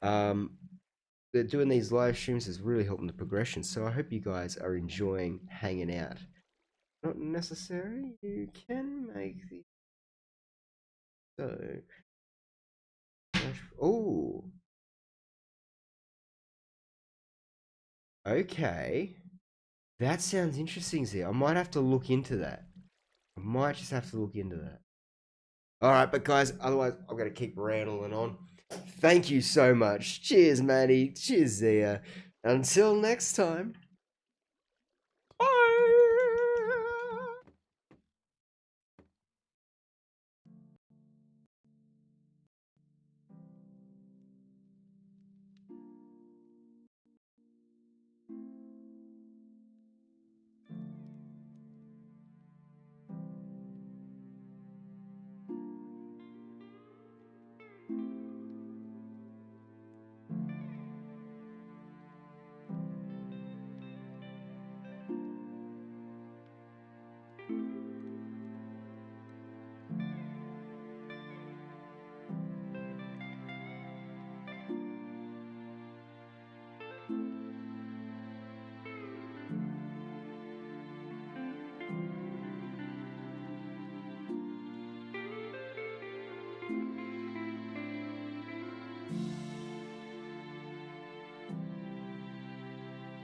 Doing these live streams is really helping the progression. So I hope you guys are enjoying hanging out. Not necessary. You can make the so. Oh, okay. That sounds interesting, Z. I might have to look into that. I might just have to look into that. All right, but guys, otherwise I'm gonna keep rambling on. Thank you so much. Cheers, Maddie. Cheers, Zia. Until next time.